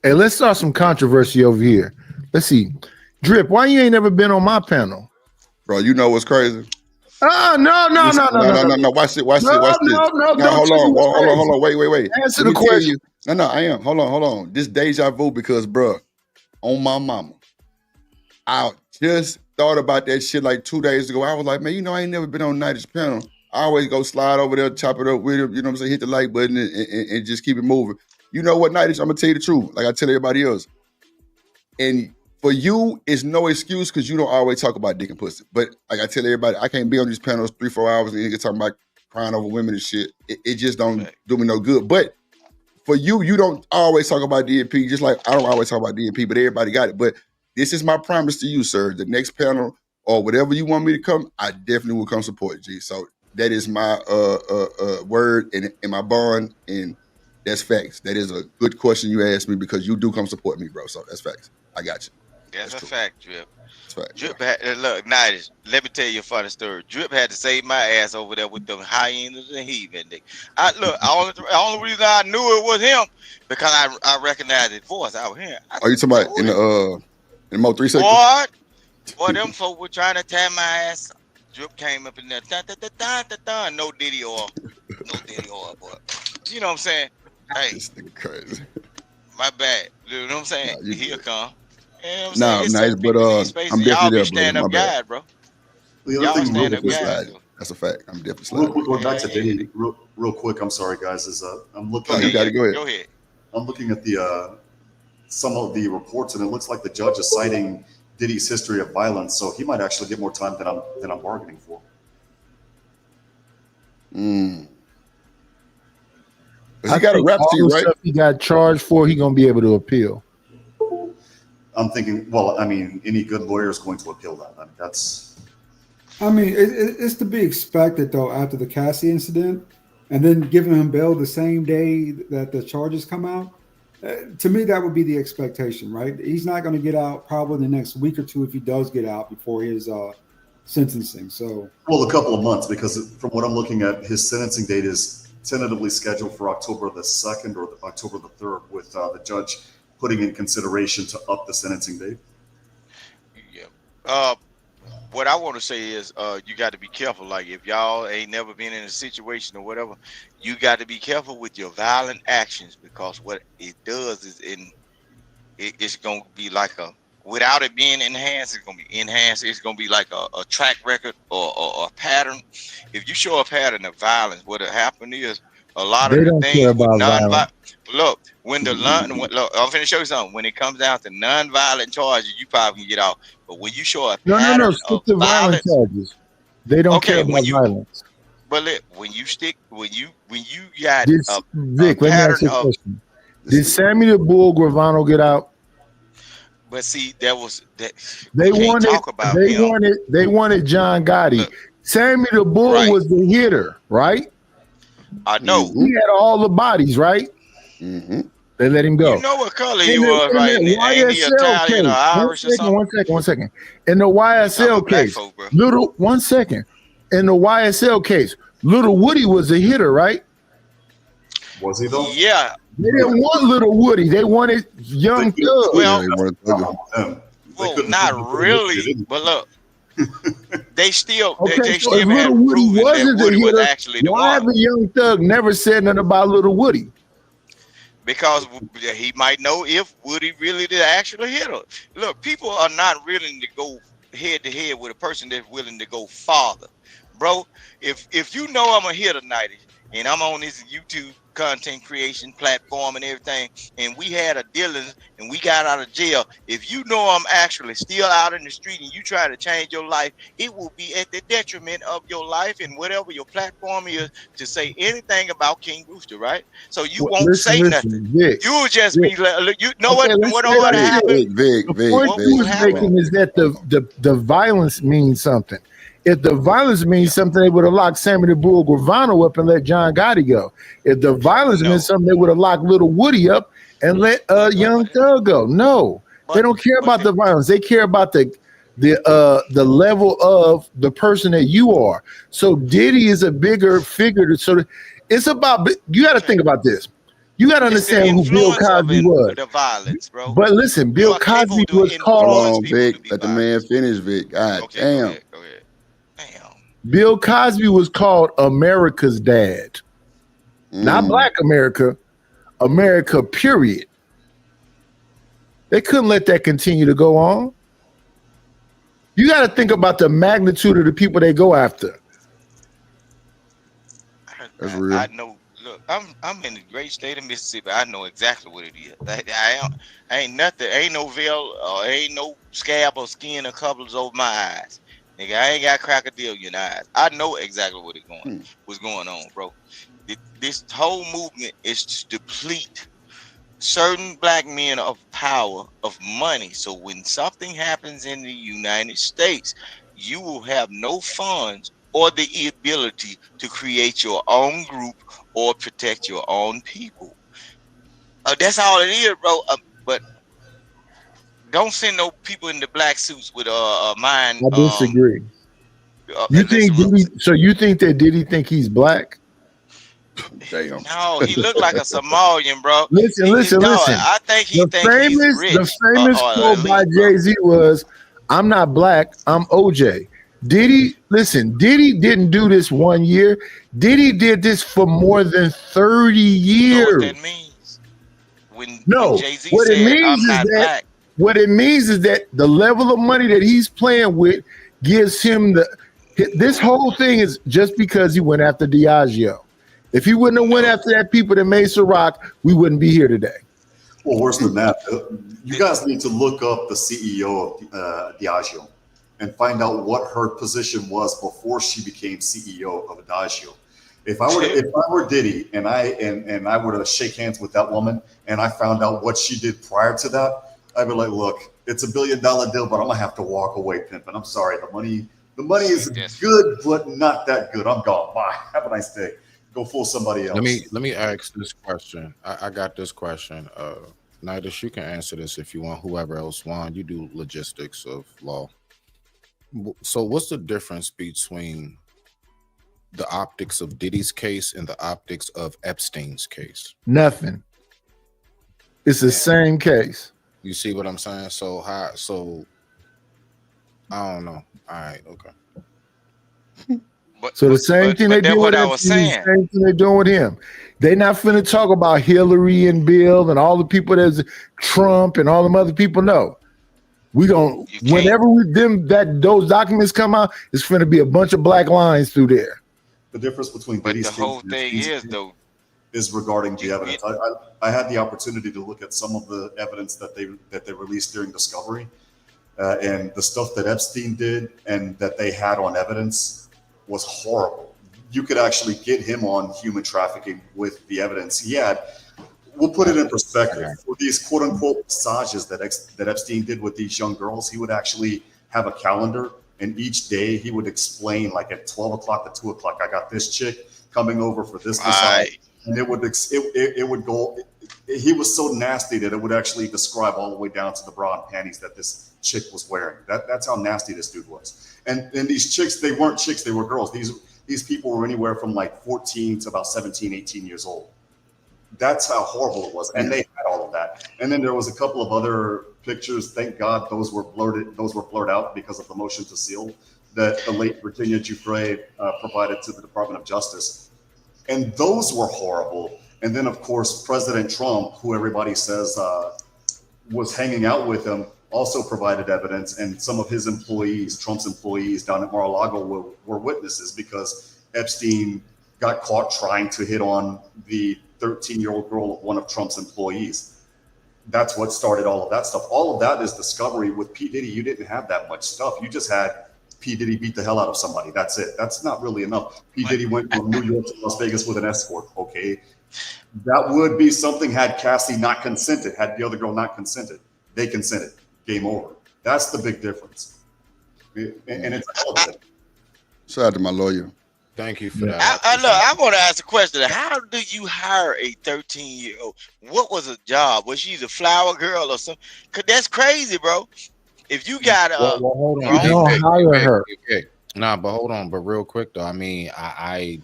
Speaker 15: Hey, let's start some controversy over here. Let's see. Drip, why you ain't never been on my panel?
Speaker 6: Bro, you know what's crazy?
Speaker 15: Oh, no.
Speaker 6: Watch this. Hold on. Wait.
Speaker 15: Answer the question.
Speaker 6: No, I am. Hold on. This deja vu because, bro, on my mama, I just thought about that shit like 2 days ago. I was like, man, I ain't never been on Night's panel. I always go slide over there, chop it up with him, you know what I'm saying, hit the like button and just keep it moving. You know what, Night, I'm gonna tell you the truth, like I tell everybody else. And for you, it's no excuse because you don't always talk about dick and pussy. But like I tell everybody, I can't be on these panels 3-4 hours and niggas talking about crying over women and shit. It just don't do me no good. But for you, you don't always talk about DNP, just like I don't always talk about DNP, but everybody got it. But this is my promise to you, sir. The next panel or whatever you want me to come, I definitely will come support, G. So that is my word and my bond, and that's facts. That is a good question you asked me because you do come support me, bro. So that's facts. I got you.
Speaker 11: That's a fact, Drip.
Speaker 6: That's fact.
Speaker 11: Drip look, Night, let me tell you a funny story. Drip had to save my ass over there with them hyenas and heathen. The only reason I knew it was him because I recognized his voice out here.
Speaker 6: Are you talking about in the Mo 3 seconds?
Speaker 11: What? Boy, them folk were trying to tie my ass. Drip came up in there. No Diddy or boy. You know what I'm saying? Hey,
Speaker 6: this nigga crazy.
Speaker 11: My bad. You know what I'm saying? Here come. You know
Speaker 6: nice, but I'm definitely there, bro. My bad,
Speaker 11: bro.
Speaker 8: Y'all stand
Speaker 6: up guys. That's a fact. I'm definitely sliding.
Speaker 8: Going back to Diddy, real quick. I'm sorry, guys. I'm looking.
Speaker 6: You gotta go ahead.
Speaker 11: Go ahead.
Speaker 8: I'm looking at the some of the reports, and it looks like the judge is citing Diddy's history of violence, so he might actually get more time than I'm bargaining for.
Speaker 6: I got a rap to you, right?
Speaker 15: Stuff he got charged for, he gonna be able to appeal.
Speaker 8: I'm thinking, well, I mean, any good lawyer is going to appeal that. I mean, that's.
Speaker 7: I mean, it's to be expected though after the Cassie incident, and then giving him bail the same day that the charges come out. To me, that would be the expectation, right? He's not going to get out probably the next week or two if he does get out before his sentencing. So,
Speaker 8: well, a couple of months, because from what I'm looking at, his sentencing date is tentatively scheduled for October the 2nd or October the 3rd, with the judge putting in consideration to up the sentencing date?
Speaker 11: What I want to say is, you got to be careful. Like, if y'all ain't never been in a situation or whatever, you got to be careful with your violent actions, because what it does is it's going to be like without it being enhanced, it's going to be enhanced. It's going to be like a track record or a pattern. If you show a pattern of violence, what'll happen is a lot
Speaker 15: They
Speaker 11: of the
Speaker 15: don't
Speaker 11: things
Speaker 15: care
Speaker 11: with
Speaker 15: about
Speaker 11: non-violent.
Speaker 15: violence.
Speaker 11: Look, look, I'm finna show you something. When it comes down to non-violent charges, you probably can get out. But when you show a
Speaker 15: No.
Speaker 11: pattern
Speaker 15: Stick
Speaker 11: of
Speaker 15: to violent
Speaker 11: violence,
Speaker 15: charges. They don't care
Speaker 11: okay,
Speaker 15: about violence.
Speaker 11: but when you got a
Speaker 15: Vic, let me ask
Speaker 11: pattern
Speaker 15: you a
Speaker 11: of,
Speaker 15: question. Did Sammy the Bull Gravano get out?
Speaker 11: but see, that was that
Speaker 15: They
Speaker 11: we can't
Speaker 15: wanted.
Speaker 11: talk about
Speaker 15: They
Speaker 11: him.
Speaker 15: wanted. They wanted John Gotti. Sammy the Bull
Speaker 11: Right.
Speaker 15: was the hitter, right?
Speaker 11: I know.
Speaker 15: He had all the bodies, right? They let him go.
Speaker 11: You know what color
Speaker 15: In
Speaker 11: he
Speaker 15: the,
Speaker 11: was,
Speaker 15: in
Speaker 11: right?
Speaker 15: the
Speaker 11: Ain't he
Speaker 15: YSL
Speaker 11: Italian or
Speaker 15: case,
Speaker 11: Irish or something?
Speaker 15: one second. In the
Speaker 11: Talking
Speaker 15: YSL
Speaker 11: about black
Speaker 15: case,
Speaker 11: folk, bro.
Speaker 15: one second. In the YSL case, Little Woody was a hitter, right?
Speaker 8: Was he though?
Speaker 11: Yeah.
Speaker 15: They didn't want Little Woody. They wanted Young Thug.
Speaker 11: Well,
Speaker 8: Well,
Speaker 11: not really. But look, they still
Speaker 15: Okay,
Speaker 11: they
Speaker 15: so
Speaker 11: still
Speaker 15: if Little
Speaker 11: haven't
Speaker 15: Woody
Speaker 11: proven that
Speaker 15: wasn't the
Speaker 11: Woody was
Speaker 15: hitter,
Speaker 11: actually the
Speaker 15: why
Speaker 11: one.
Speaker 15: the Young Thug never said nothing about Little Woody?
Speaker 11: Because he might know if Woody really the actual hitter. Look, people are not willing to go head to head with a person that's willing to go farther, bro. If you know I'm a hitter tonight, and I'm on this YouTube content creation platform and everything, and we had a dealings and we got out of jail, if you know I'm actually still out in the street and you try to change your life, it will be at the detriment of your life and whatever your platform is to say anything about King Rooster, right? So you won't say nothing.
Speaker 15: Vic,
Speaker 11: You will just be, you know
Speaker 15: okay,
Speaker 11: what happened?
Speaker 15: The point you was making is that the violence means something. If the violence means something, they would have locked Sammy the Bull Gravano up and let John Gotti go. If the violence meant something, they would have locked Little Woody up and let Young Thug go. No, they don't care about the violence. They care about the level of the person that you are. So Diddy is a bigger figure. So it's about, you got to think about this. You got to understand who Bill Cosby was.
Speaker 11: The violence, bro.
Speaker 15: But listen, Bill Cosby was called.
Speaker 6: Hold on, Vic. Let the man finish, Vic. God damn.
Speaker 11: Go ahead.
Speaker 15: Bill Cosby was called America's dad. Not Black America, America, period. They couldn't let that continue to go on. You got to think about the magnitude of the people they go after.
Speaker 6: That's real.
Speaker 11: I know. Look, I'm in the great state of Mississippi. I know exactly what it is. I ain't nothing. Ain't no veil or ain't no scab or skin or covers over my eyes. Nigga, I ain't got crocodilian eyes. I know exactly what what's going on, bro. This whole movement is to deplete certain black men of power, of money. So when something happens in the United States, you will have no funds or the ability to create your own group or protect your own people. That's all it is, bro. But don't send no people in the black suits with mind.
Speaker 15: I disagree. You think Diddy, so you think that Diddy think he's black?
Speaker 6: Damn.
Speaker 11: No, he looked like a Somalian, bro.
Speaker 15: Listen.
Speaker 11: I think he thinks he's rich.
Speaker 15: The famous quote by Jay-Z was, "I'm not black, I'm OJ." Diddy didn't do this 1 year. Diddy did this for more than 30 years.
Speaker 11: You know what that means? When Jay-Z
Speaker 15: what
Speaker 11: said,
Speaker 15: it means
Speaker 11: I'm
Speaker 15: is
Speaker 11: not
Speaker 15: that
Speaker 11: black.
Speaker 15: what it means is that the level of money that he's playing with gives him this whole thing is just because he went after Diageo. If he wouldn't have went after that people that made Ciroc, we wouldn't be here today.
Speaker 8: Well, worse than that, you guys need to look up the CEO of Diageo and find out what her position was before she became CEO of Diageo. If I were Diddy and I were to shake hands with that woman and I found out what she did prior to that, I'd be like, look, it's $1 billion deal, but I'm gonna have to walk away, pimp. And I'm sorry, the money is good, but not that good. I'm gone. Bye. Have a nice day. Go fool somebody else.
Speaker 10: Let me ask this question. I got this question. Nidus, you can answer this if you want. Whoever else want, you do logistics of law. So, what's the difference between the optics of Diddy's case and the optics of Epstein's case?
Speaker 15: Nothing. It's the same case.
Speaker 10: You see what I'm saying? So how? So I don't know. All right, okay.
Speaker 15: So the same thing they
Speaker 11: that's
Speaker 15: did with
Speaker 11: what I
Speaker 15: him,
Speaker 11: was
Speaker 15: the
Speaker 11: saying.
Speaker 15: same thing they're doing with him. They not finna talk about Hillary and Bill and all the people that's Trump and all them other people. No, we don't. Whenever those documents come out, it's finna be a bunch of black lines through there.
Speaker 8: The difference between
Speaker 11: But
Speaker 8: Diddy's
Speaker 11: the whole
Speaker 8: case and
Speaker 11: thing
Speaker 8: Epstein's
Speaker 11: is
Speaker 8: case
Speaker 11: though,
Speaker 8: is regarding the evidence. I had the opportunity to look at some of the evidence that they released during discovery, and the stuff that Epstein did and that they had on evidence was horrible. You could actually get him on human trafficking with the evidence he had. We'll put it in perspective. For these quote unquote massages that Epstein did with these young girls, he would actually have a calendar, and each day he would explain, like at 12 o'clock to 2 o'clock, I got this chick coming over for this massage. And it would go. He was so nasty that it would actually describe all the way down to the bra and panties that this chick was wearing. That's how nasty this dude was. And these chicks, they weren't chicks, they were girls. These people were anywhere from like 14 to about 17, 18 years old. That's how horrible it was. And they had all of that. And then there was a couple of other pictures. Thank God those were blurred out because of the motion to seal that the late Virginia Giuffre provided to the Department of Justice. And those were horrible. And then, of course, President Trump, who everybody says was hanging out with him, also provided evidence. And some of his employees, Trump's employees down at Mar-a-Lago were witnesses because Epstein got caught trying to hit on the 13-year-old girl of one of Trump's employees. That's what started all of that stuff. All of that is discovery. With P. Diddy, you didn't have that much stuff. You just had P. Diddy beat the hell out of somebody. That's it. That's not really enough. P. Diddy went from New York to Las Vegas with an escort. Okay. That would be something had Cassie not consented, had the other girl not consented. They consented. Game over. That's the big difference. And it's a hell of a
Speaker 6: Shout out to my lawyer.
Speaker 10: Thank you for that.
Speaker 11: I want to ask a question. How do you hire a 13-year-old? What was her job? Was she a flower girl or something? Cause that's crazy, bro. If you got
Speaker 10: hold on.
Speaker 15: You don't hire her.
Speaker 10: Nah, but hold on. But real quick though, I mean, I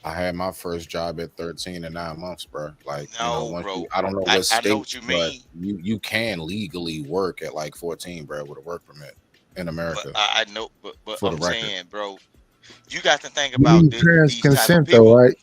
Speaker 10: had my first job at 13 and 9 months, bro. Like, bro. I don't know what state, know what you mean. But you can legally work at like 14, bro, with a work permit in America.
Speaker 11: But I know, but I'm saying, bro, you got to think
Speaker 15: You
Speaker 11: about
Speaker 15: need parents'
Speaker 11: these type of
Speaker 15: consent,
Speaker 11: people.
Speaker 15: though, right?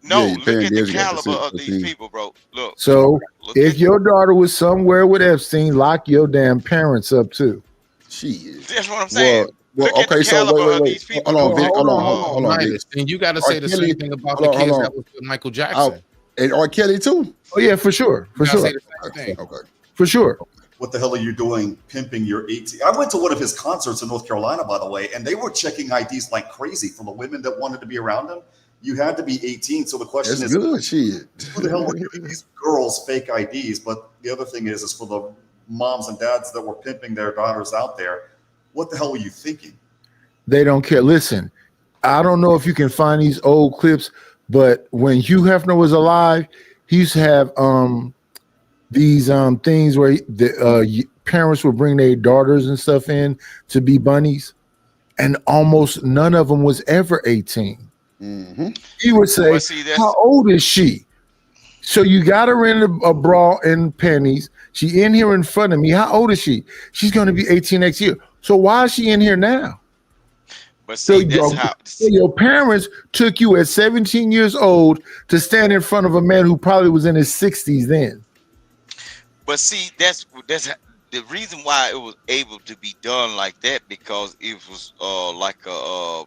Speaker 11: No,
Speaker 6: Yeah,
Speaker 11: look at the
Speaker 6: parents got
Speaker 11: caliber
Speaker 6: consent
Speaker 11: of
Speaker 6: for
Speaker 11: these
Speaker 6: things.
Speaker 11: people, bro. Look.
Speaker 15: So if your daughter was somewhere with Epstein, lock your damn parents up too.
Speaker 11: That's what I'm saying.
Speaker 6: Well,
Speaker 11: Look at
Speaker 6: okay,
Speaker 11: the
Speaker 6: so
Speaker 11: caliber of
Speaker 6: wait.
Speaker 11: these people.
Speaker 6: Hold on, Vic. Hold on, Vic.
Speaker 10: Midas. And you got to say the
Speaker 6: Kelly-
Speaker 10: same thing about
Speaker 6: hold
Speaker 10: the
Speaker 6: on,
Speaker 10: kids
Speaker 6: hold
Speaker 10: that
Speaker 6: on.
Speaker 10: was with Michael Jackson.
Speaker 6: And R. Kelly too.
Speaker 15: Oh yeah, for sure, for
Speaker 10: You gotta
Speaker 15: sure,
Speaker 10: say the same thing.
Speaker 6: Okay.
Speaker 15: for sure.
Speaker 8: What the hell are you doing pimping your 18? I went to one of his concerts in North Carolina, by the way, and they were checking IDs like crazy for the women that wanted to be around him. You had to be 18. So the question
Speaker 6: That's
Speaker 8: is,
Speaker 6: good shit.
Speaker 8: who the hell were giving these girls fake IDs? But the other thing is for the moms and dads that were pimping their daughters out there, what the hell were you thinking?
Speaker 15: They don't care. Listen, I don't know if you can find these old clips, but when Hugh Hefner was alive, he used to have these things where the parents would bring their daughters and stuff in to be bunnies, and almost none of them was ever 18.
Speaker 6: Mm-hmm.
Speaker 15: He would say, "How old is she?" So you got her in a bra and panties. She in here in front of me. How old is she? She's going to be 18 next year. So why is she in here now?
Speaker 11: But see,
Speaker 15: So your parents took you at 17 years old to stand in front of a man who probably was in his 60s then.
Speaker 11: But see, that's the reason why it was able to be done like that, because it was like a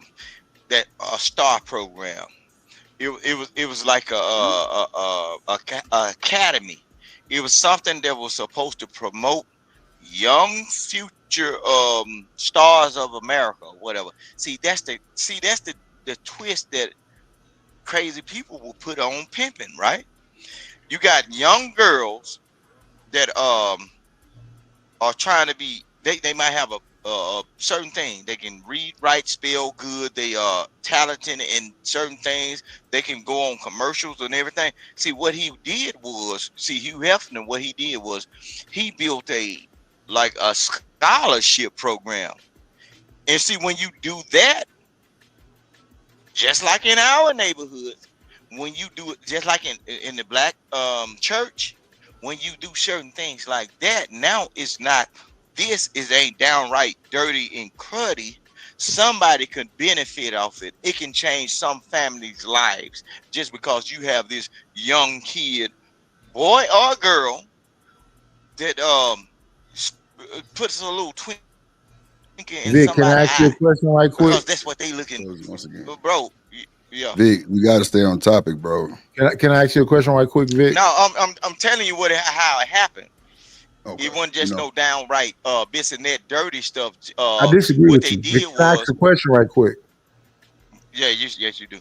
Speaker 11: star program. It was like a academy. It was something that was supposed to promote young future stars of America or whatever. See, that's the twist that crazy people will put on pimping, right? You got young girls that are trying to be, they might have a certain thing. They can read, write, spell good. They are talented in certain things. They can go on commercials and everything. See, what he did was, Hugh Hefner, what he did was he built a scholarship program. And see, when you do that, just like in our neighborhoods, when you do it, just like in the black church, when you do certain things like that, now it's not. This is ain't downright dirty and cruddy. Somebody could benefit off it. It can change some families' lives just because you have this young kid, boy or girl, that puts a little twinkle in
Speaker 15: Vic, can I
Speaker 11: somebody's
Speaker 15: ask you a
Speaker 11: eye
Speaker 15: question right quick?
Speaker 11: because that's what they looking.
Speaker 6: Once again,
Speaker 11: Bro, yeah.
Speaker 6: Vic, we got to stay on topic, bro.
Speaker 15: Can I ask you a question right quick, Vic?
Speaker 11: No, I'm telling you how it happened.
Speaker 6: Okay.
Speaker 11: It wasn't just no downright this and that dirty stuff.
Speaker 15: I disagree
Speaker 11: What
Speaker 15: with
Speaker 11: they
Speaker 15: you.
Speaker 11: did
Speaker 15: Can I ask
Speaker 11: was,
Speaker 15: a question right quick?
Speaker 11: yeah, yes you do.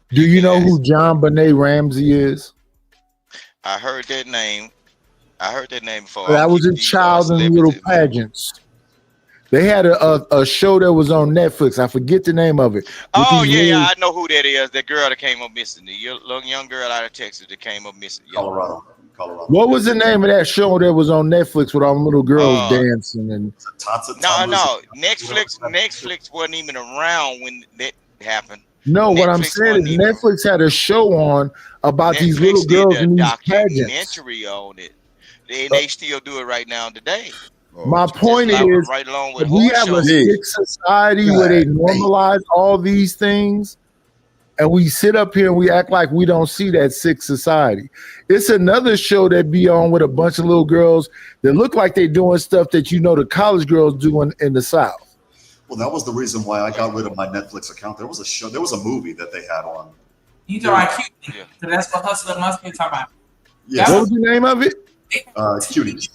Speaker 15: Do you know who John Benet Ramsey is?
Speaker 11: I heard that name. I heard that name before.
Speaker 15: That was a child in little pageants. They had a show that was on Netflix. I forget the name of it.
Speaker 11: Oh yeah, I know who that is. That girl that came up missing. The young girl out of Texas that came up missing. Yeah.
Speaker 8: Colorado.
Speaker 15: What was the name of that show that was on Netflix with all the little girls dancing and?
Speaker 11: No. Netflix wasn't even around when that happened.
Speaker 15: No, what I'm saying is Netflix had a show on about these little girls in these pageants.
Speaker 11: Documentary on it. They still do it right now today.
Speaker 15: My point is,
Speaker 11: right along with
Speaker 15: we have a sick society where they normalize all these things, and we sit up here and we act like we don't see that sick society. It's another show that be on with a bunch of little girls that look like they're doing stuff that the college girls do in the South.
Speaker 8: Well, that was the reason why I got rid of my Netflix account. There was a movie that they had on.
Speaker 14: You talking about Cutie? So that's what Hustler must be talking about.
Speaker 8: Yes.
Speaker 15: What was the name of it?
Speaker 8: Cuties.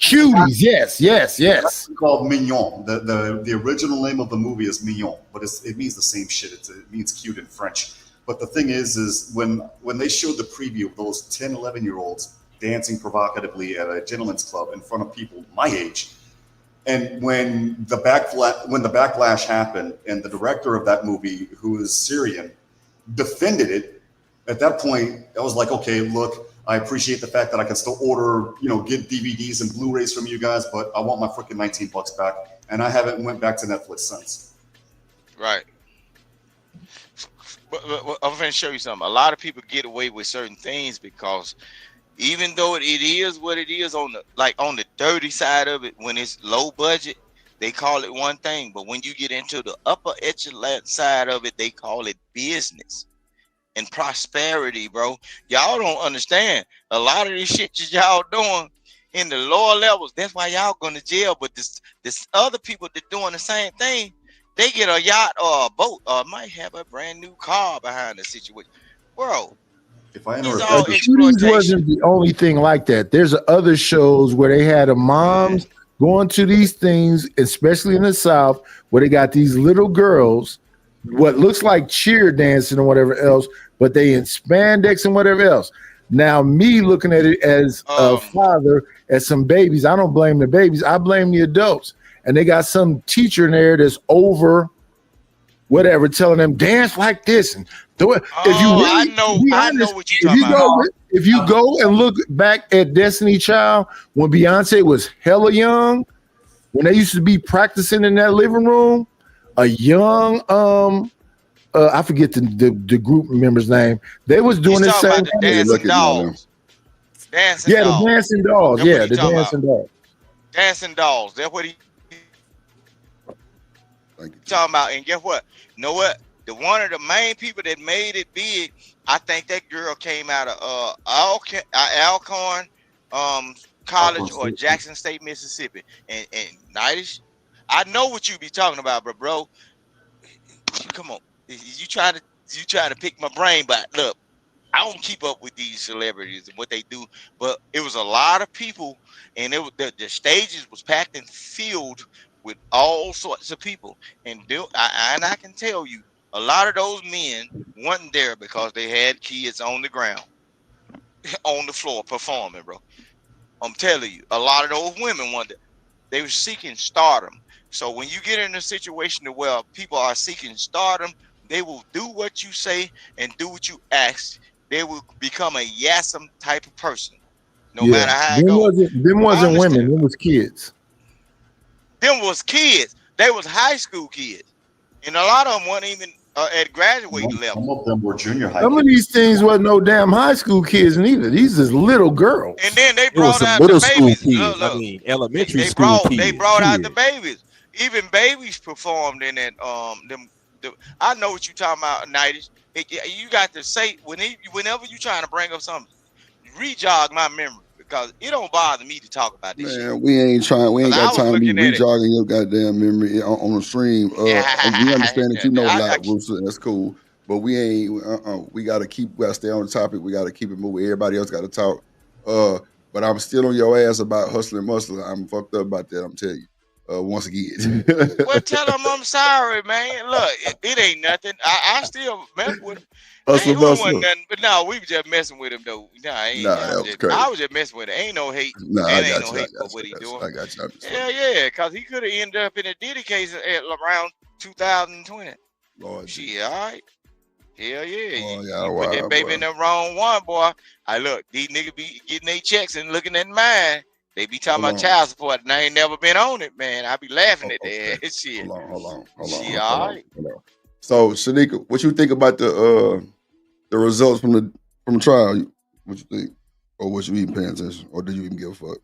Speaker 15: Cuties, yes.
Speaker 8: It's called Mignon. The original name of the movie is Mignon, but it means the same shit. It means cute in French. But the thing is when they showed the preview of those 10, 11-year-olds dancing provocatively at a gentleman's club in front of people my age, and when the backlash happened, and the director of that movie, who is Syrian, defended it, at that point, I was like, okay, look, I appreciate the fact that I can still order, get DVDs and Blu-rays from you guys, but I want my freaking $19 back. And I haven't went back to Netflix since.
Speaker 11: Right. But I'm going to show you something. A lot of people get away with certain things because even though it is what it is on the dirty side of it, when it's low budget, they call it one thing. But when you get into the upper echelon side of it, they call it business and prosperity, bro. Y'all don't understand. A lot of this shit that y'all doing in the lower levels, that's why y'all going to jail. But this other people that doing the same thing, they get a yacht or a boat or might have a brand new car behind the situation. Bro,
Speaker 8: if I
Speaker 15: Cuties wasn't the only thing like that. There's other shows where they had moms going to these things, especially in the South, where they got these little girls, what looks like cheer dancing or whatever else, but they in spandex and whatever else. Now, me looking at it as a father, as some babies, I don't blame the babies. I blame the adults. And they got some teacher in there that's over whatever, telling them dance like this and do it.
Speaker 11: I know what you're talking about.
Speaker 15: If you go and look back at Destiny Child, when Beyonce was hella young, when they used to be practicing in that living room, a young I forget the group member's name. They was doing the same thing.
Speaker 11: Dancing dolls.
Speaker 15: The dancing dolls. Yeah, the dancing dolls.
Speaker 11: Dancing dolls. That's what he talking about. And guess what? You know what? One of the main people that made it big, I think that girl came out of Alcorn College or Jackson State, Mississippi. And Nightish, I know what you be talking about, bro. Come on. You trying to pick my brain, but look, I don't keep up with these celebrities and what they do, but it was a lot of people, and the stages was packed and filled with all sorts of people, and I can tell you, a lot of those men wasn't there because they had kids on the ground, on the floor performing, bro. I'm telling you, a lot of those women wanted. They were seeking stardom. So when you get in a situation where people are seeking stardom, they will do what you say and do what you ask. They will become a yassam type of person, no matter how it goes.
Speaker 15: Them wasn't women. Them was kids.
Speaker 11: Them was kids. They was high school kids, and a lot of them weren't even at graduating level.
Speaker 8: Some of them were junior high.
Speaker 15: Some of these things wasn't no damn high school kids neither. These is little girls.
Speaker 11: And then they
Speaker 16: It was
Speaker 11: brought
Speaker 16: some
Speaker 11: out
Speaker 16: middle
Speaker 11: the
Speaker 16: school
Speaker 11: babies.
Speaker 16: kids.
Speaker 11: Look,
Speaker 16: I mean, elementary
Speaker 11: they
Speaker 16: school kids.
Speaker 11: They brought out the babies. Even babies performed in that. I know what you talking about, Nighties. You got to say whenever you trying to bring up something, re-jog my memory because it don't bother me to talk about this shit.
Speaker 6: Man, we ain't got time to be
Speaker 11: looking at it.
Speaker 6: rejogging your goddamn memory on the stream. We understand that you know a lot, Rooster. That's cool. But we ain't. We gotta stay on the topic. We gotta keep it moving. Everybody else gotta talk. But I'm still on your ass about hustling muscle. I'm fucked up about that. I'm telling you. Once again.
Speaker 11: Well, tell them I'm sorry, man. Look, it ain't nothing. I still mess with him.
Speaker 6: Hustling muscle.
Speaker 11: Nothing, but no, we was just messing with him though. I was just messing with it. Ain't no hate. Ain't no hate for what he doing.
Speaker 6: I got you.
Speaker 11: Yeah, because he could have ended up in a Diddy case at around 2020.
Speaker 6: Lord,
Speaker 11: shit, all right. Hell yeah.
Speaker 6: You
Speaker 11: put that baby in the wrong one, boy. Look, these niggas be getting their checks and looking at mine. They be talking about child support, and I ain't never been on it, man. I be laughing at that shit.
Speaker 6: Hold on.
Speaker 11: All right.
Speaker 6: So, Shanika, what you think about the results from the trial? What you think, or was you even paying attention, or did you even give a fuck?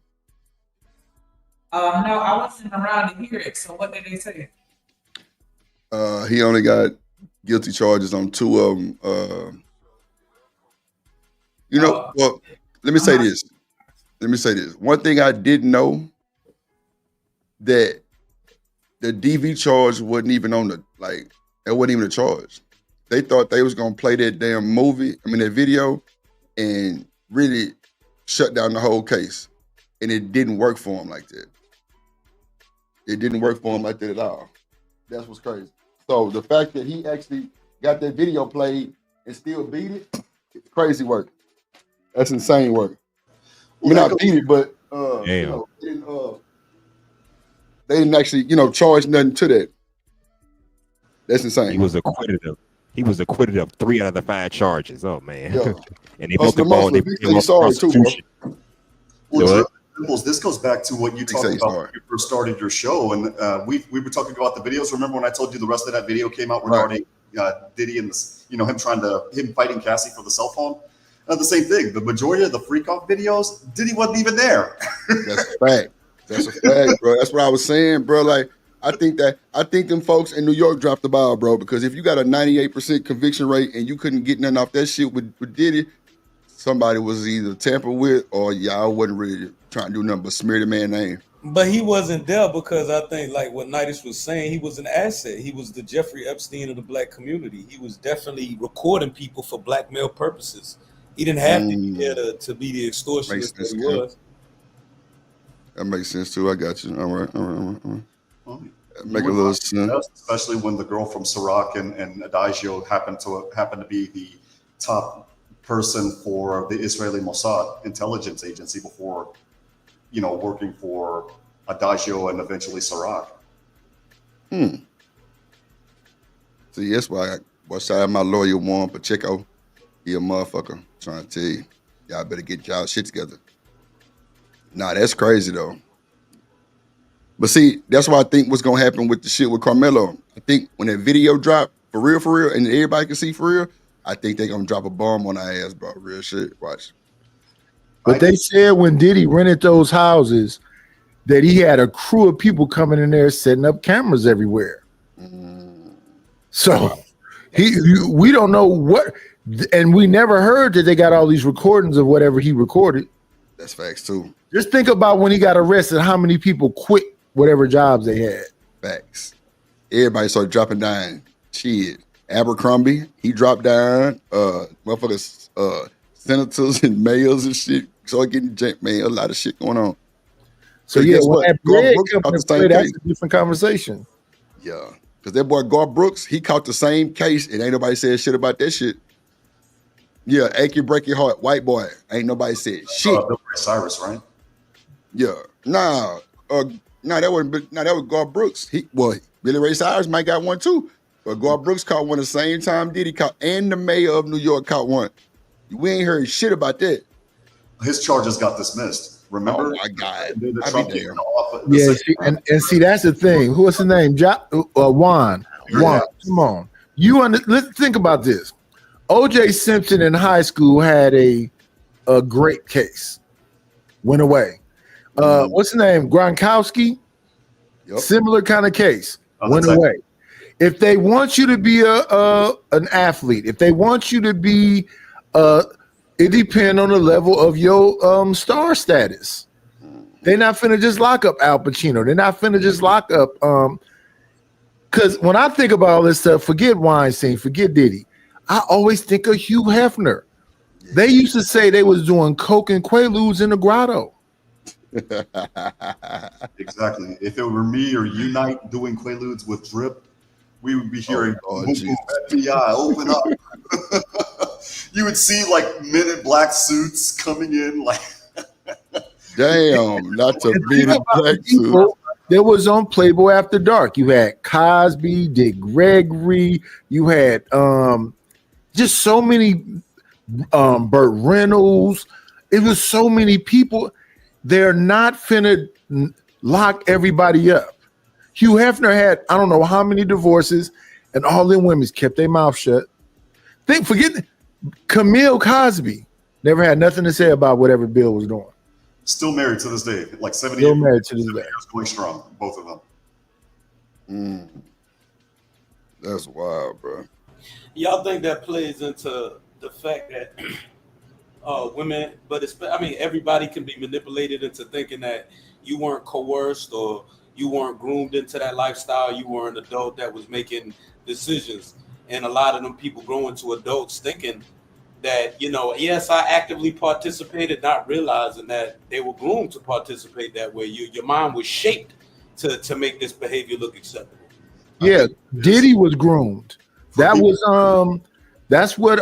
Speaker 14: No, I wasn't around to hear it. So, what did they say?
Speaker 6: He only got guilty charges on 2 of them. Well, let me say this. One thing I didn't know, that the DV charge wasn't even on it wasn't even a charge. They thought they was gonna play that damn that video, and really shut down the whole case. And it didn't work for him like that. It didn't work for him like that at all. That's what's crazy. So the fact that he actually got that video played and still beat it, it's crazy work. That's insane work. Not beat it, but they didn't actually, charge nothing to that. That's insane.
Speaker 16: He was acquitted of 3 out of the 5 charges. Oh man.
Speaker 6: Yeah.
Speaker 16: And they broke the ball. They
Speaker 6: sorry too, bro.
Speaker 8: Well, this goes back to what you talked about when you first started your show, and we were talking about the videos. Remember when I told you the rest of that video came out regarding Diddy and this, him fighting Cassie for the cell phone? The same thing. The majority of the freak off videos, Diddy wasn't even there.
Speaker 6: That's a fact. That's a fact, bro. That's what I was saying, bro. Like, I think them folks in New York dropped the ball, bro. Because if you got a 98% conviction rate and you couldn't get nothing off that shit with Diddy, somebody was either tampered with or y'all wasn't really trying to do nothing but smear the man's name.
Speaker 12: But he wasn't there because I think, like what Nightis was saying, he was an asset. He was the Jeffrey Epstein of the black community. He was definitely recording people for blackmail purposes. He didn't have to be there to be the extortionist that he was.
Speaker 6: That makes sense too. I got you. All right. Make a little sense.
Speaker 8: Especially when the girl from Ciroc and Adagio happened to be the top person for the Israeli Mossad intelligence agency before, working for Adagio and eventually Ciroc.
Speaker 6: See, that's why my lawyer Juan Pacheco, he a motherfucker. Trying to tell you, y'all better get y'all shit together. Nah, that's crazy though. But see, that's what I think what's gonna happen with the shit with Carmelo. I think when that video drop for real, and everybody can see for real, I think they're gonna drop a bomb on our ass, bro. Real shit. Watch.
Speaker 15: But they said when Diddy rented those houses that he had a crew of people coming in there setting up cameras everywhere. So we don't know what. And we never heard that they got all these recordings of whatever he recorded.
Speaker 6: That's facts too.
Speaker 15: Just think about when he got arrested, how many people quit whatever jobs they had.
Speaker 6: Facts. Everybody started dropping down. Shit. Abercrombie, he dropped down. Motherfuckers, senators and mayors and shit. So getting a lot of shit going on.
Speaker 15: So yeah, when that bread company played, that's a different conversation.
Speaker 6: Yeah. Because that boy Garth Brooks, he caught the same case and ain't nobody said shit about that shit. Yeah, ache you, break your heart, white boy. Ain't nobody said shit.
Speaker 8: Bill Ray Cyrus, right?
Speaker 6: Yeah, that was Garth Brooks. Billy Ray Cyrus might got one too, but Garth Brooks caught one the same time Diddy caught, and the mayor of New York caught one. We ain't heard shit about that.
Speaker 8: His charges got dismissed. Remember?
Speaker 6: Oh my God!
Speaker 15: Yeah, and see that's the thing. What's his name? Juan.
Speaker 6: Yeah.
Speaker 15: Come on. Let's think about this. O.J. Simpson in high school had a great case. Went away. What's his name? Gronkowski.
Speaker 6: Yep.
Speaker 15: Similar kind of case. Went away. If they want you to be an athlete, if they want you to be, it depends on the level of your star status. They're not finna just lock up Al Pacino. They're not finna just lock up. Because when I think about all this stuff, forget Weinstein, forget Diddy. I always think of Hugh Hefner. They used to say they was doing coke and quaaludes in the grotto.
Speaker 8: Exactly. If it were me or Unite doing quaaludes with Drip, we would be hearing boom, boom, FBI, open up. You would see like men in black suits coming in, like
Speaker 6: damn, not to be in black suit.
Speaker 15: That was on Playboy After Dark. You had Cosby, Dick Gregory. You had just so many Burt Reynolds. It was so many people. They're not finna lock everybody up. Hugh Hefner had I don't know how many divorces, and all them women kept their mouth shut. Forget Camille Cosby never had nothing to say about whatever Bill was doing.
Speaker 8: Still married to this day, like 70
Speaker 15: Still married to this day.
Speaker 8: years, going strong, both of them.
Speaker 6: That's wild, bro.
Speaker 12: Y'all think that plays into the fact that women, but everybody can be manipulated into thinking that you weren't coerced or you weren't groomed into that lifestyle. You were an adult that was making decisions. And a lot of them people grow into adults thinking that, yes, I actively participated, not realizing that they were groomed to participate that way. Your mind was shaped to make this behavior look acceptable.
Speaker 15: Yeah, Diddy was groomed. That was that's what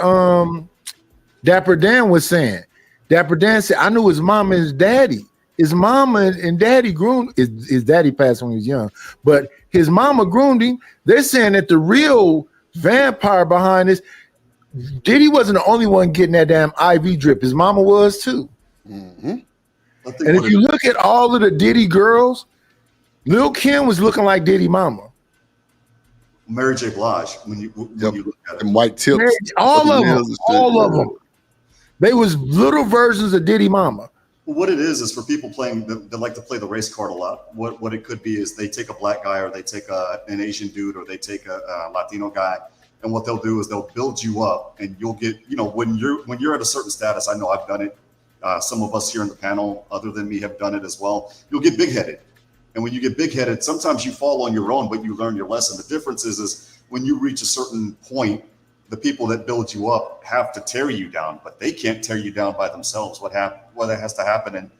Speaker 15: Dapper Dan was saying. Dapper Dan said, I knew his mama and his daddy. His mama and daddy groomed his daddy passed when he was young, but his mama groomed him. They're saying that the real vampire behind this, Diddy wasn't the only one getting that damn IV drip. His mama was too. And if you look at all of the Diddy girls, Lil' Kim was looking like Diddy mama.
Speaker 8: Mary J. Blige, when you look at it.
Speaker 6: And white tips.
Speaker 15: All of them. They was little versions of Diddy mama.
Speaker 8: What it is for people playing that like to play the race card a lot. What it could be is they take a black guy or they take an Asian dude or they take a Latino guy, and what they'll do is they'll build you up, and you'll get when you're at a certain status. I know I've done it. Some of us here in the panel, other than me, have done it as well. You'll get big-headed, and when you get big-headed, sometimes you fall on your own, but you learn your lesson. The difference is when you reach a certain point, the people that build you up have to tear you down, but they can't tear you down by themselves. What has to happen, and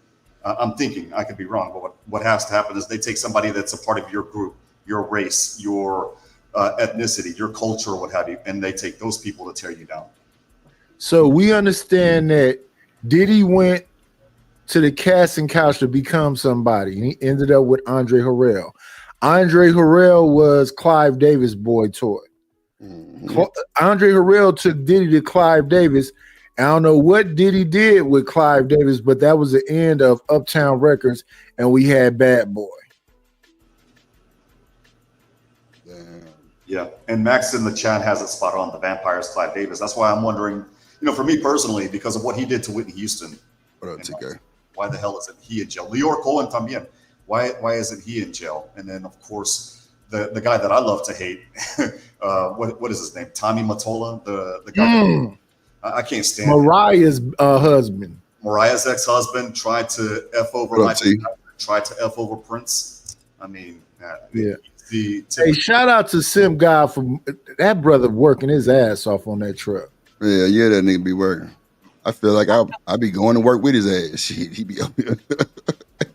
Speaker 8: I'm thinking I could be wrong, but what has to happen is they take somebody that's a part of your group, your race, your ethnicity, your culture, what have you, and they take those people to tear you down.
Speaker 15: So we understand that Diddy went to the casting couch to become somebody, and he ended up with Andre Harrell. Andre Harrell was Clive Davis' boy toy. Andre Harrell took Diddy to Clive Davis. I don't know what Diddy did with Clive Davis, but that was the end of Uptown Records, and we had Bad Boy.
Speaker 8: Yeah, and Max in the chat has it spot on. The Vampires, Clive Davis. That's why I'm wondering, for me personally, because of what he did to Whitney Houston. Why the hell isn't he in jail? Lior Cohen también. Why isn't he in jail? And then of course the guy that I love to hate, what is his name? Tommy Mottola, the guy. I can't stand
Speaker 15: Mariah's husband.
Speaker 8: Mariah's ex-husband tried to F over tried to F over Prince. I mean,
Speaker 15: yeah. Hey, shout out to Sim guy for that brother working his ass off on that truck.
Speaker 6: Yeah, that nigga be working. I feel like I be going to work with his ass. Shit, he be up here.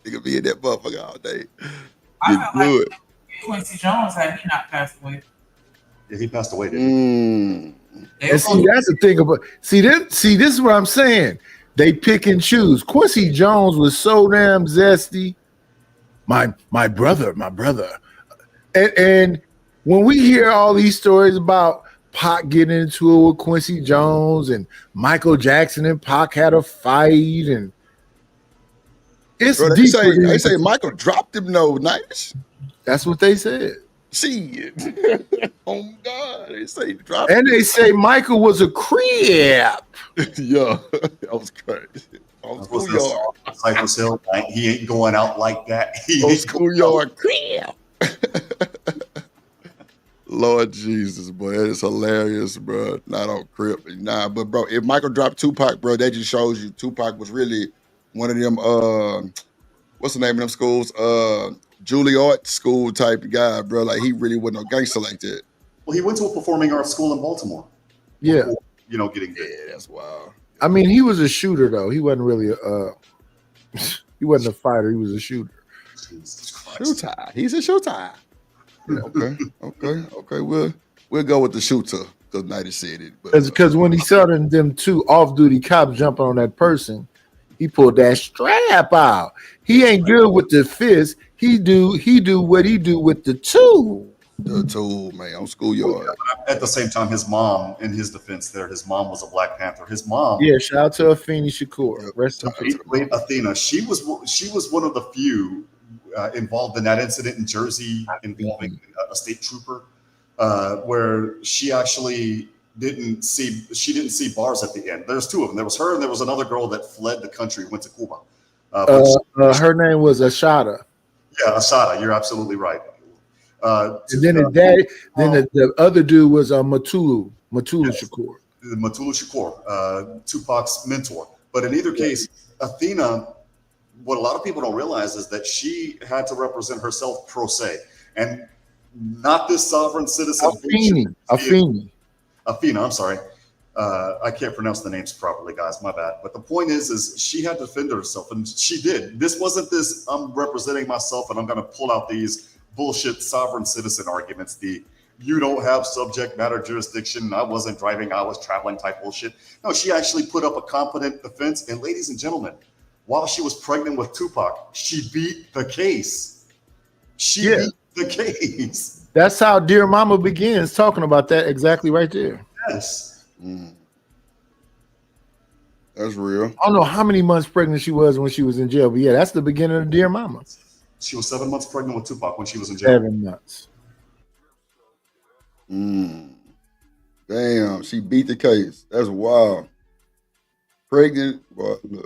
Speaker 6: Nigga be in that motherfucker all day.
Speaker 14: I feel like Quincy Jones had he not passed away.
Speaker 8: Yeah, he passed away, didn't he?
Speaker 15: And see, that's the thing about this is what I'm saying. They pick and choose. Quincy Jones was so damn zesty. My brother. And when we hear all these stories about Pac getting into it with Quincy Jones and Michael Jackson and Pac had a fight, and it's
Speaker 6: Bro, they say Michael dropped him no nice.
Speaker 15: That's what they said.
Speaker 6: Shit. Oh God, they say drop.
Speaker 15: And they say Michael was a creep.
Speaker 6: Yeah, that was crazy. On schoolyard.
Speaker 8: Cypress Hill. He ain't going out like that. He
Speaker 6: On
Speaker 8: ain't
Speaker 6: schoolyard. Lord Jesus, boy, that is hilarious, bro. Not on Crip. Nah, but bro, if Michael dropped Tupac, bro, that just shows you Tupac was really one of them what's the name of them schools? Juilliard school type guy, bro. Like he really wasn't no gangster like that.
Speaker 8: Well, he went to a performing arts school in Baltimore.
Speaker 15: Yeah.
Speaker 8: Before, getting good.
Speaker 6: Yeah, that's wild.
Speaker 15: I mean, he was a shooter though. He wasn't really he wasn't a fighter. He was a shooter.
Speaker 6: Shooter. He's a shooter. Yeah, okay. We'll go with the shooter because Nighty said it.
Speaker 15: Because when he saw them two off-duty cops jumping on that person, he pulled that strap out. He ain't good with the fist. He do what he do with the tool.
Speaker 6: The tool, man, on schoolyard.
Speaker 8: At the same time, his mom, in his defense, his mom was a Black Panther. His mom,
Speaker 15: yeah. Shout out to Afeni Shakur. Rest in peace.
Speaker 8: Athena. She was one of the few involved in that incident in Jersey involving a state trooper, where she actually didn't see bars at the end. There's two of them. There was her and there was another girl that fled the country, went to Cuba.
Speaker 15: Her name was Ashada.
Speaker 8: Yeah, Asada. You're absolutely right.
Speaker 15: And then his daddy, the other dude was Matulu Shakur.
Speaker 8: Matulu Shakur, Tupac's mentor. But in either case, Athena, what a lot of people don't realize is that she had to represent herself pro se, and not this sovereign citizen. Athena, I'm sorry. I can't pronounce the names properly, guys. My bad. But the point is she had to defend herself, and she did. This wasn't this, I'm representing myself, and I'm going to pull out these bullshit sovereign citizen arguments, you don't have subject matter jurisdiction, I wasn't driving, I was traveling type bullshit. No, she actually put up a competent defense, and ladies and gentlemen, while she was pregnant with Tupac, she beat the case. She beat the case.
Speaker 15: That's how Dear Mama begins, talking about that exactly right there.
Speaker 8: Yes.
Speaker 6: That's real.
Speaker 15: I don't know how many months pregnant she was when she was in jail, but yeah, that's the beginning of Dear Mama.
Speaker 8: She was 7 months pregnant with Tupac when she was in jail.
Speaker 15: 7 months.
Speaker 6: Damn, she beat the case. That's wild. Pregnant.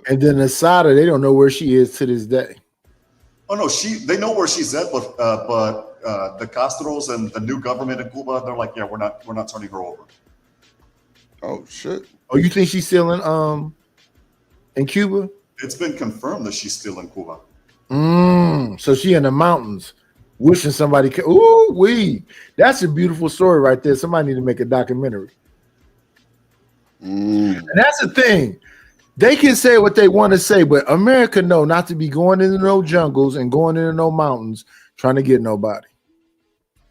Speaker 15: And then Asada, they don't know where she is to this day.
Speaker 8: Oh no, they know where she's at, but the Castros and the new government in Cuba, they're like, yeah, we're not turning her over.
Speaker 6: Oh shit.
Speaker 15: Oh, you think she's still in Cuba?
Speaker 8: It's been confirmed that she's still in Cuba.
Speaker 15: So she in the mountains wishing somebody could. Ooh, that's a beautiful story right there. Somebody need to make a documentary. And that's the thing. They can say what they want to say, but America know not to be going into no jungles and going into no mountains trying to get nobody.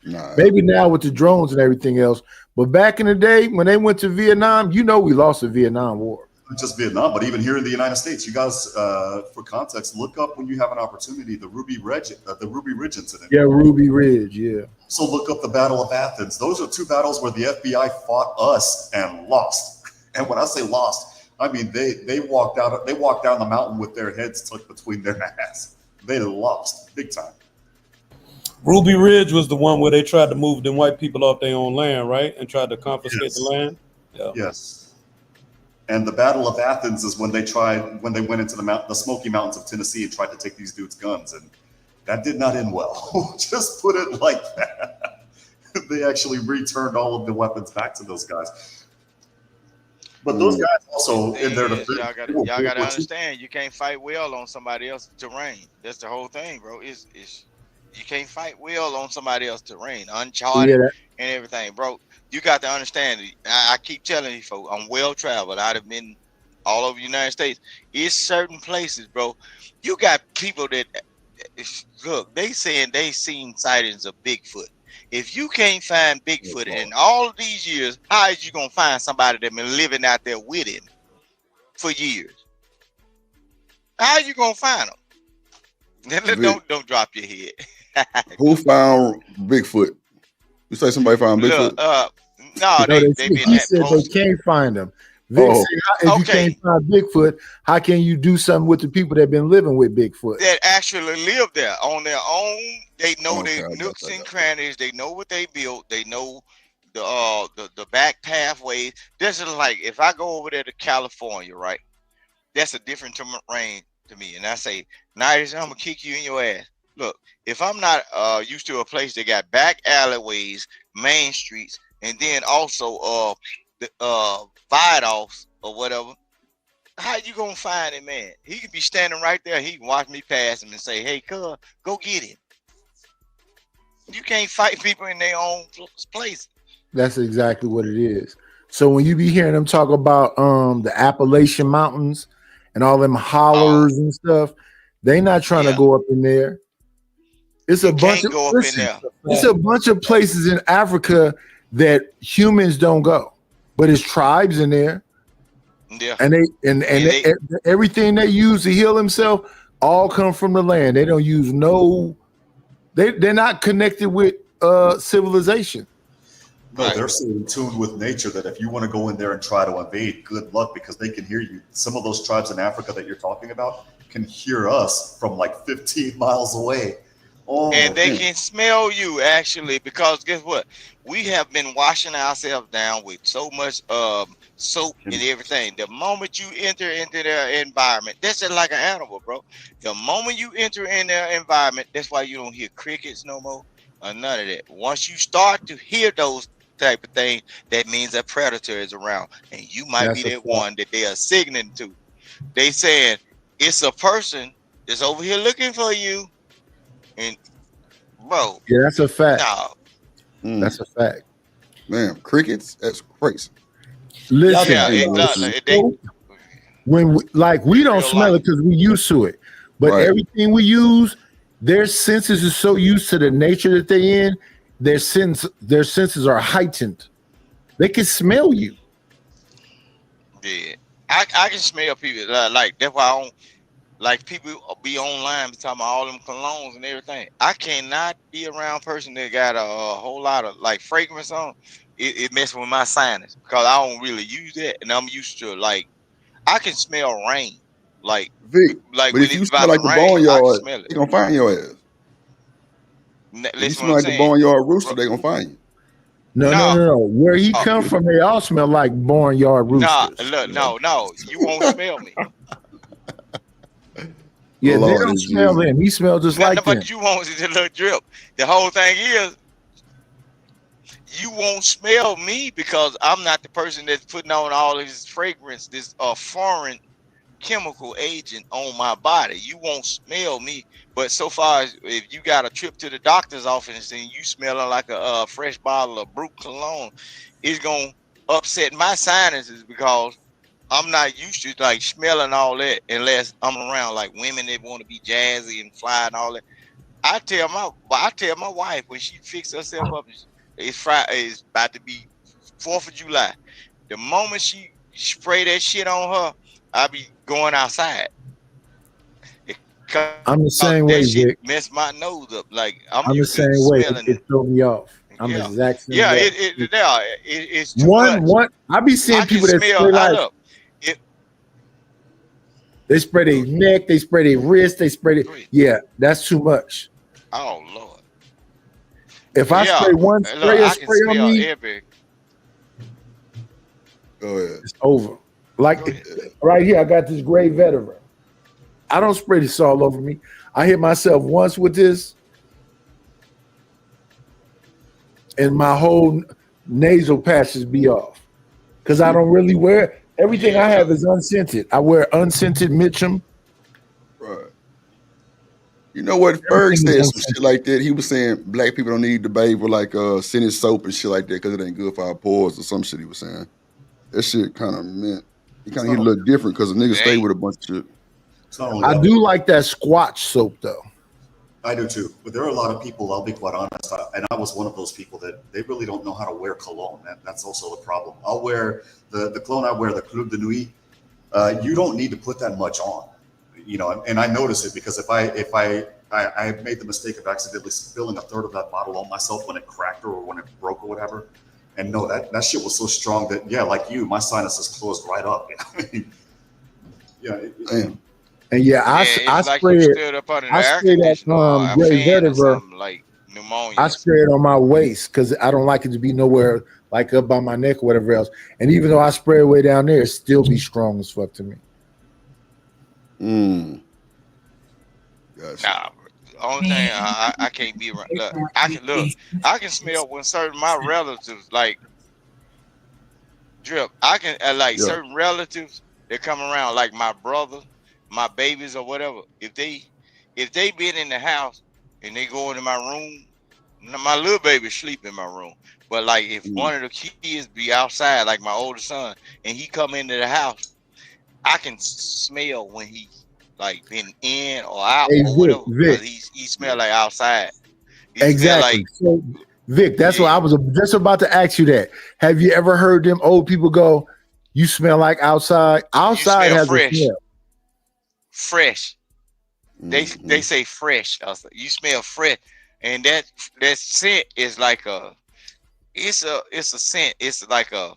Speaker 6: Nah.
Speaker 15: Maybe now with the drones and everything else, but back in the day when they went to Vietnam, we lost the Vietnam War.
Speaker 8: Not just Vietnam, but even here in the United States. You guys, for context, look up when you have an opportunity the Ruby Ridge incident.
Speaker 15: Yeah, Ruby Ridge. Yeah.
Speaker 8: So look up the Battle of Athens. Those are two battles where the FBI fought us and lost. And when I say lost, I mean they walked out. They walked down the mountain with their heads tucked between their ass. They lost big time.
Speaker 12: Ruby Ridge was the one where they tried to move them white people off their own land, right, and tried to confiscate the land. Yeah.
Speaker 8: Yes. And the Battle of Athens is when they went into the Smoky Mountains of Tennessee and tried to take these dudes' guns, and that did not end well. Just put it like that. They actually returned all of the weapons back to those guys. But those guys also in their defense.
Speaker 11: Y'all gotta understand, you can't fight well on somebody else's terrain. That's the whole thing, bro. It's you can't fight well on somebody else's terrain, uncharted and everything, bro. You got to understand. I keep telling you, folks, I'm well traveled. I've been all over the United States. It's certain places, bro. You got people that look. They saying they seen sightings of Bigfoot. If you can't find Bigfoot in all of these years, how is you gonna find somebody that been living out there with him for years? How you gonna find them? Don't drop your head.
Speaker 6: Who found Bigfoot? You say somebody found Bigfoot?
Speaker 11: No,
Speaker 15: he said they can't find him, Vic
Speaker 6: Oh.
Speaker 15: said, if you can't find Bigfoot, how can you do something with the people that have been living with Bigfoot?
Speaker 11: That actually live there on their own. They know
Speaker 6: Okay,
Speaker 11: their
Speaker 6: I got
Speaker 11: nooks
Speaker 6: that.
Speaker 11: and crannies. They know what they built. They know the back pathways. This is like if I go over there to California, right? That's a different terrain to me. And I say, Nice, I'm gonna kick you in your ass. Look, if I'm not used to a place that got back alleyways, main streets, and then also the viaducts or whatever, how you gonna find it, man? He could be standing right there. He can watch me pass him and say, "Hey, cuz, go get him." You can't fight people in their own place.
Speaker 15: That's exactly what it is. So when you be hearing them talk about the Appalachian Mountains and all them hollers and stuff, they not trying to go up in there. It's a bunch of it's a bunch of places in Africa that humans don't go, but it's tribes in there.
Speaker 11: Yeah,
Speaker 15: and everything they use to heal themselves all come from the land. They don't use they're not connected with civilization.
Speaker 8: No, they're so in tune with nature that if you want to go in there and try to invade, good luck, because they can hear you. Some of those tribes in Africa that you're talking about can hear us from like 15 miles away. Oh,
Speaker 11: and they can smell you actually, because guess what? We have been washing ourselves down with so much soap and everything. The moment you enter into their environment, that's just like an animal, bro. The moment you enter in their environment, that's why you don't hear crickets no more or none of that. Once you start to hear those type of things, that means a predator is around, and you might be that one that they are signaling to. They saying it's a person that's over here looking for you. And bro,
Speaker 15: Yeah, that's a fact.
Speaker 11: No.
Speaker 15: That's a fact.
Speaker 6: Man, crickets, that's crazy.
Speaker 15: Listen, when we don't smell it because we used to it, but everything we use, their senses are so used to the nature that they're in, their senses are heightened. They can smell you.
Speaker 11: Yeah, I can smell people like that's why I don't like people be online talking about all them colognes and everything. I cannot be around a person that got a whole lot of like fragrance on. It messes with my sinus because I don't really use that, and I'm used to like I can smell rain. Like
Speaker 6: Vic,
Speaker 11: like
Speaker 6: but
Speaker 11: when
Speaker 6: if you
Speaker 11: it's
Speaker 6: smell
Speaker 11: about
Speaker 6: like
Speaker 11: to
Speaker 6: the
Speaker 11: rain, I can
Speaker 6: boneyard,
Speaker 11: smell it.
Speaker 6: they gonna find your ass. If you smell like the boneyard rooster, they gonna find you.
Speaker 15: No. Where he come from, they all smell like barnyard roosters.
Speaker 11: No. You won't smell me.
Speaker 15: Yeah,
Speaker 6: Lord
Speaker 15: they don't smell him. He smells just like them.
Speaker 11: But you won't see the little drip. The whole thing is you won't smell me because I'm not the person that's putting on all this fragrance, this foreign chemical agent on my body. You won't smell me. But so far as if you got a trip to the doctor's office and you smelling like a fresh bottle of Brut cologne, it's gonna upset my sinuses because I'm not used to like smelling all that unless I'm around like women that want to be jazzy and fly and all that. I tell my wife when she fixes herself up, it's Friday, it's about to be 4th of July. The moment she spray that shit on her, I be going outside.
Speaker 15: I'm the same way, Vic.
Speaker 11: Mess my nose up. Like I'm
Speaker 15: the
Speaker 11: used
Speaker 15: same
Speaker 11: to
Speaker 15: way.
Speaker 11: smelling
Speaker 15: It threw me off. I'm the exact same way.
Speaker 11: It's too much.
Speaker 15: I be seeing people that
Speaker 11: smell.
Speaker 15: They spray their neck, they spray their wrist, they spray it. Yeah, that's too much.
Speaker 11: Oh Lord.
Speaker 15: If I spray one spray on me,
Speaker 6: go ahead.
Speaker 15: It's over. Like right here, I got this gray veteran. I don't spray this all over me. I hit myself once with this, and my whole nasal patches be off. Because I don't really wear everything I have is unscented. I wear unscented Mitchum.
Speaker 6: Right. You know what? Ferg said some shit like that. He was saying black people don't need to bathe with like scented soap and shit like that because it ain't good for our pores or some shit he was saying. That shit kind of meant he kind of hit a little different because the nigga stay with a bunch of shit.
Speaker 15: I do like that Squatch soap though.
Speaker 8: I do too, but there are a lot of people, I'll be quite honest, and I was one of those people that they really don't know how to wear cologne. That's also the problem. I'll wear the cologne I wear, the Club de Nuit. You don't need to put that much on, you know, and I notice it because if I made the mistake of accidentally spilling a third of that bottle on myself when it cracked or when it broke or whatever, And no, that shit was so strong that like you, my sinuses closed right up. I mean,
Speaker 15: Damn. And yeah, I
Speaker 11: it's like
Speaker 15: spray
Speaker 11: you
Speaker 15: it.
Speaker 11: stood up under the
Speaker 15: I
Speaker 11: air
Speaker 15: spray that
Speaker 11: conditioner or a
Speaker 15: gray
Speaker 11: fan or
Speaker 15: vetiver.
Speaker 11: something like pneumonia.
Speaker 15: I spray it on my waist because I don't like it to be nowhere like up by my neck or whatever else. And even though I spray it way down there, it still be strong as fuck to me.
Speaker 6: Gotcha.
Speaker 11: Nah, the only thing I can't be around. Look, I can smell when certain my relatives like drip. I can like certain relatives that come around, like my brother, my babies or whatever. If they been in the house and they go into my room, my little baby sleep in my room. But like if one of the kids be outside, like my older son, and he come into the house, I can smell when he like been in or out or whatever, because he smell like outside. He
Speaker 15: Exactly.
Speaker 11: smell like,
Speaker 15: So, Vic, that's what I was just about to ask you that. Have you ever heard them old people go, "You smell like outside"? Outside has a smell.
Speaker 11: Fresh. They say fresh. You smell fresh, and that scent is like it's a scent. It's like a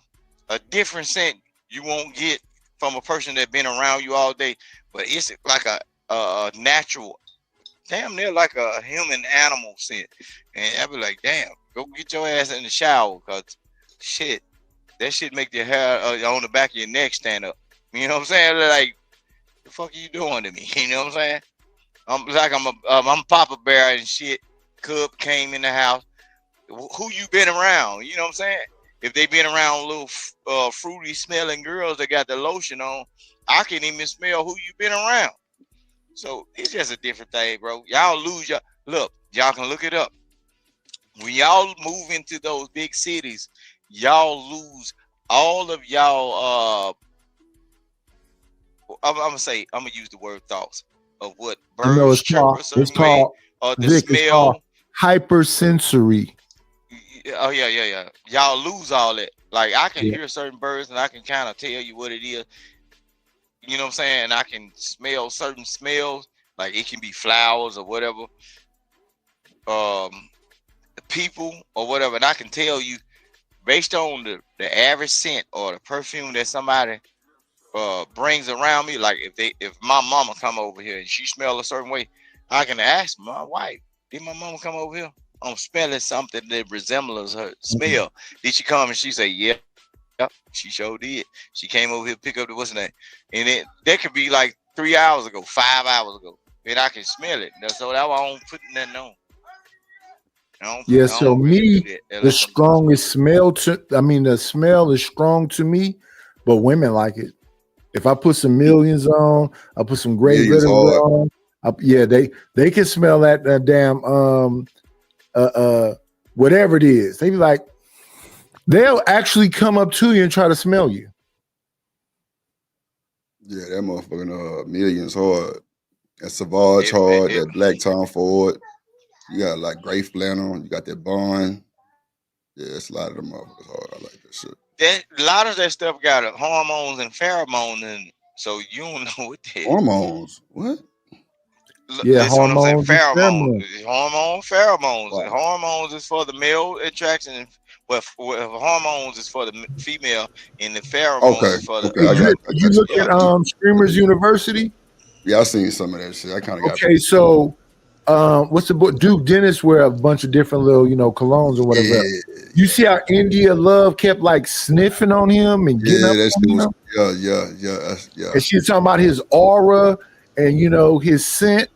Speaker 11: different scent you won't get from a person that been around you all day. But it's like a natural, damn near like a human animal scent. And I be like, damn, go get your ass in the shower, cause shit, that shit make your hair on the back of your neck stand up. You know what I'm saying? Like, the fuck are you doing to me? You know what I'm saying? I'm Papa Bear and shit. Cub came in the house. Who you been around? You know what I'm saying? If they been around little fruity smelling girls that got the lotion on, I can even smell who you been around. So it's just a different thing, bro. Y'all lose your look. Y'all can look it up. When y'all move into those big cities, y'all lose all of y'all. I'm gonna use the word thoughts of what birds chirp a certain way, or the smell.
Speaker 15: Hypersensory.
Speaker 11: Oh yeah. Y'all lose all that. Like I can hear certain birds and I can kind of tell you what it is. You know what I'm saying? And I can smell certain smells. Like it can be flowers or whatever. People or whatever. And I can tell you based on the average scent or the perfume that somebody brings around me. Like if my mama come over here and she smell a certain way, I can ask my wife, did my mama come over here? I'm smelling something that resembles her smell. Did she come and she say, yeah, she sure did. She came over here to pick up the what's the name. And that could be like 3 hours ago, 5 hours ago. And I can smell it. So that's why I don't put nothing on.
Speaker 15: Yeah, so me, the strongest smell the smell is strong to me, but women like it. If I put some Millions on, I put some Grey Goody on. They can smell that damn whatever it is. They be like, they'll actually come up to you and try to smell you.
Speaker 6: Yeah, that motherfucking Millions hard. That Savage hard. That Black Tom Ford. You got like Gray Flannel. You got that Bond. Yeah, it's a lot of them motherfuckers hard. I like that shit.
Speaker 11: A lot of that stuff got hormones and pheromones in it, so you don't know what that is.
Speaker 6: Hormones? What?
Speaker 15: Yeah,
Speaker 11: that's what I'm saying.
Speaker 15: Pheromones.
Speaker 11: Pheromones.
Speaker 6: Wow.
Speaker 11: Hormones is for the male attraction, with hormones is for the female, and the pheromones is for the.
Speaker 15: You look at Screamers University?
Speaker 6: Yeah, I seen some of that shit. I kind of got.
Speaker 15: Okay, so what's the book? Duke Dennis wear a bunch of different little, colognes or whatever. Yeah. You see how India Love kept like sniffing on him and getting up on him?
Speaker 6: Yeah.
Speaker 15: And she's talking about his aura and his scent.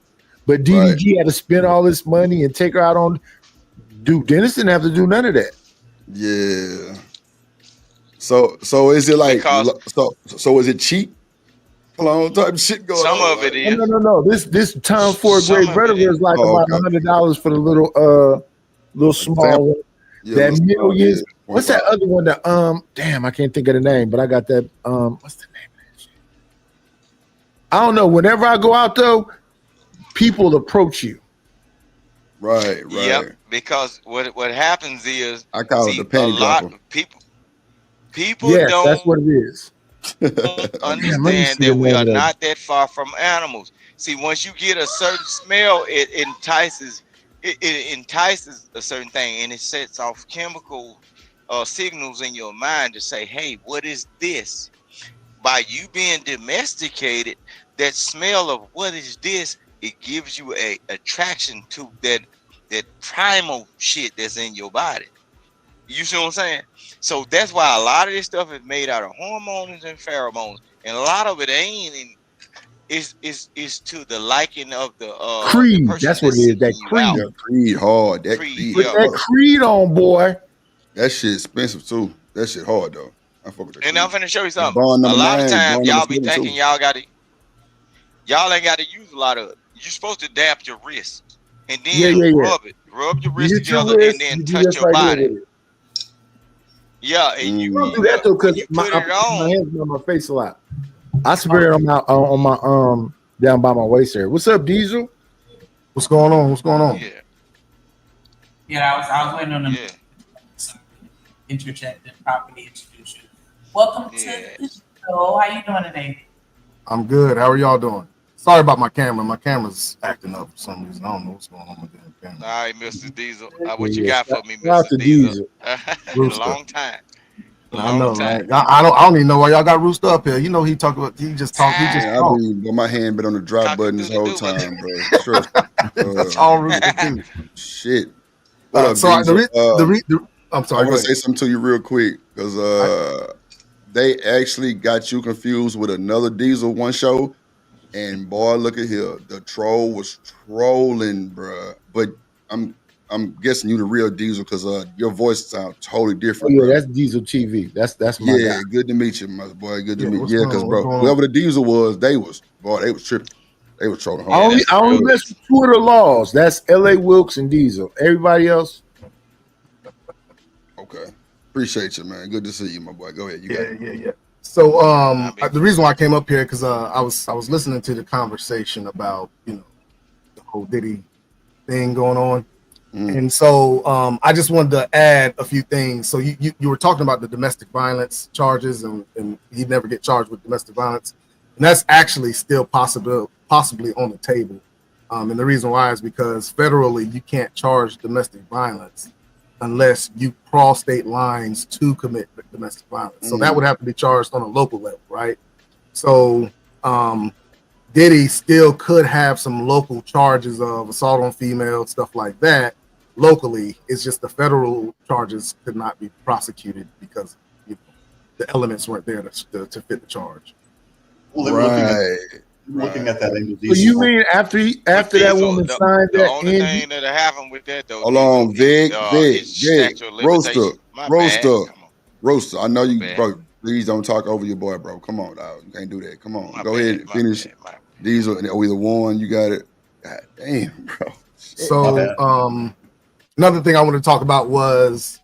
Speaker 15: But DDG had to spend all this money and take her out on. Duke Dennis didn't have to do none of that.
Speaker 6: Yeah. So is it like so is it cheap? Cologne type shit going on.
Speaker 11: Some of it is.
Speaker 15: No. This Tom Ford Grey Vetiver is like about $100 for the little small one. Yeah, that Millions. Yeah. What's that other one? That damn, I can't think of the name, but I got that. What's the name of that shit? I don't know. Whenever I go out though, people approach you.
Speaker 6: Right.
Speaker 11: Yep. Because what happens is
Speaker 6: I call it the penny dropper.
Speaker 11: People
Speaker 15: yes,
Speaker 11: don't.
Speaker 15: That's what it is.
Speaker 11: Understand that we are not that far from animals. See, once you get a certain smell, it entices a certain thing, and it sets off chemical signals in your mind to say, hey, what is this? By you being domesticated, that smell of what is this, it gives you a attraction to that primal shit that's in your body. You see what I'm saying? So that's why a lot of this stuff is made out of hormones and pheromones, and a lot of it ain't in, is to the liking of the
Speaker 15: Creed.
Speaker 11: person
Speaker 15: That's what it is. That Creed.
Speaker 6: Yeah, Creed hard. That Creed.
Speaker 15: Put that Creed on, boy.
Speaker 6: That shit expensive too. That shit hard though. I fuck with that.
Speaker 11: And I'm finna show you something.
Speaker 6: Bond
Speaker 11: A
Speaker 6: number
Speaker 11: lot of
Speaker 6: 9,
Speaker 11: times
Speaker 6: bond
Speaker 11: y'all
Speaker 6: number
Speaker 11: be
Speaker 6: 7
Speaker 11: thinking
Speaker 6: too.
Speaker 11: y'all ain't got to use a lot of it. You're supposed to dab your wrist and then
Speaker 15: Yeah.
Speaker 11: rub your wrist
Speaker 15: Hit your
Speaker 11: together,
Speaker 15: wrist,
Speaker 11: and then
Speaker 15: you do
Speaker 11: touch
Speaker 15: this
Speaker 11: your
Speaker 15: right here
Speaker 11: body.
Speaker 15: with it.
Speaker 11: Yeah, and
Speaker 15: You don't do that though, because my hands on my face a lot. I spray it on my down by my waist area. What's up, Diesel? What's going on? What's going on?
Speaker 14: Yeah, I was waiting on them to interject and properly introduce you. Welcome to the show. How you doing today?
Speaker 17: I'm good. How are y'all doing? Sorry about my camera. My camera's acting up for some reason. I don't know what's going on with the camera.
Speaker 11: All right, Mr. Diesel. What you got for me,
Speaker 17: Shout out
Speaker 11: Mr.
Speaker 17: to
Speaker 11: Diesel?
Speaker 17: Rooster.
Speaker 11: Long time.
Speaker 17: I know, right? I don't even know why y'all got Rooster up here. You know, he just talk. He just talk.
Speaker 6: I've been my hand been on the drop button this whole time, bro. Trust me.
Speaker 17: That's all Rooster do.
Speaker 6: Shit. What up,
Speaker 17: so
Speaker 6: Diesel?
Speaker 17: I'm sorry.
Speaker 6: I want to say something to you real quick because they actually got you confused with another Diesel one show, and boy, look at here, the troll was trolling, bruh. But I'm guessing you the real Diesel because your voice sounds totally
Speaker 15: Oh
Speaker 6: different.
Speaker 15: yeah,
Speaker 6: Bro.
Speaker 15: that's Diesel TV. That's my guy.
Speaker 6: Good to meet you, my boy. Good to meet
Speaker 15: what's
Speaker 6: you. Yeah,
Speaker 15: going
Speaker 6: because
Speaker 15: on?
Speaker 6: bro,
Speaker 15: What's going
Speaker 6: whoever the Diesel was, they was tripping. They was trolling hard.
Speaker 15: I only mess with two of the laws. That's L.A. Wilkes and Diesel. Everybody else.
Speaker 6: Okay, appreciate you, man. Good to see you, my boy. Go ahead. You got it.
Speaker 17: Yeah. So the reason why I came up here because I was listening to the conversation about the whole Diddy thing going on. And so I just wanted to add a few things. So you were talking about the domestic violence charges and he'd never get charged with domestic violence. And that's actually still possibly on the table. And the reason why is because federally you can't charge domestic violence unless you cross state lines to commit domestic violence. So that would have to be charged on a local level, right? So Diddy still could have some local charges of assault on females, stuff like that. Locally, it's just the federal charges could not be prosecuted because the elements weren't there to fit the charge.
Speaker 8: Well, looking at that angle.
Speaker 15: So you mean after that woman signed
Speaker 11: The
Speaker 15: that?
Speaker 11: only thing that happened with that though.
Speaker 6: Hold on, Vic, Roaster. I know you, bro. Please don't talk over your boy, bro. Come on, dog. You can't do that. Come on, go ahead, finish. Diesel and either one, you got it. God damn, bro.
Speaker 17: So another thing I want to talk about was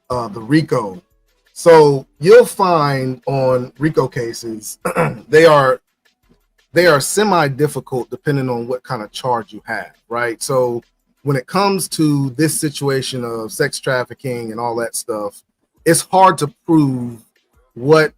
Speaker 17: the RICO. So you'll find on RICO cases, they are semi-difficult depending on what kind of charge you have, right? So when it comes to this situation of sex trafficking and all that stuff, it's hard to prove what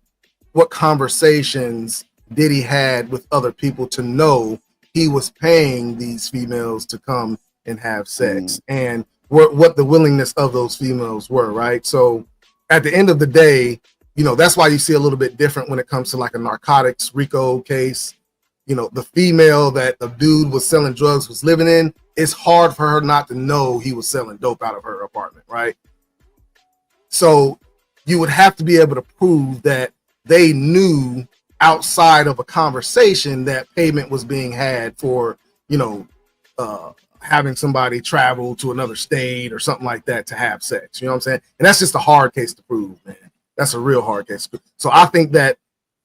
Speaker 17: conversations Diddy had with other people to know he was paying these females to come and have sex and what the willingness of those females were, right? So at the end of the day, that's why you see a little bit different when it comes to like a narcotics RICO case. The female that the dude was selling drugs was living in, it's hard for her not to know he was selling dope out of her apartment, right? So you would have to be able to prove that they knew outside of a conversation that payment was being had for, having somebody travel to another state or something like that to have sex. You know what I'm saying? And that's just a hard case to prove, man. That's a real hard case. So I think that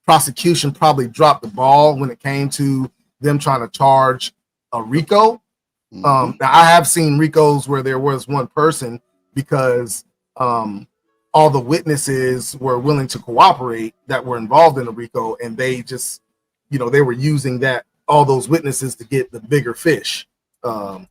Speaker 17: prosecution probably dropped the ball when it came to them trying to charge a RICO. Now I have seen RICOs where there was one person because all the witnesses were willing to cooperate that were involved in the RICO, and they just, they were using all those witnesses to get the bigger fish, per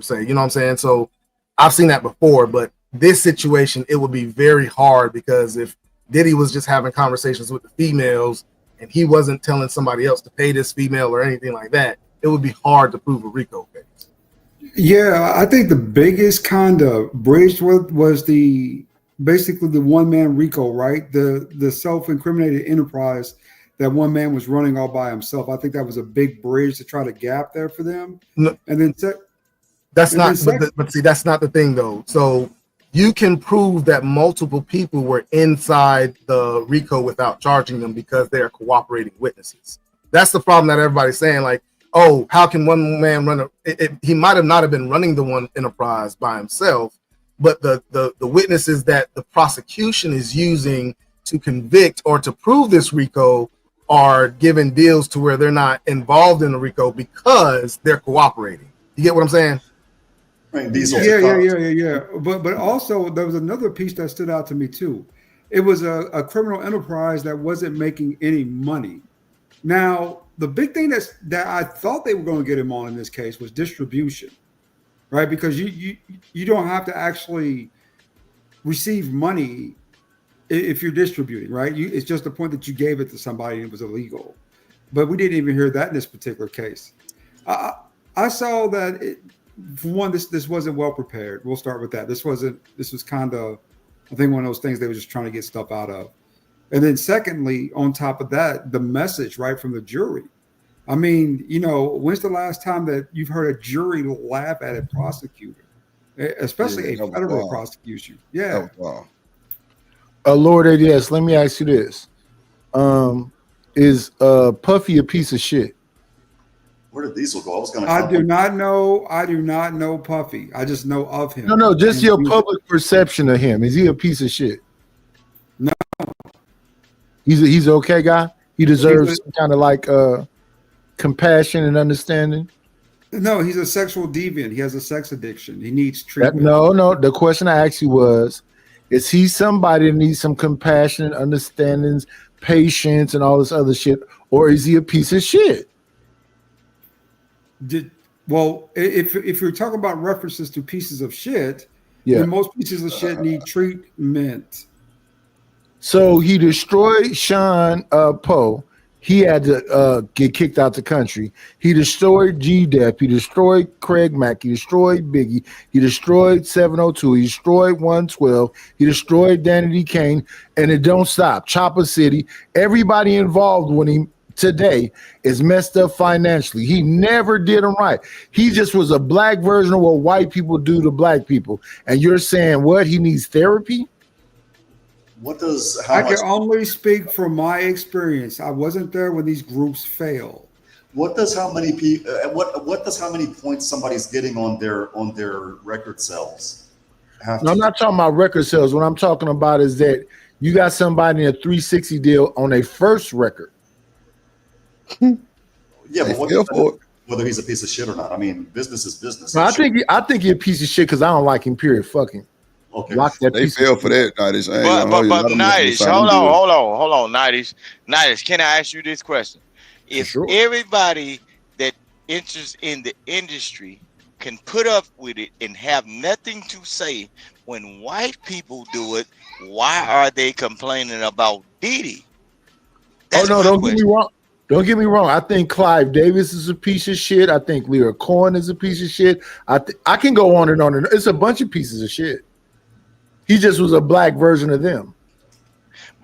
Speaker 17: se. You know what I'm saying? So I've seen that before, but this situation, it would be very hard because if Diddy was just having conversations with the females and he wasn't telling somebody else to pay this female or anything like that, it would be hard to prove a RICO case.
Speaker 7: Yeah, I think the biggest kind of bridge was the basically the one man RICO, right? The self-incriminated enterprise that one man was running all by himself. I think that was a big bridge to try to gap there for them.
Speaker 17: No,
Speaker 7: and then
Speaker 17: that's not. But see, that's not the thing though. So you can prove that multiple people were inside the RICO without charging them because they are cooperating witnesses. That's the problem that everybody's saying. Like, oh, how can one man run he might have not have been running the one enterprise by himself, but the witnesses that the prosecution is using to convict or to prove this RICO are given deals to where they're not involved in the RICO because they're cooperating. You get what I'm saying?
Speaker 7: Yeah. But also there was another piece that stood out to me too. It was a criminal enterprise that wasn't making any money. Now, the big thing that I thought they were going to get him on in this case was distribution, right? Because you don't have to actually receive money if you're distributing, right? It's just the point that you gave it to somebody and it was illegal. But we didn't even hear that in this particular case. I saw that for one, this wasn't well prepared. We'll start with that. This was kind of, I think, one of those things they were just trying to get stuff out of. And then secondly, on top of that, the message right from the jury. I mean, when's the last time that you've heard a jury laugh at a prosecutor, especially a federal prosecution? Yeah.
Speaker 15: Lord ADS, let me ask you this. Is Puffy a piece of shit?
Speaker 8: Where did Diesel go?
Speaker 7: I do not know Puffy. I just know of him.
Speaker 15: No, just your public perception of him. Is he a piece of shit?
Speaker 7: No.
Speaker 15: He's an okay guy? He deserves some kind of like compassion and understanding?
Speaker 7: No, he's a sexual deviant. He has a sex addiction. He needs treatment.
Speaker 15: No. The question I asked you was, is he somebody that needs some compassion, understandings, patience, and all this other shit, or is he a piece of shit?
Speaker 7: If you're talking about references to pieces of shit, then most pieces of shit need treatment.
Speaker 15: So he destroyed Sean Poe. He had to get kicked out the country. He destroyed G-Dep. He destroyed Craig Mack. He destroyed Biggie. He destroyed 702. He destroyed 112. He destroyed Danny D. Kane. And it don't stop. Chopper City. Everybody involved with him today is messed up financially. He never did them right. He just was a black version of what white people do to black people. And you're saying what? He needs therapy?
Speaker 7: I can only speak from my experience. I wasn't there when these groups failed.
Speaker 8: What does how many points somebody's getting on their record sales?
Speaker 15: No, I'm not talking about record sales. What I'm talking about is that you got somebody in a 360 deal on a first record.
Speaker 8: Yeah, but whether he's a piece of shit or not, I mean, business is business.
Speaker 15: No, I think he's a piece of shit because I don't like him. Period. Fuck him.
Speaker 8: Okay.
Speaker 15: Lock that
Speaker 6: They fell for that.
Speaker 11: But 90s, hold on, 90s. Can I ask you this question? If everybody that enters in the industry can put up with it and have nothing to say when white people do it, why are they complaining about Diddy?
Speaker 15: Don't get me wrong. Don't get me wrong. I think Clive Davis is a piece of shit. I think Lear Cohen is a piece of shit. I can go on and on. It's a bunch of pieces of shit. He just was a black version of them.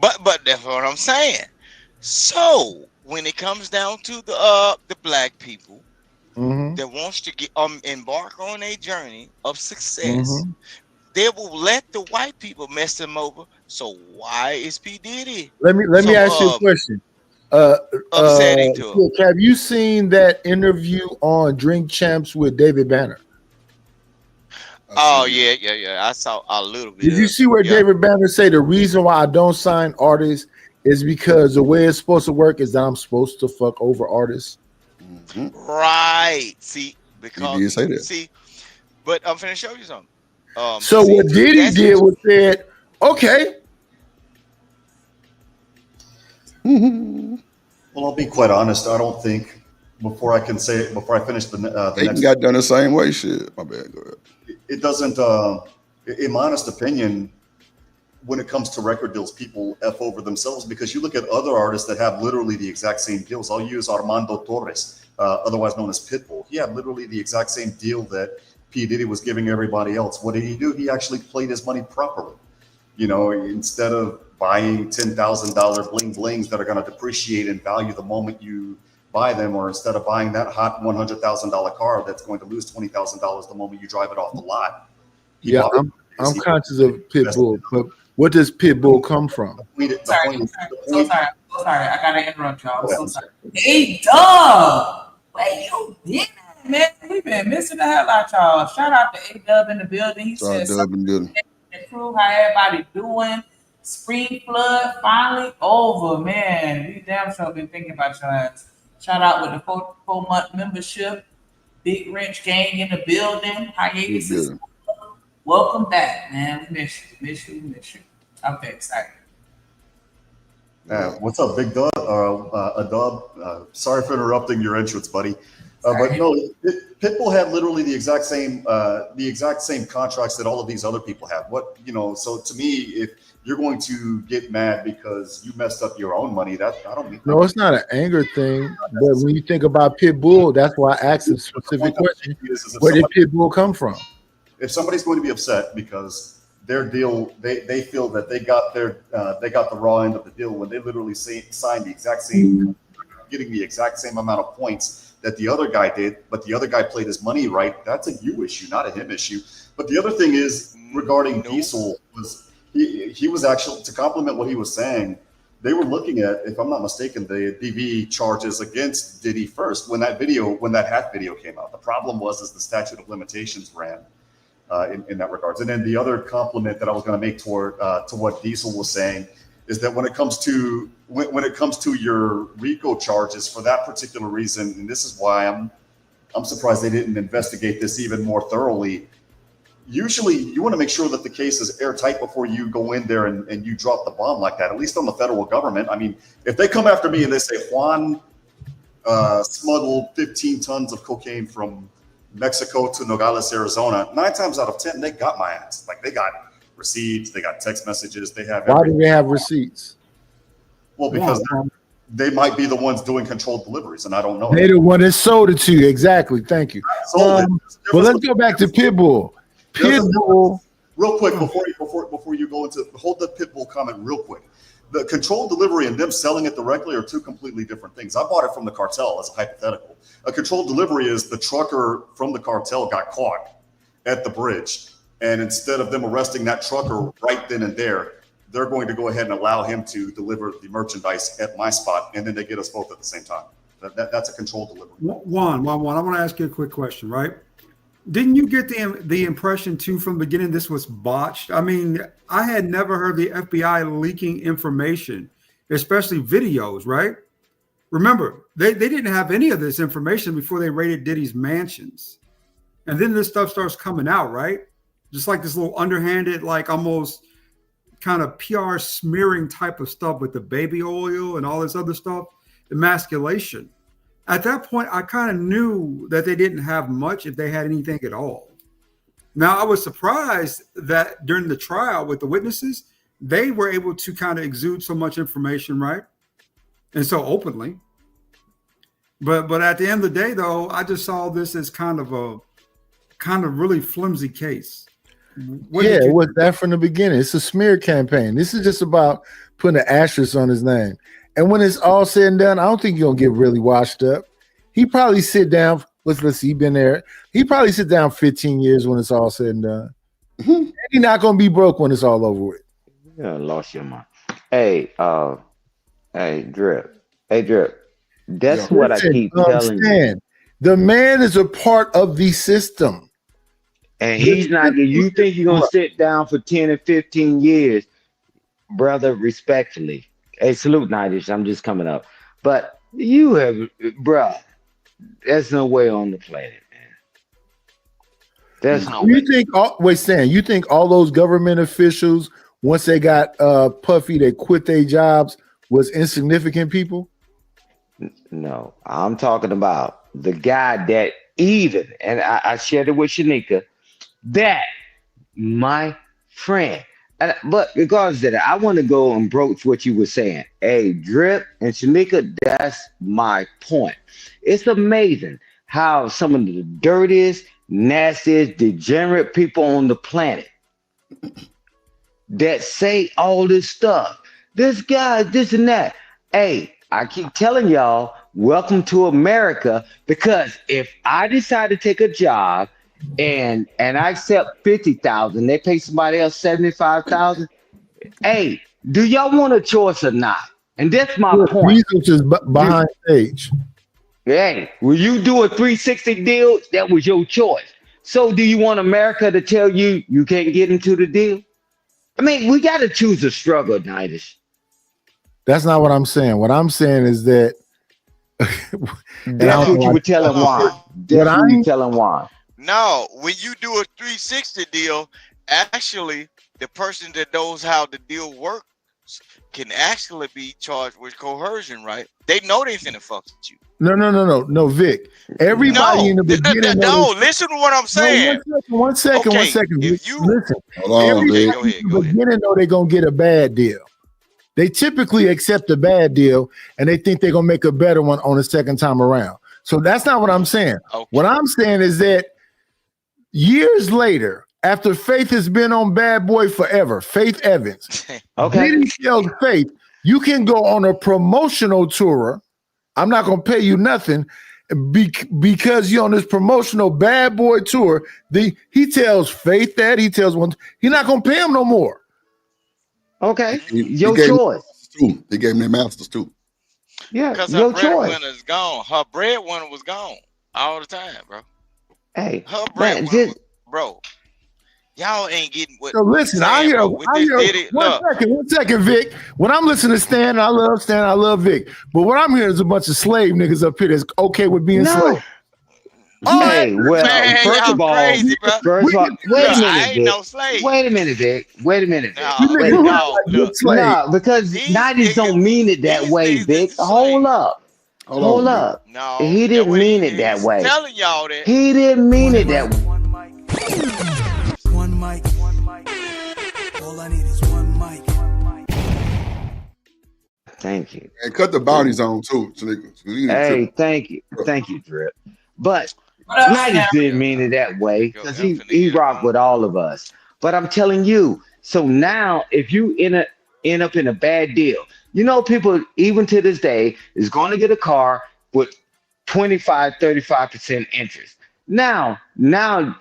Speaker 11: But that's what I'm saying. So when it comes down to the black people that wants to get embark on a journey of success, they will let the white people mess them over. So why is P. Diddy?
Speaker 15: Let me ask you a question.
Speaker 11: Upsetting to him.
Speaker 15: Have you seen that interview on Drink Champs with David Banner?
Speaker 11: Oh yeah. I saw a little bit.
Speaker 15: Did you see where David Banner say the reason why I don't sign artists is because the way it's supposed to work is that I'm supposed to fuck over artists?
Speaker 11: Right. See, because
Speaker 6: he did say that.
Speaker 11: See, but I'm finna show you something.
Speaker 15: So what Diddy did was said, okay.
Speaker 8: Well, I'll be quite honest. I don't think before I finish the next.
Speaker 6: got done the same way. Shit, my bad. Go ahead.
Speaker 8: It doesn't. In my honest opinion, when it comes to record deals, people F over themselves because you look at other artists that have literally the exact same deals. I'll use Armando Torres, otherwise known as Pitbull. He had literally the exact same deal that P. Diddy was giving everybody else. What did he do? He actually played his money properly. instead of buying $10,000 bling blings that are going to depreciate in value the moment you buy them, or instead of buying that hot $100,000 car that's going to lose $20,000 the moment you drive it off the lot.
Speaker 15: I'm conscious of Pitbull, but what does Pitbull come from?
Speaker 14: Sorry. I gotta interrupt y'all. I'm so sorry. Hey, Dub, where you been at, man? We've been missing the hell out y'all. Shout out to A-Dub in the building. He said something the crew, how everybody doing. Spring flood finally over, man. We damn sure been thinking about your ass. Shout out with the 4-month membership. Big Wrench gang in the building. Hiatus. Welcome back, man. We miss you. Okay, excited.
Speaker 8: What's up, Big Dub? Adub? Sorry for interrupting your entrance, buddy. But no, Pitbull had literally the exact same contracts that all of these other people have. So to me, if you're going to get mad because you messed up your own money,
Speaker 15: No, it's not an anger thing. But when you think about Pitbull, that's why I asked a specific question. Where did Pitbull come from?
Speaker 8: If somebody's going to be upset because their deal, they feel that they got the raw end of the deal when they literally signed the exact same, getting the exact same amount of points that the other guy did, but the other guy played his money right. That's a you issue, not a him issue. But the other thing is regarding Diesel was he was actually, to complement what he was saying, they were looking at, if I'm not mistaken, the DV charges against Diddy first when that hat video came out. The problem was the statute of limitations ran. In that regards. And then the other compliment that I was going to make to what Diesel was saying is that when it comes to your RICO charges for that particular reason, and this is why I'm surprised they didn't investigate this even more thoroughly. Usually you want to make sure that the case is airtight before you go in there and you drop the bomb like that, at least on the federal government. I mean, if they come after me and they say Juan smuggled 15 tons of cocaine from Mexico to Nogales, Arizona, 9 times out of 10, they got my ass. Like, they got receipts, they got text messages, they have
Speaker 15: Why do they have receipts?
Speaker 8: Well, because they might be the ones doing controlled deliveries, and I don't know.
Speaker 15: They're the one that sold it to you. Exactly. Thank you. But let's go back to Pitbull. Pitbull.
Speaker 8: Real quick, before you go into, hold the Pitbull comment real quick. The controlled delivery and them selling it directly are two completely different things. I bought it from the cartel as a hypothetical. A controlled delivery is the trucker from the cartel got caught at the bridge. And instead of them arresting that trucker right then and there, they're going to go ahead and allow him to deliver the merchandise at my spot. And then they get us both at the same time. That's a controlled delivery.
Speaker 7: Juan, I want to ask you a quick question, right? Didn't you get the impression too from the beginning this was botched? I mean, I had never heard the FBI leaking information, especially videos, right? Remember, they didn't have any of this information before they raided Diddy's mansions. And then this stuff starts coming out, right? Just like this little underhanded, like almost kind of PR smearing type of stuff with the baby oil and all this other stuff, emasculation. At that point, I kind of knew that they didn't have much, if they had anything at all. Now, I was surprised that during the trial with the witnesses, they were able to kind of exude so much information, right? And so openly. But at the end of the day, though, I just saw this as kind of really flimsy case.
Speaker 15: It was that from the beginning. It's a smear campaign. This is just about putting an asterisk on his name. And when it's all said and done, I don't think you're gonna get really washed up. He probably sit down. Let's see, he been there. He probably sit down 15 years when it's all said and done. And he's not gonna be broke when it's all over with.
Speaker 13: Yeah, lost your mind. Hey, Drip. Hey, Drip. That's what I keep telling you.
Speaker 15: The man is a part of the system.
Speaker 13: And he's not, you think you're gonna sit down for 10 or 15 years, brother, respectfully. Hey, salute, Nidish. I'm just coming up. But you have, bruh, there's no way on the planet, man. There's no way.
Speaker 15: You think all those government officials, once they got puffy, they quit their jobs, was insignificant people?
Speaker 13: No, I'm talking about the guy that even, and I shared it with Shanika, that my friend. But regardless of that, I want to go and broach what you were saying. Hey, Drip and Shanika, that's my point. It's amazing how some of the dirtiest, nastiest, degenerate people on the planet that say all this stuff. This guy, this and that. Hey, I keep telling y'all, welcome to America. Because if I decide to take a job and I accept 50,000, they pay somebody else 75,000. Hey, do y'all want a choice or not? And that's my point.
Speaker 15: Jesus is behind stage.
Speaker 13: Hey, when you do a 360 deal, that was your choice. So do you want America to tell you you can't get into the deal? I mean, we got to choose a struggle, Nidus.
Speaker 15: That's not what I'm saying. What I'm saying is that
Speaker 13: that's what you were telling Juan. That's what you telling Juan.
Speaker 11: No, when you do a 360 deal, actually, the person that knows how the deal works can actually be charged with coercion, right? They know they finna fuck with you.
Speaker 15: No, Vic. Everybody in the beginning.
Speaker 11: No, listen to what I'm saying.
Speaker 15: One second.
Speaker 11: If you
Speaker 15: listen,
Speaker 11: everybody
Speaker 15: in the beginning know they're gonna get a bad deal. They typically accept a bad deal and they think they're gonna make a better one on the second time around. So that's not what I'm saying. Okay. What I'm saying is that years later, after Faith has been on Bad Boy forever, Faith Evans, Diddy tells Faith, you can go on a promotional tour. I'm not going to pay you nothing because you're on this promotional Bad Boy tour. He tells Faith that. He tells one, he's not going to pay him no more.
Speaker 13: Okay,
Speaker 6: your
Speaker 13: choice.
Speaker 6: They gave him their masters too.
Speaker 13: Yeah,
Speaker 11: because her breadwinner's gone. Her breadwinner was gone all the time, bro.
Speaker 13: Hey,
Speaker 11: her breadwinner, bro. Y'all ain't getting what.
Speaker 15: So listen, I hear one second, Vic. When I'm listening to Stan, I love Vic. But what I'm hearing is a bunch of slave niggas up here that's okay with being slave.
Speaker 13: Hey, well,
Speaker 11: man,
Speaker 13: first of all,
Speaker 11: crazy, bro.
Speaker 13: Wait a minute, Vic. No, because Nidus don't mean it that way, Vic. Hold up.
Speaker 11: No,
Speaker 13: he didn't mean it that way.
Speaker 11: Telling y'all that
Speaker 13: he didn't mean it that way.
Speaker 18: One mic. All I need is one mic.
Speaker 13: Thank you.
Speaker 6: And cut the bounty zone too. So
Speaker 13: hey, thank you, Drip. But Nidus didn't mean it that way because he rocked with all of us. But I'm telling you, so now if you end up in a bad deal, you know, people even to this day is going to get a car with 25-35% interest. Now,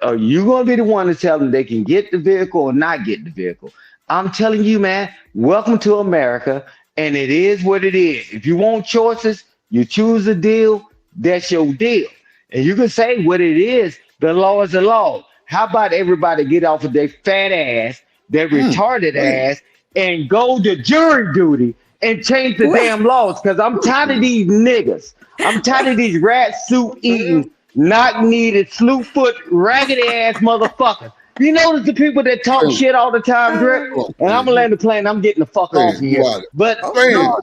Speaker 13: are you going to be the one to tell them they can get the vehicle or not get the vehicle? I'm telling you, man, welcome to America, and it is what it is. If you want choices, you choose a deal, that's your deal. And you can say what it is, the law is the law. How about everybody get off of their fat ass, their retarded ass, and go to jury duty and change the damn laws? Because I'm tired of these niggas. I'm tired of these rat suit eating, knock needed, slew foot, raggedy ass motherfuckers. You notice the people that talk shit all the time, Drip? And I'm gonna land the plane. I'm getting the fuck off of here. But hey, no,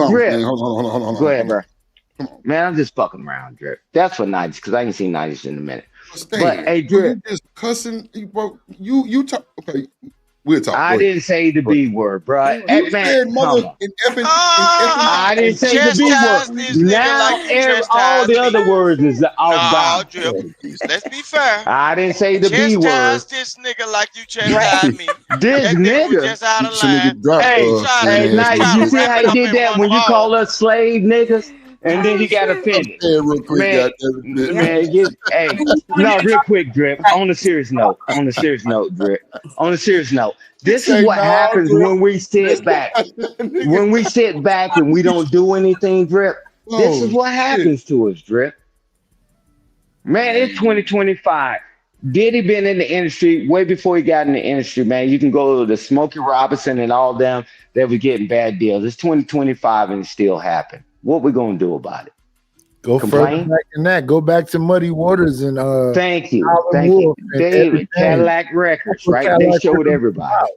Speaker 13: Drip.
Speaker 6: Hold on.
Speaker 13: Go ahead, bro. Man, I'm just fucking around, Drip. That's for Nidus, because I ain't seen Nidus in a minute. But hey, Drip,
Speaker 6: you just cussing, bro. You talk. Okay, we'll talk.
Speaker 13: I didn't say the B word, bro.
Speaker 6: You said mother in effing.
Speaker 13: I didn't say the B word. Now all the other words is out.
Speaker 11: Let's be fair.
Speaker 13: I didn't say the B word.
Speaker 11: Chastise this nigga like you chastised me.
Speaker 13: This nigga
Speaker 11: just out of line.
Speaker 13: Hey, Nice. You see how he did that when you call us slave niggas? And then he got offended.
Speaker 6: Real quick,
Speaker 13: real quick, Drip. On a serious note, Drip. On a serious note, this is what happens when we sit back. When we sit back and we don't do anything, Drip. This is what happens to us, Drip. Man, it's 2025. Diddy been in the industry way before he got in the industry, man. You can go to the Smokey Robinson and all them that were getting bad deals. It's 2025 and it still happened. What we gonna do about it?
Speaker 15: Go further back than that. Go back to Muddy Waters and
Speaker 13: thank you, David. Cadillac Records, right? They showed everybody.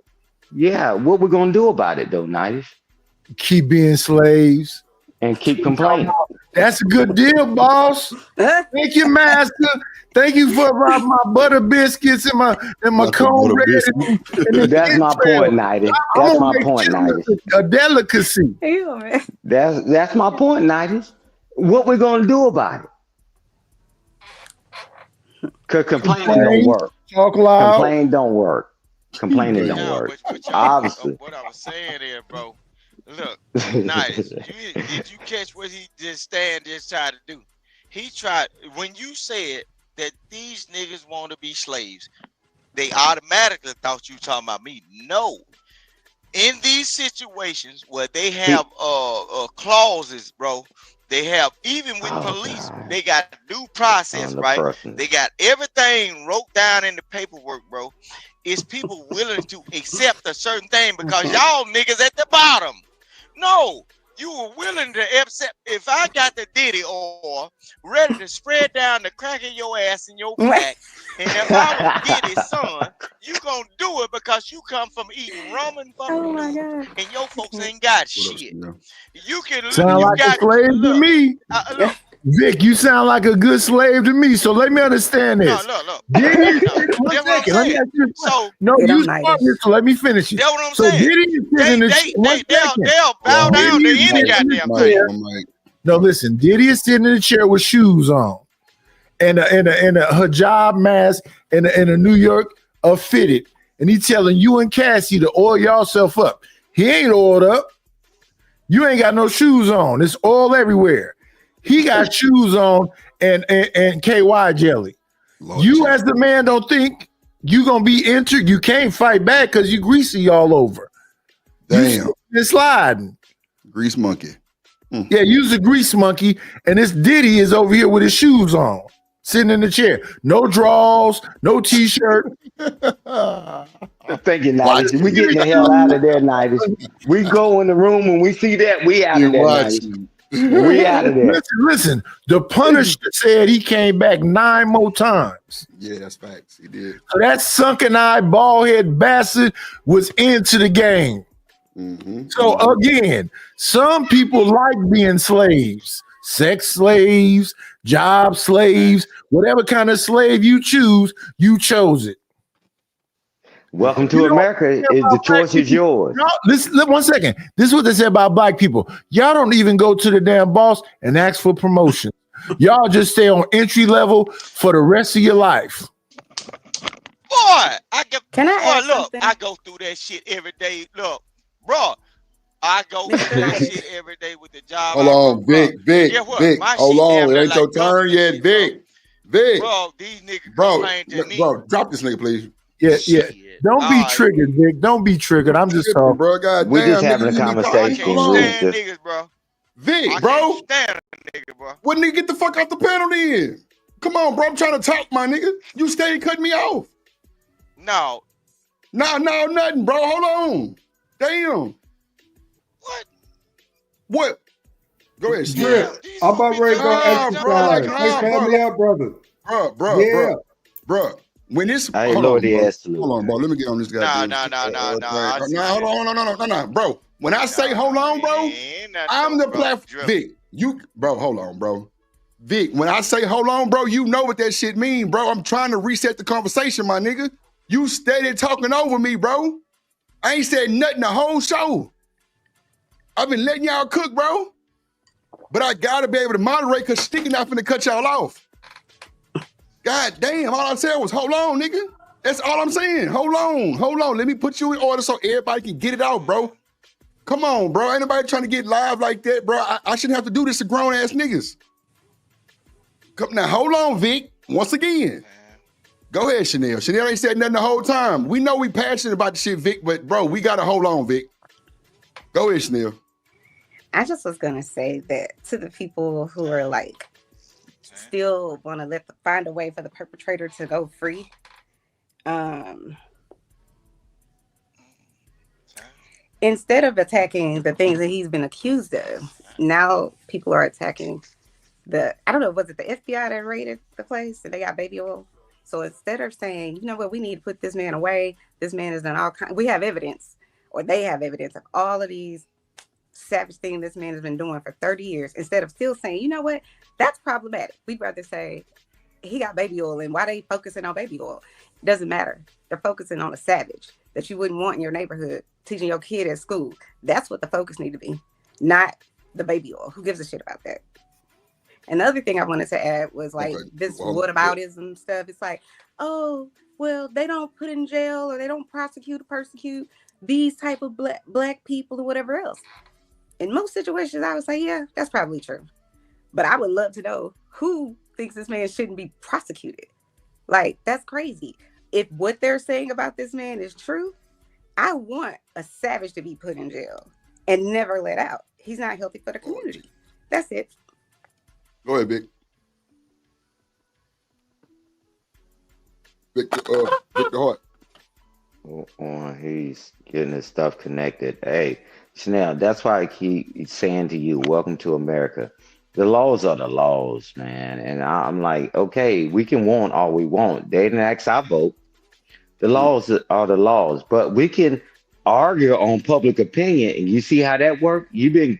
Speaker 13: Yeah, what we gonna do about it though, Nidus?
Speaker 15: Keep being slaves
Speaker 13: and keep complaining.
Speaker 15: That's a good deal, boss. Thank you, master. Thank you for my butter biscuits and my cornbread.
Speaker 13: That's my point, Nidus. That's my point, Nidus.
Speaker 15: A delicacy.
Speaker 13: That's my point, Nidus. What we gonna do about it? Cause complaining don't work.
Speaker 15: Talk loud.
Speaker 13: Complain don't work. Complaining don't work. Obviously.
Speaker 11: What I was saying there, bro. Look, nice. Did you catch what he just tried to do? He tried, when you said that these niggas want to be slaves, they automatically thought you talking about me. No. In these situations where they have clauses, bro, they have, even with police, they got due process, right? They got everything wrote down in the paperwork, bro. It's people willing to accept a certain thing because y'all niggas at the bottom. No, you were willing to accept. If I got the Diddy oil ready to spread down the crack of your ass in your back, and if I was Diddy's son, you gonna do it because you come from eating rum and fucking noodles, and your folks ain't got shit. You can
Speaker 15: sound like a slave to me.
Speaker 11: Look,
Speaker 15: Vic, you sound like a good slave to me. So let me understand this.
Speaker 11: Look.
Speaker 15: Diddy,
Speaker 11: That's what I'm saying. So
Speaker 15: you start this, so let me finish it.
Speaker 11: That's what I'm
Speaker 15: so
Speaker 11: saying.
Speaker 15: Diddy is sitting in the
Speaker 11: They'll bow down to any goddamn thing.
Speaker 15: No, listen. Diddy is sitting in the chair with shoes on, and a hijab mask, and a New York fitted, and he telling you and Cassie to oil yourself up. He ain't oiled up. You ain't got no shoes on. It's oil everywhere. He got shoes on and KY jelly. You as the man don't think you gonna be entered. You can't fight back because you greasy all over.
Speaker 6: Damn.
Speaker 15: You sliding.
Speaker 6: Grease monkey.
Speaker 15: Yeah, you's a grease monkey, and this Diddy is over here with his shoes on, sitting in the chair. No drawers, no t-shirt.
Speaker 13: Thank you, Nidus. We getting the hell out of there, Nidus. We go in the room and we see that, we out of there, Nidus. We out of there.
Speaker 15: Listen, the Punisher said he came back 9 more times.
Speaker 6: Yeah, that's facts. He did.
Speaker 15: So that sunken eye, bald head bastard was into the game. So again, some people like being slaves, sex slaves, job slaves, whatever kind of slave you choose, you chose it.
Speaker 13: Welcome to America. The choice is yours.
Speaker 15: No, listen, 1 second. This is what they say about black people. Y'all don't even go to the damn boss and ask for promotion. Y'all just stay on entry level for the rest of your life.
Speaker 11: Boy, I go through that shit every day. Look, bro, I go through that shit every day with the job.
Speaker 6: Hold on, Vic. Hold on. It ain't your turn yet, Vic.
Speaker 11: Bro, these niggas complain to me.
Speaker 6: Bro, drop this nigga, please.
Speaker 15: Yeah. Don't be triggered, Vic. Don't be triggered. I'm just talking,
Speaker 6: bro. God
Speaker 13: We're just
Speaker 6: damn,
Speaker 13: having a conversation.
Speaker 11: Niggas, bro.
Speaker 6: Vic, bro.
Speaker 11: Stand nigga, bro.
Speaker 6: What nigga get the fuck out the panel then? Come on, bro. I'm trying to talk, my nigga. You stay cutting me off.
Speaker 11: No,
Speaker 6: nothing, bro. Hold on. Damn. What? Go ahead.
Speaker 7: Yeah, I'm about ready to go exercise. Hey, family out, brother.
Speaker 6: Bro. When this,
Speaker 13: hold on,
Speaker 6: bro. Let me get on this guy.
Speaker 11: No.
Speaker 6: Hold on, bro. When I say hold on, bro, I'm the platform. Vic, hold on, bro. Vic, when I say hold on, bro, you know what that shit mean, bro. I'm trying to reset the conversation, my nigga. You steady talking over me, bro. I ain't said nothing the whole show. I've been letting y'all cook, bro. But I gotta be able to moderate because Sticky not finna cut y'all off. God damn, all I said was hold on, nigga. That's all I'm saying. Hold on. Let me put you in order so everybody can get it out, bro. Come on, bro. Ain't nobody trying to get live like that, bro. I shouldn't have to do this to grown ass niggas. Come now, hold on, Vic. Once again. Go ahead, Chanel. Chanel ain't said nothing the whole time. We know we passionate about the shit, Vic, but bro, we gotta hold on, Vic. Go ahead, Chanel.
Speaker 19: I just was gonna say that to the people who are like still want to find a way for the perpetrator to go free. Instead of attacking the things that he's been accused of, now people are attacking I don't know, was it the FBI that raided the place and they got baby oil? So instead of saying, you know what, we need to put this man away, this man has done all kinds, we have evidence, or they have evidence of all of these savage things this man has been doing for 30 years, instead of still saying, you know what, that's problematic. We'd rather say he got baby oil, and why they focusing on baby oil? It doesn't matter. They're focusing on a savage that you wouldn't want in your neighborhood, teaching your kid at school. That's what the focus need to be, not the baby oil. Who gives a shit about that? And the other thing I wanted to add was like this whataboutism stuff. It's like, oh, well, they don't put in jail or they don't prosecute or persecute these type of black people or whatever else. In most situations, I would say, yeah, that's probably true. But I would love to know who thinks this man shouldn't be prosecuted. Like, that's crazy. If what they're saying about this man is true, I want a savage to be put in jail and never let out. He's not healthy for the community. That's it.
Speaker 6: Go ahead, Big. Victor Hart.
Speaker 13: He's getting his stuff connected. Hey, Chanel, that's why I keep saying to you, welcome to America. The laws are the laws, man. And I'm like, okay, we can want all we want. They didn't ask our vote. The laws are the laws, but we can argue on public opinion. And you see how that worked? You've been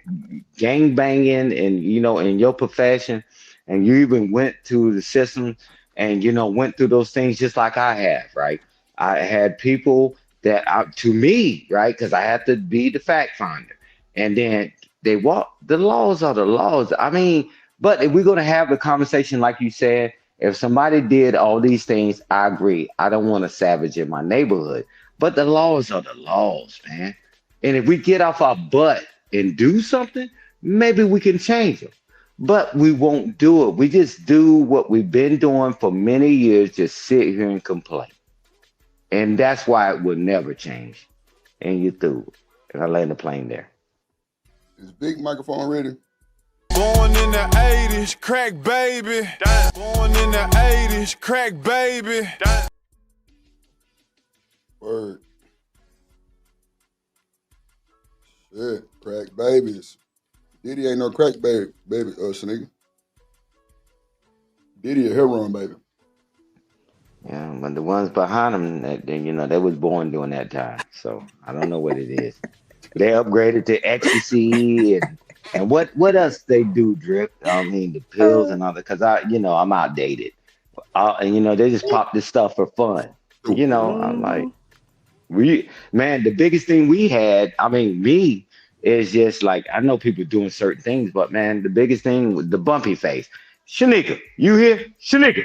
Speaker 13: gang banging and, you know, in your profession, and you even went to the system and, you know, went through those things just like I have, right? I had people that to me, right? Because I have to be the fact finder. And then they walk, the laws are the laws. I mean, but if we're going to have the conversation, like you said, if somebody did all these things, I agree. I don't want a savage in my neighborhood, but the laws are the laws, man. And if we get off our butt and do something, maybe we can change them, but we won't do it. We just do what we've been doing for many years, just sit here and complain. And that's why it will never change. And you threw it. And I land the plane there.
Speaker 6: Is Big microphone ready?
Speaker 20: Born in the 80s, crack baby. Damn. Born in the 80s, crack baby. Damn.
Speaker 6: Word. Shit, crack babies. Diddy ain't no crack baby, nigga. Diddy a heroin baby.
Speaker 13: Yeah, but the ones behind them, you know, they was born during that time. So I don't know what it is. They upgraded to ecstasy and what else they do, Drip? I mean, the pills and all that. Because I'm outdated. And you know, they just pop this stuff for fun. You know, I'm like, the biggest thing we had, I mean, me is just like, I know people doing certain things, but man, the biggest thing was the bumpy face. Shanika, you here? Shanika.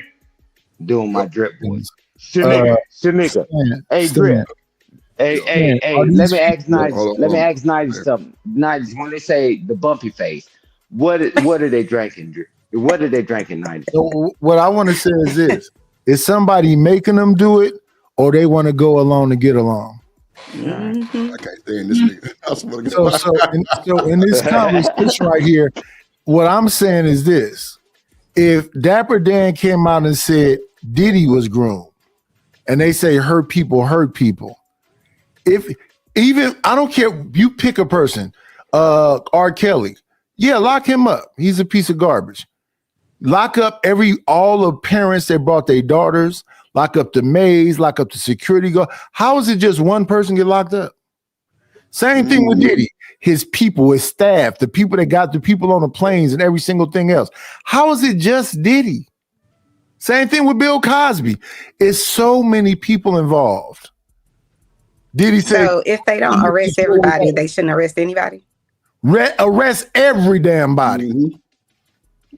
Speaker 13: Doing my drip voice. Shanika. Hey, Drip. Hey, let me ask Nigel something. Nigel, when they say the bumpy face, what are they drinking, Drip? What are they drinking, Nigel?
Speaker 15: So what I want to say is this: is somebody making them do it, or they want to go along to get along?
Speaker 19: Mm-hmm.
Speaker 6: I can't stand this nigga.
Speaker 15: So in this conversation right here, what I'm saying is this: if Dapper Dan came out and said Diddy was groomed, and they say hurt people, if even I don't care, you pick a person, R. Kelly, yeah, lock him up. He's a piece of garbage. Lock up all the parents that brought their daughters. Lock up the maids. Lock up the security guard. How is it just one person get locked up? Same thing with Diddy. His people, his staff, the people that got the people on the planes and every single thing else. How is it just Diddy? Same thing with Bill Cosby. It's so many people involved. Diddy said,
Speaker 19: so if they don't arrest everybody, they shouldn't arrest anybody?
Speaker 15: Arrest every damn body. Mm-hmm.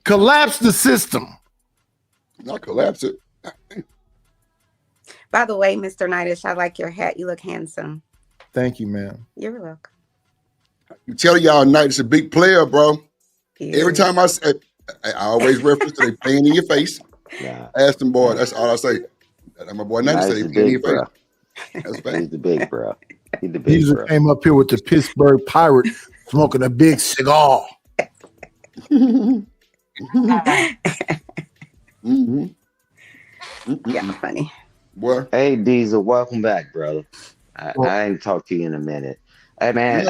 Speaker 15: Collapse the system.
Speaker 6: Not collapse it.
Speaker 19: By the way, Mr. Knightish, I like your hat. You look handsome.
Speaker 15: Thank you, ma'am.
Speaker 19: You're welcome.
Speaker 6: You tell y'all Knightish a big player, bro. Yeah. Every time I always reference to they playing in your face.
Speaker 13: Yeah.
Speaker 6: Ask them, boy. That's all I say. That my boy Knightish say playing in your face.
Speaker 13: That's bad. He's the big bro.
Speaker 15: He came up here with the Pittsburgh Pirate smoking a big cigar.
Speaker 6: Mm-hmm.
Speaker 19: Yeah, funny.
Speaker 6: What?
Speaker 13: Hey, Diesel, welcome back, brother. I ain't talked to you in a minute. Hey, man,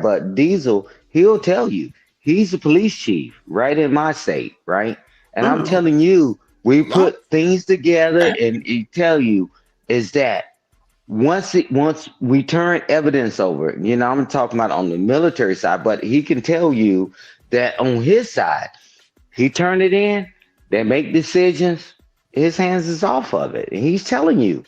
Speaker 13: but Diesel, he'll tell you he's a police chief right in my state, right? And I'm telling you, we put things together, and he tell you is that once we turn evidence over, I'm talking about on the military side, but he can tell you that on his side, he turned it in, they make decisions, his hands is off of it. And he's telling you.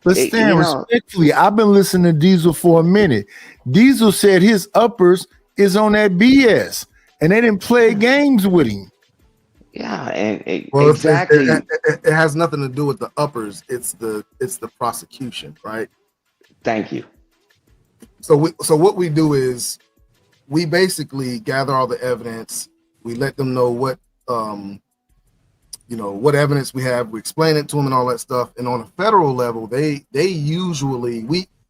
Speaker 15: But Stan, respectfully, I've been listening to Diesel for a minute. Diesel said his uppers is on that BS. and they didn't play games with him.
Speaker 13: Yeah, and
Speaker 17: Well,
Speaker 13: exactly.
Speaker 17: it has nothing to do with the uppers. It's the prosecution, right?
Speaker 13: Thank you.
Speaker 17: So what we do is we basically gather all the evidence. We let them know what what evidence we have. We explain it to them and all that stuff. And on a federal level, they usually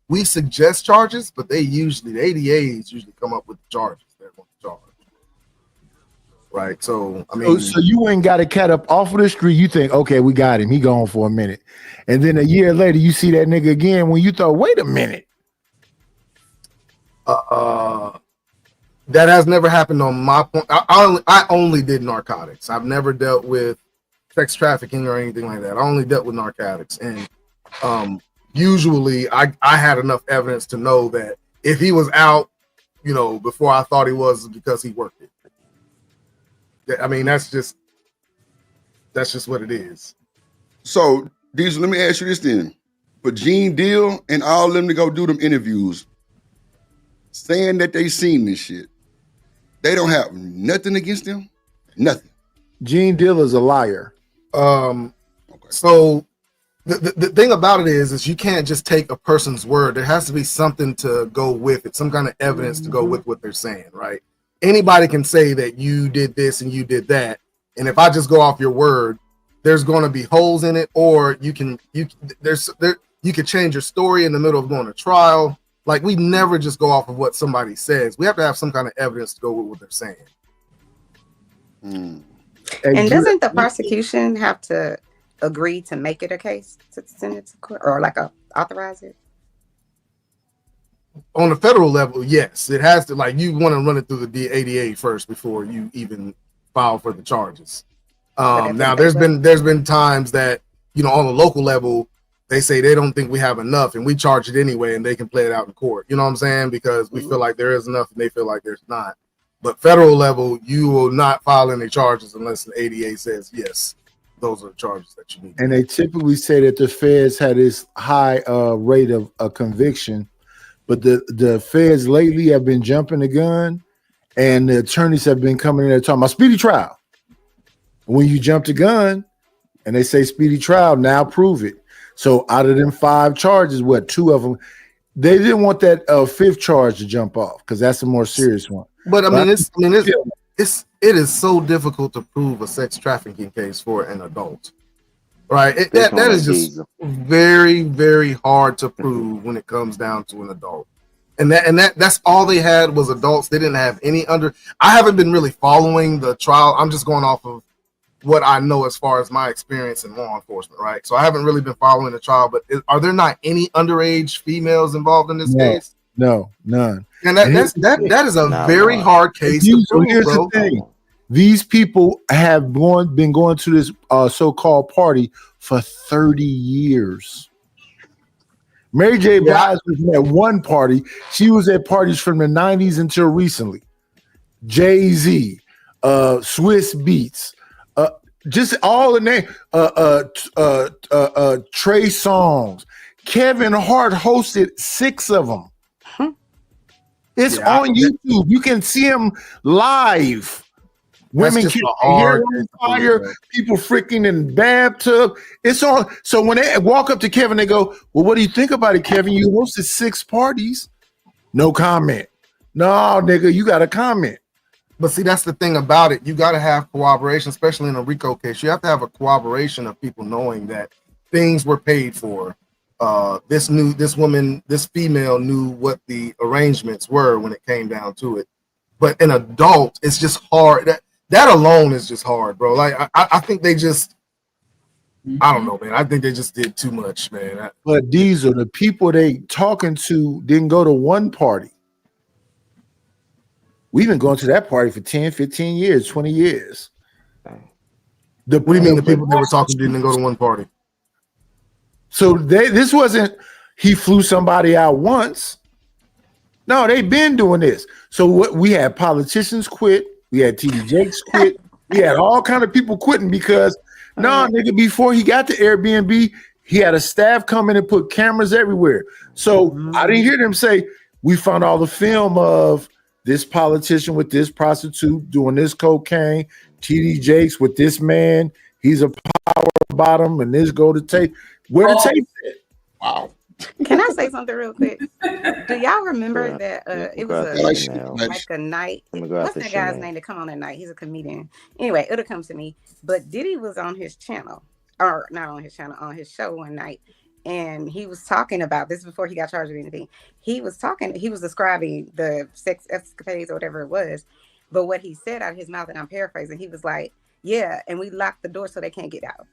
Speaker 17: we suggest charges, but they usually the ADAs usually come up with the charges they're going to charge. Right. So I mean,
Speaker 15: so you ain't got a cat up off of the street. You think, okay, we got him. He gone for a minute, and then a year later, you see that nigga again. When you thought, wait a minute,
Speaker 17: that has never happened on my point. I only did narcotics. I've never dealt with sex trafficking or anything like that. I only dealt with narcotics, and usually I had enough evidence to know that if he was out, before I thought he was, because he worked it. I mean, that's just what it is.
Speaker 6: So, Diesel, let me ask you this then. For Gene Deal and all of them to go do them interviews, saying that they seen this shit, they don't have nothing against them? Nothing.
Speaker 15: Gene Deal is a liar.
Speaker 17: So the thing about it is you can't just take a person's word. There has to be something to go with it, some kind of evidence to go with what they're saying, right? Anybody can say that you did this and you did that, and if I just go off your word, there's going to be holes in it, or you can change your story in the middle of going to trial. Like, we never just go off of what somebody says. We have to have some kind of evidence to go with what they're saying.
Speaker 19: And doesn't the prosecution have to agree to make it a case to send it to court, or authorize it?
Speaker 17: On the federal level, yes, it has to. Like, you want to run it through the ADA first before you even file for the charges. Now, there's been times that on the local level they say they don't think we have enough, and we charge it anyway, and they can play it out in court. You know what I'm saying? Because we feel like there is enough, and they feel like there's not. But federal level, you will not file any charges unless the ADA says yes, those are the charges that you need.
Speaker 15: And they typically say that the feds had this high rate of conviction. But the feds lately have been jumping the gun, and the attorneys have been coming in there talking about speedy trial. When you jump the gun and they say speedy trial, now prove it. So out of them 5 charges, 2 of them, they didn't want that 5th charge to jump off because that's a more serious one.
Speaker 17: But I mean, it is so difficult to prove a sex trafficking case for an adult. Right, that is just very, very hard to prove when it comes down to an adult, and that's all they had was adults. They didn't have any under. I haven't been really following the trial. I'm just going off of what I know as far as my experience in law enforcement. Right, so I haven't really been following the trial. But are there not any underage females involved in this case?
Speaker 15: No, none.
Speaker 17: And that is a very hard case to prove,
Speaker 15: here's
Speaker 17: bro.
Speaker 15: The thing. These people have been going to this so-called party for 30 years. Mary J. Blige was at one party. She was at parties from the 90s until recently. Jay-Z, Swiss Beats, just all the name. Trey Songz. Kevin Hart hosted 6 of them. It's on YouTube. You can see them live. Women catching hair on fire, people freaking in bathtub. It's on. So when they walk up to Kevin, they go, "Well, what do you think about it, Kevin? You hosted 6 parties." No comment. No, nigga, you got to comment.
Speaker 17: But see, that's the thing about it. You got to have cooperation, especially in a RICO case. You have to have a cooperation of people knowing that things were paid for. This female knew what the arrangements were when it came down to it. But an adult, it's just hard. That alone is just hard, bro. Like I think they just, I don't know, man. I think they just did too much, man.
Speaker 15: But these are the people they talking to didn't go to one party. We've been going to that party for 10, 15 years, 20 years.
Speaker 17: What do you mean the people they were talking to didn't go to one party?
Speaker 15: So this wasn't he flew somebody out once. No, they've been doing this. So what we had politicians quit. We had TD Jakes quit. We had all kind of people quitting because nigga, before he got to Airbnb, he had a staff come in and put cameras everywhere. So I didn't hear them say, we found all the film of this politician with this prostitute doing this cocaine, TD Jakes with this man, he's a power bottom, and this go to tape. Where the tape at?
Speaker 6: Wow.
Speaker 19: Can I say something real quick? Do y'all remember that it was a night? What's that guy's name that come on at night? He's a comedian. Anyway, it'll come to me. But Diddy was on his channel, or not on his channel, on his show one night, and he was talking about this before he got charged with anything. He was describing the sex escapades or whatever it was. But what he said out of his mouth, and I'm paraphrasing, he was like, "Yeah, and we locked the door so they can't get out."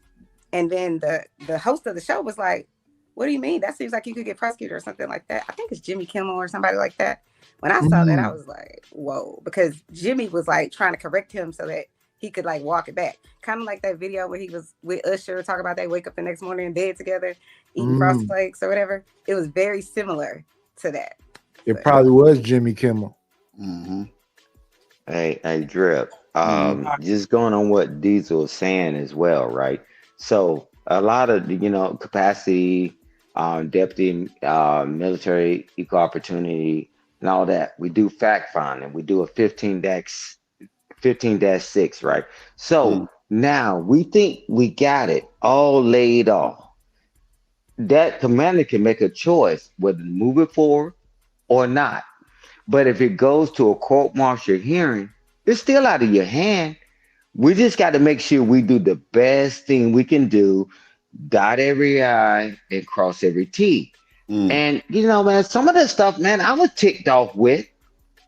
Speaker 19: And then the host of the show was like, "What do you mean? That seems like you could get prosecuted or something like that." I think it's Jimmy Kimmel or somebody like that. When I saw that, I was like, whoa, because Jimmy was like trying to correct him so that he could like walk it back. Kind of like that video where he was with Usher, talking about they wake up the next morning in bed together, eating Frosted Flakes or whatever. It was very similar to that.
Speaker 15: It probably was Jimmy Kimmel.
Speaker 13: Hey, Drip. Just going on what Diesel was saying as well, right? So a lot of capacity, deputy, military, equal opportunity, and all that. We do fact finding. We do a 15-6, right? So now we think we got it all laid off. That commander can make a choice whether to move it forward or not. But if it goes to a court-martial hearing, it's still out of your hand. We just got to make sure we do the best thing we can do, dot every I and cross every T. And, man, some of that stuff, man, I was ticked off with,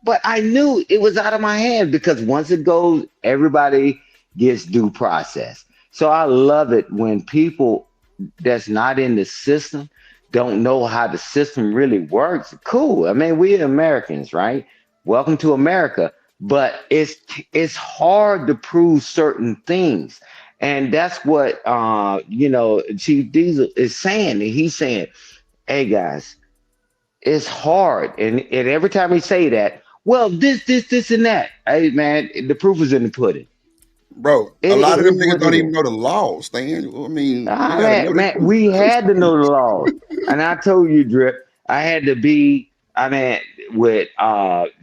Speaker 13: but I knew it was out of my hand because once it goes, everybody gets due process. So I love it when people that's not in the system don't know how the system really works. Cool. I mean, we're Americans, right? Welcome to America. But it's hard to prove certain things. And that's what Chief Diesel is saying. And he's saying, hey guys, it's hard. And every time he say that, well, this, and that. Hey man, the proof is in the pudding.
Speaker 6: Bro, a lot of them niggas don't even know the law, Stan. I mean,
Speaker 13: man, we had to know the law. And I told you, Drip, I had to be, with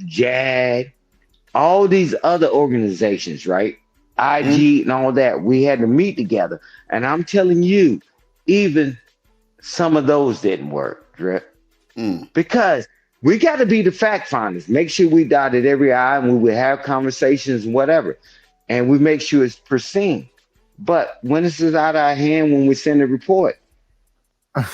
Speaker 13: JAG, all these other organizations, right? IG and all that, we had to meet together. And I'm telling you, even some of those didn't work, Drip. Because we got to be the fact finders. Make sure we dotted every I and we would have conversations and whatever. And we make sure it's pristine. But when this is out of our hand, when we send a report,
Speaker 15: I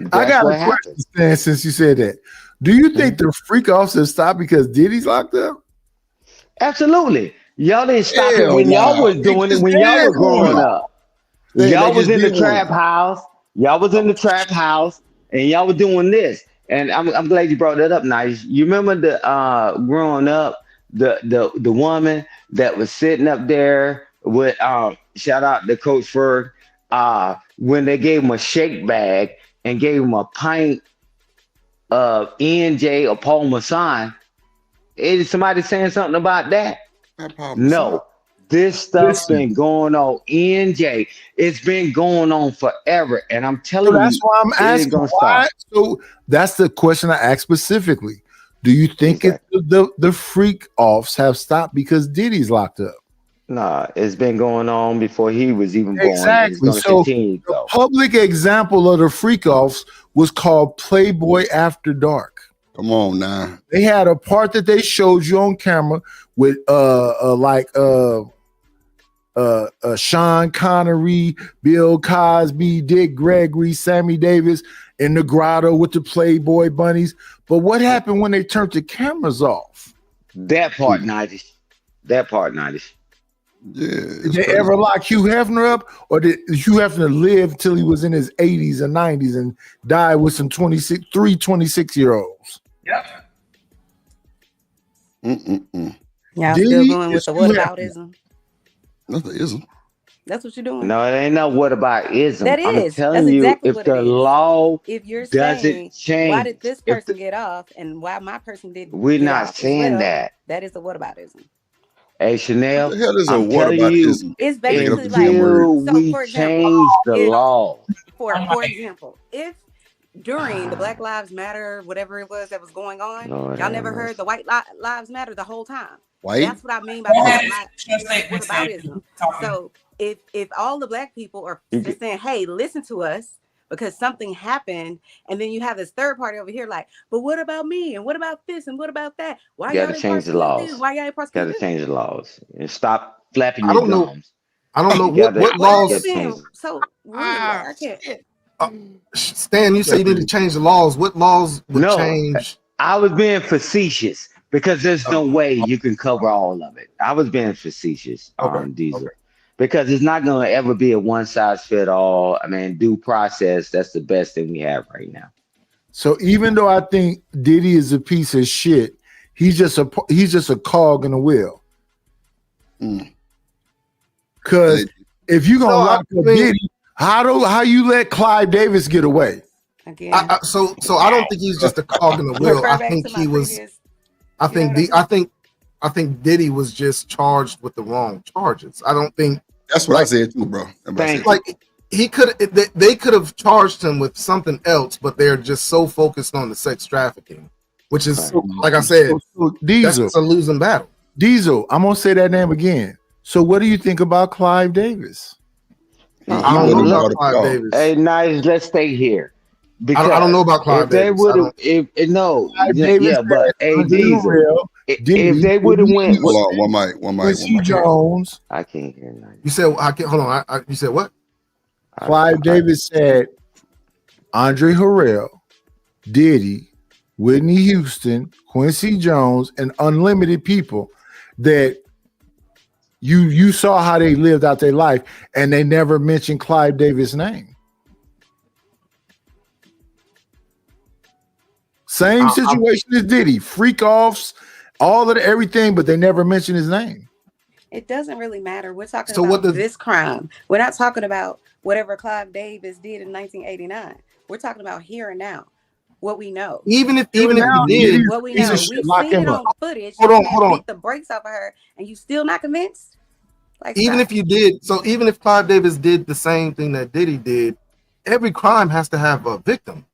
Speaker 15: got a question, Stan, since you said that. Do you think the freak offs have stopped because Diddy's locked up?
Speaker 13: Absolutely. Y'all didn't stop it when y'all was doing it, when y'all were growing up. Y'all was in the trap house. Y'all was in the trap house and y'all was doing this. And I'm glad you brought that up, Nice. You remember the growing up, the woman that was sitting up there with shout out to Coach Ferg, when they gave him a shake bag and gave him a pint of ENJ or Paul Masson. Is somebody saying something about that? No. This stuff's been going on. ENJ, it's been going on forever. And I'm telling you,
Speaker 15: that's why I'm asking why. So that's the question I asked specifically. Do you think the freak offs have stopped because Diddy's locked up?
Speaker 13: Nah, it's been going on before he was even born.
Speaker 15: Exactly. So the public example of the freak offs was called Playboy After Dark.
Speaker 6: Come on now.
Speaker 15: They had a part that they showed you on camera with Sean Connery, Bill Cosby, Dick Gregory, Sammy Davis in the grotto with the Playboy bunnies. But what happened when they turned the cameras off?
Speaker 13: That part, 90s. That part, 90s.
Speaker 6: Yeah.
Speaker 15: Did they ever lock Hugh Hefner up, or did Hugh Hefner live till he was in his 80s and 90s and died with some 26-year-olds?
Speaker 14: Yep.
Speaker 19: Y'all still going with the whataboutism?
Speaker 6: No, there isn't.
Speaker 19: That's what you're doing.
Speaker 13: No, it ain't no whataboutism.
Speaker 19: That is.
Speaker 13: I'm telling
Speaker 19: That's
Speaker 13: you,
Speaker 19: exactly
Speaker 13: if
Speaker 19: what
Speaker 13: the
Speaker 19: it is.
Speaker 13: law
Speaker 19: if you're
Speaker 13: doesn't
Speaker 19: saying,
Speaker 13: change,
Speaker 19: why did this person get off and why my person didn't?
Speaker 13: We're
Speaker 19: get
Speaker 13: not
Speaker 19: off as
Speaker 13: saying
Speaker 19: well,
Speaker 13: that.
Speaker 19: That is the whataboutism.
Speaker 13: Hey, Chanel,
Speaker 6: What the hell is
Speaker 13: I'm telling you,
Speaker 19: It's basically like,
Speaker 13: until
Speaker 19: so
Speaker 13: we
Speaker 19: for example,
Speaker 13: change the law.
Speaker 19: For example, if during the Black Lives Matter, whatever it was that was going on,
Speaker 13: Lord
Speaker 19: y'all
Speaker 13: have
Speaker 19: never
Speaker 13: mercy.
Speaker 19: heard the White Lives Matter the whole time.
Speaker 6: White?
Speaker 19: That's what I mean by whataboutism. So if all the black people are just saying, hey, listen to us because something happened, and then you have this third party over here like, but what about me? And what about this? And what about that? Why
Speaker 13: You
Speaker 19: y'all
Speaker 13: gotta
Speaker 19: ain't
Speaker 13: change the
Speaker 19: prosecuting this?
Speaker 13: laws.
Speaker 19: Why y'all ain't
Speaker 13: Got
Speaker 19: prosecuting
Speaker 13: to
Speaker 19: this?
Speaker 13: change the laws and stop flapping
Speaker 17: I
Speaker 13: your
Speaker 17: don't know.
Speaker 13: gums.
Speaker 17: I don't know
Speaker 13: You gotta-
Speaker 17: what
Speaker 19: What
Speaker 17: laws.
Speaker 19: are you saying? So rude. Like, I can't.
Speaker 17: Stan, you say you need to change the laws. What laws would change?
Speaker 13: I was being facetious because there's no way you can cover all of it. I was being facetious, Diesel, because it's not going to ever be a one size fit all. I mean, due process. That's the best thing we have right now.
Speaker 15: So even though I think Diddy is a piece of shit, he's just a cog in the wheel. Because if you're gonna lock up Diddy, how you let Clive Davis get away?
Speaker 17: So I don't think he's just a cog in the wheel. I think he was. I think Diddy was just charged with the wrong charges. I don't think
Speaker 6: that's what I said too, bro.
Speaker 17: Like he could, they could have charged him with something else, but they're just so focused on the sex trafficking, which is like I said,
Speaker 15: Diesel,
Speaker 17: that's a losing battle.
Speaker 15: Diesel, I'm gonna say that name again. So what do you think about Clive Davis?
Speaker 17: I don't know about Clive Davis.
Speaker 13: Hey, nice. Let's stay here. Because
Speaker 17: I don't know about Clive
Speaker 13: if they
Speaker 17: Davis.
Speaker 13: would have, no,
Speaker 15: Davis
Speaker 13: but
Speaker 15: had
Speaker 13: Diesel,
Speaker 15: Harrell,
Speaker 13: if they would have went,
Speaker 6: hold on, one mic.
Speaker 15: Quincy Jones.
Speaker 13: I can't hear nothing.
Speaker 17: You said I can't. Hold on. You said what?
Speaker 15: Clive Davis said Andre Harrell, Diddy, Whitney Houston, Quincy Jones, and unlimited people that you saw how they lived out their life, and they never mentioned Clive Davis' name. Same situation as Diddy, freak offs, all of everything, but they never mentioned his name.
Speaker 19: It doesn't really matter. We're talking about this crime. We're not talking about whatever Clive Davis did in 1989. We're talking about here and now. What we know.
Speaker 17: Even if you did,
Speaker 19: what we know. We've seen it on footage.
Speaker 17: Hold
Speaker 19: You
Speaker 17: on.
Speaker 19: beat the brakes off of her, and you still not convinced? Like,
Speaker 17: even if you did, so even if Clive Davis did the same thing that Diddy did, every crime has to have a victim.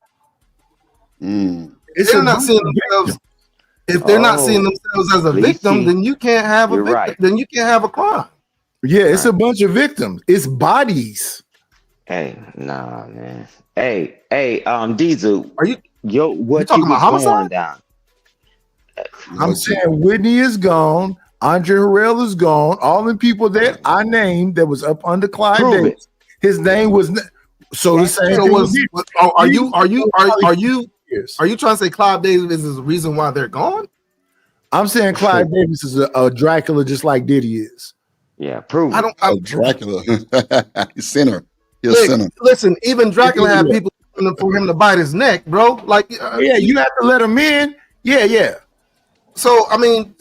Speaker 17: If they're not seeing themselves, if they're not seeing themselves as a victim, then you can't have a victim.
Speaker 13: Right.
Speaker 17: Then you can't have a crime.
Speaker 15: Yeah, it's a bunch of victims. It's bodies.
Speaker 13: Hey, nah, man. Hey, Diesel,
Speaker 17: are you
Speaker 13: what
Speaker 17: talking
Speaker 13: you
Speaker 17: about homicide?
Speaker 13: going down?
Speaker 15: I'm saying Whitney is gone, Andre Harrell is gone. All the people that I named that was up under Clive Davis, his name was so the same.
Speaker 17: So are you trying to say Clive Davis is the reason why they're gone?
Speaker 15: I'm saying Clive Davis is a Dracula just like Diddy is.
Speaker 13: Yeah, prove it.
Speaker 6: Dracula. He's sinner. He's a sinner.
Speaker 17: Listen, even Dracula had people for him to bite his neck, bro. Like,
Speaker 15: yeah, you have to let him in. Yeah.
Speaker 17: So I mean,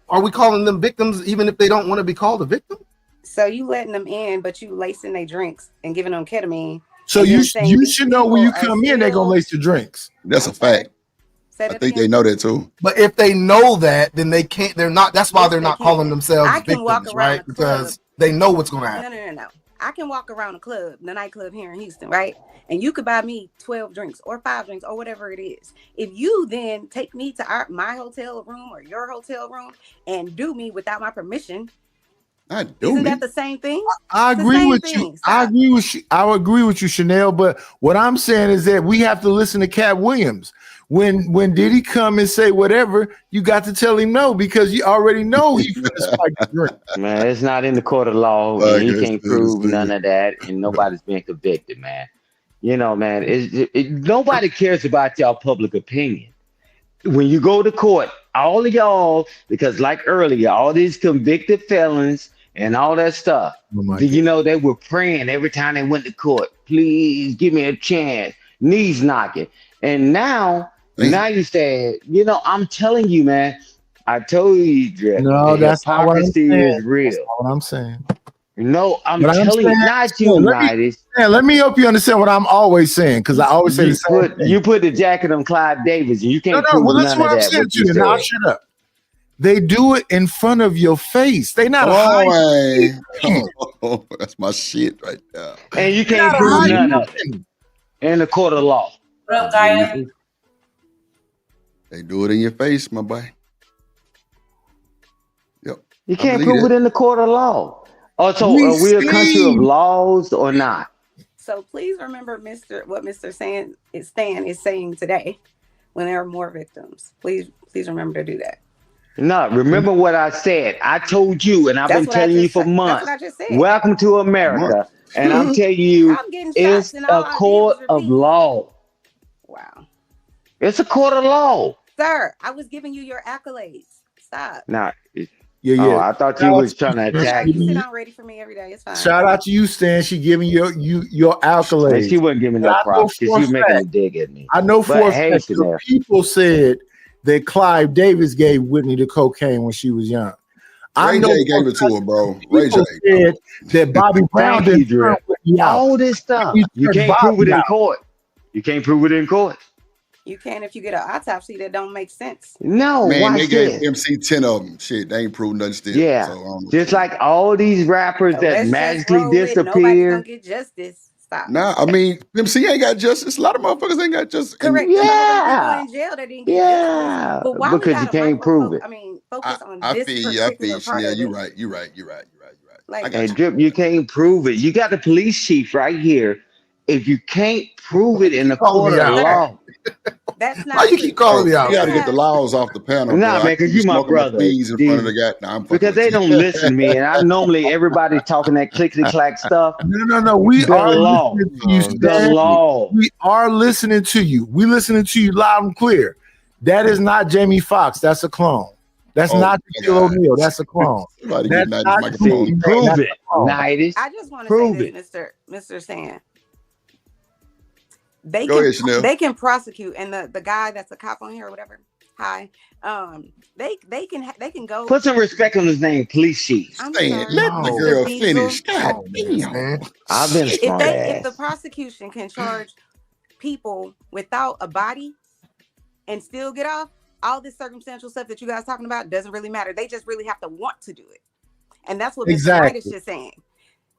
Speaker 17: are we calling them victims even if they don't want to be called a victim?
Speaker 19: So you letting them in, but you lacing their drinks and giving them ketamine.
Speaker 15: So you should know when you come in, they're gonna lace the drinks.
Speaker 6: That's a fact. I think they know that too.
Speaker 17: But if they know that, then they can't. They're not. That's why they're not calling themselves victims, right? Because they know what's going to happen.
Speaker 19: No. I can walk around a club, the nightclub here in Houston, right? And you could buy me 12 drinks or 5 drinks or whatever it is. If you then take me to my hotel room or your hotel room and do me without my permission, isn't that the same thing?
Speaker 15: I agree with you. I agree with you, Chanel. But what I'm saying is that we have to listen to Cat Williams. When did he come and say whatever, you got to tell him no, because you already know he finna spike the drink.
Speaker 13: Man, it's not in the court of law. And he can't prove none of that, and nobody's being convicted, man. You know, man, nobody cares about y'all public opinion. When you go to court, all of y'all, because like earlier, all these convicted felons and all that stuff, you know, they were praying every time they went to court. Please give me a chance. Knees knocking. And now you said, you know, I'm telling you, man. I told you, Dre.
Speaker 15: No, that's not what I'm saying.
Speaker 13: Is real.
Speaker 15: That's not what I'm saying.
Speaker 13: No, I'm telling you, not you, Midas.
Speaker 15: Let me help you understand what I'm always saying, because I always say the same thing.
Speaker 13: You put the jacket on Clive Davis, and you can't prove
Speaker 15: well, that's
Speaker 13: none
Speaker 15: what
Speaker 13: of
Speaker 15: I'm
Speaker 13: that.
Speaker 15: saying to you. Now shut up. They do it in front of your face. They not hiding.
Speaker 6: Oh, that's my shit right there.
Speaker 13: And you can't prove none of it in the court of law.
Speaker 14: What up, Gaia?
Speaker 6: They do it in your face, my boy. Yep.
Speaker 13: You can't prove it in the court of law. Also, are we a country of laws or not?
Speaker 19: So please remember what Mr. Stan is saying today when there are more victims. Please remember to do that.
Speaker 13: No, remember what I said. I told you, and I've been telling you for months.
Speaker 19: That's what I just said.
Speaker 13: Welcome to America. And I'm telling you,
Speaker 19: I'm getting
Speaker 13: it's
Speaker 19: shots and all
Speaker 13: a
Speaker 19: I
Speaker 13: court
Speaker 19: did was
Speaker 13: of law.
Speaker 19: Wow.
Speaker 13: It's a court of law.
Speaker 19: Sir, I was giving you your accolades. Stop.
Speaker 13: Nah.
Speaker 15: Yeah.
Speaker 13: Oh, I thought you was trying to attack
Speaker 19: You sit
Speaker 13: me.
Speaker 19: on ready for me every day. It's fine.
Speaker 15: Shout out to you, Stan. She giving your accolades.
Speaker 13: And she wasn't giving no props because she was making a dig at me.
Speaker 15: I know for a
Speaker 13: hey,
Speaker 15: fact the people said that Clive Davis gave Whitney the cocaine when she was young.
Speaker 6: Ray J gave it to her, bro. Ray J
Speaker 15: said that Bobby Brown
Speaker 13: Thank you,
Speaker 15: didn't
Speaker 13: Dre.
Speaker 15: turn Whitney out.
Speaker 13: All this stuff. You can't prove it in court. You can't prove it in court.
Speaker 19: You can if you get an autopsy that don't make sense.
Speaker 13: No,
Speaker 6: Man, they
Speaker 13: watch
Speaker 6: gave
Speaker 13: this.
Speaker 6: MC 10 of them. Shit, they ain't proved nothing still.
Speaker 13: Yeah,
Speaker 6: So,
Speaker 13: just like all these rappers
Speaker 19: So
Speaker 13: that
Speaker 19: let's just
Speaker 13: magically
Speaker 19: roll with it. Nobody's
Speaker 13: disappear.
Speaker 19: gonna get justice. Stop.
Speaker 6: nah, I mean, MC ain't got justice. A lot of motherfuckers ain't got justice.
Speaker 19: Correct.
Speaker 13: Yeah.
Speaker 19: Some of them people in jail that didn't get
Speaker 13: Yeah,
Speaker 19: justice. But why
Speaker 13: because
Speaker 19: we
Speaker 13: you
Speaker 19: gotta
Speaker 13: can't prove it.
Speaker 19: focus on
Speaker 6: I
Speaker 19: this
Speaker 6: feel you. I feel
Speaker 19: particular
Speaker 6: you,
Speaker 19: part
Speaker 6: Chanel.
Speaker 19: of
Speaker 6: You
Speaker 19: it.
Speaker 6: right. You right. You right. You right.
Speaker 19: Like,
Speaker 6: I got
Speaker 13: Hey,
Speaker 6: you.
Speaker 13: Drip, you can't prove it. You got the police chief right here. If you can't prove it in the court of law,
Speaker 19: that's not.
Speaker 17: Why you keep calling me out?
Speaker 6: You got to get the laws off the panel, bro.
Speaker 13: nah,
Speaker 6: I
Speaker 13: man, because
Speaker 6: keep
Speaker 13: you my
Speaker 6: smoking
Speaker 13: brother.
Speaker 6: weeds in front of the guy. Nah, I'm fucking
Speaker 13: Because
Speaker 6: with
Speaker 13: they
Speaker 6: you.
Speaker 13: don't listen to me, and I normally everybody talking that clickety clack stuff.
Speaker 15: No. We
Speaker 13: The
Speaker 15: are
Speaker 13: law.
Speaker 15: listening to you,
Speaker 13: The
Speaker 15: Stan.
Speaker 13: law.
Speaker 15: We are listening to you. We listening to you loud and clear. That is not Jamie Foxx. That's a clone. That's not Shaquille O'Neal. That's a clone.
Speaker 6: Somebody
Speaker 15: That's
Speaker 6: get Night's
Speaker 15: not
Speaker 6: microphone.
Speaker 15: Gucci Mane.
Speaker 13: Prove
Speaker 15: That's
Speaker 13: it,
Speaker 15: a clone.
Speaker 13: Nightis.
Speaker 19: I just want to
Speaker 13: Prove
Speaker 19: say
Speaker 13: it.
Speaker 19: this, Mr. Sand.
Speaker 6: Go ahead, Chanel.
Speaker 19: They can prosecute, and the guy that's a cop on here or whatever. Hi. They can go.
Speaker 13: Put some respect on his name, police chief.
Speaker 19: I'm
Speaker 6: Stan,
Speaker 19: sorry,
Speaker 6: let the
Speaker 19: Mr.
Speaker 6: girl
Speaker 19: Diesel.
Speaker 6: finish. God damn.
Speaker 13: I've been smart
Speaker 19: If the
Speaker 13: ass.
Speaker 19: prosecution can charge people without a body and still get off, all this circumstantial stuff that you guys talking about doesn't really matter. They just really have to want to do it, and that's what Mr. Knight is just saying.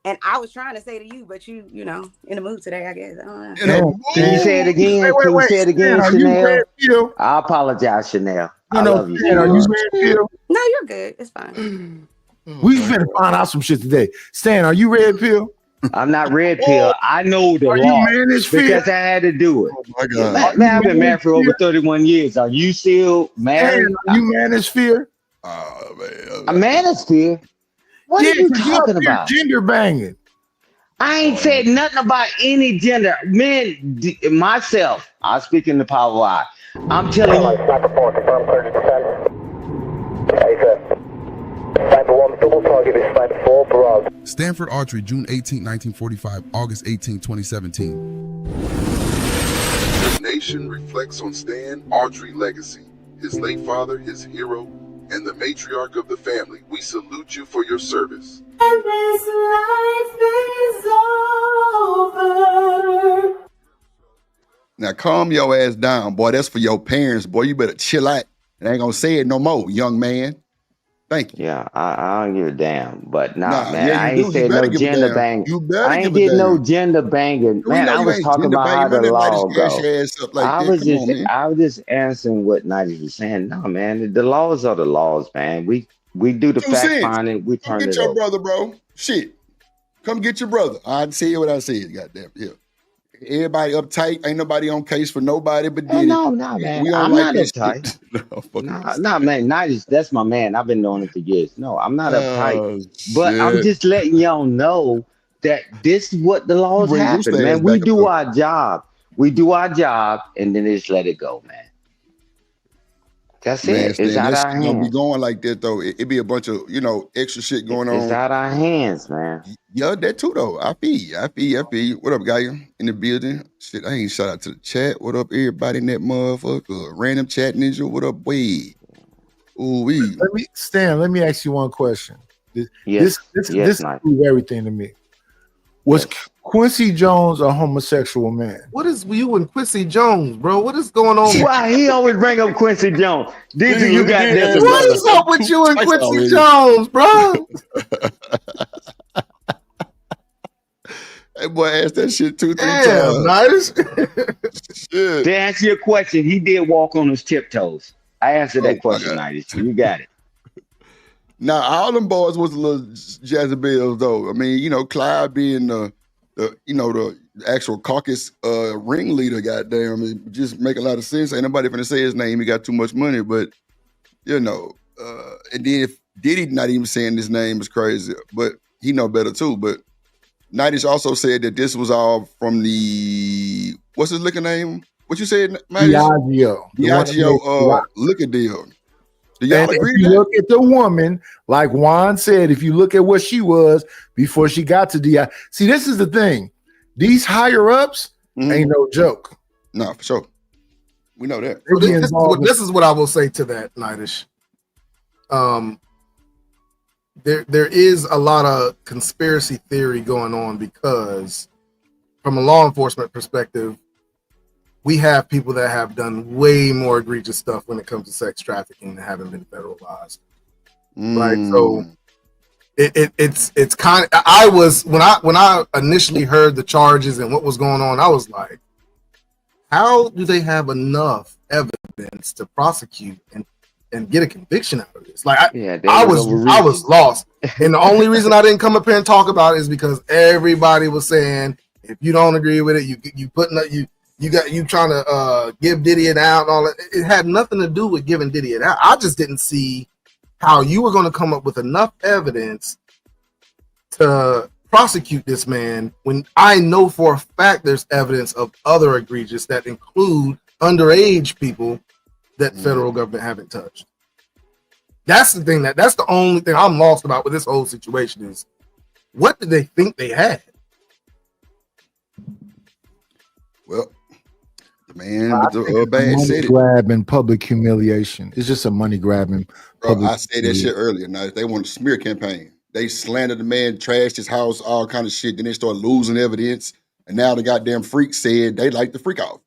Speaker 19: And I was trying to say to you, but you know, in the mood today, I guess. I don't know.
Speaker 13: Can you say it again?
Speaker 15: Wait,
Speaker 13: Can you say it again,
Speaker 15: Stan, are you
Speaker 13: Chanel?
Speaker 15: red pill?
Speaker 13: I apologize, Chanel. I
Speaker 15: No,
Speaker 13: love you.
Speaker 15: Stan, are you
Speaker 13: sweetheart.
Speaker 15: red pill?
Speaker 19: No, you're good. It's fine.
Speaker 15: We've been find out some shit today. Stan, are you red pill?
Speaker 13: I'm not red pill. I know the
Speaker 15: Are you
Speaker 13: law
Speaker 15: Manosphere?
Speaker 13: because I had to do it.
Speaker 6: Oh my God.
Speaker 13: Man, I've been married for over 31 years. Are you still married?
Speaker 15: Stan, are you Manosphere?
Speaker 6: Oh, man.
Speaker 13: A manosphere? What are you
Speaker 15: 'cause
Speaker 13: talking
Speaker 15: up here
Speaker 13: about?
Speaker 15: Gender banging.
Speaker 13: I ain't said nothing about any gender. Men, myself, I speak in the power of I. I'm telling you.
Speaker 21: Stanford Archery, June 18, 1945, August 18, 2017.
Speaker 5: The nation reflects on Stan Archery legacy, his late father, his hero, and the matriarch of the family. We salute you for your service.
Speaker 22: And this life is over.
Speaker 6: Now calm your ass down, boy. That's for your parents, boy. You better chill out. I ain't gonna say it no more, young man. Thank you.
Speaker 13: Yeah, I don't give a damn. But
Speaker 6: Nah,
Speaker 13: man,
Speaker 6: yeah, you
Speaker 13: I
Speaker 6: do.
Speaker 13: ain't
Speaker 6: You
Speaker 13: said
Speaker 6: better
Speaker 13: no
Speaker 6: give a
Speaker 13: gender
Speaker 6: damn.
Speaker 13: bang.
Speaker 6: You better
Speaker 13: I ain't
Speaker 6: give a
Speaker 13: did no
Speaker 6: damn.
Speaker 13: gender banging.
Speaker 6: We
Speaker 13: Man,
Speaker 6: know
Speaker 13: I
Speaker 6: you
Speaker 13: was
Speaker 6: ain't
Speaker 13: talking
Speaker 6: gender
Speaker 13: about
Speaker 6: banging.
Speaker 13: how
Speaker 6: You
Speaker 13: the
Speaker 6: better let us
Speaker 13: law
Speaker 6: gas
Speaker 13: go.
Speaker 6: your ass up like
Speaker 13: I
Speaker 6: that.
Speaker 13: was
Speaker 6: Come
Speaker 13: just
Speaker 6: on, man.
Speaker 13: I was just answering what Nigel was saying. No, man, the laws are the laws, man. We do the
Speaker 6: 2
Speaker 13: fact
Speaker 6: cents.
Speaker 13: finding, we
Speaker 6: Come
Speaker 13: turn
Speaker 6: get
Speaker 13: it
Speaker 6: your
Speaker 13: over.
Speaker 6: brother, bro. Shit. Come get your brother. I say what I said. Goddamn. Yeah. Everybody uptight. Ain't nobody on case for nobody but
Speaker 13: Oh,
Speaker 6: Diddy.
Speaker 13: no, man.
Speaker 6: We don't
Speaker 13: I'm
Speaker 6: like
Speaker 13: not
Speaker 6: this
Speaker 13: uptight.
Speaker 6: shit. No, I'm fucking with you.
Speaker 13: Nah, man. Nigel, that's my man. I've been knowing him for years. No, I'm not uptight.
Speaker 6: Oh,
Speaker 13: But I'm
Speaker 6: shit.
Speaker 13: just letting y'all know that this is what the laws
Speaker 6: Bring
Speaker 13: happen,
Speaker 6: Rooster ass
Speaker 13: man. We
Speaker 6: back up
Speaker 13: do
Speaker 6: though.
Speaker 13: our job. We do our job, and then just let it go, man. That's
Speaker 6: Man,
Speaker 13: it. It's
Speaker 6: Stan,
Speaker 13: out
Speaker 6: that
Speaker 13: our
Speaker 6: shit don't be
Speaker 13: hands.
Speaker 6: going like that though. It be a bunch of, extra shit going
Speaker 13: It's
Speaker 6: on.
Speaker 13: out our hands, man.
Speaker 6: Yeah, that too though. I feel you. I feel you. What up, guy? In the building. Shit, I ain't shout out to the chat. What up, everybody in that motherfucker? Random chat ninja. What up, Wade? Ooh, wee.
Speaker 15: Stan, let me ask you one question.
Speaker 13: Yes,
Speaker 15: This
Speaker 13: Nigel.
Speaker 15: proves everything to me. Was Quincy Jones a homosexual man?
Speaker 17: What is you and Quincy Jones, bro? What is going on?
Speaker 13: Why he always bring up Quincy Jones? Did you got this?
Speaker 17: What is up with you and Quincy Jones, bro?
Speaker 6: That boy asked that shit 2-3
Speaker 17: Damn,
Speaker 6: times.
Speaker 17: nice.
Speaker 6: Shit.
Speaker 13: To answer your question, he did walk on his tiptoes. I answered that question, Nighty. You got it.
Speaker 6: Now, all them boys was a little Jezebels, though. I mean, you know, Clyde being the actual caucus ringleader, goddamn, it just make a lot of sense. Ain't nobody finna say his name. He got too much money, but you know, and then if Diddy not even saying his name is crazy, but he know better too. But Nightish also said that this was all from the what's his liquor name? What you said, Nightish? Diageo liquor deal. Do y'all
Speaker 15: And
Speaker 6: agree
Speaker 15: if you
Speaker 6: to that?
Speaker 15: look at the woman, like Juan said, if you look at what she was before she got to DI, see, this is the thing. These higher ups ain't no joke.
Speaker 6: No, for sure. We know that.
Speaker 17: So this is what I will say to that, Nightish. There is a lot of conspiracy theory going on because from a law enforcement perspective, we have people that have done way more egregious stuff when it comes to sex trafficking that haven't been federalized. Right. So it's kind of, I was when I initially heard the charges and what was going on, I was like, how do they have enough evidence to prosecute and get a conviction out of this? Like I was lost. And the only reason I didn't come up here and talk about it is because everybody was saying, if you don't agree with it, you putting up you trying to give Diddy it out and all that. It had nothing to do with giving Diddy it out. I just didn't see how you were going to come up with enough evidence to prosecute this man when I know for a fact there's evidence of other egregious that include underage people that the federal government haven't touched. That's the thing that's the only thing I'm lost about with this whole situation is what did they think they had?
Speaker 6: Well, the man with the bad
Speaker 15: money
Speaker 6: said it.
Speaker 15: grab and public humiliation. It's just a money grabbing.
Speaker 6: Bro, I said that shit earlier. Now, if they want a smear campaign, they slandered the man, trashed his house, all kind of shit. Then they start losing evidence. And now the goddamn freak said they like the freak off.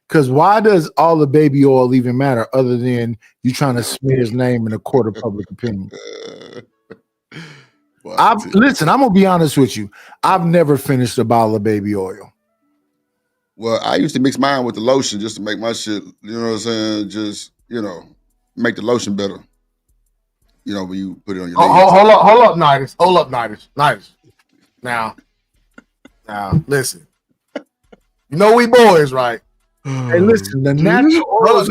Speaker 15: Because why does all the baby oil even matter other than you trying to smear his name in a court of public opinion? Listen, I'm going to be honest with you. I've never finished a bottle of baby oil.
Speaker 6: Well, I used to mix mine with the lotion just to make my shit, you know what I'm saying? Just, make the lotion better. You know, when you put it on your legs.
Speaker 17: Hold up, Nightish. Hold up, Nightish. Now, listen. You know we boys, right?
Speaker 15: Hey, listen, the natural oils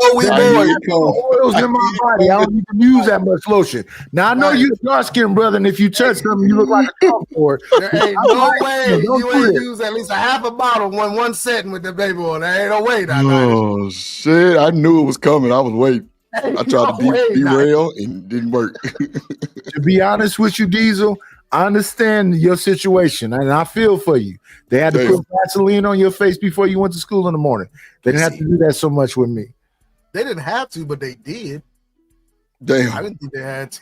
Speaker 15: oils in my body. I don't need to use that much lotion. Now I know you're a dark skinned brother, and if you touch something, you look like a chalkboard.
Speaker 17: There ain't no way you ain't use at least a half a bottle one setting with the baby oil. There ain't no way.
Speaker 6: Oh shit! I knew it was coming. I was waiting. I tried to derail and it didn't work.
Speaker 15: To be honest with you, Diesel, I understand your situation and I feel for you. They had to put Vaseline on your face before you went to school in the morning. They didn't have to do that so much with me.
Speaker 17: They didn't have to, but they did.
Speaker 6: Damn.
Speaker 17: I didn't think they had to.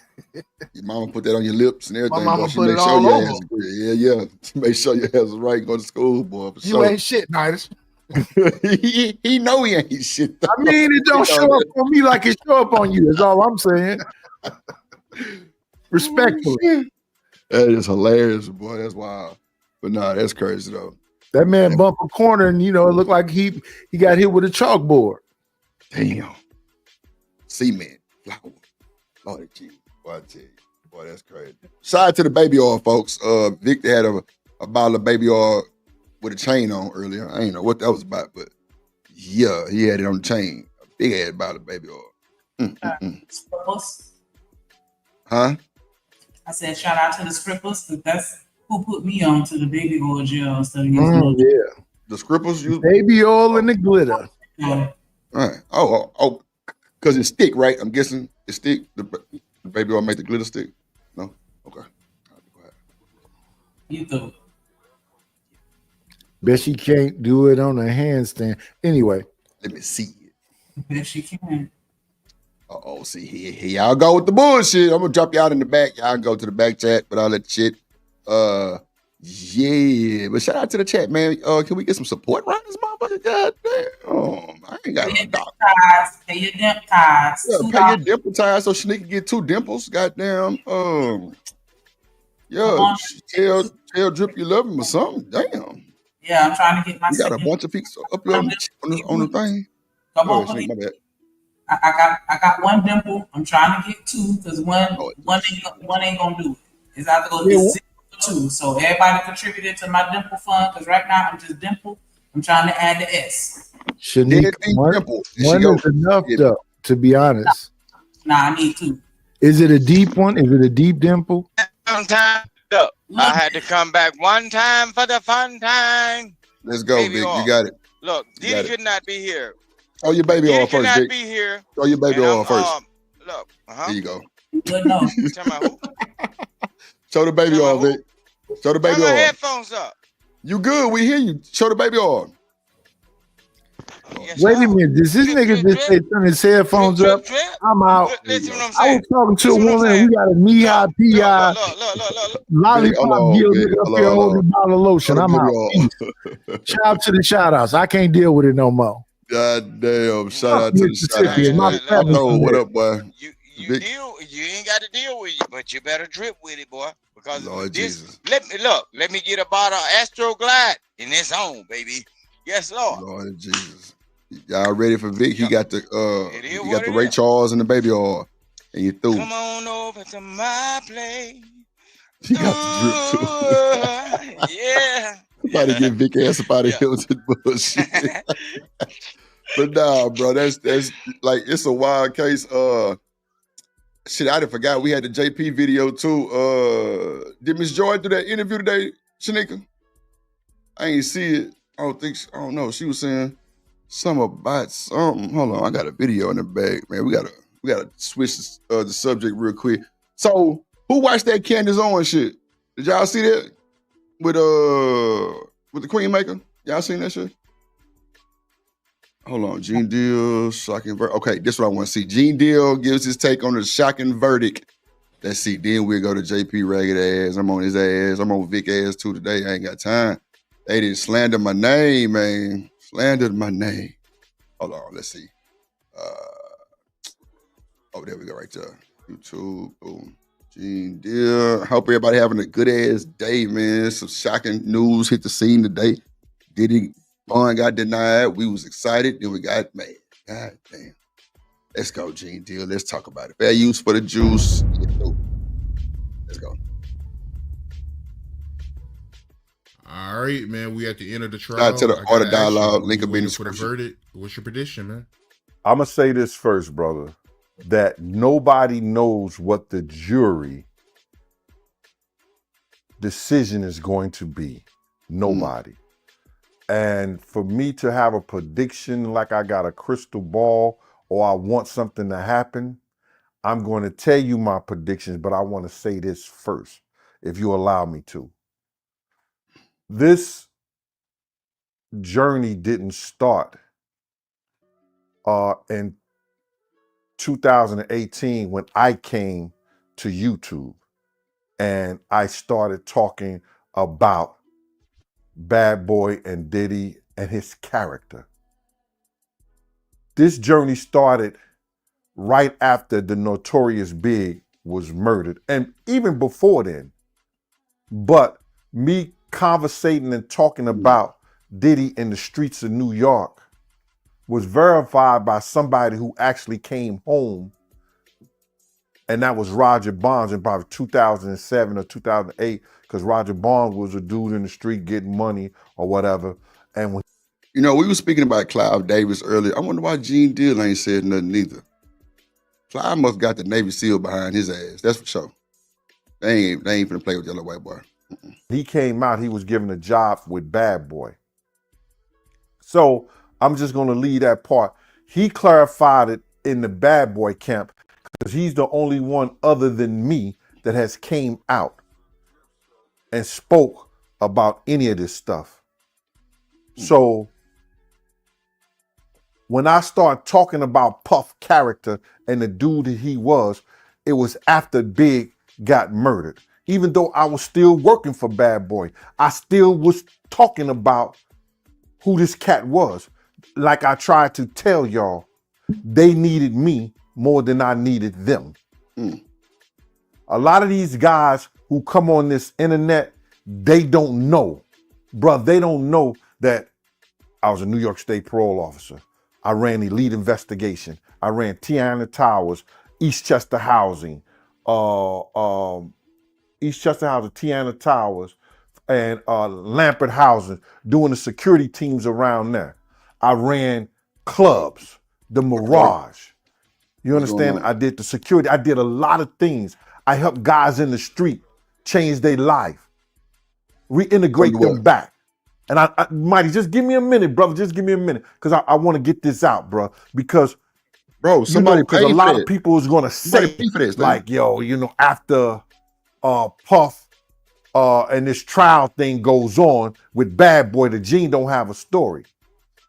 Speaker 6: Your mama put that on your lips and everything.
Speaker 17: My mama
Speaker 6: She
Speaker 17: put
Speaker 6: make
Speaker 17: it
Speaker 6: sure
Speaker 17: all
Speaker 6: your
Speaker 17: over.
Speaker 6: ass is yeah. She make sure your ass is right. Go to school, boy. For
Speaker 17: You ain't shit, Nightish.
Speaker 6: he know he ain't shit. Though.
Speaker 15: I mean, it don't show up on me like it show up on you. That's all I'm saying. Respectfully.
Speaker 6: That is hilarious, boy. That's wild. But nah, that's crazy though.
Speaker 15: That man bumped a corner and it looked like he got hit with a chalkboard.
Speaker 6: Damn. Cement. Flour. Lord gee. Boy, I tell you. Boy, that's crazy. Shout out to the baby oil, folks. Victor had a bottle of baby oil with a chain on earlier. I ain't know what that was about, but yeah, he had it on the chain. A big ass bottle of baby oil. Huh?
Speaker 14: I said, shout out to the strippers, because that's who put me on to the baby oil gel. So
Speaker 15: The
Speaker 6: scrippers use
Speaker 15: baby oil and the glitter.
Speaker 14: Yeah.
Speaker 6: All right. Oh, because it's stick, right? I'm guessing it's stick. The baby oil make the glitter stick. No? Okay. I'll be quiet.
Speaker 14: You do.
Speaker 15: Bet she can't do it on a handstand. Anyway.
Speaker 6: Let me see it.
Speaker 14: Bet she can.
Speaker 6: Uh-oh, see, here y'all go with the bullshit. I'm gonna drop y'all in the back. Y'all go to the back chat, but all that shit. Yeah. But shout out to the chat, man. Can we get some support around this motherfucker? God damn. I ain't got no dog.
Speaker 14: Pay your dimple ties.
Speaker 6: Yeah, pay your dimple ties so Shanique can get 2 dimples. Goddamn. Yeah, tell Drip you love him or something. Damn.
Speaker 14: Yeah, I'm trying to get my
Speaker 6: You got a
Speaker 14: second.
Speaker 6: bunch of people up here on the thing.
Speaker 14: Come
Speaker 6: Go
Speaker 14: on,
Speaker 6: ahead, Snake, my bad.
Speaker 14: I got one dimple. I'm trying to get two because one ain't gonna do it. It's either gonna be 0 or 2. So everybody contributed to my dimple fund because right now I'm just dimple. I'm trying to add the S.
Speaker 15: Shanique, one is enough though, to be honest.
Speaker 14: Nah, I need 2.
Speaker 15: Is it a deep one? Is it a deep dimple?
Speaker 11: Sometime up. I had to come back one time for the fun time.
Speaker 6: Let's go,
Speaker 11: Baby
Speaker 6: Vic.
Speaker 11: oil.
Speaker 6: You got it.
Speaker 11: Look,
Speaker 6: You got
Speaker 11: Diddy
Speaker 6: it.
Speaker 11: could not be here.
Speaker 6: Throw your baby
Speaker 11: Diddy
Speaker 6: oil
Speaker 11: could
Speaker 6: first,
Speaker 11: not
Speaker 6: Vic.
Speaker 11: be here.
Speaker 6: Throw your baby
Speaker 11: and
Speaker 6: oil first.
Speaker 11: Look,
Speaker 6: There you go.
Speaker 14: Good no.
Speaker 11: Tell me who?
Speaker 6: Show the baby oil, Vic. Show the baby
Speaker 11: Turn my
Speaker 6: oil.
Speaker 11: headphones up.
Speaker 6: You good? We hear you. Show the baby oil.
Speaker 15: Wait a minute. Does this nigga just say turn his headphones up? I'm out.
Speaker 11: Listen what I'm
Speaker 15: I
Speaker 11: saying.
Speaker 15: was talking to a woman. We got a knee-high, pee-high, lollipop deal nigga up here holding a bottle of lotion. I'm out. Shout out to the shout-outs. I can't deal with it no more.
Speaker 6: God damn. Shout out to the
Speaker 15: Mississippi.
Speaker 6: shout out. No, what up, boy?
Speaker 11: You ain't got to deal with it, but you better drip with it, boy. Because
Speaker 6: Lord
Speaker 11: this,
Speaker 6: Jesus.
Speaker 11: let me get a bottle of Astroglide and it's on, baby. Yes, Lord.
Speaker 6: Lord Jesus. Y'all ready for Vic? He got the Ray Charles and the baby oil. And you threw.
Speaker 11: Come on over to my place.
Speaker 6: He got the drip too.
Speaker 11: Yeah.
Speaker 6: Somebody get Vic ass up out of here with this bullshit. But nah, bro, that's like it's a wild case. Shit, I done forgot we had the JP video too. Did Miss Joy do that interview today, Shanika? I ain't see it. I don't know. She was saying something about something. Hold on, I got a video in the bag, man. We gotta switch the subject real quick. So, who watched that Candace Owens shit? Did y'all see that with the Queen Maker? Y'all seen that shit? Hold on, Gene Deal, shocking verdict. Okay, this is what I want to see. Gene Deal gives his take on the shocking verdict. Let's see. Then we'll go to JP Ragged ass. I'm on his ass. I'm on Vic ass too today. I ain't got time. They didn't slander my name, man. Slandered my name. Hold on, let's see. There we go, right there. YouTube, boom. Gene Deal. Hope everybody having a good ass day, man. Some shocking news hit the scene today. Diddy Bond got denied. We was excited. Then we got mad. God damn. Let's go, Gene Deal. Let's talk about it. Fair use for the juice. Let's go.
Speaker 3: All right, man. We at the end of the trial.
Speaker 6: Shout out to the Art of Dialogue. Link will be in the
Speaker 3: for the verdict. What's your prediction, man?
Speaker 1: I'm going to say this first, brother, that nobody knows what the jury decision is going to be. Nobody. And for me to have a prediction like I got a crystal ball or I want something to happen, I'm going to tell you my predictions, but I want to say this first, if you allow me to. This journey didn't start in 2018 when I came to YouTube and I started talking about Bad Boy and Diddy and his character. This journey started right after the Notorious Big was murdered, and even before then. But me conversating and talking about Diddy in the streets of New York was verified by somebody who actually came home, and that was Roger Bonds in probably 2007 or 2008, because Roger Bonds was a dude in the street getting money or whatever. And when
Speaker 6: we were speaking about Clive Davis earlier. I wonder why Gene Deal ain't said nothing either. Clive must got the Navy SEAL behind his ass. That's for sure. They ain't finna play with the other white boy.
Speaker 1: he came out, he was given a job with Bad Boy. So I'm just going to leave that part. He clarified it in the Bad Boy camp because he's the only one other than me that has came out and spoke about any of this stuff. So when I start talking about Puff character and the dude that he was, it was after Big got murdered. Even though I was still working for Bad Boy, I still was talking about who this cat was. Like I tried to tell y'all, they needed me more than I needed them. A lot of these guys who come on this internet, they don't know, bruh. They don't know that I was a New York State parole officer. I ran Elite Investigation. I ran Tiana Towers, Eastchester Housing, Tiana Towers, and Lampert Housing, doing the security teams around there. I ran clubs, the Mirage. You
Speaker 6: What's going
Speaker 1: understand?
Speaker 6: on?
Speaker 1: I did the security. I did a lot of things. I helped guys in the street change their life, reintegrate them back. And I Mighty, just give me a minute, brother. Just give me a minute, because I want to get this out, bro. Because,
Speaker 6: somebody
Speaker 1: because a
Speaker 6: paid
Speaker 1: lot
Speaker 6: for
Speaker 1: of people is gonna
Speaker 6: Somebody
Speaker 1: say,
Speaker 6: paid for this,
Speaker 1: like, yo, after Puff and this trial thing goes on with Bad Boy, the Gene don't have a story.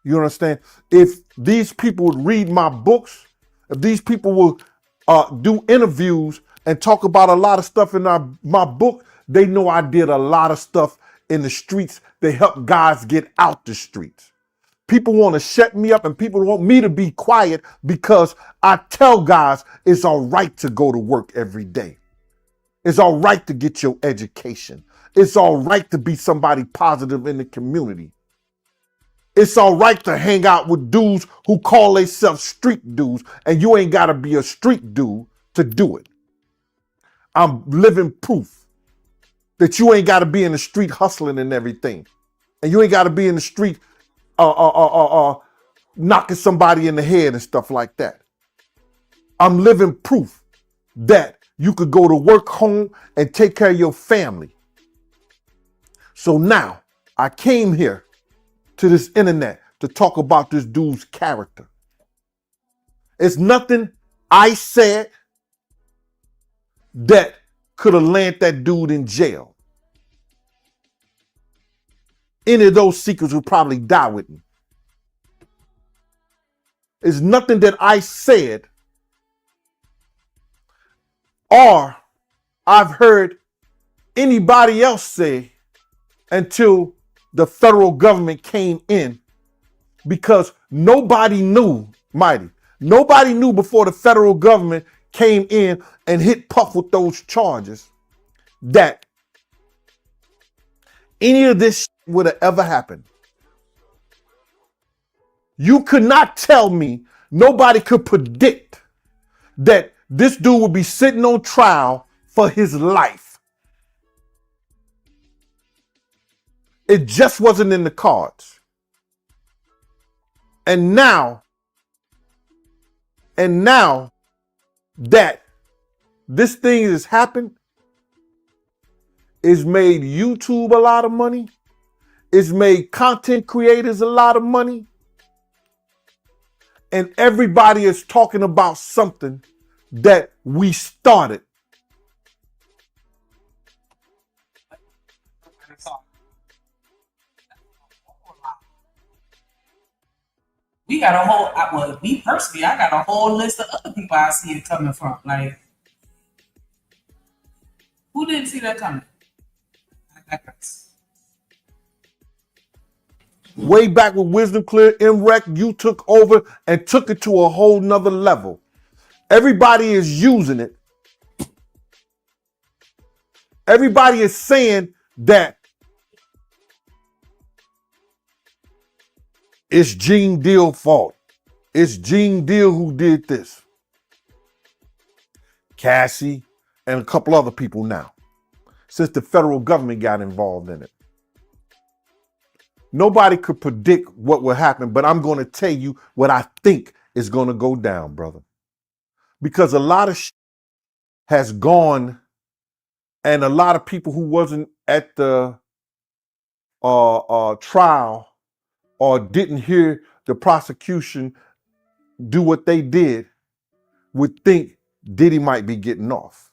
Speaker 1: You understand? If these people would read my books, if these people will do interviews and talk about a lot of stuff in my book, they know I did a lot of stuff in the streets to help guys get out the streets. People want to shut me up and people want me to be quiet because I tell guys it's all right to go to work every day. It's all right to get your education. It's all right to be somebody positive in the community. It's all right to hang out with dudes who call themselves street dudes, and you ain't got to be a street dude to do it. I'm living proof that you ain't got to be in the street hustling and everything. And you ain't got to be in the street knocking somebody in the head and stuff like that. I'm living proof that you could go to work, home, and take care of your family. So now I came here to this internet to talk about this dude's character. It's nothing I said that could have landed that dude in jail. Any of those secrets would probably die with me. It's nothing that I said or I've heard anybody else say until the federal government came in, because nobody knew, Mighty. Nobody knew before the federal government came in and hit Puff with those charges that any of this would have ever happened. You could not tell me, nobody could predict that this dude would be sitting on trial for his life. It just wasn't in the cards. And now that this thing has happened, it's made YouTube a lot of money. It's made content creators a lot of money. And everybody is talking about something that we started.
Speaker 14: We got a whole, well, me personally, I got a whole list of other people I see it coming from. Like, who didn't see that coming?
Speaker 1: Way back with Wisdom Clear, MREC, you took over and took it to a whole nother level. Everybody is using it. Everybody is saying that it's Gene Deal's fault. It's Gene Deal who did this. Cassie and a couple other people now, since the federal government got involved in it. Nobody could predict what will happen, but I'm going to tell you what I think is going to go down, brother. Because a lot of shit has gone, and a lot of people who wasn't at the trial or didn't hear the prosecution do what they did would think Diddy might be getting off.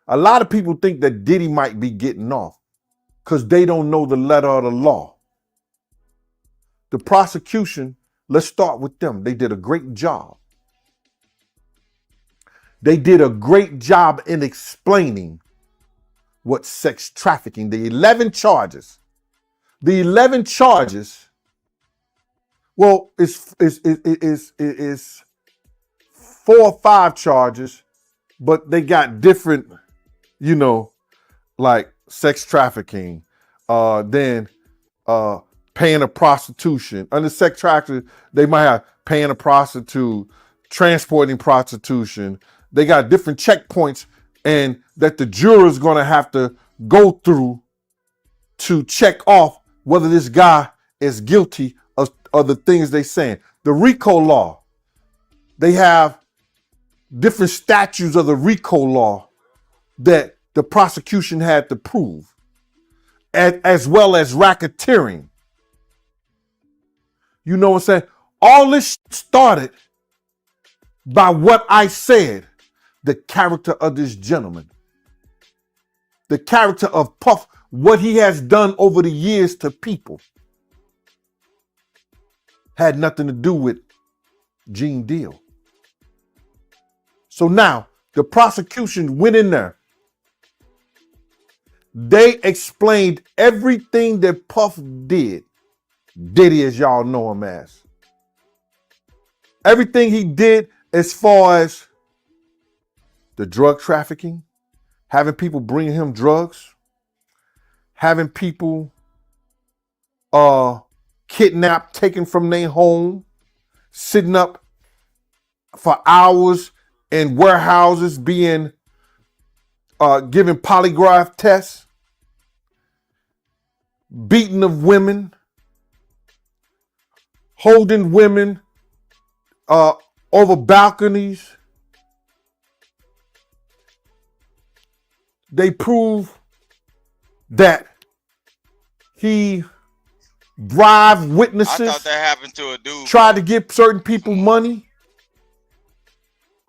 Speaker 1: A lot of people think that Diddy might be getting off because they don't know the letter of the law. The prosecution, let's start with them. They did a great job. They did a great job in explaining what sex trafficking, the 11 charges. The 11 charges, well, it's 4 or 5 charges, but they got different, like sex trafficking, then paying a prostitution. Under sex trafficking, they might have paying a prostitute, transporting prostitution. They got different checkpoints and that the juror's gonna have to go through to check off whether this guy is guilty of the things they saying. The RICO law, they have different statutes of the RICO law that the prosecution had to prove, as well as racketeering. You know what I'm saying? All this started by what I said, the character of this gentleman, the character of Puff, what he has done over the years to people had nothing to do with Gene Deal. So now the prosecution went in there. They explained everything that Puff did. Diddy, as y'all know him as. Everything he did as far as the drug trafficking, having people bring him drugs, having people kidnapped, taken from their home, sitting up for hours in warehouses being given polygraph tests, beating of women, holding women over balconies. They prove that he bribed witnesses.
Speaker 11: I thought that happened to a dude.
Speaker 1: Tried to give certain people money.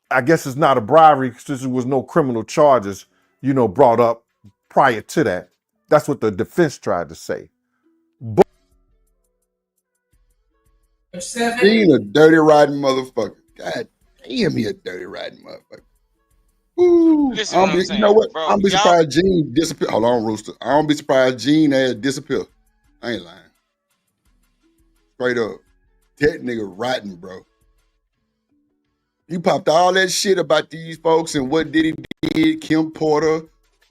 Speaker 1: I guess it's not a bribery because there was no criminal charges, brought up prior to that. That's what the defense tried to say. But
Speaker 6: Being a dirty riding motherfucker. God damn, he a dirty riding motherfucker. Ooh, you know what?
Speaker 11: bro,
Speaker 6: I'm be surprised Gene disappear. Hold on, Rooster. I don't be surprised Gene had disappear. I ain't lying. Straight up. That nigga rotten, bro. You popped all that shit about these folks and what Diddy did, Kim Porter,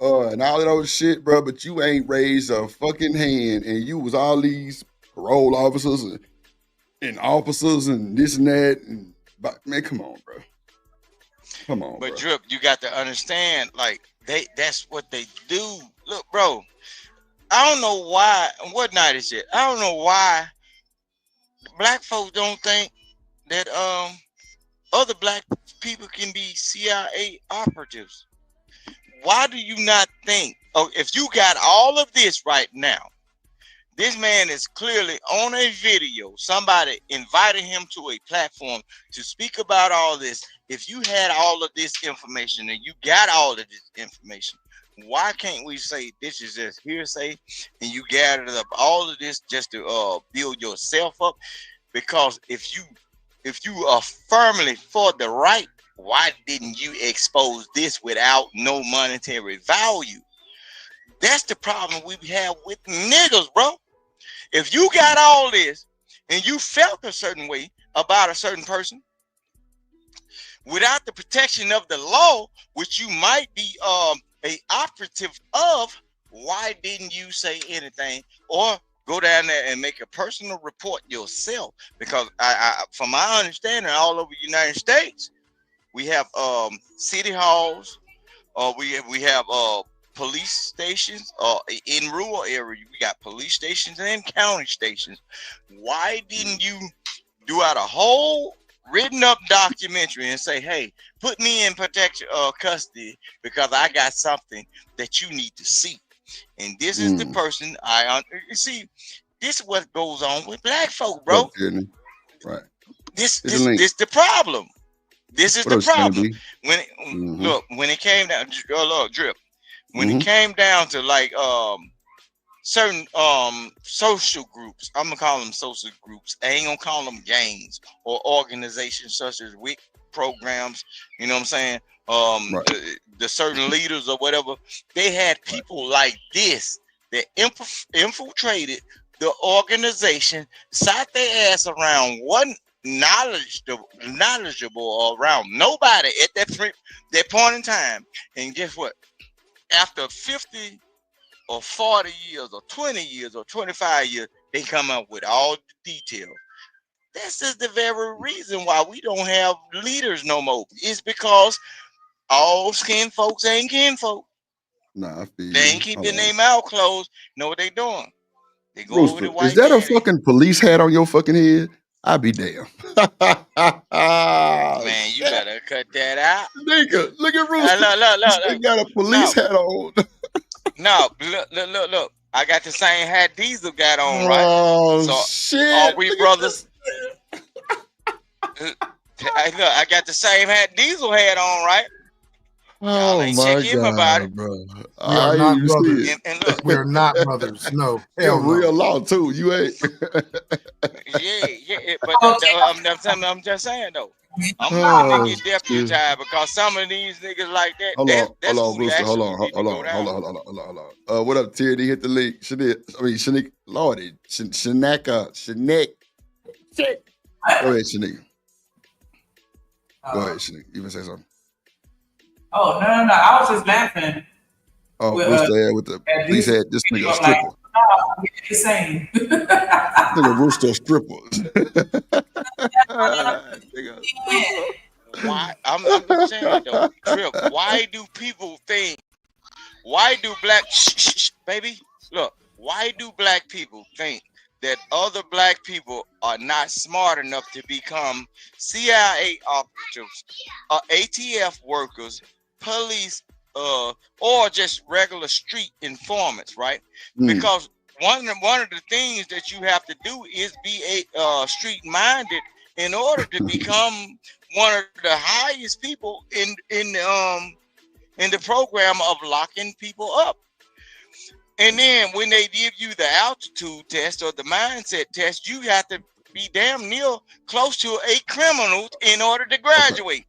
Speaker 6: and all of those shit, bro, but you ain't raised a fucking hand, and you was all these parole officers and officers and this and that. And man, come on, bro. Come on,
Speaker 11: But
Speaker 6: bro.
Speaker 11: Drip, you got to understand, like that's what they do. Look, bro, I don't know why. What night is it? I don't know why black folks don't think that other black people can be CIA operatives. Why do you not think? Oh, if you got all of this right now, this man is clearly on a video. Somebody invited him to a platform to speak about all this. If you had all of this information and you got all of this information, why can't we say this is just hearsay and you gathered up all of this just to build yourself up? Because if you are firmly for the right, why didn't you expose this without no monetary value? That's the problem we have with niggas, bro. If you got all this and you felt a certain way about a certain person without the protection of the law, which you might be a operative of, why didn't you say anything or go down there and make a personal report yourself? Because I from my understanding, all over the United States, we have city halls, we have police stations. In rural areas, we got police stations and county stations. Why didn't you do out a whole written up documentary and say, hey, put me in protection custody because I got something that you need to see? And this is the person you see. This is what goes on with black folk, bro.
Speaker 6: Right.
Speaker 11: This the problem. This is the problem. Look, when it came down, look, Drip. When it came down to like certain social groups, I'm gonna call them social groups. I ain't gonna call them gangs or organizations such as WIC programs. You know what I'm saying? The certain leaders or whatever, they had people like this that infiltrated the organization, sat their ass around, wasn't knowledgeable around nobody at that point in time. And guess what? After 50 or 40 years or 20 years or 25 years, they come up with all the details. This is the very reason why we don't have leaders no more. It's because all skin folks ain't kin folk.
Speaker 6: Nah, I feel
Speaker 11: They
Speaker 6: you.
Speaker 11: ain't keeping
Speaker 6: Hold on.
Speaker 11: their mouth closed. Know what they doing? They go over
Speaker 6: Rooster,
Speaker 11: the
Speaker 6: is
Speaker 11: white
Speaker 6: that a
Speaker 11: daddy.
Speaker 6: fucking police hat on your fucking head? I'll be damned.
Speaker 11: Man, you better cut that out.
Speaker 6: Nigga, look at Rooster. They
Speaker 11: Look.
Speaker 6: got a police hat on.
Speaker 11: No, look. I got the same hat Diesel got on, right?
Speaker 6: Oh,
Speaker 11: So
Speaker 6: shit.
Speaker 11: are we
Speaker 6: Look at
Speaker 11: brothers? I got the same hat Diesel had on, right? Y'all
Speaker 6: Oh
Speaker 11: ain't
Speaker 6: my
Speaker 11: check him about it.
Speaker 6: God, bro.
Speaker 17: We are
Speaker 6: I
Speaker 17: not
Speaker 6: even see
Speaker 17: brothers.
Speaker 6: it.
Speaker 11: And look,
Speaker 17: We are not brothers. No,
Speaker 6: Yeah,
Speaker 17: hell no.
Speaker 6: real law too. You ain't.
Speaker 11: yeah, but I'm just saying though. I'm willing to
Speaker 6: Oh,
Speaker 11: get
Speaker 6: shit.
Speaker 11: deputized because some of these niggas like that,
Speaker 6: Hold
Speaker 11: that's
Speaker 6: on,
Speaker 11: who
Speaker 6: Rooster. Hold
Speaker 11: actually
Speaker 6: on,
Speaker 11: need to go down.
Speaker 6: hold on. What up, Tyranny? Hit the link. Shanique, Lordy, Shanaka, Shanique. Shit. Go ahead, Shanique. Go ahead, Shanique. You can say something.
Speaker 14: Oh, no. I was just laughing.
Speaker 6: Oh,
Speaker 14: With,
Speaker 6: Rooster with the
Speaker 14: at
Speaker 6: police
Speaker 14: these
Speaker 6: had this nigga a
Speaker 14: people, like,
Speaker 6: stripper.
Speaker 14: no, it's insane.
Speaker 6: Nigga Rooster a stripper. Nigga,
Speaker 11: Why? I'm just saying though, Trip. Why do people think? Why do baby? Look, why do black people think that other black people are not smart enough to become CIA operatives, ATF workers, police, or just regular street informants, right? Because one of the things that you have to do is be a street minded in order to become one of the highest people in the program of locking people up. And then when they give you the altitude test or the mindset test, you have to be damn near close to a criminal in order to graduate.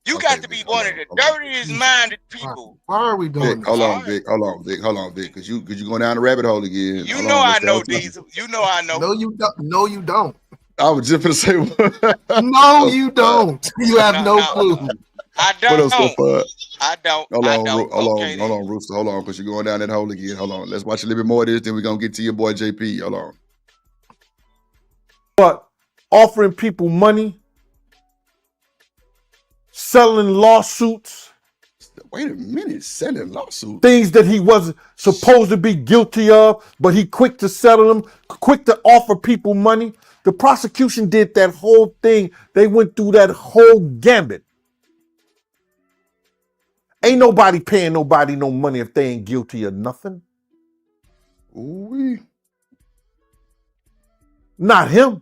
Speaker 11: You got to be one of the dirtiest minded people.
Speaker 17: Why are we doing
Speaker 6: Vic,
Speaker 17: this?
Speaker 6: hold on, Vic, because you going down the rabbit hole again.
Speaker 11: You
Speaker 6: Hold
Speaker 11: know
Speaker 6: on,
Speaker 11: I
Speaker 6: let's
Speaker 11: know,
Speaker 6: stay on
Speaker 11: Diesel. You know I know.
Speaker 17: No, you don't. No, you don't.
Speaker 6: I was just gonna say
Speaker 17: No, you don't. You have no clue.
Speaker 11: I
Speaker 6: What
Speaker 11: don't.
Speaker 6: else so far?
Speaker 11: I don't.
Speaker 6: Hold
Speaker 11: Okay,
Speaker 6: on, Rooster. Hold on, because you're going down that hole again. Hold on. Let's watch a little bit more of this, then we're gonna get to your boy JP. Hold on.
Speaker 1: But offering people money, selling lawsuits.
Speaker 6: Wait a minute, selling lawsuits.
Speaker 1: Things that he wasn't supposed to be guilty of, but he quick to settle them, quick to offer people money. The prosecution did that whole thing. They went through that whole gambit. Ain't nobody paying nobody no money if they ain't guilty of nothing.
Speaker 6: Ooh-wee.
Speaker 1: Not him.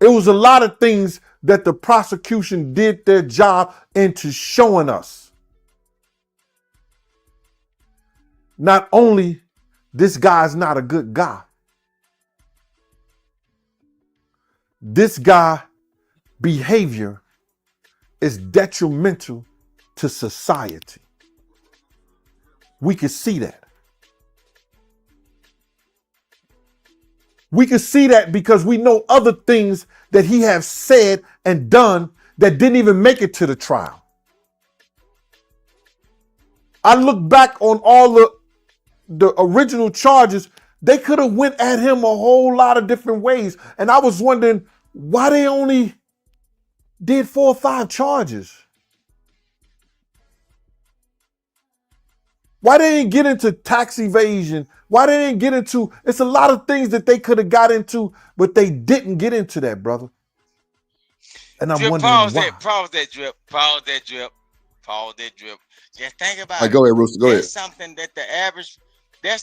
Speaker 1: It was a lot of things that the prosecution did their job into showing us. Not only this guy's not a good guy, this guy behavior is detrimental to society. We can see that. We can see that because we know other things that he has said and done that didn't even make it to the trial. I look back on all the original charges. They could have went at him a whole lot of different ways. And I was wondering why they only did 4 or 5 charges. Why they didn't get into tax evasion? Why they didn't get into, it's a lot of things that they could have got into, but they didn't get into that, brother. And I'm
Speaker 11: Drip,
Speaker 1: wondering why.
Speaker 11: Pause that drip. Just think about it.
Speaker 6: Go ahead, Rooster. Go ahead.
Speaker 11: That's something that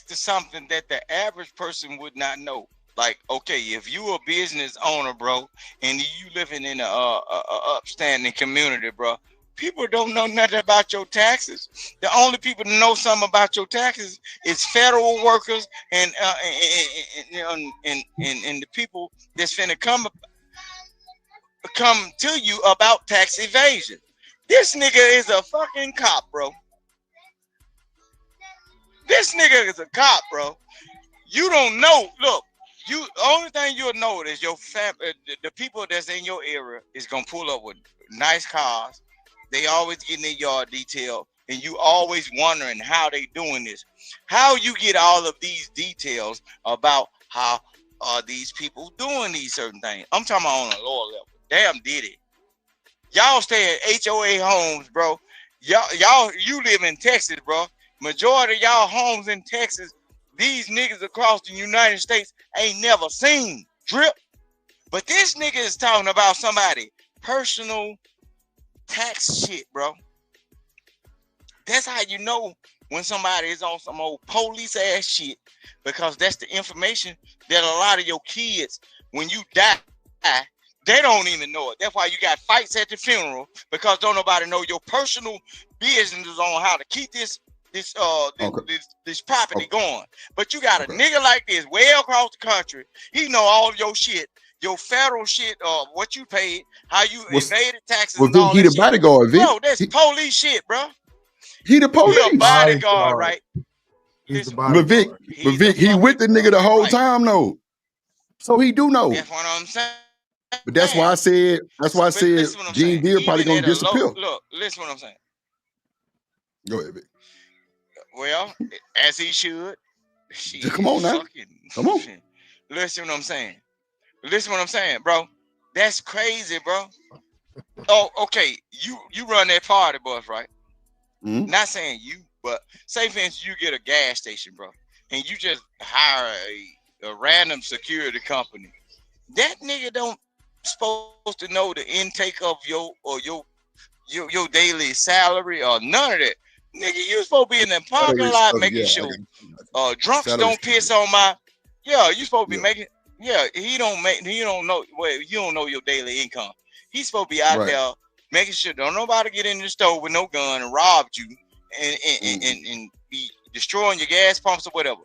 Speaker 11: something that the average person would not know. Like, okay, if you a business owner, bro, and you living in a upstanding community, bro, people don't know nothing about your taxes. The only people that know something about your taxes is federal workers and the people that's finna come to you about tax evasion. This nigga is a fucking cop, bro. This nigga is a cop, bro. You don't know. Look, only thing you'll know is your family, the people that's in your area is gonna pull up with nice cars. They always getting their yard detailed. and you always wondering how they doing this. How you get all of these details about how these people doing these certain things? I'm talking about on a lower level. Damn Diddy. Y'all stay at HOA homes, bro. Y'all, you live in Texas, bro. Majority of y'all homes in Texas, these niggas across the United States ain't never seen. Drip. But this nigga is talking about somebody personal tax shit, bro. That's how you know when somebody is on some old police ass shit, because that's the information that a lot of your kids, when you die, they don't even know it. That's why you got fights at the funeral, because don't nobody know your personal business on how to keep this property going. But you got a nigga like this way across the country. He know all of your shit, your federal shit, what you paid, how you evaded taxes, and
Speaker 6: Vic,
Speaker 11: all
Speaker 6: he
Speaker 11: that
Speaker 6: the
Speaker 11: shit.
Speaker 6: bodyguard, Vic.
Speaker 11: Bro, that's police shit, bro.
Speaker 6: He the police.
Speaker 11: He a bodyguard, right?
Speaker 17: He's the
Speaker 6: But Vic,
Speaker 17: bodyguard.
Speaker 6: he with the nigga the whole time though. So he do know.
Speaker 11: That's what I'm saying.
Speaker 6: But that's why I said
Speaker 11: Listen what I'm
Speaker 6: Gene
Speaker 11: saying.
Speaker 6: Deere probably
Speaker 11: Even
Speaker 6: gonna
Speaker 11: at a
Speaker 6: disappear.
Speaker 11: look, listen what I'm saying.
Speaker 6: Go ahead, Vic.
Speaker 11: Well, as he should.
Speaker 6: Just come on now. Come on.
Speaker 11: Listen what I'm saying. Listen what I'm saying, bro. That's crazy, bro. Oh, okay. You run that party bus, right?
Speaker 6: Mm-hmm.
Speaker 11: Not saying you, but say for instance you get a gas station, bro, and you just hire a random security company. That nigga don't supposed to know the intake of your daily salary or none of that. Nigga, you supposed to be in the parking lot making sure drunks don't piss on my. Yeah, you supposed to be making. Yeah, he don't know. Well, you don't know your daily income. He's supposed to be out there making sure don't nobody get in the store with no gun and rob you and be destroying your gas pumps or whatever.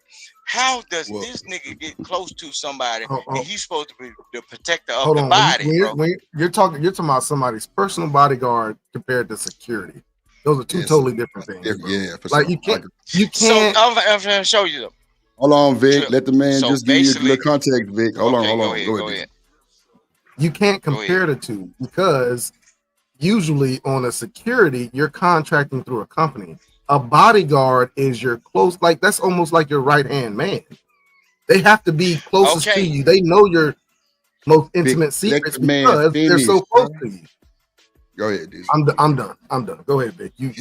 Speaker 11: How does this nigga get close to somebody and he's supposed to be the protector of the body, bro?
Speaker 17: When you're talking about somebody's personal bodyguard compared to security. Those are two totally different things.
Speaker 6: Yeah, for
Speaker 17: like
Speaker 6: sure.
Speaker 17: you can't.
Speaker 11: So I'm gonna show you them.
Speaker 6: Hold on, Vic. Let the man
Speaker 11: So
Speaker 6: just give you a
Speaker 11: basically-
Speaker 6: little context, Vic. Hold on.
Speaker 11: Go ahead.
Speaker 17: You can't compare the two because usually on a security, you're contracting through a company. A bodyguard is your close, like that's almost like your right hand man. They have to be closest to you. They know your most intimate secrets because they're so close to you.
Speaker 6: Go ahead, Diesel.
Speaker 17: I'm done. Go ahead, Vic. You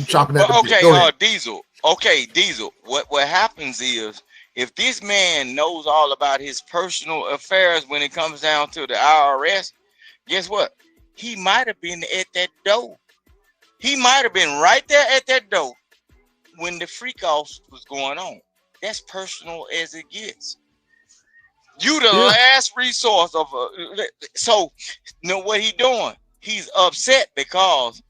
Speaker 17: chopping at the bit.
Speaker 11: Okay,
Speaker 17: Go ahead.
Speaker 11: Diesel. Okay, Diesel. What happens is if this man knows all about his personal affairs when it comes down to the IRS, guess what? He might have been at that door. He might have been right there at that door when the freak off was going on. That's personal as it gets. You the last resource of so you know what he doing? He's upset because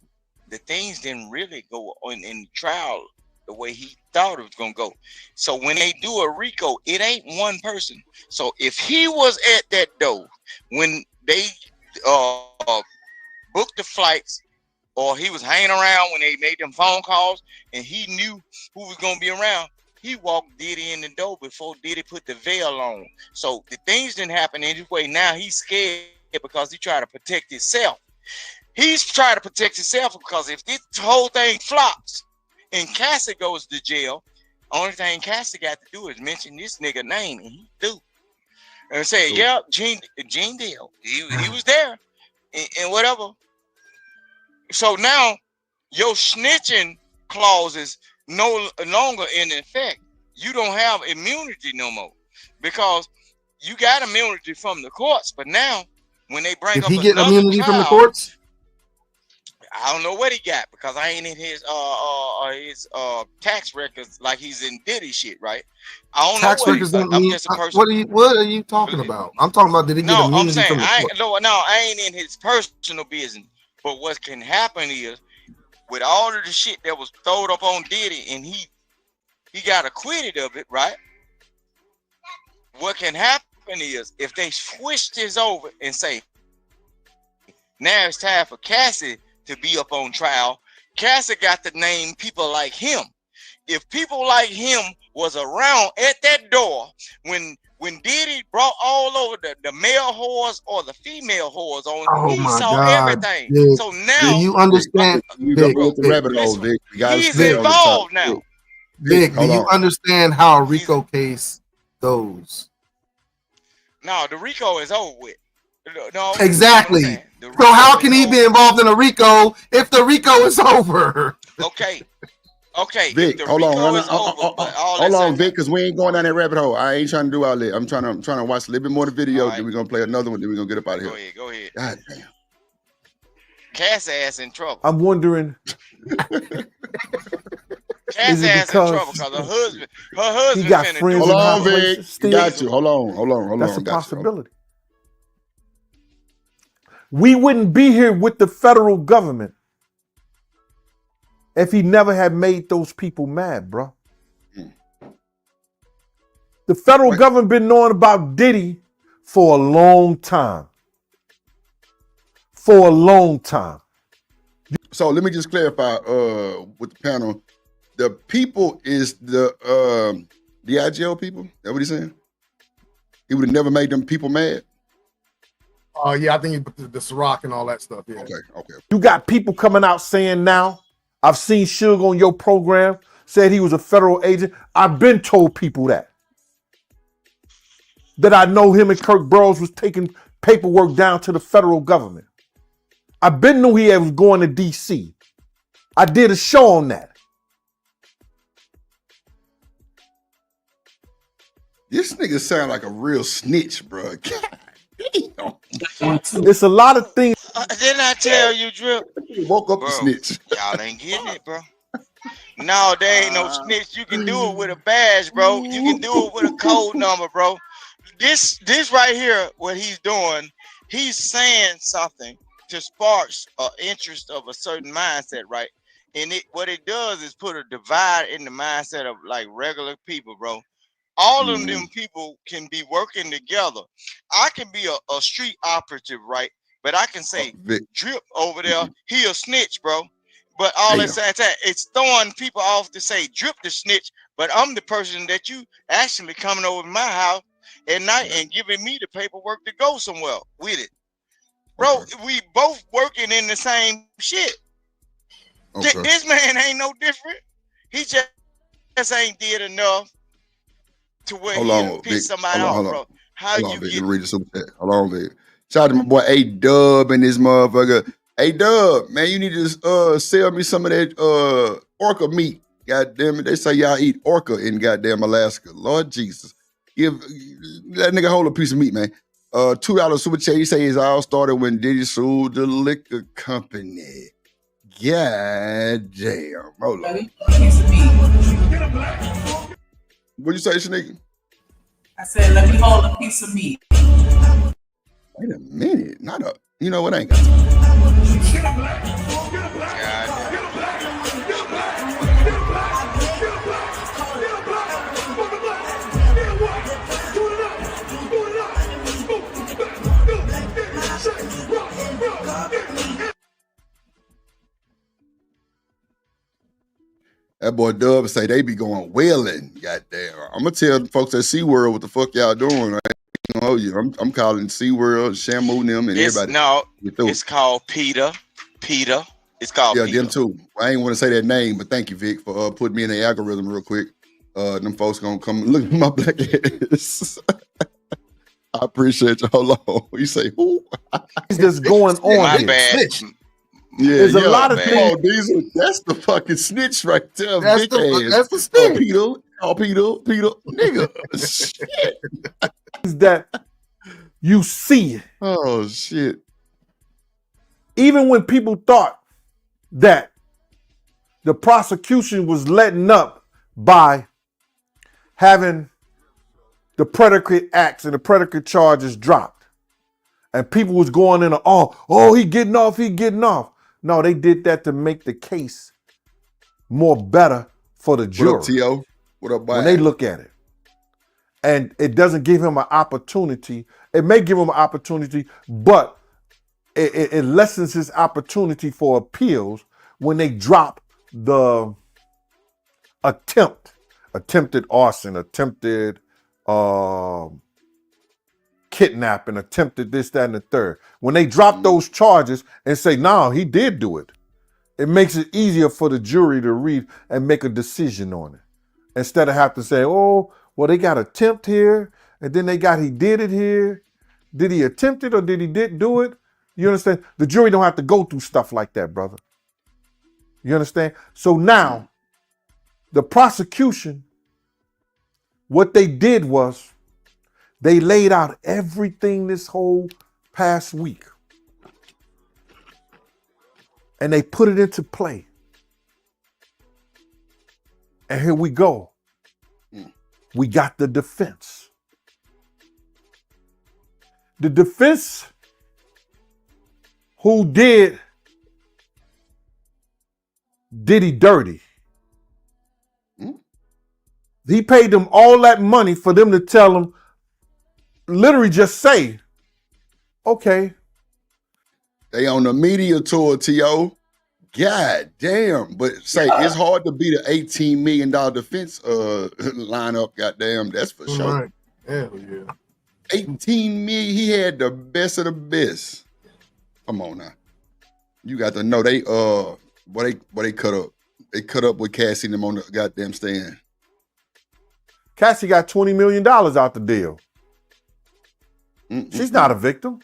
Speaker 11: the things didn't really go on in the trial the way he thought it was gonna go. So when they do a RICO, it ain't one person. So if he was at that door when they booked the flights, or he was hanging around when they made them phone calls and he knew who was gonna be around, he walked Diddy in the door before Diddy put the veil on. So the things didn't happen anyway. Now he's scared because he tried to protect himself. He's trying to protect himself because if this whole thing flops and Cassie goes to jail, only thing Cassie got to do is mention this nigga name, and he do. And say, yeah, Gene Deal. He was there and whatever. So now your snitching clause is no longer in effect. You don't have immunity no more because you got immunity from the courts. But now when they bring
Speaker 17: Did
Speaker 11: up
Speaker 17: he get
Speaker 11: another
Speaker 17: immunity
Speaker 11: trial,
Speaker 17: from the courts?
Speaker 11: I don't know what he got because I ain't in his tax records like he's in Diddy shit, right? I don't
Speaker 17: Tax
Speaker 11: know
Speaker 17: records
Speaker 11: what
Speaker 17: don't
Speaker 11: I'm
Speaker 17: mean.
Speaker 11: just a person.
Speaker 17: What are you talking about? I'm talking about did he get
Speaker 11: No, I'm
Speaker 17: immunity
Speaker 11: saying
Speaker 17: from the
Speaker 11: I
Speaker 17: courts?
Speaker 11: ain't in his personal business. But what can happen is with all of the shit that was thrown up on Diddy and he got acquitted of it, right? What can happen is if they switch this over and say, now it's time for Cassie to be up on trial, Cassie got to name people like him. if people like him was around at that door when Diddy brought all over the male whores or the female whores on,
Speaker 17: Oh
Speaker 11: he
Speaker 17: my
Speaker 11: saw
Speaker 17: God,
Speaker 11: everything.
Speaker 17: Vic.
Speaker 11: So
Speaker 17: Do
Speaker 11: now,
Speaker 17: you understand,
Speaker 6: You
Speaker 17: Vic?
Speaker 6: don't go with the
Speaker 17: Vic,
Speaker 6: rabbit hole,
Speaker 11: listen,
Speaker 6: Vic. You got to
Speaker 11: he's
Speaker 6: stay on the top.
Speaker 11: involved now.
Speaker 17: Vic, do
Speaker 6: hold
Speaker 17: you
Speaker 6: on.
Speaker 17: understand how a RICO case goes?
Speaker 11: No, the RICO is over with. No,
Speaker 17: Exactly.
Speaker 11: the
Speaker 17: So how
Speaker 11: RICO
Speaker 17: can
Speaker 11: is
Speaker 17: he
Speaker 11: over.
Speaker 17: be involved in a RICO if the RICO is over?
Speaker 11: Okay. Okay,
Speaker 6: Vic,
Speaker 11: if the
Speaker 6: hold on.
Speaker 11: RICO is over, but all
Speaker 6: Hold
Speaker 11: that
Speaker 6: on,
Speaker 11: said,
Speaker 6: Vic, because we ain't going down that rabbit hole. I ain't trying to do all that. I'm trying to watch a little bit more of the video. Then we're gonna play another one. Then we're gonna get up out of here.
Speaker 11: Go ahead.
Speaker 6: God damn.
Speaker 11: Cass ass in trouble.
Speaker 1: I'm wondering,
Speaker 11: Cass
Speaker 1: is it
Speaker 11: ass in trouble
Speaker 1: because
Speaker 11: because her husband
Speaker 1: he got
Speaker 11: finna
Speaker 1: friends
Speaker 11: do
Speaker 1: in high
Speaker 6: Hold on, Vic.
Speaker 1: places still?
Speaker 6: Got you. Hold on.
Speaker 1: That's a
Speaker 6: Got you.
Speaker 1: possibility. We wouldn't be here with the federal government if he never had made those people mad, bro. The federal government been knowing about Diddy for a long time. For a long time.
Speaker 6: So let me just clarify with the panel. The people is the IGL people? That what he's saying? He would have never made them people mad?
Speaker 17: Oh yeah, I think the Ciroc and all that stuff. Yeah.
Speaker 6: Okay.
Speaker 1: You got people coming out saying now, I've seen Suge on your program, said he was a federal agent. I've been told people that I know him and Kirk Burrows was taking paperwork down to the federal government. I've been knew he was going to DC. I did a show on that.
Speaker 6: This nigga sound like a real snitch, bro. God damn.
Speaker 1: It's a lot of things.
Speaker 11: Didn't I tell you, Drip?
Speaker 6: Woke up
Speaker 11: Bro,
Speaker 6: the snitch.
Speaker 11: y'all ain't getting it, bro. No, there ain't no snitch. You can do it with a badge, bro. You can do it with a code number, bro. This right here, what he's doing, he's saying something to spark an interest of a certain mindset, right? And what it does is put a divide in the mindset of like regular people, bro. All of them people can be working together. I can be a street operative, right? But I can say Drip over there, he a snitch, bro. But all that saying that, it's throwing people off to say Drip the snitch, but I'm the person that you actually coming over to my house at night and giving me the paperwork to go somewhere with it. Bro, we both working in the same shit. This man ain't no different. He just ain't did enough to where he piss somebody off, bro. How you
Speaker 6: Vic,
Speaker 11: get
Speaker 6: read the super chat. Hold on, Vic. Shout out to my boy A-Dub and this motherfucker. A-Dub, man, you need to sell me some of that orca meat. God damn it. They say y'all eat orca in goddamn Alaska. Lord Jesus. Give that nigga hold a piece of meat, man. $2 super chat. He say it all started when Diddy sued the liquor company. God damn. Hold on. What'd you say, Shanika?
Speaker 14: I said, let me hold a piece of meat.
Speaker 6: Wait a minute. Not a, you know what? I ain't got time. That boy Dub say they be going wailing. Goddamn. I'm gonna tell the folks at SeaWorld what the fuck y'all doing. Right? Oh, yeah. I'm calling SeaWorld, Shamu, them, and everybody.
Speaker 11: No, it's called Peter. It's called Peter.
Speaker 6: Them too. I ain't want to say that name, but thank you, Vic, for putting me in the algorithm real quick. Them folks gonna come look at my black ass. I appreciate you. Hold on. You say who?
Speaker 1: It's just going on.
Speaker 11: My
Speaker 1: here.
Speaker 11: bad.
Speaker 6: Yeah,
Speaker 1: There's a lot of things.
Speaker 6: Oh, Diesel, that's the fucking snitch right there.
Speaker 17: That's
Speaker 6: Vic
Speaker 17: the
Speaker 6: ass.
Speaker 17: snitch.
Speaker 6: Peter, nigga. Shit.
Speaker 1: That you see.
Speaker 6: Oh shit.
Speaker 1: Even when people thought that the prosecution was letting up by having the predicate acts and the predicate charges dropped, and people was going in, he getting off. No, they did that to make the case more better for the jury.
Speaker 6: What up, T.O.? What up, boy?
Speaker 1: When they look at it. And it doesn't give him an opportunity. It may give him an opportunity, but it lessens his opportunity for appeals when they drop the attempted arson, attempted kidnapping, attempted this, that, and the third. When they drop those charges and say, no, he did do it, it makes it easier for the jury to read and make a decision on it. Instead of have to say, oh, well, they got attempt here, and then they got he did it here. Did he attempt it or did he do it? You understand? The jury don't have to go through stuff like that, brother. You understand? So now, the prosecution, what they did was they laid out everything this whole past week. And they put it into play. And here we go. We got the defense. The defense who did Diddy dirty. He paid them all that money for them to tell him, literally just say, okay.
Speaker 6: They on the media tour, T.O. God damn. But say, it's hard to beat an $18 million defense lineup, goddamn. That's for sure.
Speaker 17: Right. Hell yeah.
Speaker 6: 18 million, he had the best of the best. Come on now. You got to know they they cut up. They cut up with Cassie and them on the goddamn stand.
Speaker 1: Cassie got $20 million out the deal. She's not a victim.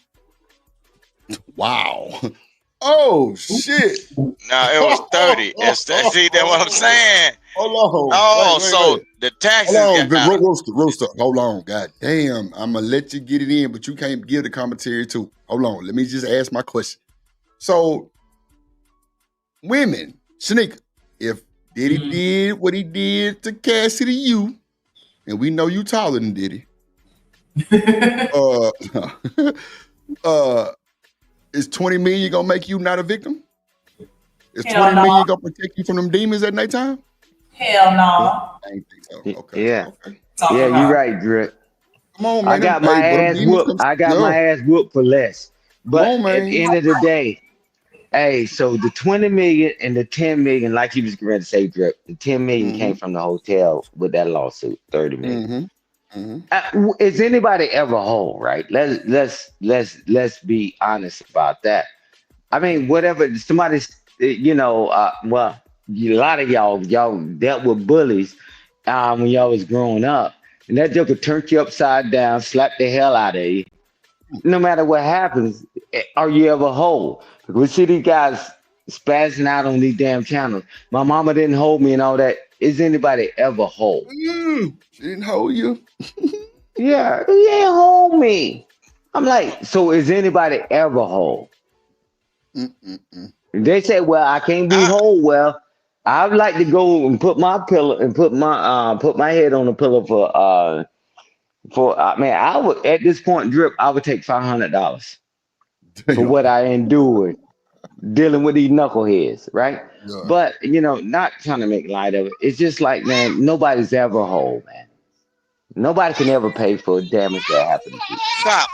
Speaker 6: Wow. Oh shit.
Speaker 11: No, it was 30. See, that's what I'm saying.
Speaker 6: Hold on.
Speaker 11: Oh,
Speaker 6: Wait.
Speaker 11: so the taxes
Speaker 6: Hold
Speaker 11: got
Speaker 6: on, Rooster. Hold on. God damn. I'm gonna let you get it in, but you can't give the commentary too. Hold on. Let me just ask my question. So, women, Shanika, if Diddy did what he did to Cassie to you, and we know you taller than Diddy, is 20 million gonna make you not a victim? Is 20 million gonna protect you from them demons at nighttime?
Speaker 14: Hell no.
Speaker 6: I ain't think so. Okay.
Speaker 13: Yeah.
Speaker 6: Okay.
Speaker 13: Yeah, you're right, Drip.
Speaker 6: Come on, man.
Speaker 13: I got my ass whooped. I got my ass whooped for less. But at the end of the day, hey, so the 20 million and the 10 million, like you was going to say, Drip, the 10 million came from the hotel with that lawsuit, 30 million. Is anybody ever whole, right? Let's be honest about that. I mean, whatever somebody's, well, a lot of y'all dealt with bullies when y'all was growing up, and that joker turned you upside down, slapped the hell out of you. No matter what happens, are you ever whole? We see these guys spazzing out on these damn channels. My mama didn't hold me and all that. Is anybody ever whole?
Speaker 6: She didn't hold you.
Speaker 13: Yeah, he ain't hold me. I'm like, so is anybody ever whole? They say, well, I can't be whole. Well, I'd like to go and put my pillow and put my head on the pillow I would at this point, Drip, I would take $500 for what I endured dealing with these knuckleheads, right? Yeah. But not trying to make light of it. It's just like, man, nobody's ever whole, man. Nobody can ever pay for damage that happened to you.
Speaker 11: Stop.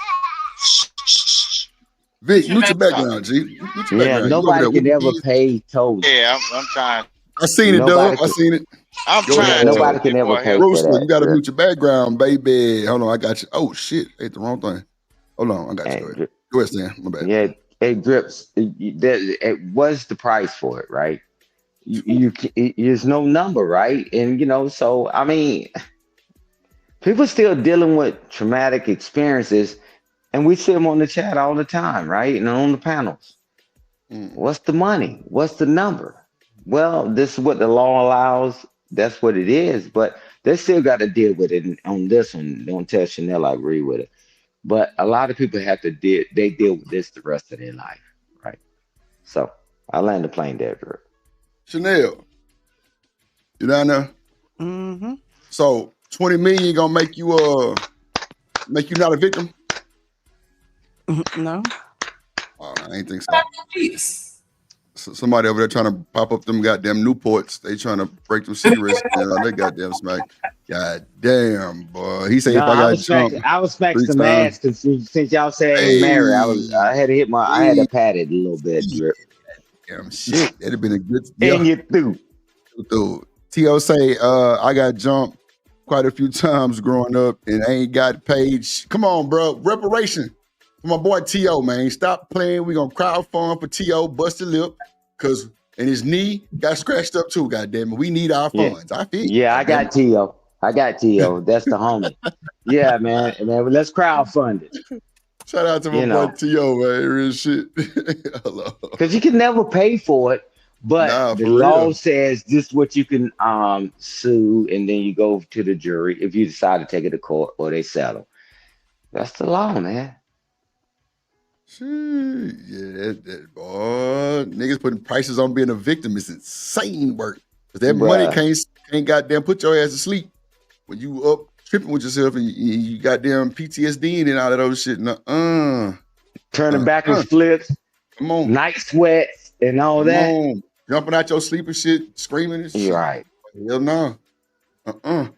Speaker 6: Vic, mute your background, G.
Speaker 13: Nobody can ever pay tolls.
Speaker 11: Yeah, I'm trying.
Speaker 6: I seen it, Doug. I seen it.
Speaker 11: I'm trying.
Speaker 13: Nobody can ever pay for that.
Speaker 6: You got to mute your background, baby. Hold on, I got you. Oh shit, ate the wrong thing. Hold on, I got you. Go ahead, Stan. My bad.
Speaker 13: Yeah, hey, Drips. What's the price for it, right? There's no number, right? And so I mean, people still dealing with traumatic experiences, and we see them on the chat all the time, right? And on the panels. What's the money? What's the number? Well, this is what the law allows. That's what it is. But they still got to deal with it on this one. Don't tell Chanel I agree with it. But a lot of people have to deal with this the rest of their life, right? So I land the plane there, Drew.
Speaker 6: Chanel, you down there?
Speaker 19: Mm-hmm.
Speaker 6: So 20 million gonna make you not a victim?
Speaker 19: No.
Speaker 6: I ain't think so. Somebody over there trying to pop up them goddamn Newports. They trying to break them cigarettes down. They goddamn smack. God damn, boy. He said if I got jumped.
Speaker 13: I was smacking some ass because since y'all said I was married, I had to hit I had to pat it a little bit. Drip.
Speaker 6: Damn shit. That'd have been a good.
Speaker 13: And you threw.
Speaker 6: T.O. say, I got jumped quite a few times growing up and I ain't got paid. Come on, bro. Reparation for my boy T.O., man. Stop playing. We gonna crowdfund for T.O. Bust a lip. And his knee got scratched up too, goddamn it. We need our
Speaker 13: Yeah.
Speaker 6: funds. I feel you,
Speaker 13: Yeah, I
Speaker 6: goddamn
Speaker 13: got T.O. That's the homie. Yeah, man. Let's crowdfund it.
Speaker 6: Shout out to my boy T.O., man. Real shit. Hello.
Speaker 13: Because you can never pay for it, but
Speaker 6: Nah,
Speaker 13: the
Speaker 6: for
Speaker 13: law
Speaker 6: real.
Speaker 13: says this is what you can sue, and then you go to the jury if you decide to take it to court or they settle. That's the law, man.
Speaker 6: Shit. Yeah, boy. Niggas putting prices on being a victim is insane work. Because that money can't goddamn put your ass to sleep. When you up tripping with yourself and you goddamn PTSD and all that other shit.
Speaker 13: Turning backwards flips.
Speaker 6: Come on.
Speaker 13: Night sweats and all
Speaker 6: Come
Speaker 13: that.
Speaker 6: on. Jumping out your sleep and shit, screaming and shit.
Speaker 13: You're right.
Speaker 6: Hell no.
Speaker 13: Yeah.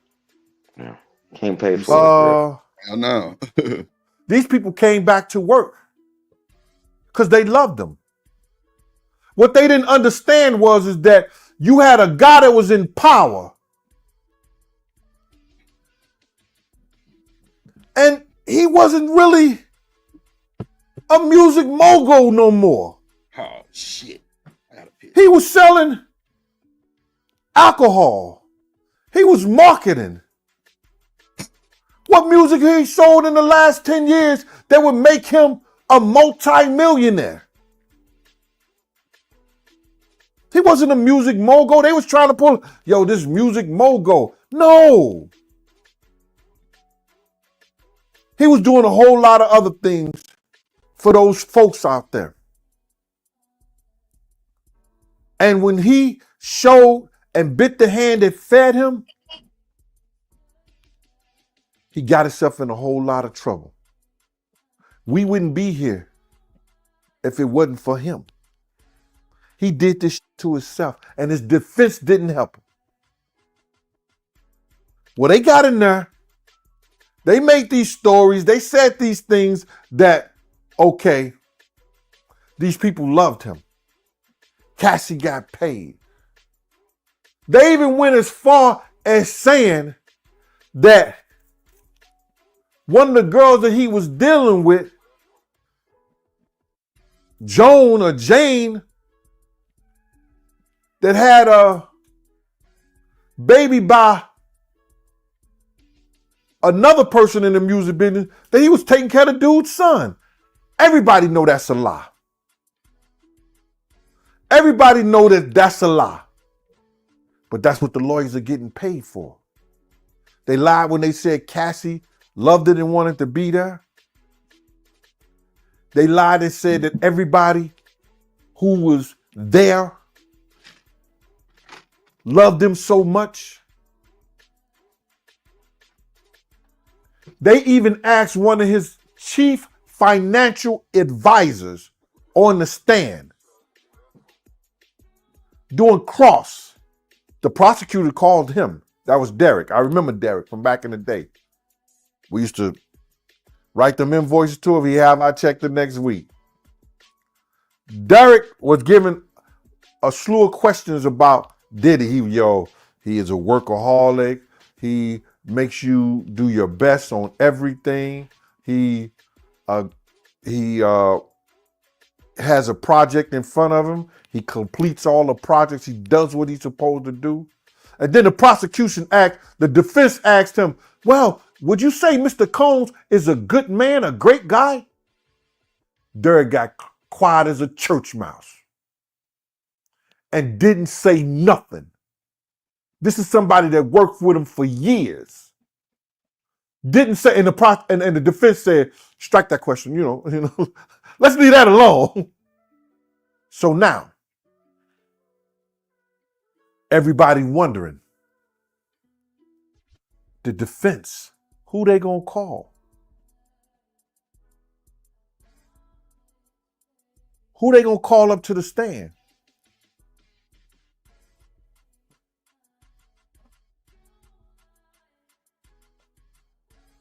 Speaker 13: Can't pay for it, bro.
Speaker 6: Hell no.
Speaker 1: These people came back to work because they loved them. What they didn't understand is that you had a guy that was in power. And he wasn't really a music mogul no more.
Speaker 6: Oh, shit.
Speaker 1: He was selling alcohol. He was marketing. What music he sold in the last 10 years that would make him a multi-millionaire? He wasn't a music mogul. They was trying to pull, this music mogul. No. He was doing a whole lot of other things for those folks out there. And when he showed and bit the hand that fed him, he got himself in a whole lot of trouble. We wouldn't be here if it wasn't for him. He did this to himself, and his defense didn't help him. Well, they got in there. They made these stories. They said these things that, okay, these people loved him. Cassie got paid. They even went as far as saying that one of the girls that he was dealing with, Joan or Jane, that had a baby by another person in the music business, that he was taking care of the dude's son. Everybody know that's a lie. Everybody know that that's a lie. But that's what the lawyers are getting paid for. They lied when they said Cassie loved it and wanted to be there. They lied and said that everybody who was there loved him so much. They even asked one of his chief financial advisors on the stand doing cross. The prosecutor called him. That was Derek. I remember Derek from back in the day. We used to write them invoices to him. He have I check the next week. Derek was given a slew of questions about Diddy. He is a workaholic. He makes you do your best on everything. He has a project in front of him. He completes all the projects. He does what he's supposed to do. And then the defense asked him, well, would you say Mr. Combs is a good man, a great guy? Derek got quiet as a church mouse and didn't say nothing. This is somebody that worked with him for years. Didn't say, and the defense said, strike that question, let's leave that alone. So now, everybody wondering, the defense, who they gonna call? Who they gonna call up to the stand?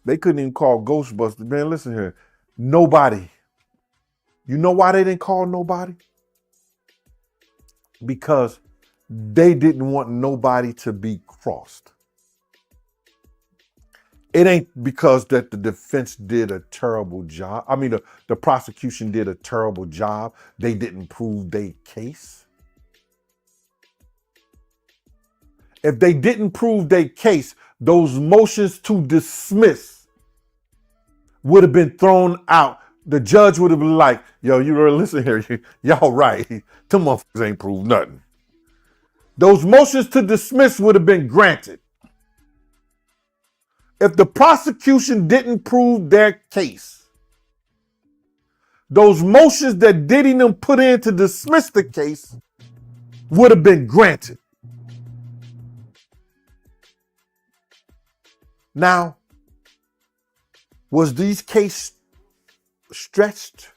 Speaker 1: They couldn't even call Ghostbusters. Man, listen here. Nobody. You know why they didn't call nobody? Because they didn't want nobody to be crossed. It ain't because that the defense did a terrible job. I mean, the prosecution did a terrible job. They didn't prove their case. If they didn't prove their case, those motions to dismiss would have been thrown out. The judge would have been like, yo, you really listen here. Y'all right. Them motherfuckers ain't proved nothing. Those motions to dismiss would have been granted. If the prosecution didn't prove their case, those motions that Diddy and them put in to dismiss the case would have been granted. Now, was these cases stretched?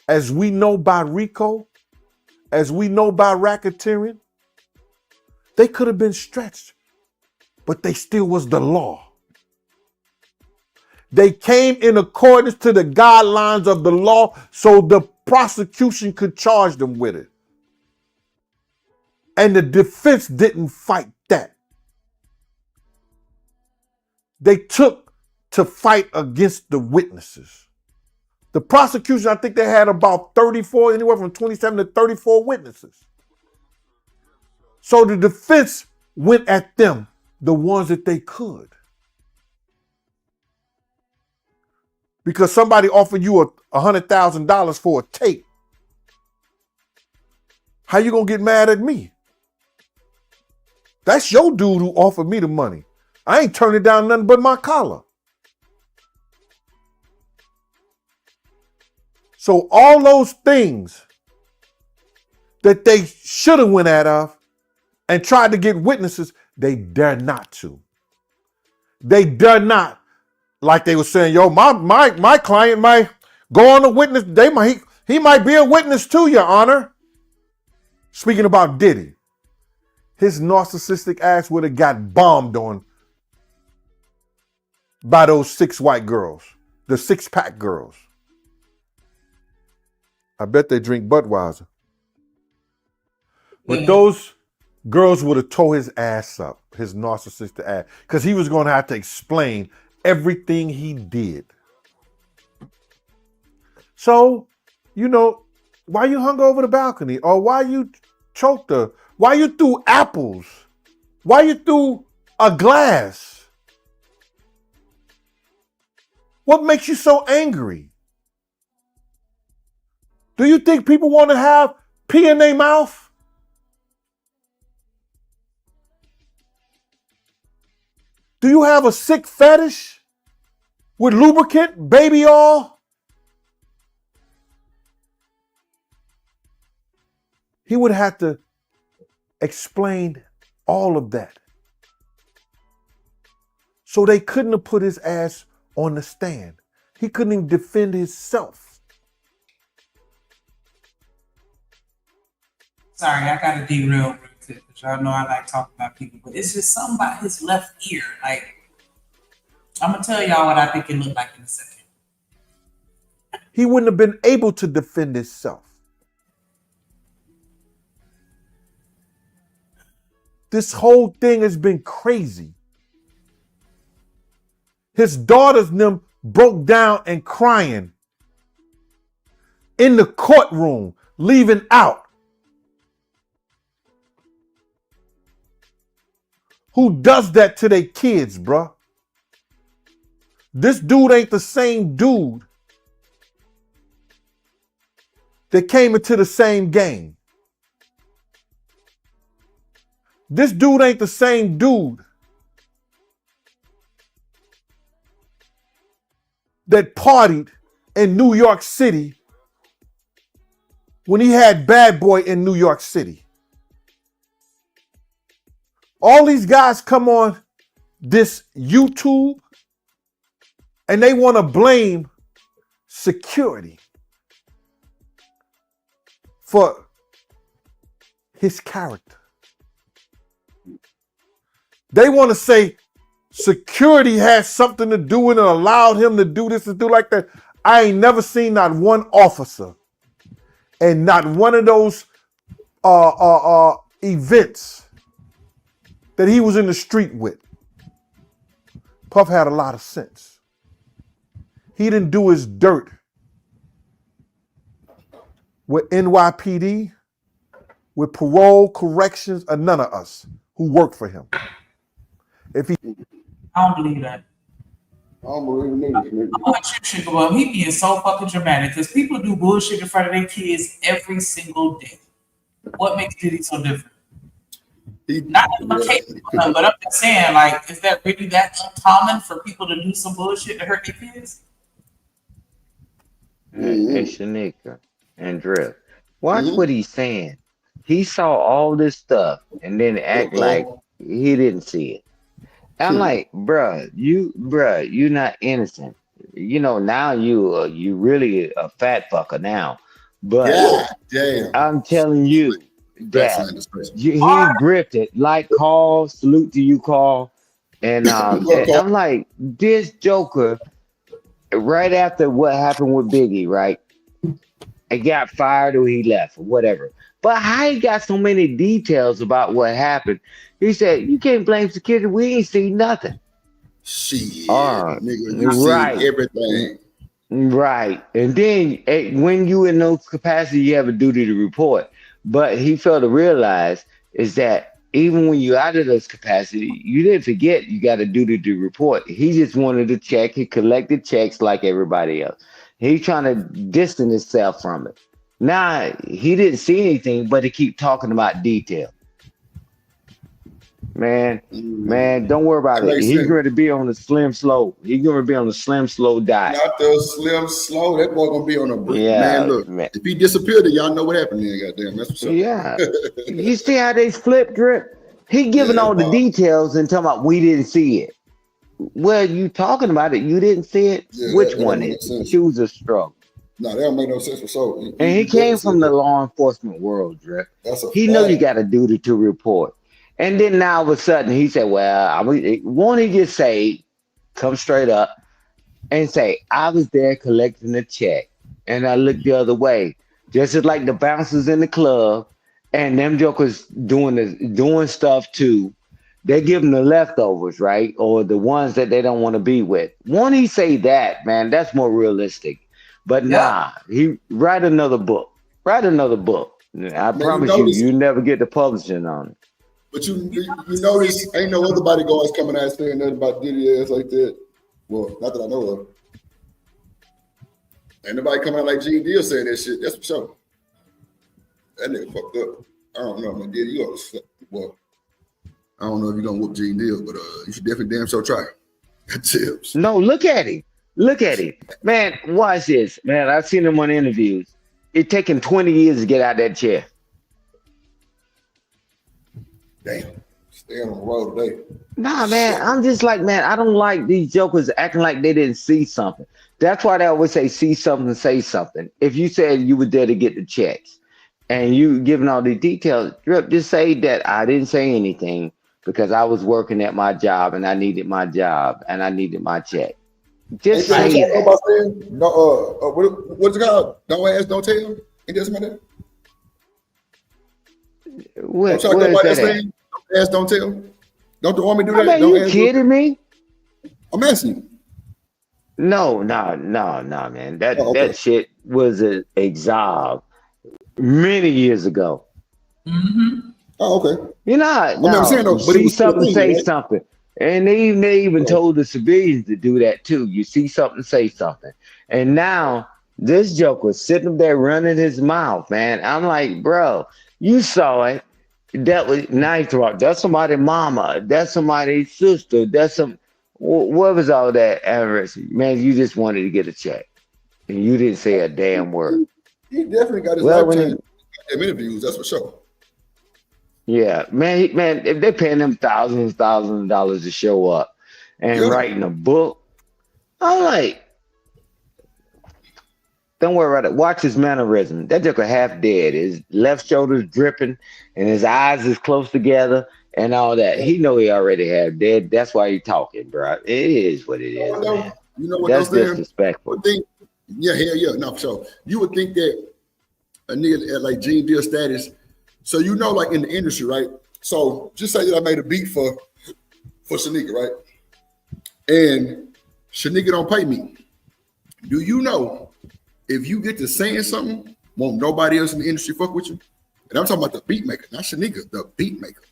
Speaker 1: As we know by RICO, as we know by racketeering, they could have been stretched, but they still was the law. They came in accordance to the guidelines of the law so the prosecution could charge them with it. And the defense didn't fight that. They took to fight against the witnesses. The prosecution, I think they had about 34, anywhere from 27 to 34 witnesses. So the defense went at them, the ones that they could. Because somebody offered you $100,000 for a tape. How you gonna get mad at me? That's your dude who offered me the money. I ain't turning down nothing but my collar. So all those things that they should have went at of and tried to get witnesses, they dare not to. They dare not. Like they were saying, yo, my client might go on a witness. He might be a witness too, Your Honor. Speaking about Diddy, his narcissistic ass would have got bombed on by those 6 white girls, the 6-pack girls. I bet they drink Budweiser. But those girls would have tore his ass up, his narcissistic ass, because he was going to have to explain everything he did. So, why you hung over the balcony? Or why you choked her? Why you threw apples? Why you threw a glass? What makes you so angry? Do you think people want to have pee in their mouth? Do you have a sick fetish with lubricant, baby oil? He would have to explain all of that. So they couldn't have put his ass on the stand. He couldn't even defend himself.
Speaker 14: Sorry, I gotta derail real quick because y'all know I like talking about people, but it's just something about his left ear. Like, I'm gonna tell y'all what I think it looked like in a second.
Speaker 1: He wouldn't have been able to defend himself. This whole thing has been crazy. His daughters and them broke down and crying in the courtroom, leaving out. Who does that to their kids, bruh? This dude ain't the same dude that came into the same game. This dude ain't the same dude that partied in New York City when he had Bad Boy in New York City. All these guys come on this YouTube and they want to blame security for his character. They want to say security has something to do with it, allowed him to do this and do like that. I ain't never seen not one officer and not one of those events that he was in the street with, Puff had a lot of sense. He didn't do his dirt with NYPD, with parole, corrections, or none of us who worked for him. If he,
Speaker 14: I don't believe that.
Speaker 6: I don't believe it.
Speaker 14: I want you, Sugar Boy. He being so fucking dramatic because people do bullshit in front of their kids every single day. What makes Diddy so different? Not implicating him, but I'm just saying, like, is that really that uncommon for people to do some bullshit to hurt their kids?
Speaker 13: Hey, Shanika and Drift, watch what he's saying. He saw all this stuff and then act like he didn't see it. I'm like, bruh, you're not innocent. You know, now you really a fat fucker now. But I'm telling you that he grifted like Carl, salute to you, Carl. And I'm like, this Joker, right after what happened with Biggie, right? He got fired or he left or whatever. But how he got so many details about what happened? He said, you can't blame security. We ain't see nothing.
Speaker 6: Shit, nigga, you
Speaker 13: right.
Speaker 6: see everything.
Speaker 13: Right. And then when you in no capacity, you have a duty to report. But he failed to realize is that even when you're out of this capacity, you didn't forget you got a duty to report. He just wanted to check. He collected checks like everybody else. He's trying to distance himself from it. Now, he didn't see anything, but he keep talking about detail. Man, don't worry about it. He's going to be on the slim slow. He's going to be on the slim slow diet.
Speaker 6: Not the slim slow. That boy gonna be on a break.
Speaker 13: Yeah,
Speaker 6: Man, look. If he disappeared, then y'all know what happened then, goddamn. That's what's up.
Speaker 13: Yeah. You see how they flip, Drip? He giving all the details and talking about we didn't see it. Well, you talking about it. You didn't see it.
Speaker 6: Yeah,
Speaker 13: Which
Speaker 6: that
Speaker 13: one is it? Choose a stroke.
Speaker 6: No, that don't make no sense for so.
Speaker 13: And he came from the law enforcement world, Drip. He know you got a duty to report. And then now all of a sudden he said, well, won't he just say, come straight up and say, I was there collecting a check and I looked the other way. Just as like the bouncers in the club and them jokers doing stuff too. They give them the leftovers, right? Or the ones that they don't want to be with. Won't he say that, man? That's more realistic. But nah, he write another book. Write another book. I promise you never get the publishing on it.
Speaker 6: But you notice ain't no other bodyguards coming out saying nothing about Diddy ass like that. Well, not that I know of. Ain't nobody coming out like G Deal saying that shit. That's for sure. That nigga fucked up. I don't know, man. Diddy, well, I don't know if you're gonna whoop G Deal, but you should definitely damn sure try. Tips.
Speaker 13: No, look at him. Look at him. Man, watch this. Man, I've seen him on interviews. It take him 20 years to get out that chair.
Speaker 6: Damn. Staying on the road today.
Speaker 13: Nah, man, I'm just like, man, I don't like these jokers acting like they didn't see something. That's why they always say, see something, say something. If you said you were there to get the checks and you giving all the details, just say that I didn't say anything because I was working at my job and I needed my job and I needed my check. Just say that.
Speaker 6: No, what's it called? Don't ask, don't tell. Ain't that something like that?
Speaker 13: What
Speaker 6: Don't
Speaker 13: is that?
Speaker 6: Don't ask, don't tell. Don't the army do that?
Speaker 13: Man,
Speaker 6: don't
Speaker 13: you kidding me?
Speaker 6: I'm asking you.
Speaker 13: No, man. That shit was an exile many years ago.
Speaker 14: Mm-hmm.
Speaker 6: Oh, okay.
Speaker 13: You know,
Speaker 6: I'm saying though, but
Speaker 13: see something, say something. And they even told the civilians to do that too. You see something, say something. And now this joke was sitting there running his mouth, man. I'm like, bro, you saw it. That was nice rock. That's somebody's mama. That's somebody's sister. That's some. What was all that anniversary? Man, you just wanted to get a check, and you didn't say a damn word.
Speaker 6: He definitely got his lifetime interviews. That's for sure.
Speaker 13: Yeah, man. If they're paying them thousands of dollars to show up and writing a book, I'm like, don't worry about it. Watch his mannerism. That joker half dead. His left shoulder's dripping, and his eyes is close together, and all that. He know he already have dead. That's why he talking, bro. It is what it is, man.
Speaker 6: You know what?
Speaker 13: That's disrespectful.
Speaker 6: Yeah, no, for sure. You would think that a nigga at like Gene Deal status So you know, like in the industry, right? So just say that I made a beat for Shanika, right? And Shanika don't pay me. Do you know if you get to saying something, won't nobody else in the industry fuck with you? And I'm talking about the beat maker, not Shanika, the beat maker.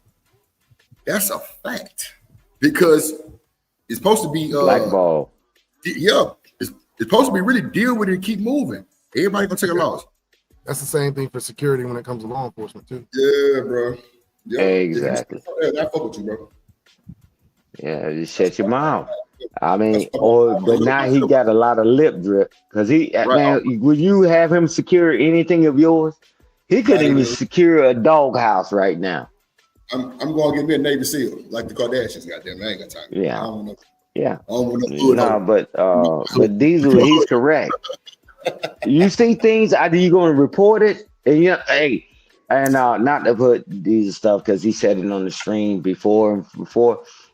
Speaker 6: That's a fact. Because it's supposed to be
Speaker 13: blackball.
Speaker 6: Yeah, it's supposed to be really deal with it and keep moving. Everybody gonna take a loss.
Speaker 17: That's the same thing for security when it comes to law enforcement too.
Speaker 6: Yeah, bro. Yeah,
Speaker 13: Exactly.
Speaker 6: I fuck with you, bro.
Speaker 13: Yeah, just shut your mouth. I mean, but now he got a lot of lip drip because man, would you have him secure anything of yours? He couldn't even secure a doghouse right now.
Speaker 6: I'm going to get me a Navy SEAL like the Kardashians. Goddamn, I ain't got time.
Speaker 13: Yeah.
Speaker 6: I don't want
Speaker 13: Yeah.
Speaker 6: I don't want no
Speaker 13: No, but Diesel, he's correct. You see things, either you going to report it, and hey, and not to put Diesel stuff because he said it on the stream before.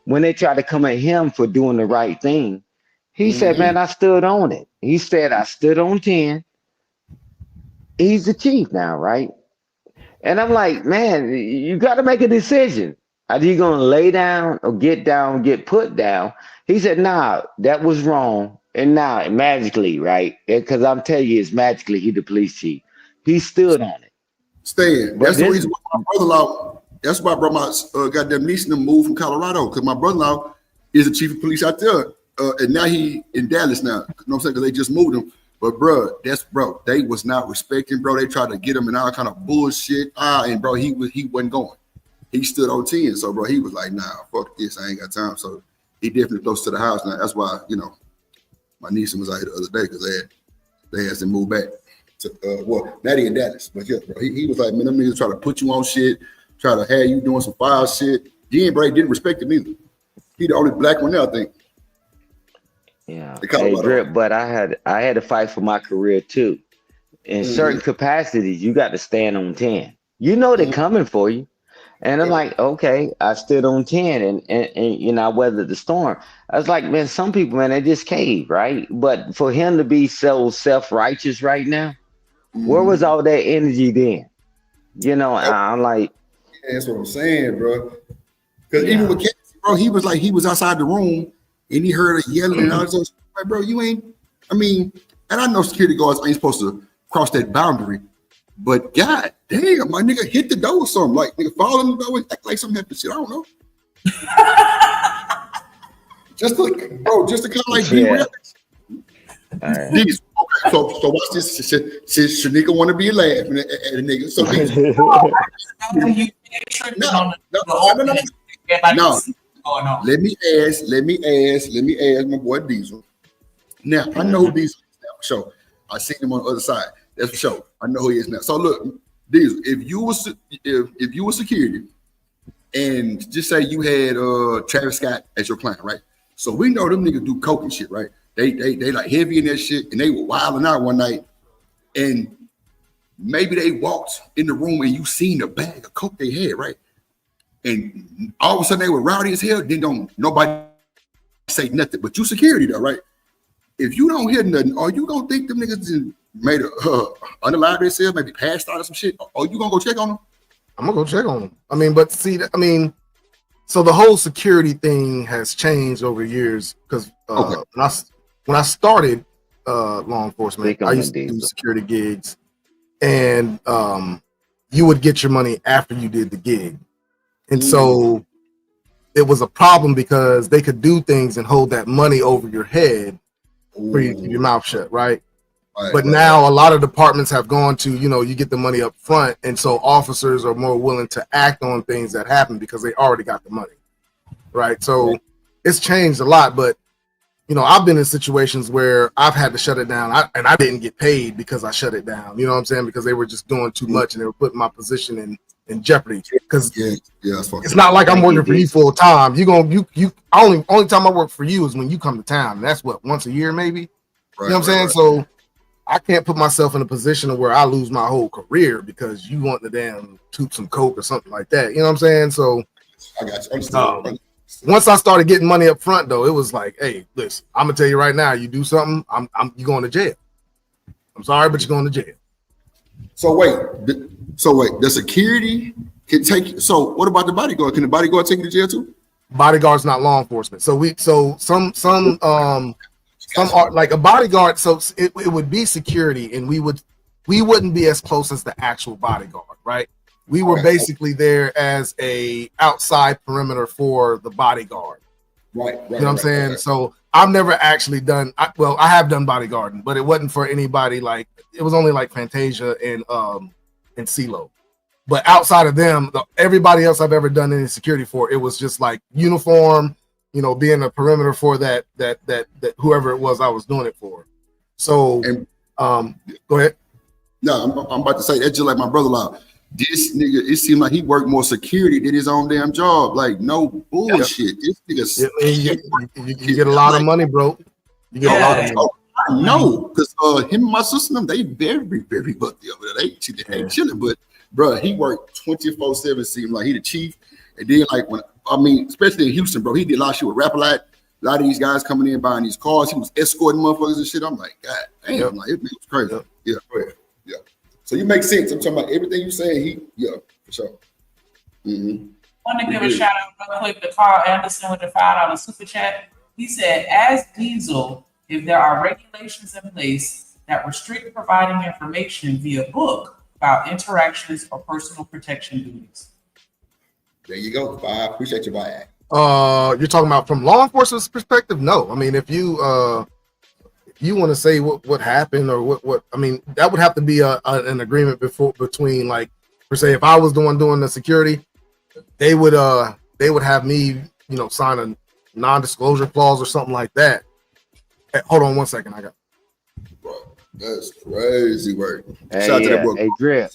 Speaker 13: When they try to come at him for doing the right thing, he said, "Man, I stood on it." He said, "I stood on 10." He's the chief now, right? And I'm like, man, you got to make a decision. Are you going to lay down or get put down? He said, nah, that was wrong. And now magically, right? Because I'm telling you, it's magically he the police chief. He stood on it.
Speaker 6: Staying. That's the reason why my brother-in-law, that's why I brought my goddamn niece and them moved from Colorado, because my brother-in-law is the chief of police out there. And now he in Dallas now. You know what I'm saying? Because they just moved him. But bro, they was not respecting, bro. They tried to get him in all kind of bullshit. And bro, he wasn't going. He stood on 10. So bro, he was like, nah, fuck this. I ain't got time. So he definitely close to the house now. That's why, my niece was out here the other day because they had to move back to now they in Dallas. But yeah, bro, he was like, man, them niggas try to put you on shit, try to have you doing some foul shit. Bro, didn't respect him either. He the only black one there, I think.
Speaker 13: Yeah, hey, Drip, but I had to fight for my career too. In certain capacities, you got to stand on 10. You know they're coming for you. And I'm like, okay, I stood on 10 and I weathered the storm. I was like, man, some people, man, they just cave, right? But for him to be so self-righteous right now, where was all that energy then? I'm like,
Speaker 6: that's what I'm saying, bro. Because even with Cassie, bro, he was outside the room and he heard her yelling and all this stuff. Like, bro, you ain't, and I know security guards ain't supposed to cross that boundary, but god damn, my nigga hit the door or something. Like, nigga fall in the door and act like something happened. Shit, I don't know. just to kind of like be real. Okay, so watch this. Since Shanika want to be laughing at a nigga, so no. Let me ask my boy Diesel. Now I know who Diesel is now for sure. I seen him on the other side. That's for sure. I know who he is now. So look, Diesel, if you were security, and just say you had Travis Scott as your client, right? So we know them niggas do coke and shit, right? They like heavy in that shit, and they were wilding out one night, and maybe they walked in the room and you seen the bag of coke they had, right? And all of a sudden they were rowdy as hell. Then don't nobody say nothing, but you security though, right? If you don't hear nothing, are you gonna think them niggas made a unalive themselves, maybe passed out or some shit? Or you gonna go check on them?
Speaker 17: I'm gonna go check on them. But see, so the whole security thing has changed over years because when I started law enforcement, I used to do security gigs, and you would get your money after you did the gig. And so it was a problem because they could do things and hold that money over your head for you to keep your mouth shut, right? But now a lot of departments have gone to, you get the money up front. And so officers are more willing to act on things that happen because they already got the money, right? So it's changed a lot, but I've been in situations where I've had to shut it down and I didn't get paid because I shut it down. You know what I'm saying? Because they were just doing too much and they were putting my position in jeopardy. Because it's not like I'm working for you full time. Only time I work for you is when you come to town. And that's once a year maybe. You know what I'm saying? So I can't put myself in a position where I lose my whole career because you want to damn toot some coke or something like that. You know what I'm saying? So
Speaker 6: I got you.
Speaker 17: Once I started getting money up front, though, it was like, hey, listen, I'm gonna tell you right now, you do something, you going to jail. I'm sorry, but you're going to jail.
Speaker 6: So wait, So wait, the security can take you. So what about the bodyguard? Can the bodyguard take you to jail too?
Speaker 17: Bodyguard's not law enforcement. So some are like a bodyguard. So it would be security, and we wouldn't be as close as the actual bodyguard, right? We were basically there as a outside perimeter for the bodyguard.
Speaker 6: Right.
Speaker 17: You know what I'm saying? Right. So I've never actually done. I have done bodyguarding, but it wasn't for anybody. Like it was only like Fantasia and CeeLo. But outside of them, everybody else I've ever done any security for, it was just like uniform, you know, being a perimeter for that whoever it was I was doing it for. So, go ahead.
Speaker 6: No, I'm about to say that's just like my brother-in-law. This nigga, it seemed like he worked more security than his own damn job. Like no bullshit. This nigga,
Speaker 17: you get a lot of money, bro. You get a lot of money.
Speaker 6: No, because him and my sister, they very, very wealthy over there. They chilling, but bro, he worked 24/7. Seemed like he the chief. And then like especially in Houston, bro, he did a lot of shit with Rap-A-Lot. A lot of these guys coming in buying these cars. He was escorting motherfuckers and shit. I'm like, God damn, like it was crazy. Yeah, go ahead. Yeah. So you make sense. I'm talking about everything you saying. For sure. Mm-hmm.
Speaker 14: Want to give a shout out real quick to Carl Anderson with the $5 super chat. He said, "As Diesel, if there are regulations in place that restrict providing information via book about interactions or personal protection duties."
Speaker 6: There you go. I appreciate your buy.
Speaker 17: You're talking about from law enforcement's perspective? No, I mean if you want to say what happened or what I mean, that would have to be an agreement between like per se. If I was the one doing the security, they would have me sign a non-disclosure clause or something like that. Hey, hold on 1 second, I got.
Speaker 6: Bro, that's crazy work.
Speaker 13: Hey,
Speaker 6: Shout out to that boy.
Speaker 13: Hey, Drip.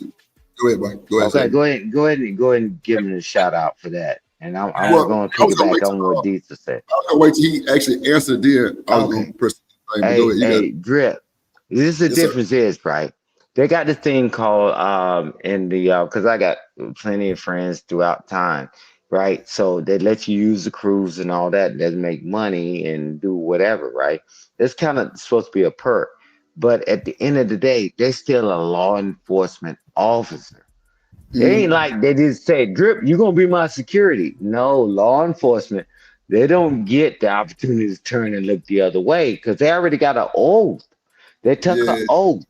Speaker 6: Go ahead, bro. Go ahead.
Speaker 13: Okay, go ahead and give him a shout out for that. And I'm going to piggyback on what Diesel said.
Speaker 6: I'll wait till he actually answered there. I was going to press.
Speaker 13: Hey, Drip. This is the difference is, right? They got this thing called in the because I got plenty of friends throughout time, right? So they let you use the cruise and all that. They make money and do whatever, right? It's kind of supposed to be a perk. But at the end of the day, they're still a law enforcement officer. They ain't like they just say, Drip, you're going to be my security. No, law enforcement, they don't get the opportunity to turn and look the other way because they already got an oath. They took an oath.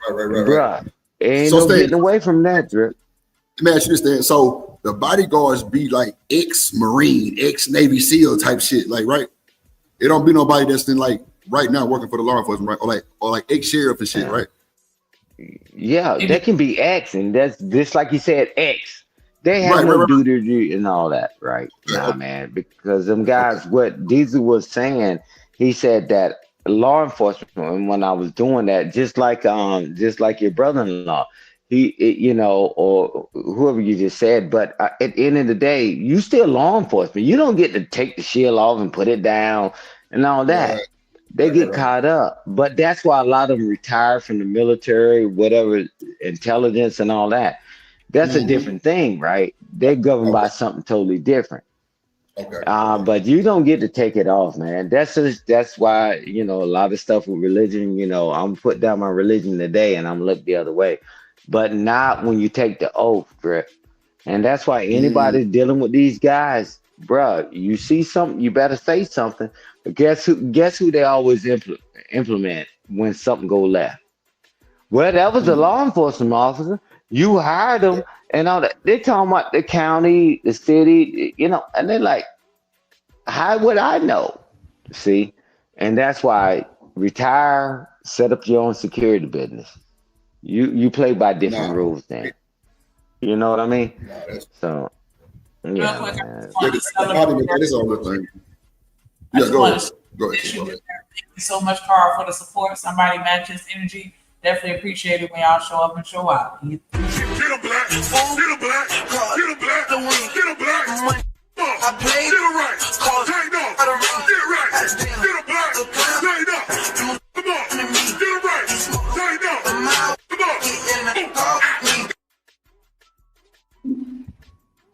Speaker 6: Right.
Speaker 13: Bruh, ain't no getting away from that, Drip.
Speaker 6: Let me ask you this then. So the bodyguards be like ex-Marine, ex-Navy SEAL type shit, like, right? It don't be nobody that's in like right now working for the law enforcement, right? Or like ex-sheriff and shit, right?
Speaker 13: Yeah, they can be X, and that's just like you said, X. They have no duty and all that, right? Nah, man, because them guys, what Diesel was saying, he said that law enforcement, when I was doing that, just like your brother-in-law, or whoever you just said, but at the end of the day, you still law enforcement. You don't get to take the shield off and put it down and all that. Right. They get caught up, but that's why a lot of them retire from the military, whatever, intelligence and all that. That's a different thing, right? They're governed by something totally different.
Speaker 6: Okay.
Speaker 13: But you don't get to take it off, man. That's why, a lot of stuff with religion, I'm put down my religion today and I'm looked the other way, but not when you take the oath, Drip. And that's why anybody dealing with these guys, bruh, you see something, you better say something. But guess who they always implement when something go left? Well, that was a law enforcement officer. You hired them and all that. They're talking about the county, the city, and they're like, how would I know? See? And that's why retire, set up your own security business. You play by different rules then. You know what I mean? So, yeah.
Speaker 6: That is all the thing. Yeah, go ahead.
Speaker 14: Thank you so much, Carl, for the support. Somebody matches energy. Definitely appreciate it when y'all show up and show out.
Speaker 20: Get a black, get a black, get a black, get a black. I played get it right. Tighten up. Get it right. Get a black. Tighten up. Come on. Get it right. Tighten up. Come on.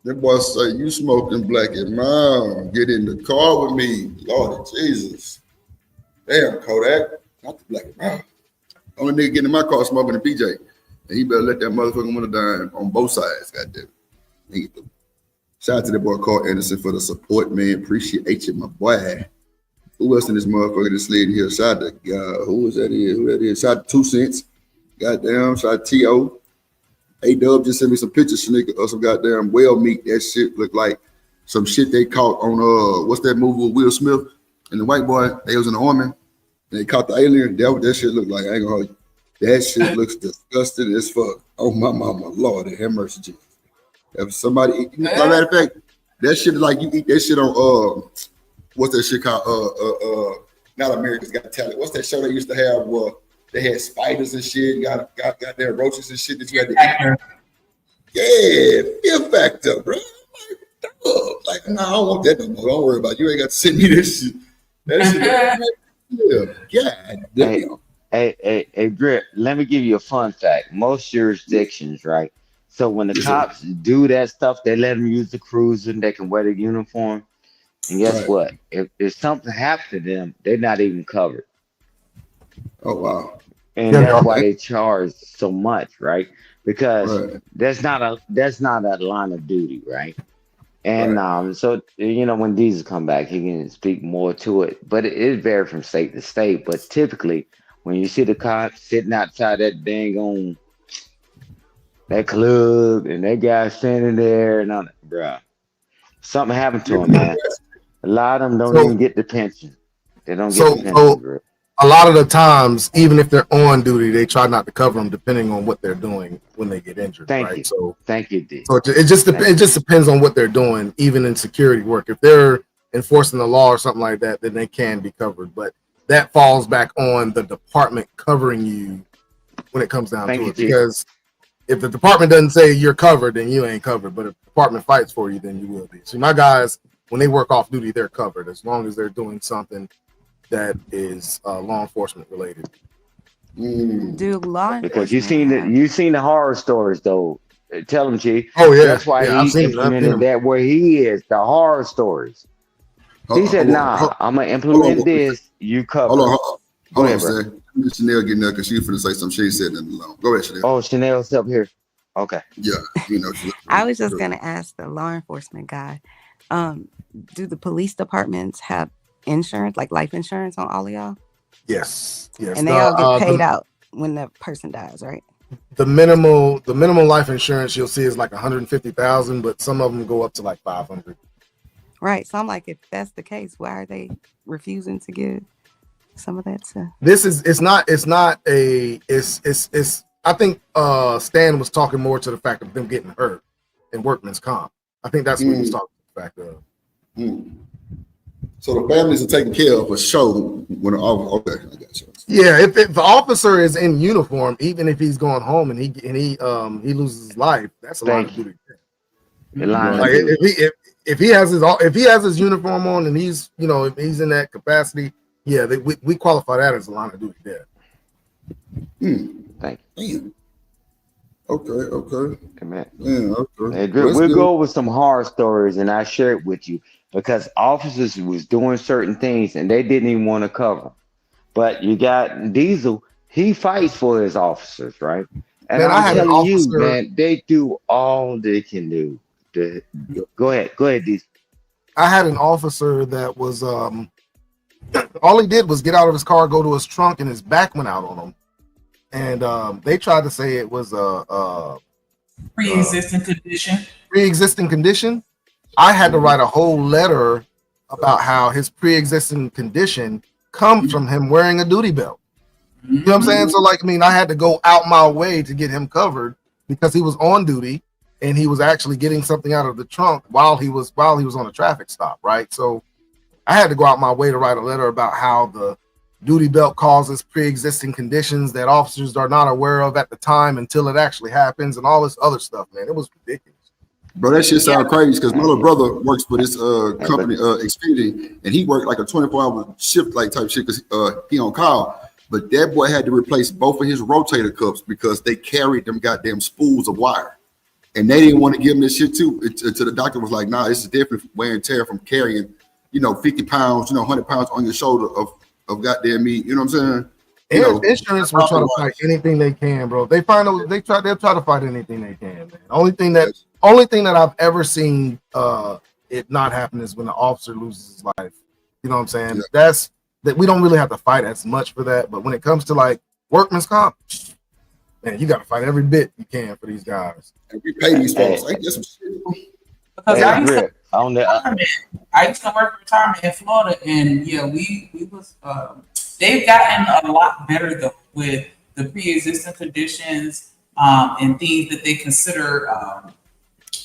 Speaker 6: That boy say, you smoking black and mild. Get in the car with me. Lord Jesus. Damn, Kodak. Not the black and mild. Only nigga getting in my car smoking a PJ. And he better let that motherfucker win a dime on both sides, goddamn it. Shout out to that boy Carl Anderson for the support, man. Appreciate you, my boy. Who else in this motherfucker that slid in here? Shout out to who that is? Shout out to 2 Cents. Goddamn, shout out to T.O. A-Dub just sent me some pictures of some goddamn whale meat. That shit looked like some shit they caught on what's that movie with Will Smith and the white boy? They was in the army and they caught the alien. That shit looked like, I ain't gonna hold you. That shit looks disgusting as fuck. Oh my mama, Lord, have mercy, Jesus. If somebody eat, matter of fact, that shit like you eat that shit on what's that shit called? Not America's Got Talent. What's that show they used to have where they had spiders and shit, got their roaches and shit that you had to eat? Yeah, Fear Factor, bro. Like, no, I don't want that no more. Don't worry about it. You ain't got to send me this shit. That shit, yeah. Damn.
Speaker 13: Hey, Drip, let me give you a fun fact. Most jurisdictions, right? So when the cops do that stuff, they let them use the cruiser and they can wear the uniform. And guess what? If something happened to them, they're not even covered.
Speaker 6: Oh, wow.
Speaker 13: And that's why they charge so much, right? Because that's not a line of duty, right? And so when Jesus come back, he can speak more to it. But it varies from state to state. But typically, when you see the cops sitting outside that dang on that club and that guy standing there and all that, bruh, something happened to him, man. A lot of them don't even get the pension. They don't get the pension, bro.
Speaker 17: A lot of the times, even if they're on duty, they try not to cover them depending on what they're doing when they get injured.
Speaker 13: Thank you.
Speaker 17: So
Speaker 13: thank you, D.
Speaker 17: So it just depends on what they're doing, even in security work. If they're enforcing the law or something like that, then they can be covered. But that falls back on the department covering you when it comes down to it. Because if the department doesn't say you're covered, then you ain't covered. But if the department fights for you, then you will be. So my guys, when they work off duty, they're covered as long as they're doing something that is law enforcement related.
Speaker 19: Do law
Speaker 13: because you seen the horror stories though. Tell them, Chief.
Speaker 17: Oh yeah,
Speaker 13: that's why he implemented that where he is. The horror stories. He said, "Nah, I'm gonna implement this. You cover."
Speaker 6: Hold on, Sam. Chanel getting there because she's finna say something. She ain't said nothing alone. Go ahead, Chanel.
Speaker 13: Oh, Chanel's up here. Okay.
Speaker 6: Yeah,
Speaker 19: I was just gonna ask the law enforcement guy. Do the police departments have insurance, like life insurance, on all of y'all?
Speaker 17: Yes.
Speaker 19: And they all get paid out when the person dies, right?
Speaker 17: The minimal life insurance you'll see is like 150,000, but some of them go up to like 500.
Speaker 19: Right. So I'm like, if that's the case, why are they refusing to give some of that stuff?
Speaker 17: I think Stan was talking more to the fact of them getting hurt in workman's comp. I think that's what he was talking to the fact of.
Speaker 6: So the families are taken care of for sure when okay, I got you.
Speaker 17: Yeah, if the officer is in uniform, even if he's going home and he loses his life, that's a lot of duty. Like if he has his uniform on and he's if he's in that capacity, yeah, we qualify that as a line of duty there.
Speaker 13: Thank
Speaker 6: you. Okay.
Speaker 13: Come on.
Speaker 6: Yeah, okay.
Speaker 13: Hey, we'll go over some horror stories and I share it with you because officers was doing certain things and they didn't even want to cover. But you got Diesel, he fights for his officers, right? And
Speaker 17: man,
Speaker 13: I'm telling you, man, they do all they can do. Go ahead, Diesel.
Speaker 17: I had an officer that was all he did was get out of his car, go to his trunk, and his back went out on him. And they tried to say it was a
Speaker 14: pre-existing condition.
Speaker 17: Pre-existing condition. I had to write a whole letter about how his pre-existing condition comes from him wearing a duty belt. You know what I'm saying? So I had to go out my way to get him covered because he was on duty and he was actually getting something out of the trunk while he was on a traffic stop, right? So I had to go out my way to write a letter about how the duty belt causes pre-existing conditions that officers are not aware of at the time until it actually happens and all this other stuff, man. It was ridiculous.
Speaker 6: Bro, that shit sound crazy because my little brother works for this company, Xfinity, and he worked like a 24-hour shift like type shit because he on call. But that boy had to replace both of his rotator cuffs because they carried them goddamn spools of wire. And they didn't want to give him this shit too. Until the doctor was like, nah, this is different wear and tear from carrying, 50 pounds, 100 pounds on your shoulder of goddamn meat. You know what I'm saying?
Speaker 17: Insurance will try to fight anything they can, bro. They'll try to fight anything they can, man. Only thing that I've ever seen it not happen is when an officer loses his life. You know what I'm saying?
Speaker 6: Yeah.
Speaker 17: That's that we don't really have to fight as much for that. But when it comes to like workman's comp, man, you got to fight every bit you can for these guys.
Speaker 6: And we pay these folks. Ain't this some shit?
Speaker 14: Because I used to work retirement in Florida, and yeah, we was they've gotten a lot better though with the pre-existing conditions and things that they consider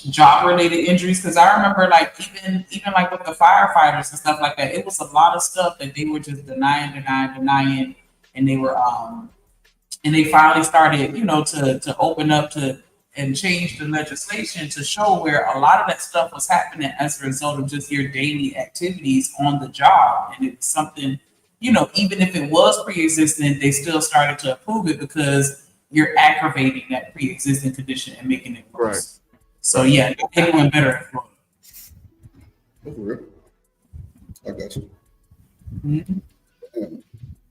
Speaker 14: job-related injuries. Because I remember, like even like with the firefighters and stuff like that, it was a lot of stuff that they were just denying, and they were and they finally started, to open up to and change the legislation to show where a lot of that stuff was happening as a result of just your daily activities on the job. And it's something, even if it was pre-existing, they still started to approve it because you're aggravating that pre-existing condition and making it worse. Right. So yeah, they're doing better in Florida.
Speaker 6: That's real. I got you.
Speaker 14: Mm-hmm.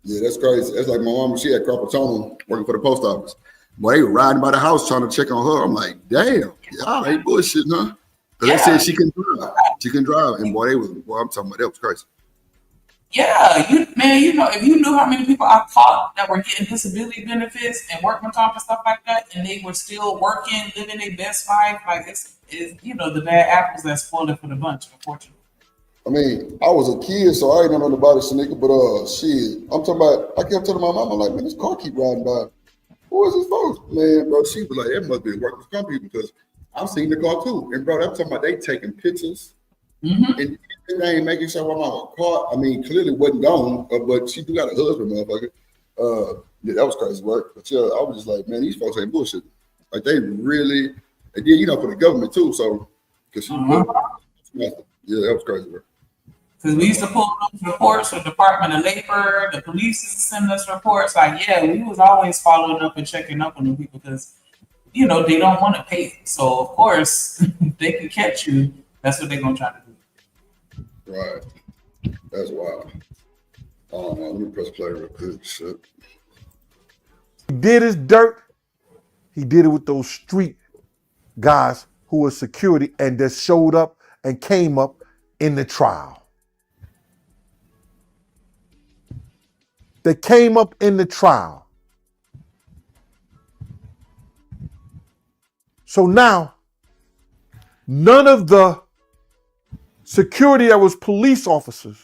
Speaker 6: Yeah, that's crazy. That's like my mom. She had carpal tunnel working for the post office. Boy, they were riding by the house trying to check on her. I'm like, damn, y'all ain't bullshitting, huh? Because they said she can drive. She can drive. And boy, I'm talking about that was crazy.
Speaker 14: Yeah, if you knew how many people I caught that were getting disability benefits and workman comp and stuff like that, and they were still working, living their best life, like it's the bad apples that spoil it for the bunch, unfortunately.
Speaker 6: I mean, I was a kid, so I ain't know nothing about it, Shanika, but shit, I'm talking about, I kept telling my mom, I'm like, man, this car keep riding by. Who is this folks? Man, bro, she was like, that must be a workers' comp people because I've seen the car too. And bro, I'm talking about they taking pictures and they ain't making sure I'm on a car. I mean, clearly wasn't gone, but she do got a husband, motherfucker. Yeah, that was crazy work. But yeah, I was just like, man, these folks ain't bullshit. Like they really, and then for the government too. So, because yeah, that was crazy work.
Speaker 14: Because we used to pull those reports for Department of Labor, the police used to send us reports. Like, yeah, we was always following up and checking up on the people because, they don't want to pay. So, of course, if they can catch you, that's what they're going to try to do.
Speaker 6: Right. That's wild. Let me press play real quick. Shit.
Speaker 1: He did his dirt. He did it with those street guys who were security and that showed up and came up in the trial. They came up in the trial. So now, none of the security that was police officers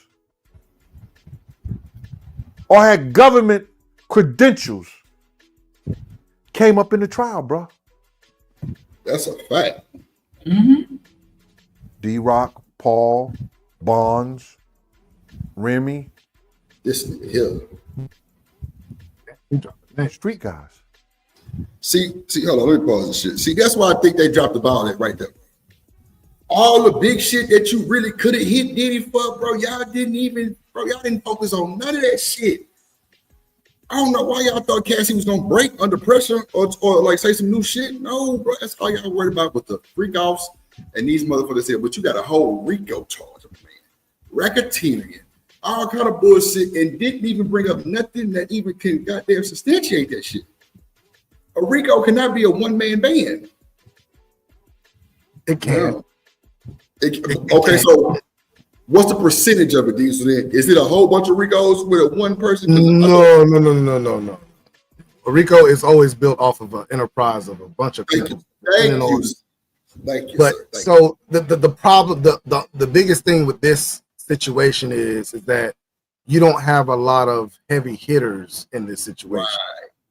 Speaker 1: or had government credentials came up in the trial, bro.
Speaker 6: That's a fact.
Speaker 14: Mm-hmm.
Speaker 1: D-Rock, Paul, Bonds, Remy.
Speaker 6: This nigga here.
Speaker 1: Street guys.
Speaker 6: See, hold on, let me pause this shit. See, that's why I think they dropped the ball at right there. All the big shit that you really could have hit Diddy for, bro, y'all didn't focus on none of that shit. I don't know why y'all thought Cassie was gonna break under pressure or like say some new shit. No, bro, that's all y'all worried about with the freak offs and these motherfuckers here. But you got a whole RICO charge, man. Racketeering, all kind of bullshit, and didn't even bring up nothing that even can goddamn substantiate that shit. A RICO cannot be a one-man band.
Speaker 17: It can.
Speaker 6: Okay, so what's the percentage of it, Diesel? Is it a whole bunch of RICOs with a one person?
Speaker 17: No. A RICO is always built off of an enterprise of a bunch of people.
Speaker 6: Thank you.
Speaker 17: But so the problem, the biggest thing with this situation is that you don't have a lot of heavy hitters in this situation.
Speaker 6: Right.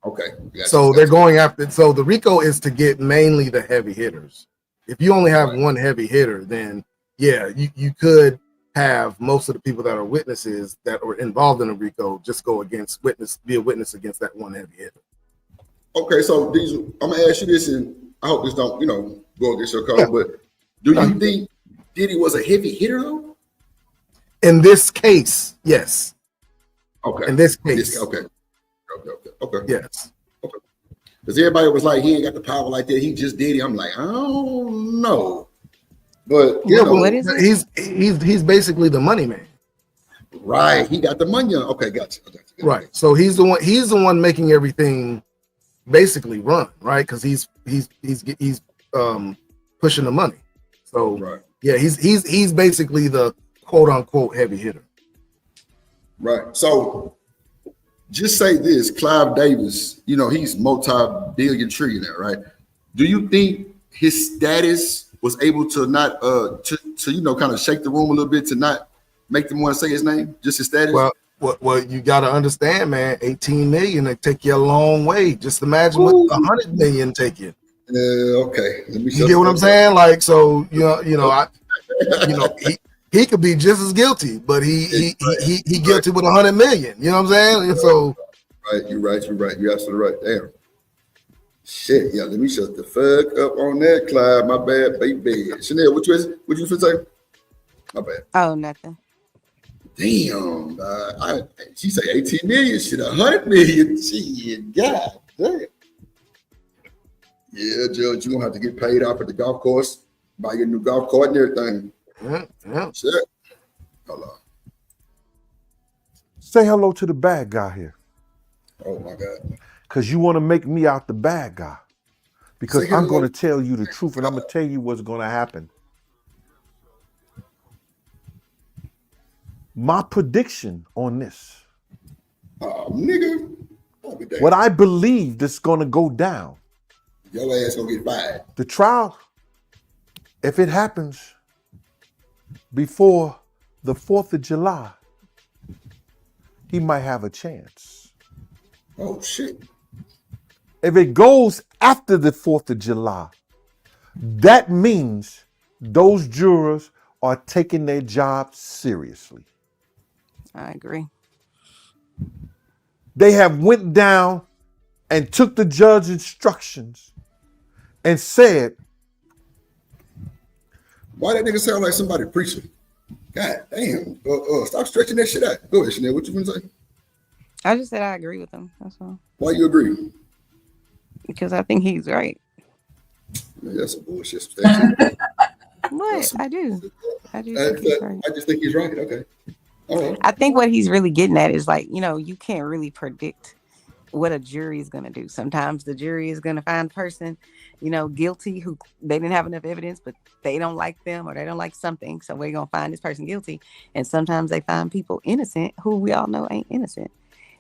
Speaker 6: Okay.
Speaker 17: So they're going after. So the RICO is to get mainly the heavy hitters. If you only have one heavy hitter, then yeah, you could have most of the people that are witnesses that are involved in a RICO just go against be a witness against that one heavy hitter.
Speaker 6: Okay, so Diesel, I'm gonna ask you this, and I hope this don't go against your call, but do you think Diddy was a heavy hitter though?
Speaker 17: In this case, yes.
Speaker 6: Okay.
Speaker 17: In this case,
Speaker 6: okay.
Speaker 17: Yes.
Speaker 6: Okay. Because everybody was like, he ain't got the power like that. He just did it. I'm like, I don't know. But
Speaker 17: he's basically the money man.
Speaker 6: Right. He got the money. Okay, gotcha.
Speaker 17: Right. So he's the one. He's the one making everything basically run, right? Because he's pushing the money. So
Speaker 6: Right.
Speaker 17: yeah, he's basically the quote unquote heavy hitter.
Speaker 6: Right. So just say this, Clive Davis, you know, he's multi-billion trillionaire, right? Do you think his status was able to not to you know kind of shake the room a little bit to not make them want to say his name? Just his status?
Speaker 17: Well, you got to understand, man. 18 million it take you a long way. Just imagine what 100 million take you.
Speaker 6: Okay. Let me
Speaker 17: You get what I'm saying? Like, so he could be just as guilty, but he guilty with 100 million. You know what I'm saying? And so
Speaker 6: right, you're right. You're absolutely right. Damn. Shit, yeah. Let me shut the fuck up on that, Clive. My bad, baby. Chanel, what you finna say? My bad.
Speaker 19: Oh, nothing.
Speaker 6: Damn. She say 18 million. Shit, 100 million. Shit, God damn. Yeah, Judge, you're gonna have to get paid off at the golf course, buy your new golf cart and everything.
Speaker 17: Yeah.
Speaker 6: Shit. Hello.
Speaker 1: Say hello to the bad guy here.
Speaker 6: Oh my God.
Speaker 1: Because you want to make me out the bad guy. Because
Speaker 6: Say
Speaker 1: I'm
Speaker 6: hello.
Speaker 1: going to tell you the truth and I'm going to tell you what's going to happen. My prediction on this.
Speaker 6: Nigga.
Speaker 1: What I believe that's going to go down.
Speaker 6: Your ass gonna get fired.
Speaker 1: The trial, if it happens before the 4th of July, he might have a chance.
Speaker 6: Oh, shit.
Speaker 1: If it goes after the 4th of July, that means those jurors are taking their job seriously.
Speaker 19: I agree.
Speaker 1: They have went down and took the judge's instructions and said,
Speaker 6: why that nigga sound like somebody preaching? God damn. Stop stretching that shit out. Go ahead, Chanel. What you gonna say?
Speaker 19: I just said I agree with him. That's all.
Speaker 6: Why you agree?
Speaker 19: Because I think he's right.
Speaker 6: Man, that's some bullshit.
Speaker 19: What? I do think he's right.
Speaker 6: I just think he's right. Okay. All right.
Speaker 19: I think what he's really getting at is like, you can't really predict what a jury is going to do. Sometimes the jury is going to find a person, guilty who they didn't have enough evidence, but they don't like them or they don't like something. So we're going to find this person guilty. And sometimes they find people innocent who we all know ain't innocent.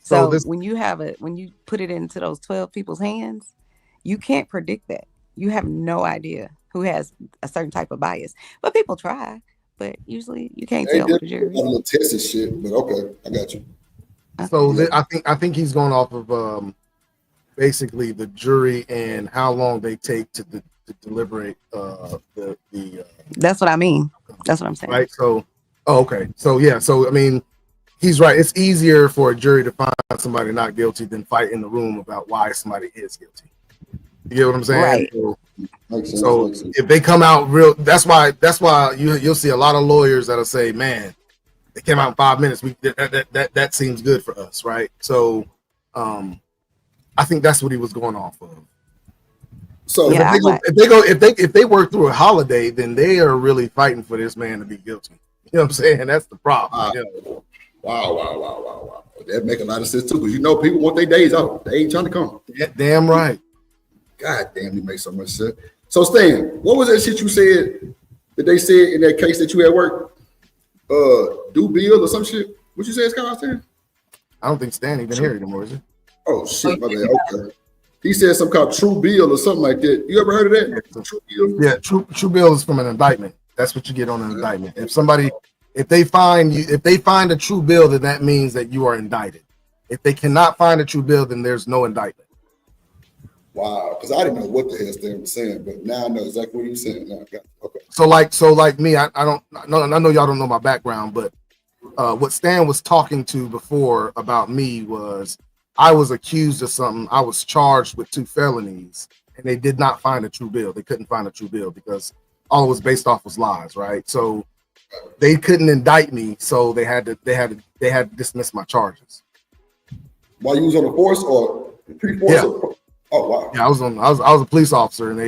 Speaker 19: So when you put it into those 12 people's hands, you can't predict that. You have no idea who has a certain type of bias, but people try. But usually you can't tell with the jury.
Speaker 6: A little test and shit, but okay, I got you.
Speaker 17: So I think he's going off of basically the jury and how long they take to deliberate
Speaker 19: That's what I mean. That's what I'm saying.
Speaker 17: Right. So okay. So yeah. So I mean, he's right. It's easier for a jury to find somebody not guilty than fight in the room about why somebody is guilty. You get what I'm saying?
Speaker 19: Right.
Speaker 17: So if they come out real, that's why you'll see a lot of lawyers that'll say, "Man, they came out in 5 minutes. That seems good for us, right?" So, I think that's what he was going off of. So
Speaker 19: yeah,
Speaker 17: if they work through a holiday, then they are really fighting for this man to be guilty. You know what I'm saying? That's the problem.
Speaker 6: Wow. That make a lot of sense too, because people want their days off. They ain't trying to come.
Speaker 17: Yeah, damn right.
Speaker 6: God damn, you make so much sense. So Stan, what was that shit you said that they said in that case that you had work? Do bill or some shit? What you say it's called, Stan?
Speaker 17: I don't think Stan even here anymore, is it?
Speaker 6: Oh shit, my bad. Okay. He said something called true bill or something like that. You ever heard of that? True bill?
Speaker 17: Yeah, true bill is from an indictment. That's what you get on an indictment. If they find a true bill, then that means that you are indicted. If they cannot find a true bill, then there's no indictment.
Speaker 6: Wow, because I didn't know what the hell Stan was saying, but now I know exactly what he was saying. Now, okay.
Speaker 17: So like me, I know y'all don't know my background, but what Stan was talking to before about me was I was accused of something. I was charged with 2 felonies, and they did not find a true bill. They couldn't find a true bill because all it was based off was lies, right? So they couldn't indict me, so they had to dismiss my charges.
Speaker 6: While you was on the force or pre-force?
Speaker 17: Yeah.
Speaker 6: Oh wow.
Speaker 17: Yeah, I was a police officer, and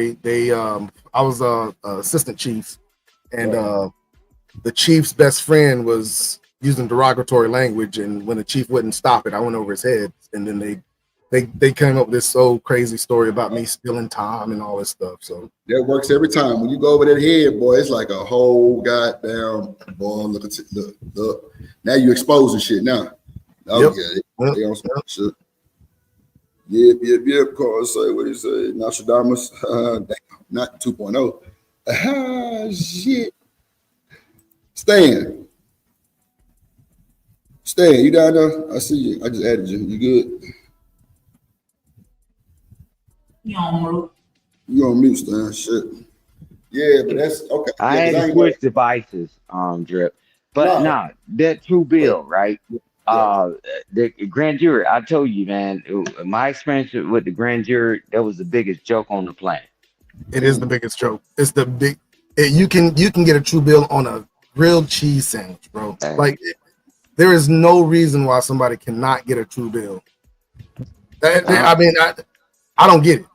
Speaker 17: I was a assistant chief, and the chief's best friend was using derogatory language, and when the chief wouldn't stop it, I went over his head, and then they came up with this so crazy story about me stealing time and all this stuff. So
Speaker 6: that works every time. When you go over that head, boy, it's like a whole goddamn boy. Look. Now you exposing shit now. Oh,
Speaker 17: Yep.
Speaker 6: They on some shit. Yep. Carl say what he say. Nostradamus, damn, not 2.0. Shit. Stan, you down there? I see you. I just added you. You good?
Speaker 14: You on mute.
Speaker 6: You on mute, Stan? Shit. Yeah, but that's okay.
Speaker 13: I had to switch devices, Drip. But nah, that true bill, right? The grand jury, I told you, man, my experience with the grand jury, that was the biggest joke on the planet.
Speaker 17: It is the biggest joke. It's the big. You can get a true bill on a grilled cheese sandwich, bro. Like there is no reason why somebody cannot get a true bill. I mean, I don't get it.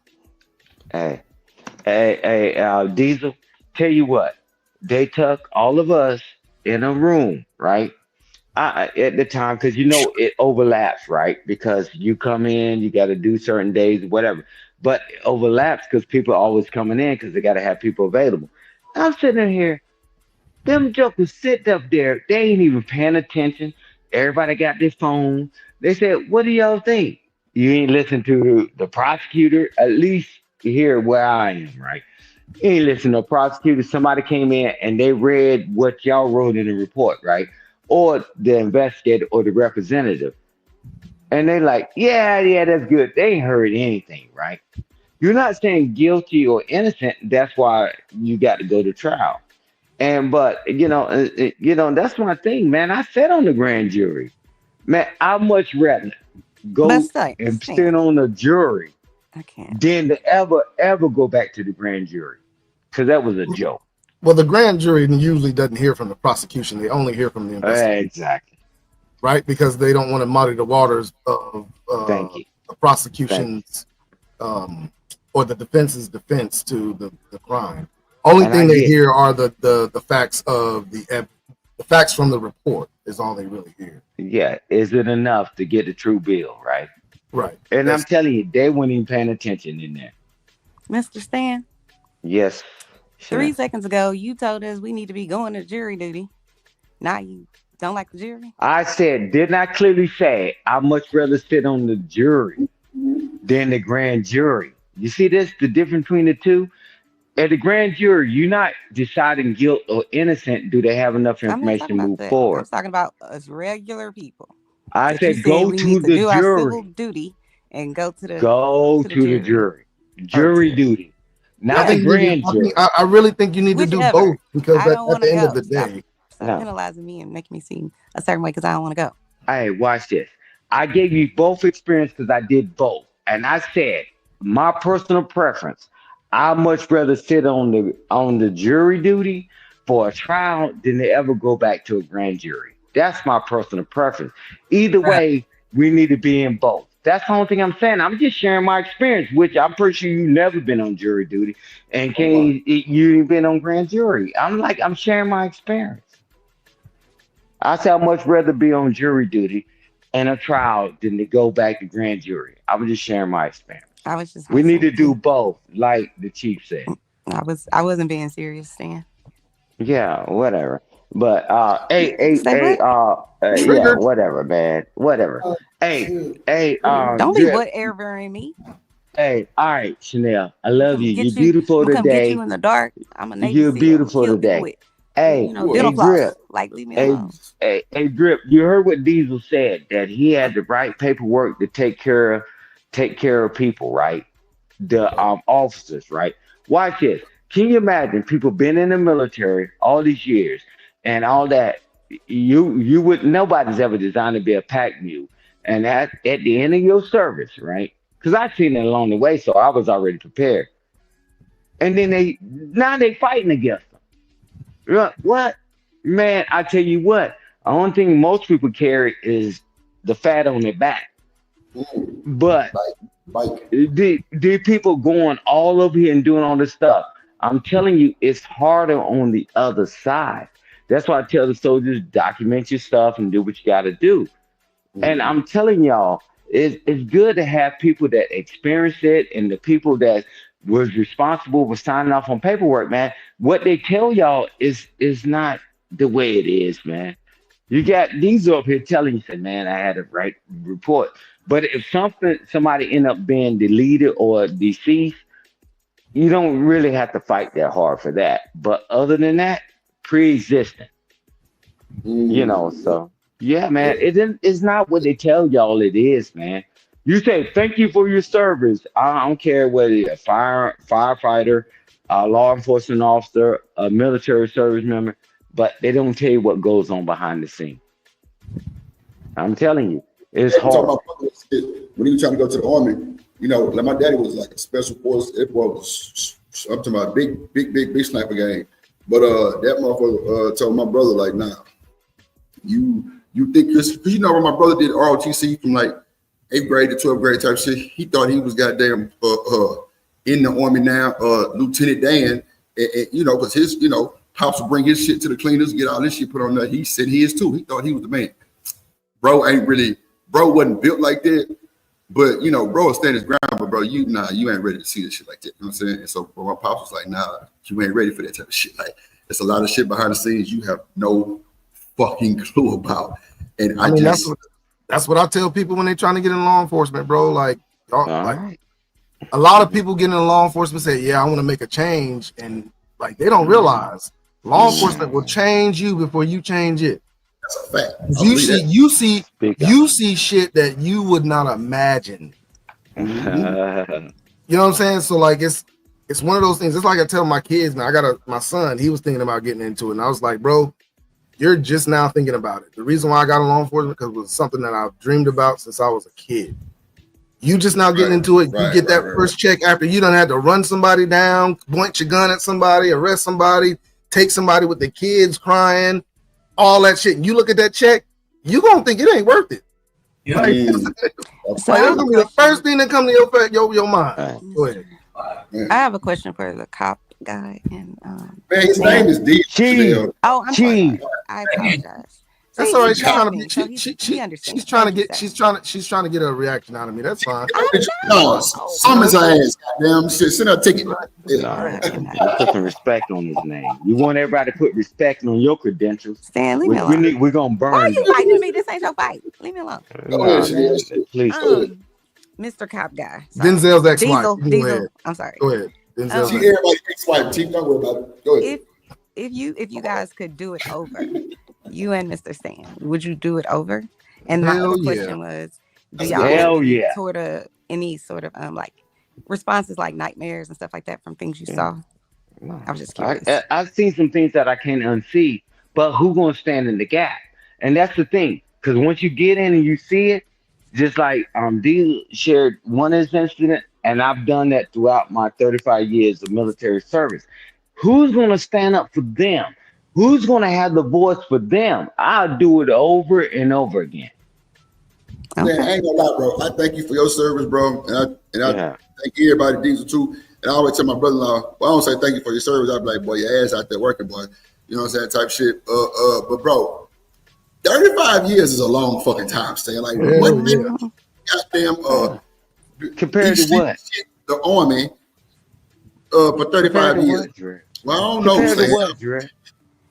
Speaker 13: Hey, Diesel, tell you what, they took all of us in a room, right? At the time, because you know it overlaps, right? Because you come in, you got to do certain days, whatever. But it overlaps because people are always coming in because they got to have people available. I'm sitting in here, them jokers sitting up there, they ain't even paying attention. Everybody got their phone. They said, "What do y'all think?" You ain't listen to the prosecutor, at least here where I am, right? You ain't listen to a prosecutor. Somebody came in and they read what y'all wrote in the report, right? Or the investigator or the representative. And they like, yeah, that's good. They ain't heard anything, right? You're not saying guilty or innocent. That's why you got to go to trial. But that's my thing, man. I sat on the grand jury. Man, I much rather go and sit on the jury than to ever go back to the grand jury. Because that was a joke.
Speaker 17: Well, the grand jury usually doesn't hear from the prosecution. They only hear from the investigator.
Speaker 13: Exactly.
Speaker 17: Right? Because they don't want to muddy the waters of the prosecution's or the defense's defense to the crime. Only thing they hear are the facts of the facts from the report is all they really hear.
Speaker 13: Yeah. Is it enough to get the true bill, right?
Speaker 17: Right.
Speaker 13: And I'm telling you, they weren't even paying attention in there.
Speaker 19: Mr. Stan?
Speaker 13: Yes.
Speaker 19: 3 seconds ago, you told us we need to be going to jury duty. Now you don't like the jury?
Speaker 13: I said, didn't I clearly say I'd much rather sit on the jury than the grand jury? You see this, the difference between the two? At the grand jury, you're not deciding guilt or innocent. Do they have enough information to move forward?
Speaker 19: I'm talking about us regular people.
Speaker 13: I said, go to the
Speaker 19: do our civil
Speaker 13: jury.
Speaker 19: duty and go to the
Speaker 13: jury. Jury duty. Not the grand jury.
Speaker 17: I really think you need to do both because at the end of the day,
Speaker 19: stop penalizing me and making me seem a certain way because I don't want to go.
Speaker 13: Hey, watch this. I gave you both experience because I did both. And I said, my personal preference, I'd much rather sit on the jury duty for a trial than to ever go back to a grand jury. That's my personal preference. Either way, we need to be in both. That's the only thing I'm saying. I'm just sharing my experience, which I'm pretty sure you've never been on jury duty and you ain't been on grand jury. I'm sharing my experience. I said I'd much rather be on jury duty and a trial than to go back to grand jury. I was just sharing my experience. We need to do both, like the chief said.
Speaker 19: I wasn't being serious, Stan.
Speaker 13: Yeah, whatever. But yeah, whatever, man. Whatever.
Speaker 19: Don't be whatever-ing me.
Speaker 13: Hey, all right, Chanel. I love you. You're beautiful today.
Speaker 19: Get you in the dark. I'm a Navy
Speaker 13: You're
Speaker 19: SEAL.
Speaker 13: beautiful today. Hey,
Speaker 19: Drip. Like, leave me alone.
Speaker 13: Hey, Drip. You heard what Diesel said, that he had the right paperwork to take care of people, right? The officers, right? Watch this. Can you imagine people been in the military all these years and all that? You would nobody's ever designed to be a pack mule, and at the end of your service, right? Because I've seen it along the way, so I was already prepared. And then they fighting against them. What? Man, I tell you what, the only thing most people carry is the fat on their back. But the people going all over here and doing all this stuff, I'm telling you, it's harder on the other side That's why I tell the soldiers, document your stuff and do what you got to do. And I'm telling y'all, it's good to have people that experienced it and the people that was responsible for signing off on paperwork, man. What they tell y'all is not the way it is, man. You got these up here telling you, say, man, I had a right report. But if somebody end up being deleted or deceased, you don't really have to fight that hard for that. But other than that, pre-existing, so yeah, man, it's not what they tell y'all it is, man. You say thank you for your service. I don't care whether you're a firefighter, a law enforcement officer, a military service member, but they don't tell you what goes on behind the scene. I'm telling you, it's hard.
Speaker 6: When he was trying to go to the army, like my daddy was like a special force. It was, I'm talking about big sniper game. But that motherfucker told my brother, like, nah, you think this, because when my brother did ROTC from like 8th grade to 12th grade type shit, he thought he was goddamn in the army now, Lieutenant Dan, and because his, pops would bring his shit to the cleaners, get all this shit put on there. He said he is too. He thought he was the man. Bro wasn't built like that, but bro will stand his ground, but bro, you ain't ready to see this shit like that. You know what I'm saying? And so my pops was like, nah, you ain't ready for that type of shit. Like, there's a lot of shit behind the scenes you have no fucking clue about. And I mean,
Speaker 17: that's what I tell people when they're trying to get in law enforcement, bro. Like a lot of people getting in law enforcement say, yeah, I want to make a change, and like they don't realize law enforcement will change you before you change it.
Speaker 6: That's a fact.
Speaker 17: You see shit that you would not imagine. You know what I'm saying? So like it's one of those things. It's like I tell my kids, man. I got my son. He was thinking about getting into it, and I was like, bro, you're just now thinking about it. The reason why I got in law enforcement because it was something that I've dreamed about since I was a kid. You just now getting into it. You get that first check after you done had to run somebody down, point your gun at somebody, arrest somebody, take somebody with the kids crying, all that shit. And you look at that check, you gonna think it ain't worth it. Yeah. Like, it's gonna be the first thing that come to your mind. Go ahead.
Speaker 19: I have a question for the cop guy, and
Speaker 6: man, his name is Diddy.
Speaker 19: Oh, I'm sorry. I apologize.
Speaker 17: That's all right. She's trying to she's trying to get a reaction out of me. That's fine.
Speaker 6: Summons her ass. Goddamn shit. Send her a ticket.
Speaker 13: Put some respect on his name. You want everybody to put respect on your credentials.
Speaker 19: Stan, leave me alone.
Speaker 13: We're gonna burn.
Speaker 19: Why are you fighting me? This ain't your fight. Leave me alone.
Speaker 13: Please.
Speaker 19: Mr. Cop guy. Sorry.
Speaker 17: Denzel's ex-wife.
Speaker 19: Diesel. I'm sorry.
Speaker 17: Go ahead.
Speaker 6: Denzel's everybody's ex-wife. Chief, don't worry about it. Go ahead.
Speaker 19: If you guys could do it over, you and Mr. Stan, would you do it over? And my other question was, do y'all have any sort of like responses like nightmares and stuff like that from things you saw? I was just curious.
Speaker 13: I've seen some things that I can't unsee, but who gonna stand in the gap? And that's the thing, because once you get in and you see it, just like Dee shared one of his incident, and I've done that throughout my 35 years of military service. Who's gonna stand up for them? Who's gonna have the voice for them? I'll do it over and over again.
Speaker 6: Man, I ain't gonna lie, bro. I thank you for your service, bro, and I thank everybody, Diesel too. And I always tell my brother-in-law, well, I don't say thank you for your service. I be like, boy, your ass out there working, boy. You know what I'm saying? Type shit. But bro, 35 years is a long fucking time. Staying like, what goddamn
Speaker 13: compared to what?
Speaker 6: The army for 35 years. Well, I don't know.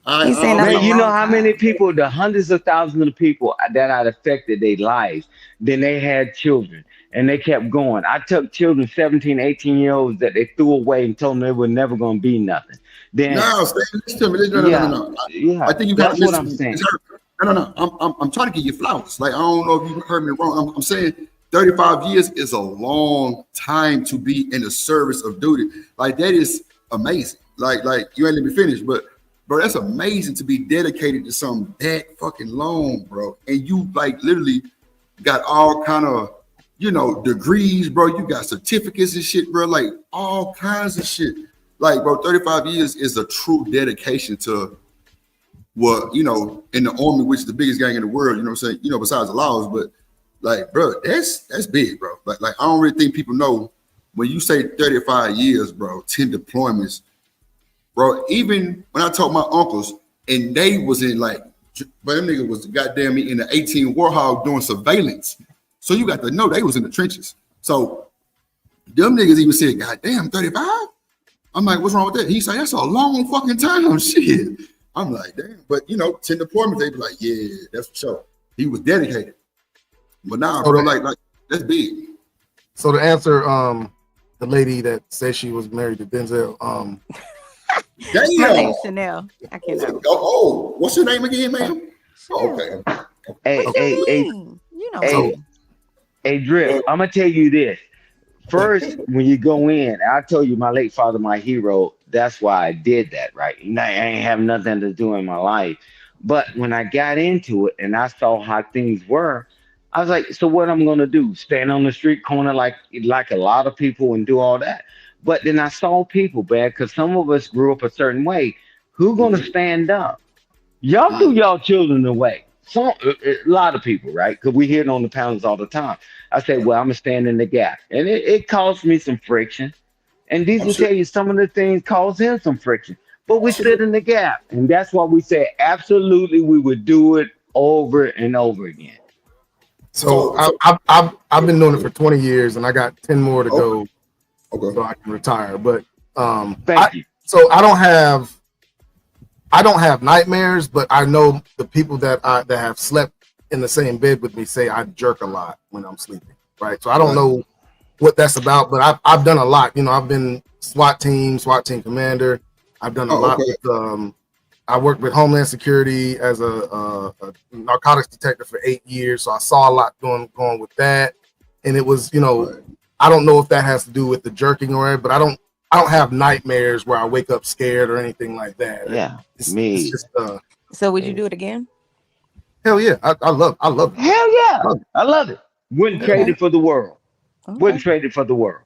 Speaker 13: Man, you know how many people, the hundreds of thousands of people that had affected their lives, then they had children and they kept going. I took children, 17, 18-year-olds that they threw away and told them they were never going to be nothing. Then,
Speaker 6: no. I think you got
Speaker 13: what I'm saying.
Speaker 6: No. I'm trying to give you flowers. Like, I don't know if you heard me wrong. I'm saying 35 years is a long time to be in the service of duty. Like, that is amazing. Like you ain't let me finish, but bro, that's amazing to be dedicated to something that fucking long, bro. And you like literally got all kind of, degrees, bro. You got certificates and shit, bro. Like all kinds of shit. Like, bro, 35 years is a true dedication to what, in the army, which is the biggest gang in the world, you know what I'm saying? Besides the laws, but like, bro, that's big, bro. Like I don't really think people know when you say 35 years, bro, 10 deployments. Bro, even when I told my uncles, and they was in like, but them nigga was goddamn in the 18 Warhol doing surveillance. So you got to know they was in the trenches. So them niggas even said, goddamn, 35? I'm like, what's wrong with that? He said, that's a long fucking time. Shit. I'm like, damn. But you know, 10 deployments, they be like, yeah, that's for sure. He was dedicated. But now, bro, like that's big.
Speaker 17: So to answer the lady that said she was married to Denzel,
Speaker 6: damn.
Speaker 19: My name's Chanel. I cannot.
Speaker 6: Oh, what's your name again, ma'am? Oh, okay.
Speaker 13: Hey, Drip, I'm gonna tell you this. First, when you go in, I told you my late father, my hero. That's why I did that, right? And I ain't have nothing to do in my life. But when I got into it and I saw how things were, I was like, so what I'm gonna do? Stand on the street corner like a lot of people and do all that. But then I saw people, man, because some of us grew up a certain way. Who gonna stand up? Y'all threw y'all children away. A lot of people, right? Because we hear it on the panels all the time. I say, well, I'm gonna stand in the gap, and it caused me some friction. And these will tell you some of the things caused him some friction, but we stood in the gap, and that's why we said absolutely we would do it over and over again.
Speaker 17: So I've been doing it for 20 years, and I got 10 more to go, so I can retire. But
Speaker 13: thank you.
Speaker 17: So I don't have nightmares, but I know the people that have slept in the same bed with me say I jerk a lot when I'm sleeping, right? So I don't know what that's about, but I've done a lot. You know, I've been SWAT team commander. I've done a lot with I worked with Homeland Security as a narcotics detective for 8 years, so I saw a lot going with that. And it was, you know, I don't know if that has to do with the jerking or whatever, but I don't have nightmares where I wake up scared or anything like that.
Speaker 13: Yeah,
Speaker 17: it's just,
Speaker 19: So would you do it again?
Speaker 17: hell yeah, I love it.
Speaker 13: Hell yeah, I love it. Wouldn't trade it for the world. Wouldn't trade it for the world.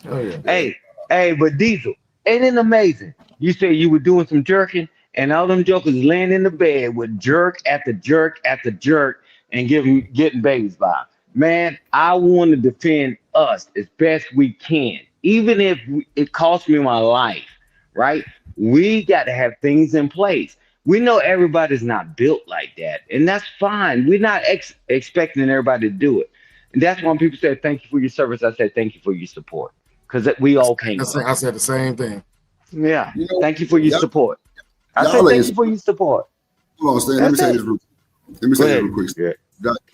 Speaker 17: Oh yeah.
Speaker 13: Hey, but Diesel, ain't it amazing? You say you were doing some jerking, and all them jokers laying in the bed with jerk after jerk after jerk and getting babies by. Man, I want to defend us as best we can, even if it costs me my life, right? We got to have things in place. We know everybody's not built like that, and that's fine. We're not expecting everybody to do it. And that's why when people say thank you for your service, I said thank you for your support, because we all came.
Speaker 17: I said the same thing.
Speaker 13: Yeah, thank you for your support. I said thank you for your support.
Speaker 6: Hold on, Stan. Let me say this real quick.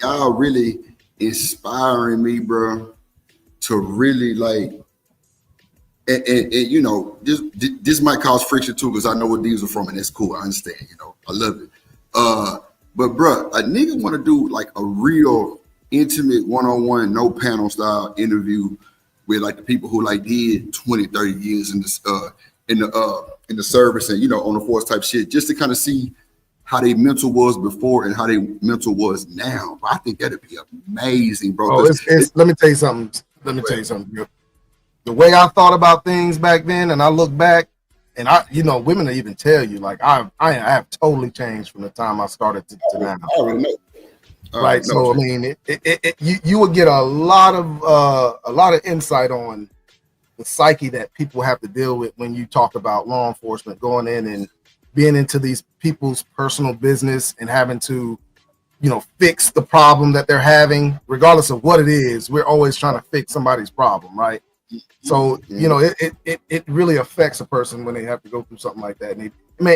Speaker 6: Y'all really inspiring me, bro, to really like, and you know, this might cause friction too, because I know where these are from, and it's cool. I understand, you know, I love it. But bro, a nigga want to do like a real intimate one-on-one, no panel style interview with like the people who like did 20, 30 years in this in the service and, you know, on the force type shit, just to kind of see how they mental was before and how they mental was now. I think that'd be amazing, bro.
Speaker 17: Let me tell you something. The way I thought about things back then, and I look back, and you know, women will even tell you, like I have totally changed from the time I started to now.
Speaker 6: I already know.
Speaker 17: Right. So I mean, you would get a lot of insight on the psyche that people have to deal with when you talk about law enforcement going in and being into these people's personal business and having to, you know, fix the problem that they're having, regardless of what it is. We're always trying to fix somebody's problem, right? So, you know, it really affects a person when they have to go through something like that. And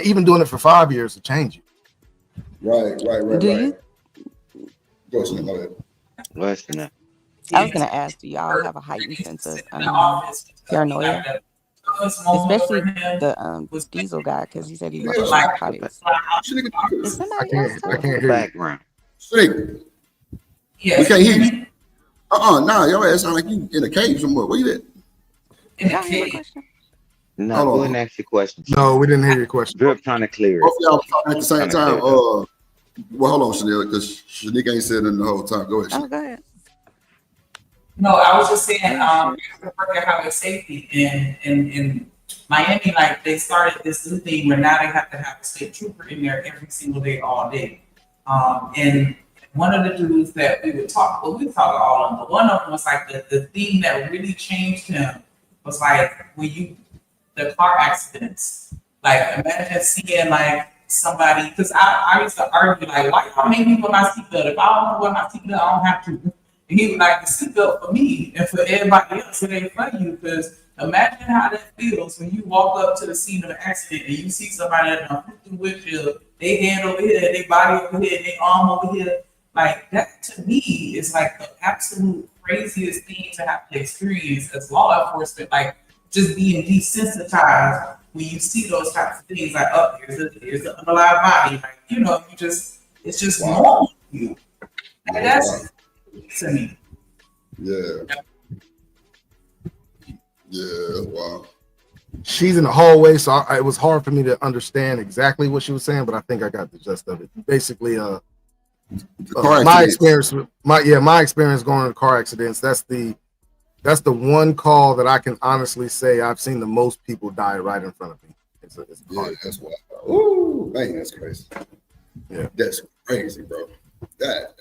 Speaker 17: even doing it for 5 years to change you.
Speaker 6: Right.
Speaker 19: Do you?
Speaker 13: Go ahead.
Speaker 19: I was going to ask, do y'all have a heightened sense of paranoia? Especially the Diesel guy, because he said he was narcotics. Is somebody else
Speaker 17: I
Speaker 19: talking?
Speaker 17: can't hear
Speaker 13: background.
Speaker 6: Snake.
Speaker 14: Yes.
Speaker 6: We can't hear you. Nah, your ass sound like you in a cave somewhere. Where you at?
Speaker 14: In a cave.
Speaker 13: No, go ahead and ask your question.
Speaker 17: No, we didn't hear your question.
Speaker 13: Drip trying to clear it.
Speaker 6: Both y'all was talking at the same time. Well, hold on, Chanel, because Shanique ain't said it the whole time. Go ahead.
Speaker 19: Oh, go ahead.
Speaker 14: No, I was just saying, work at highway safety in Miami, like they started this new thing where now they have to have a state trooper in there every single day, all day. And one of the dudes that we talk all of them, but one of them was like the thing that really changed him was like the car accidents. Like imagine seeing like somebody, because I used to argue like, why y'all make me wear my seatbelt? If I don't want to wear my seatbelt, I don't have to. And he was like, the seatbelt for me and for everybody else, it ain't for you. Because imagine how that feels when you walk up to the scene of an accident and you see somebody that done flipped the windshield, they hand over here, they body over here, they arm over here. Like that to me is like the absolute craziest thing to have to experience as law enforcement. Like just being desensitized when you see those types of things. Like, oh, here's an unalive body. Like, you know, it's just normal to you. And that's to me.
Speaker 6: Yeah. Yeah. Wow.
Speaker 17: She's in the hallway, so it was hard for me to understand exactly what she was saying, but I think I got the gist of it. Basically, my experience going to car accidents. That's the one call that I can honestly say I've seen the most people die right in front of me. It's
Speaker 6: that's wild. Ooh, man, that's crazy.
Speaker 17: Yeah,
Speaker 6: that's crazy, bro. That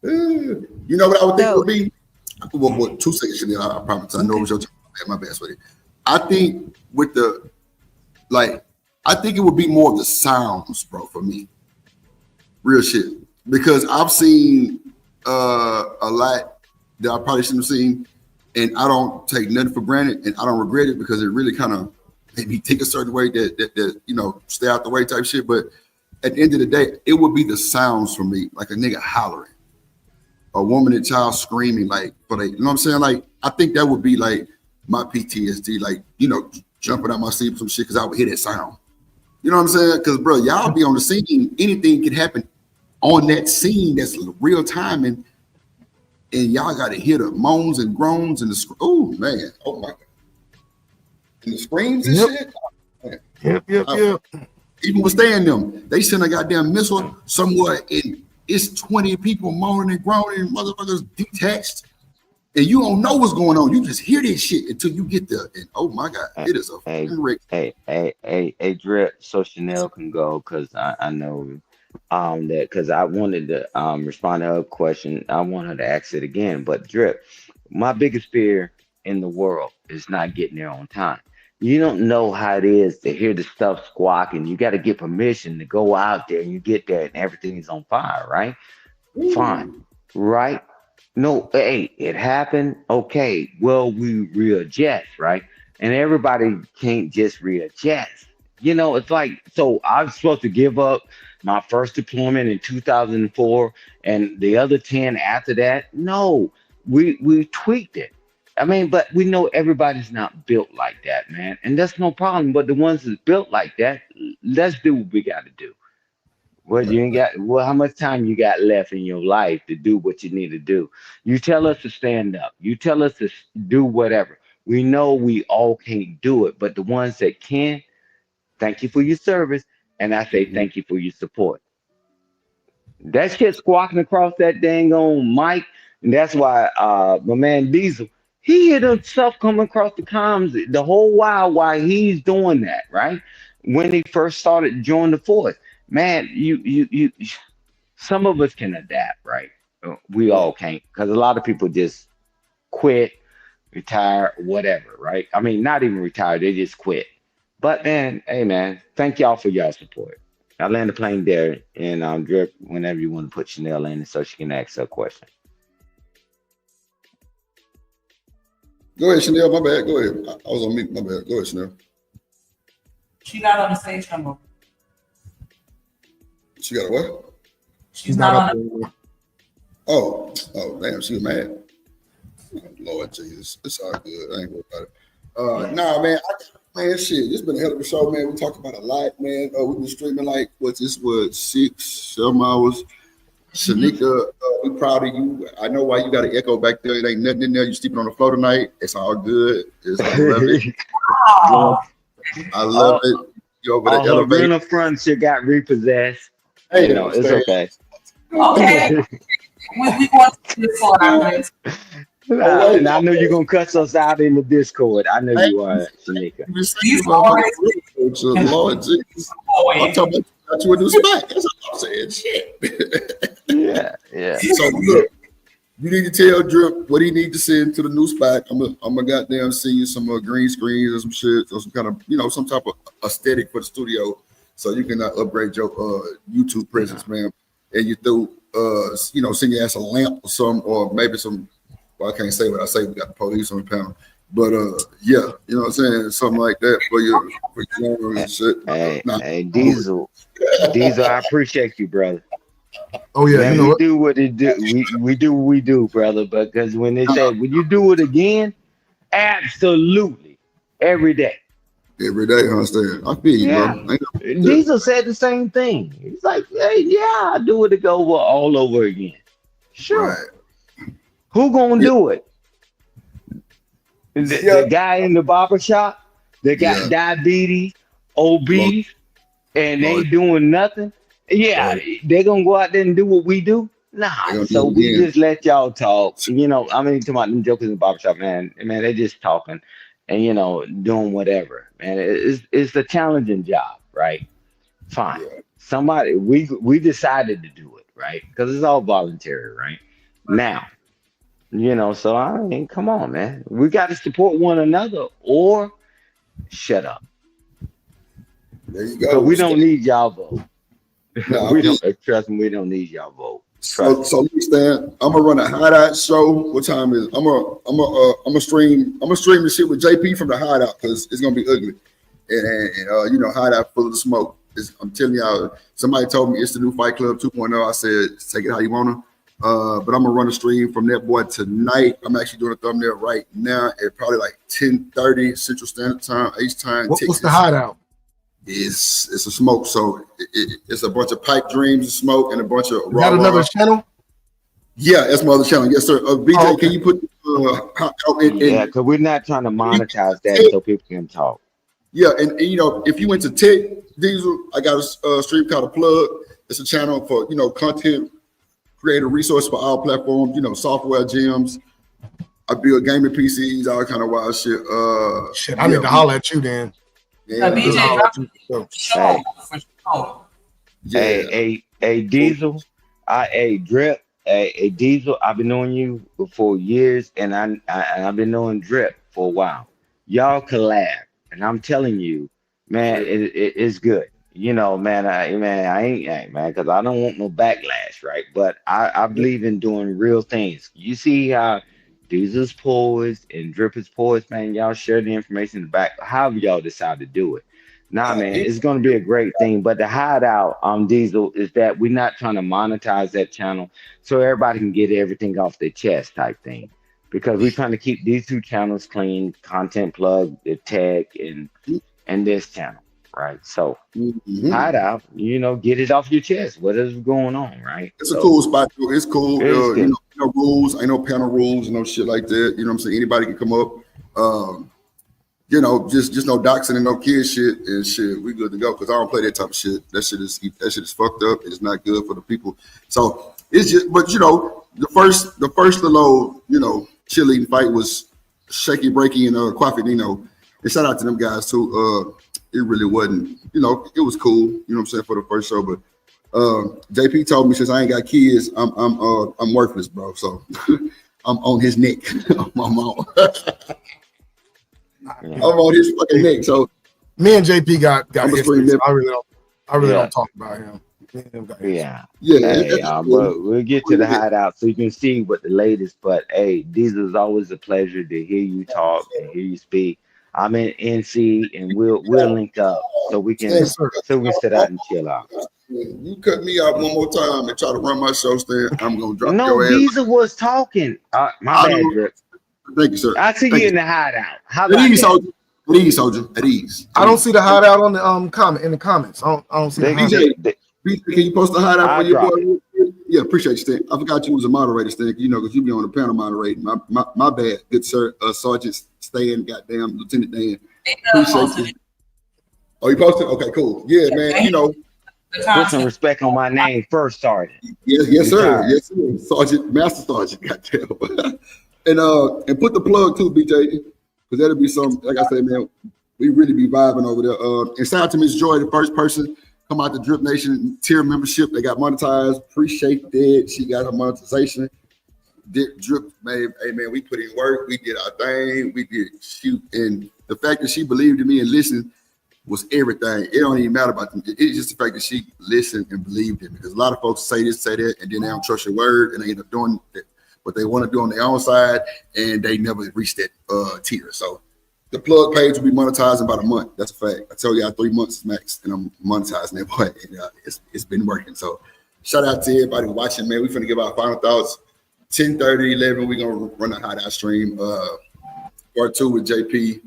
Speaker 6: damn. You know what I would think it would be? Well, 2 seconds, Chanel. I promise. I know it was your turn. My bad, sweetie. I think with the I think it would be more of the sounds, bro, for me. Real shit. Because I've seen a lot that I probably shouldn't have seen, and I don't take nothing for granted, and I don't regret it because it really kind of made me think a certain way that you know, stay out the way type shit. But at the end of the day, it would be the sounds for me, like a nigga hollering, a woman and child screaming, like, you know what I'm saying? Like, I think that would be like my PTSD, like, you know, jumping out my seat for some shit because I would hear that sound. You know what I'm saying? Because, bro, y'all be on the scene, anything can happen on that scene that's real time, and y'all got to hear the moans and groans and the oh man, oh my god, and the screams and shit.
Speaker 17: Yep.
Speaker 6: Even with staying them, they send a goddamn missile somewhere, and it's 20 people moaning and groaning, motherfuckers detached, and you don't know what's going on. You just hear this shit until you get there, and oh my god, it is a fucking wreck.
Speaker 13: Hey, Drip, so Chanel can go because I know that because I wanted to respond to her question. I want her to ask it again. But Drip, my biggest fear in the world is not getting there on time. You don't know how it is to hear the stuff squawking. You got to get permission to go out there, and you get there and everything is on fire, right? Fine, right? No, hey, it happened. Okay, well, we readjust, right? And everybody can't just readjust. You know, it's like, so I was supposed to give up my first deployment in 2004 and the other 10 after that. No, we tweaked it. I mean, but we know everybody's not built like that, man. And that's no problem. But the ones that's built like that, let's do what we got to do. Well, you ain't got, well, how much time you got left in your life to do what you need to do? You tell us to stand up. You tell us to do whatever. We know we all can't do it, but the ones that can, thank you for your service. And I say thank you for your support. That shit squawking across that dang on mic. And that's why my man Diesel, he hear the stuff coming across the comms the whole while he's doing that, right? When he first started joining the force. Man, you some of us can adapt, right? We all can't, because a lot of people just quit, retire, whatever, right? I mean, not even retire, they just quit. But man, hey man, thank y'all for y'all support. I land the plane there, and Drip, whenever you want to put Chanel in so she can ask her question.
Speaker 6: Go ahead, Chanel. My bad. Go ahead. I was on mute. My bad. Go ahead, Chanel.
Speaker 14: She's not on the stage no more.
Speaker 6: She got a what?
Speaker 14: She's not on the
Speaker 6: Oh, damn, she was mad. Oh, Lord Jesus, it's all good. I ain't worried about it. Nah, man, shit, it's been a hell of a show, man. We talked about a lot, man. We've been streaming like, 6-7 hours. Shanika, we proud of you. I know why you got an echo back there. It ain't nothing in there. You sleeping on the floor tonight. It's all good. I love it. I love it. You over the elevator.
Speaker 13: Her front shit got repossessed. Hey, you know, it's okay.
Speaker 14: Okay. we want this one out
Speaker 13: there. I know you're gonna cuss us out in the Discord. I know you are, Shanika.
Speaker 6: Lord Jesus. I'm talking about you a new spot. That's what I'm saying. Shit.
Speaker 13: Yeah.
Speaker 6: So look, you need to tell Drip what he need to send to the new spot. I'm gonna goddamn send you some green screens or some shit or some kind of, some type of aesthetic for the studio. so you can upgrade your YouTube presence, man. And you threw, send your ass a lamp or some, or maybe some. Well, I can't say what I say. We got the police on the panel, but yeah, you know what I'm saying, something like that for your and shit.
Speaker 13: Hey, Diesel, I appreciate you, brother.
Speaker 17: Oh yeah,
Speaker 13: man,
Speaker 17: you know
Speaker 13: we
Speaker 17: what?
Speaker 13: do what it do. We do what we do, brother. Because when they say, "Will you do it again?" Absolutely, every day.
Speaker 6: Every day, huh? I feel you,
Speaker 13: Yeah,
Speaker 6: bro.
Speaker 13: Diesel said the same thing. He's like, "Hey, yeah, I do it all over again." Sure.
Speaker 6: Right.
Speaker 13: Who gonna do it? The guy in the barber shop that got diabetes, obese, and ain't doing nothing. Yeah, they gonna go out there and do what we do. Nah, so we just let y'all talk. I mean, talking about them jokers in the barbershop, man, they just talking and doing whatever, man. It's a challenging job, right? Fine. Somebody we decided to do it, right? Because it's all voluntary, right? Now, so I mean, come on, man. We got to support one another or shut up.
Speaker 6: There you
Speaker 13: Because
Speaker 6: go.
Speaker 13: we don't need y'all vote.
Speaker 6: Nah,
Speaker 13: we don't trust me. We don't need y'all vote.
Speaker 6: So let me stand. I'm gonna run a hideout show. What time is it? I'm gonna stream the shit with JP from the hideout because it's gonna be ugly. And hideout full of the smoke. I'm telling y'all, somebody told me it's the new Fight Club 2.0. I said, take it how you wanna. But I'm gonna run a stream from that boy tonight. I'm actually doing a thumbnail right now at probably like 10:30 Central Standard Time, East Time.
Speaker 17: What's the hideout?
Speaker 6: It's a smoke. So it's a bunch of pipe dreams of smoke and a bunch of
Speaker 17: Is that another channel?
Speaker 6: Yeah, that's my other channel. Yes, sir. BJ, can you put
Speaker 13: yeah, because we're not trying to monetize that so people can talk.
Speaker 6: Yeah, and if you went to Tech Diesel, I got a stream called A Plug. It's a channel for content creator resource for all platforms, software gems. I build gaming PCs, all kind of wild shit.
Speaker 17: Shit, I need to holler at you then.
Speaker 6: Yeah,
Speaker 13: Hey, Diesel, Drip, Diesel. I've been knowing you for years, and I've been knowing Drip for a while. Y'all collab, and I'm telling you, man, it's good. Man, I ain't, man, because I don't want no backlash, right? But I believe in doing real things. You see how Diesel's poised and Drip is poised, man. Y'all share the information in the back. However y'all decide to do it. Nah, man, it's gonna be a great thing. But the hideout Diesel is that we're not trying to monetize that channel so everybody can get everything off their chest type thing. Because we're trying to keep these two channels clean, content plug, the tech and this channel, right? So hideout, get it off your chest. What is going on, right?
Speaker 6: It's a cool spot. It's cool.
Speaker 13: It's
Speaker 6: no rules. Ain't no panel rules. No shit like that. You know what I'm saying? Anybody can come up. Just no doxing and no kid shit and shit. We good to go because I don't play that type of shit. That shit is fucked up. It's not good for the people. So it's just, but the first little cheerleading fight was Shaky Breaky and Quaffy. And shout out to them guys too. It really wasn't, it was cool. You know what I'm saying, for the first show, but JP told me since I ain't got kids, I'm worthless, bro. So I'm on his neck. I'm on his fucking neck. So
Speaker 17: me and JP got history. So I really
Speaker 13: Yeah.
Speaker 17: don't talk about him.
Speaker 13: Yeah.
Speaker 6: Yeah.
Speaker 13: Hey, but we'll get to the hideout so you can see what the latest. But hey, Diesel is always a pleasure to hear you talk and hear you speak. I'm in NC and we'll link up so we can sit out and chill out.
Speaker 6: You cut me out one more time and try to run my show, Stan, I'm gonna drop
Speaker 13: No,
Speaker 6: your ass.
Speaker 13: Diesel was talking. My bad, Drip.
Speaker 6: Thank you, sir.
Speaker 13: I see
Speaker 6: Thank
Speaker 13: you in the hideout. How
Speaker 6: At
Speaker 13: about
Speaker 6: ease,
Speaker 13: that?
Speaker 6: soldier. At ease, soldier. At ease.
Speaker 17: I don't see the hideout on the in the comments. I don't see the hideout.
Speaker 6: BJ, can you post a hideout for your
Speaker 13: drop
Speaker 6: boy? Yeah, appreciate you, Stan. I forgot you was a moderator, Stan. Because you be on the panel moderating. My bad, good sir. Sergeant Stan, goddamn Lieutenant Dan. Appreciate you. Oh, you posted? Okay, cool. Yeah, man.
Speaker 13: Put some respect on my name first, Sergeant.
Speaker 6: Yes, sir. Yes, sir. Sergeant, Master Sergeant. Goddamn. And put the plug too, BJ, because that'll be some. Like I said, man, we really be vibing over there. And shout out to Miss Joy, the first person come out the Drip Nation tier membership. They got monetized. Appreciate that. She got her monetization. Drip, man. Hey, man, we put in work. We did our thing. We did shoot. And the fact that she believed in me and listened was everything. It don't even matter about them. It's just the fact that she listened and believed in me. Because a lot of folks say this, say that, and then they don't trust your word, and they end up doing what they want to do on their own side, and they never reach that tier. So the plug page will be monetized in about a month. That's a fact. I told y'all 3 months max, and I'm monetizing that boy. And, it's been working. So shout out to everybody watching, man. We're finna give our final thoughts. 10:30, 11, we're gonna run a hideout stream. Part 2 with JP.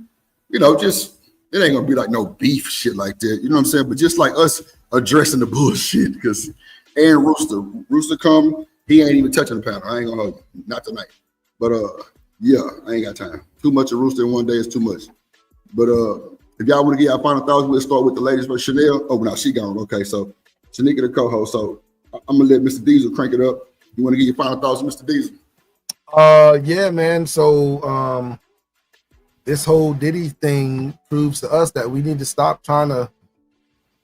Speaker 6: You know, just it ain't gonna be like no beef shit like that. You know what I'm saying? But just like us addressing the bullshit, because and Rooster come, he ain't even touching the panel. I ain't gonna hold you. Not tonight. But yeah, I ain't got time. Too much of Rooster in one day is too much. But if y'all want to get our final thoughts, we'll start with the ladies first. Chanel. Oh, no, she gone. Okay, so Shanika the co-host. So I'm gonna let Mr. Diesel crank it up. You want to get your final thoughts, Mr. Diesel?
Speaker 17: Yeah, man. So this whole Diddy thing proves to us that we need to stop trying to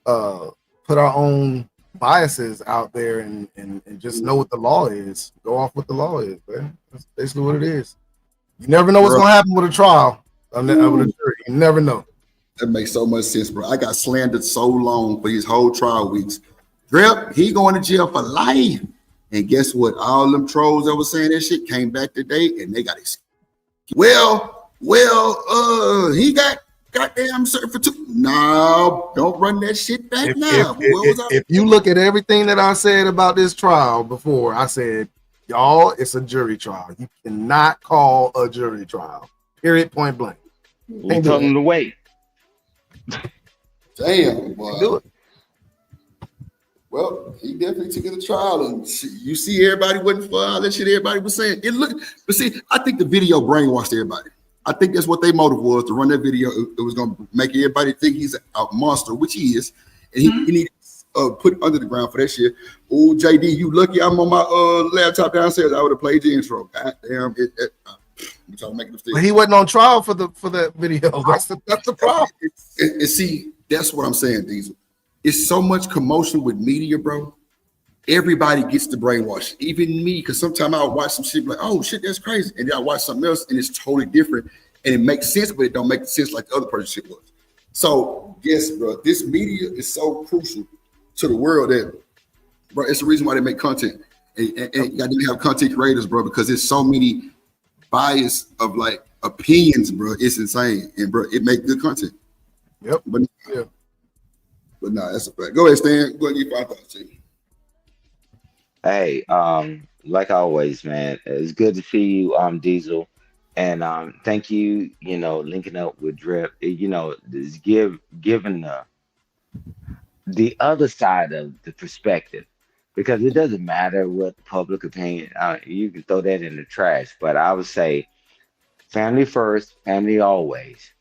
Speaker 17: put our own biases out there and just know what the law is. Go off what the law is, man. That's basically what it is. You never know what's gonna happen with a trial. With a jury. You never know.
Speaker 6: That makes so much sense, bro. I got slandered so long for his whole trial weeks. Drip, he going to jail for life. And guess what? All them trolls that was saying that shit came back today and they got his. Well, he got goddamn certain for 2. No, don't run that shit back now.
Speaker 17: If you look at everything that I said about this trial before, I said, y'all, it's a jury trial. You cannot call a jury trial. Period, point blank.
Speaker 13: We told him to wait.
Speaker 6: Damn, boy.
Speaker 17: Do it.
Speaker 6: Well, he definitely took it to trial, and you see, everybody wasn't for all that shit. Everybody was saying it. But see, I think the video brainwashed everybody. I think that's what their motive was to run that video. It was gonna make everybody think he's a monster, which he is, and he needed put under the ground for that shit. Oh, JD, you lucky I'm on my laptop downstairs. I would have played the intro. God damn it. I'm trying to make it
Speaker 17: But he wasn't on trial for that video. That's the problem.
Speaker 6: And see, that's what I'm saying, Diesel. It's so much commotion with media, bro. Everybody gets the brainwash, even me, because sometimes I'll watch some shit like, oh shit, that's crazy. And then I watch something else and it's totally different and it makes sense, but it don't make sense like the other person's shit was. So yes, bro, this media is so crucial to the world that, bro, it's the reason why they make content. And you got to have content creators, bro, because there's so many bias of like opinions, bro. It's insane. And bro, it make good content.
Speaker 17: Yep.
Speaker 6: But nah, that's a fact. Go ahead, Stan. Go ahead and get 5 thoughts, T.
Speaker 13: Hey, like always, man, it's good to see you, Diesel, and thank you. You know, linking up with Drip. You know, is giving the other side of the perspective, because it doesn't matter what the public opinion. You can throw that in the trash, but I would say, family first, family always.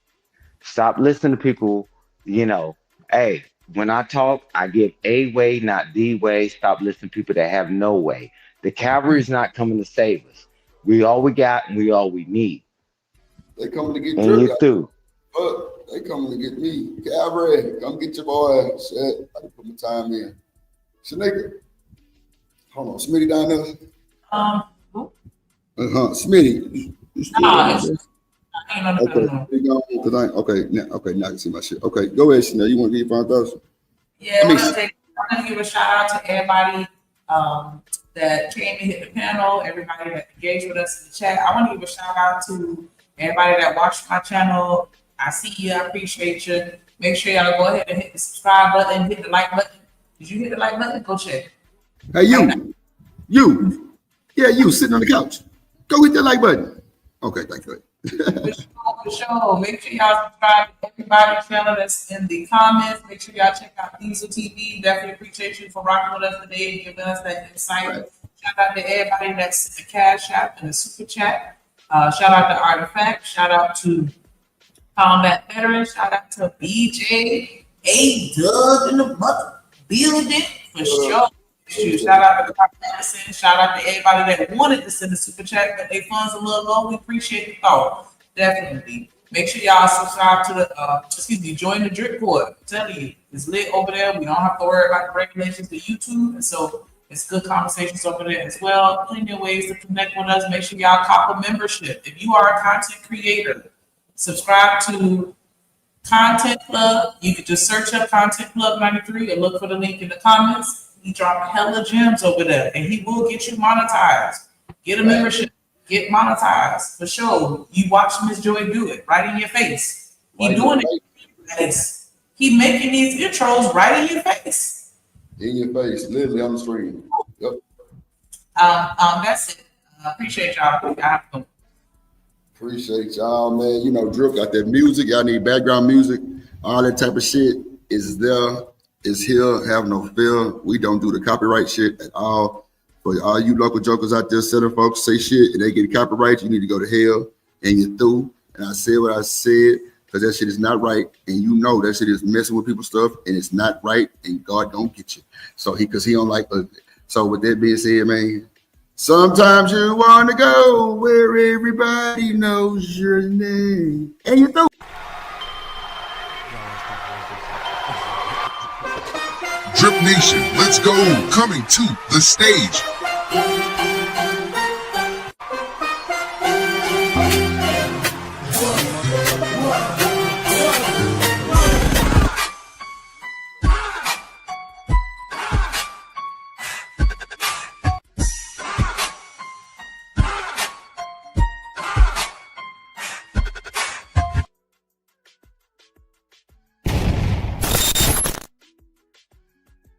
Speaker 13: Stop listening to people. You know, hey. When I talk, I give a way, not the way. Stop listening to people that have no way. The cavalry is not coming to save us. We all we got and we all we need.
Speaker 6: They coming to get
Speaker 13: and you through.
Speaker 6: Look, they coming to get me. Cavalry, come get your boy. Shit, I can put my time in. Shanika, hold on, Smitty down there. Smitty. Okay, now I can see my shit. Okay, go ahead, Chanel. You want to get your 5,000?
Speaker 14: Yeah, I want to give a shout out to everybody that came and hit the panel, everybody that engaged with us in the chat. I want to give a shout out to everybody that watched my channel. I see you. I appreciate you. Make sure y'all go ahead and hit the subscribe button, hit the like button. Did you hit the like button? Go check.
Speaker 6: Hey, you. Yeah, you sitting on the couch. Go hit that like button. Okay, thank you.
Speaker 14: For sure. Make sure y'all subscribe to everybody's channel that's in the comments. Make sure y'all check out Diesel TV. Definitely appreciate you for rocking with us today and giving us that insight. Right. Shout out to everybody that's in the Cash App and the Super Chat. Shout out to Artifact. Shout out to Combat Veteran. Shout out to BJ, A-Dub in the mother building for sure. Shout out to Madison. Shout out to everybody that wanted to send a super chat, but they funds a little low. We appreciate the thought. Definitely. Make sure y'all subscribe to the join the drip board. I'm telling you, it's lit over there. We don't have to worry about the regulations to YouTube. And so it's good conversations over there as well. Plenty of ways to connect with us. Make sure y'all cop a membership. If you are a content creator, subscribe to Content Club. You could just search up Content Club 93 and look for the link in the comments. He dropped hella gems over there, and he will get you monetized. Get a membership, get monetized for sure. You watch Miss Joy do it right in your face. He doing it in your face. He making these intros right in your face.
Speaker 6: In your face, literally on the screen. Yep.
Speaker 14: That's it. I appreciate y'all.
Speaker 6: Appreciate y'all, man. You know, Drip got that music. Y'all need background music. All that type of shit is there. Is here. Have no fear. We don't do the copyright shit at all. For all you local jokers out there selling folks say shit and they get copyright, you need to go to hell and you're through. And I said what I said because that shit is not right. And you know that shit is messing with people's stuff and it's not right. And God don't get you. So because he don't like ugly. So with that being said, man, sometimes you want to go where everybody knows your name. And you through.
Speaker 5: Drip Nation, let's go. Coming to the stage.